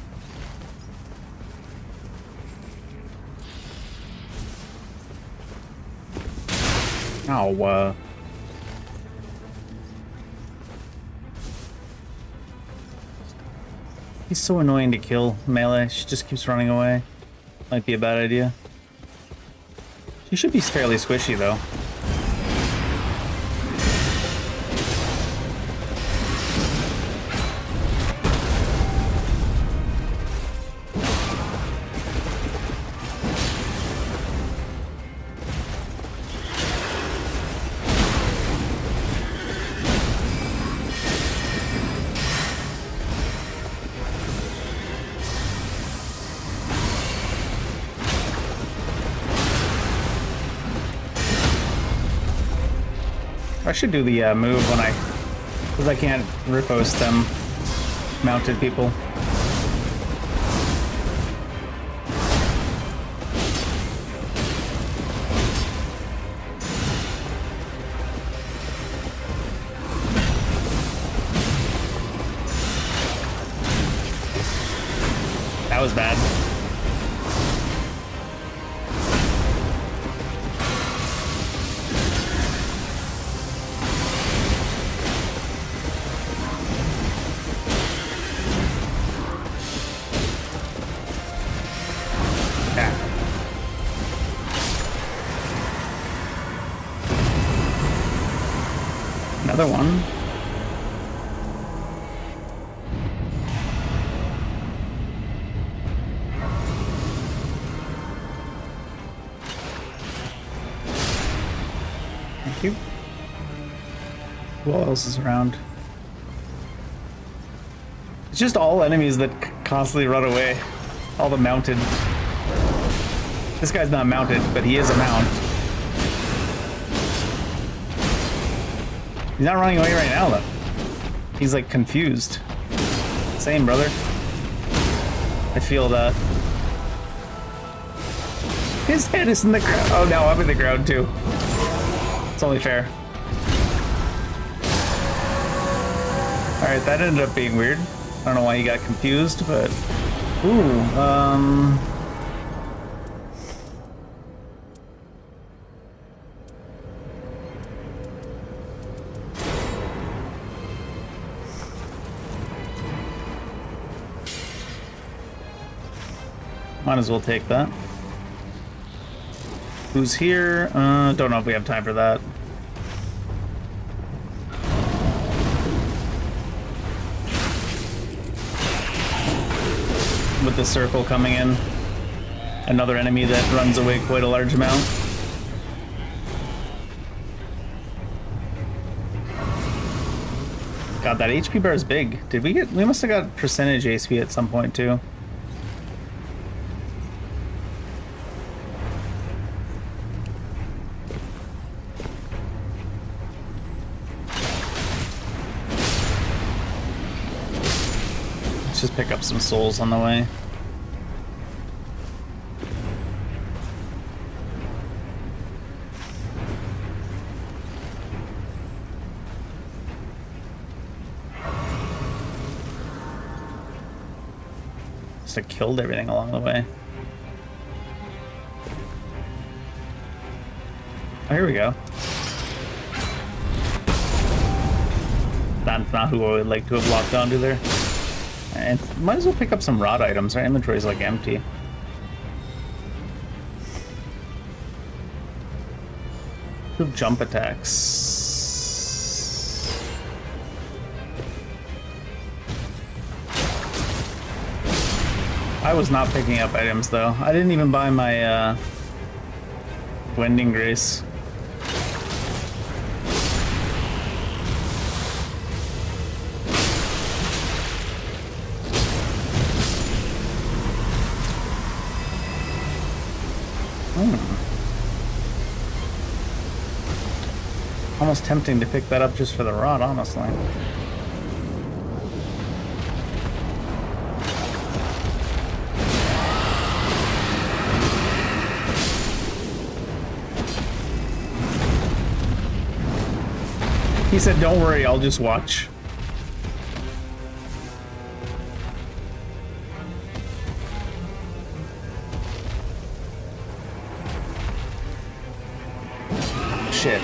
Oh, he's so annoying to kill. Melee, she just keeps running away. Might be a bad idea. She should be fairly squishy, though. I should do the move when because I can't riposte them mounted people. That was bad. Another one. Thank you. Who else is around? It's just all enemies that constantly run away. All the mounted. This guy's not mounted, but he is a mount. He's not running away right now, though. He's like confused. Same, brother. I feel that. His head is in the ground. Oh, no, I'm in the ground too. It's only fair. Alright, that ended up being weird. I don't know why he got confused, but... Ooh, might as well take that. Who's here? Don't know if we have time for that. With the circle coming in. Another enemy that runs away quite a large amount. God, that HP bar is big. Did we get... We must have got percentage HP at some point, too. Let's just pick up some souls on the way. Just have killed everything along the way. Oh, here we go. That's not who I would like to have locked onto there. And might as well pick up some rod items. Our inventory's like empty. Two jump attacks. I was not picking up items though. I didn't even buy my Wending Grace. Almost tempting to pick that up just for the rod, honestly. He said, "Don't worry, I'll just watch." Shit.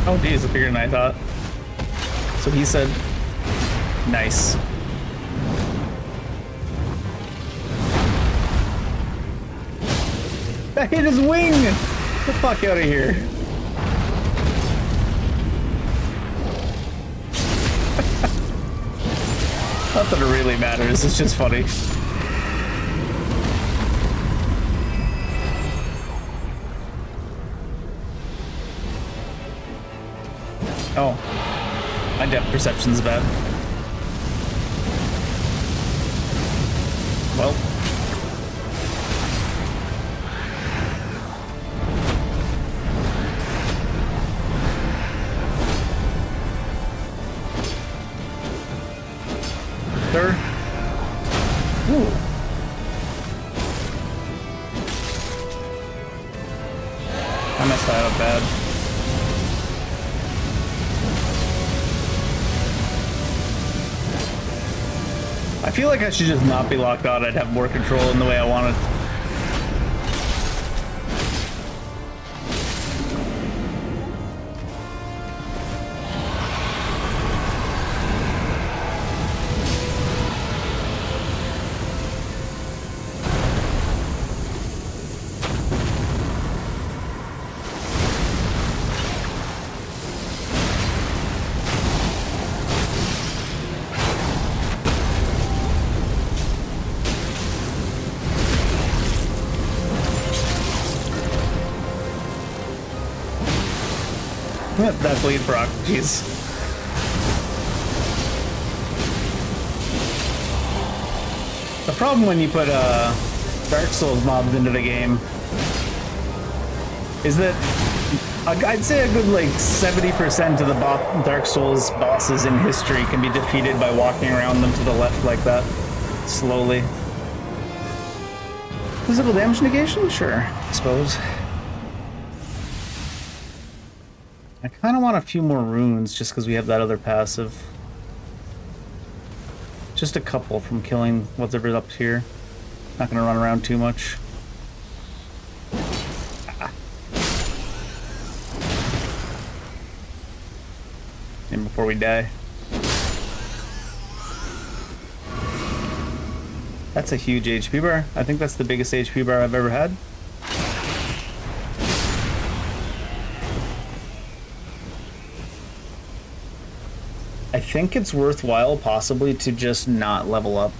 Oh, geez, it's bigger than I thought. So he said, nice. That hit his wing! Get the fuck out of here. Not that it really matters, it's just funny. Oh, my depth perception's bad. Well. Sir. Ooh. I messed that up bad. I feel like I should just not be locked on. I'd have more control in the way I wanted. That bleed proc, jeez. The problem when you put Dark Souls mobs into the game is that I'd say a good like 70% of the Dark Souls bosses in history can be defeated by walking around them to the left like that, slowly. Physical damage negation? Sure, I suppose. I kind of want a few more runes just because we have that other passive. Just a couple from killing whatever's up here. Not gonna run around too much. And before we die. That's a huge HP bar. I think that's the biggest HP bar I've ever had. I think it's worthwhile possibly to just not level up.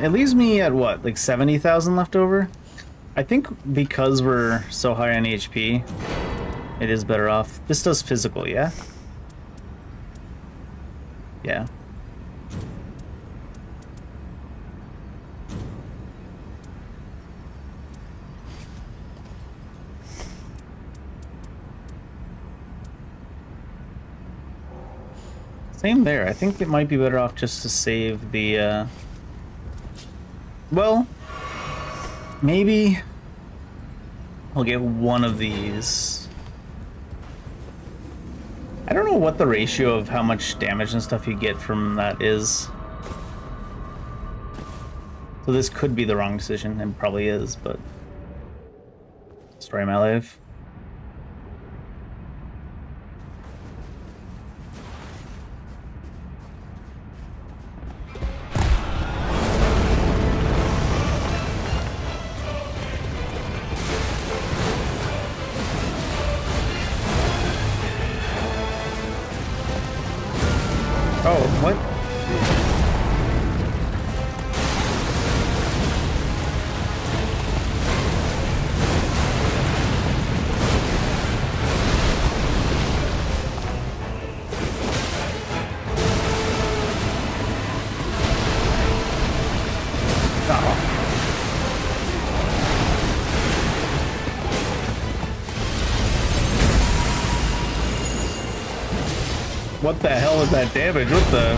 It leaves me at what, like 70,000 left over? I think because we're so high on HP, it is better off. This does physical, yeah? Yeah. Same there. I think it might be better off just to save the, well, maybe I'll get one of these. I don't know what the ratio of how much damage and stuff you get from that is. So this could be the wrong decision, and probably is, but story of my life. Oh, what? What the hell is that damage? What the?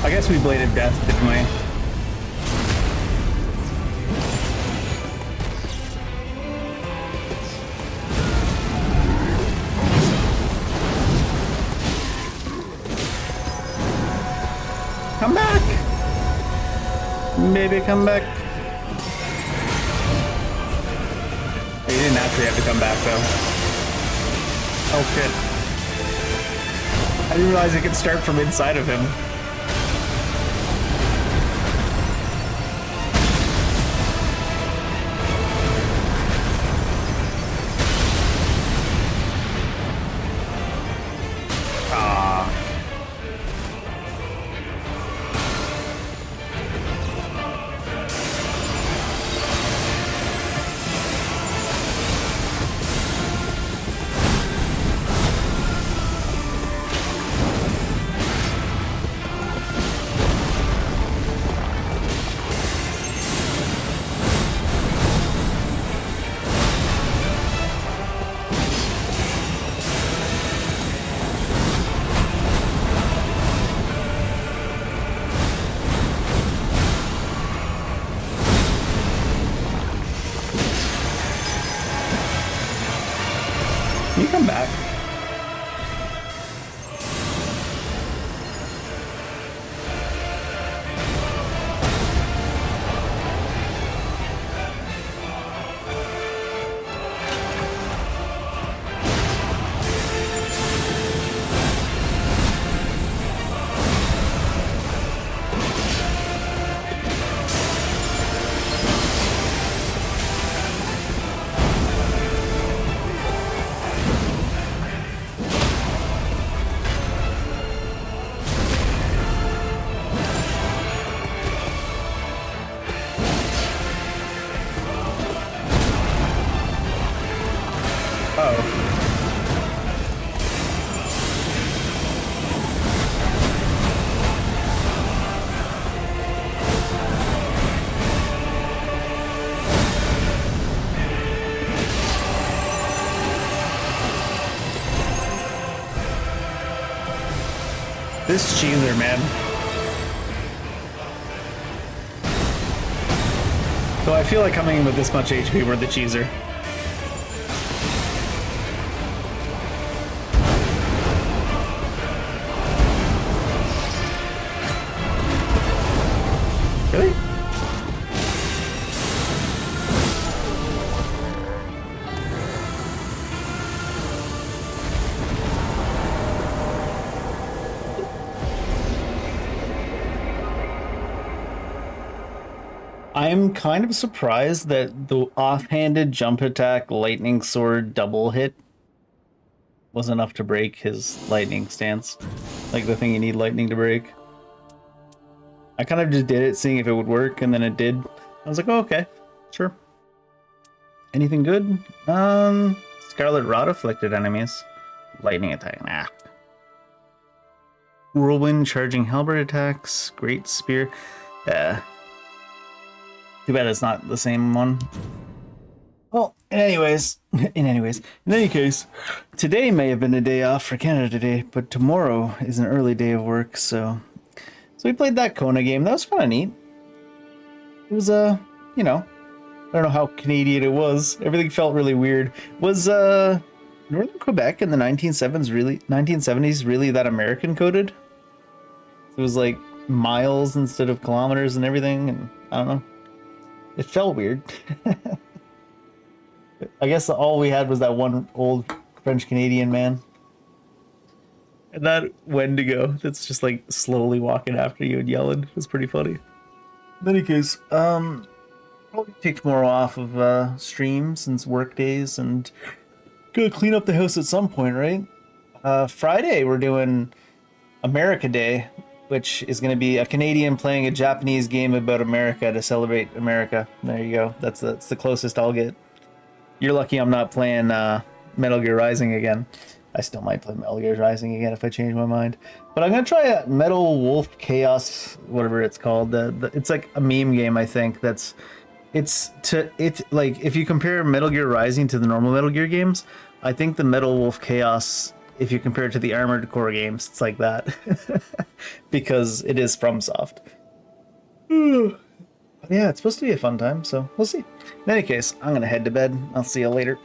I guess we bladed death, didn't we? Come back! Baby, come back. He didn't actually have to come back, though. Oh, shit. I didn't realize it could start from inside of him. Can you come back? Oh. This cheeser, man. So I feel like coming in with this much HP, we're the cheeser. Really? I'm kind of surprised that the offhanded jump attack lightning sword double hit was enough to break his lightning stance. Like the thing you need lightning to break. I kind of just did it seeing if it would work, and then it did. I was like, oh, okay, sure. Anything good? Scarlet Rot afflicted enemies. Lightning attack, nah. Whirlwind charging halberd attacks. Great spear. Yeah. Too bad it's not the same one. Well, in any case, today may have been a day off for Canada today, but tomorrow is an early day of work, so we played that Kona game. That was kind of neat. It was, you know, I don't know how Canadian it was. Everything felt really weird. Was, Northern Quebec in the 1970s really that American coded? It was like miles instead of kilometers and everything, and I don't know. It felt weird. I guess all we had was that one old French Canadian man. And that Wendigo that's just like slowly walking after you and yelling. It's pretty funny. In any case, probably take tomorrow off of stream since work days and gonna clean up the house at some point, right? Friday we're doing America Day, which is going to be a Canadian playing a Japanese game about America to celebrate America. There you go. That's the closest I'll get. You're lucky I'm not playing Metal Gear Rising again. I still might play Metal Gear Rising again if I change my mind. But I'm going to try a Metal Wolf Chaos, whatever it's called. It's like a meme game, I think. It's like if you compare Metal Gear Rising to the normal Metal Gear games, I think the Metal Wolf Chaos, if you compare it to the Armored Core games, it's like that. Because it is FromSoft. Yeah, it's supposed to be a fun time, so we'll see. In any case, I'm going to head to bed. I'll see you later.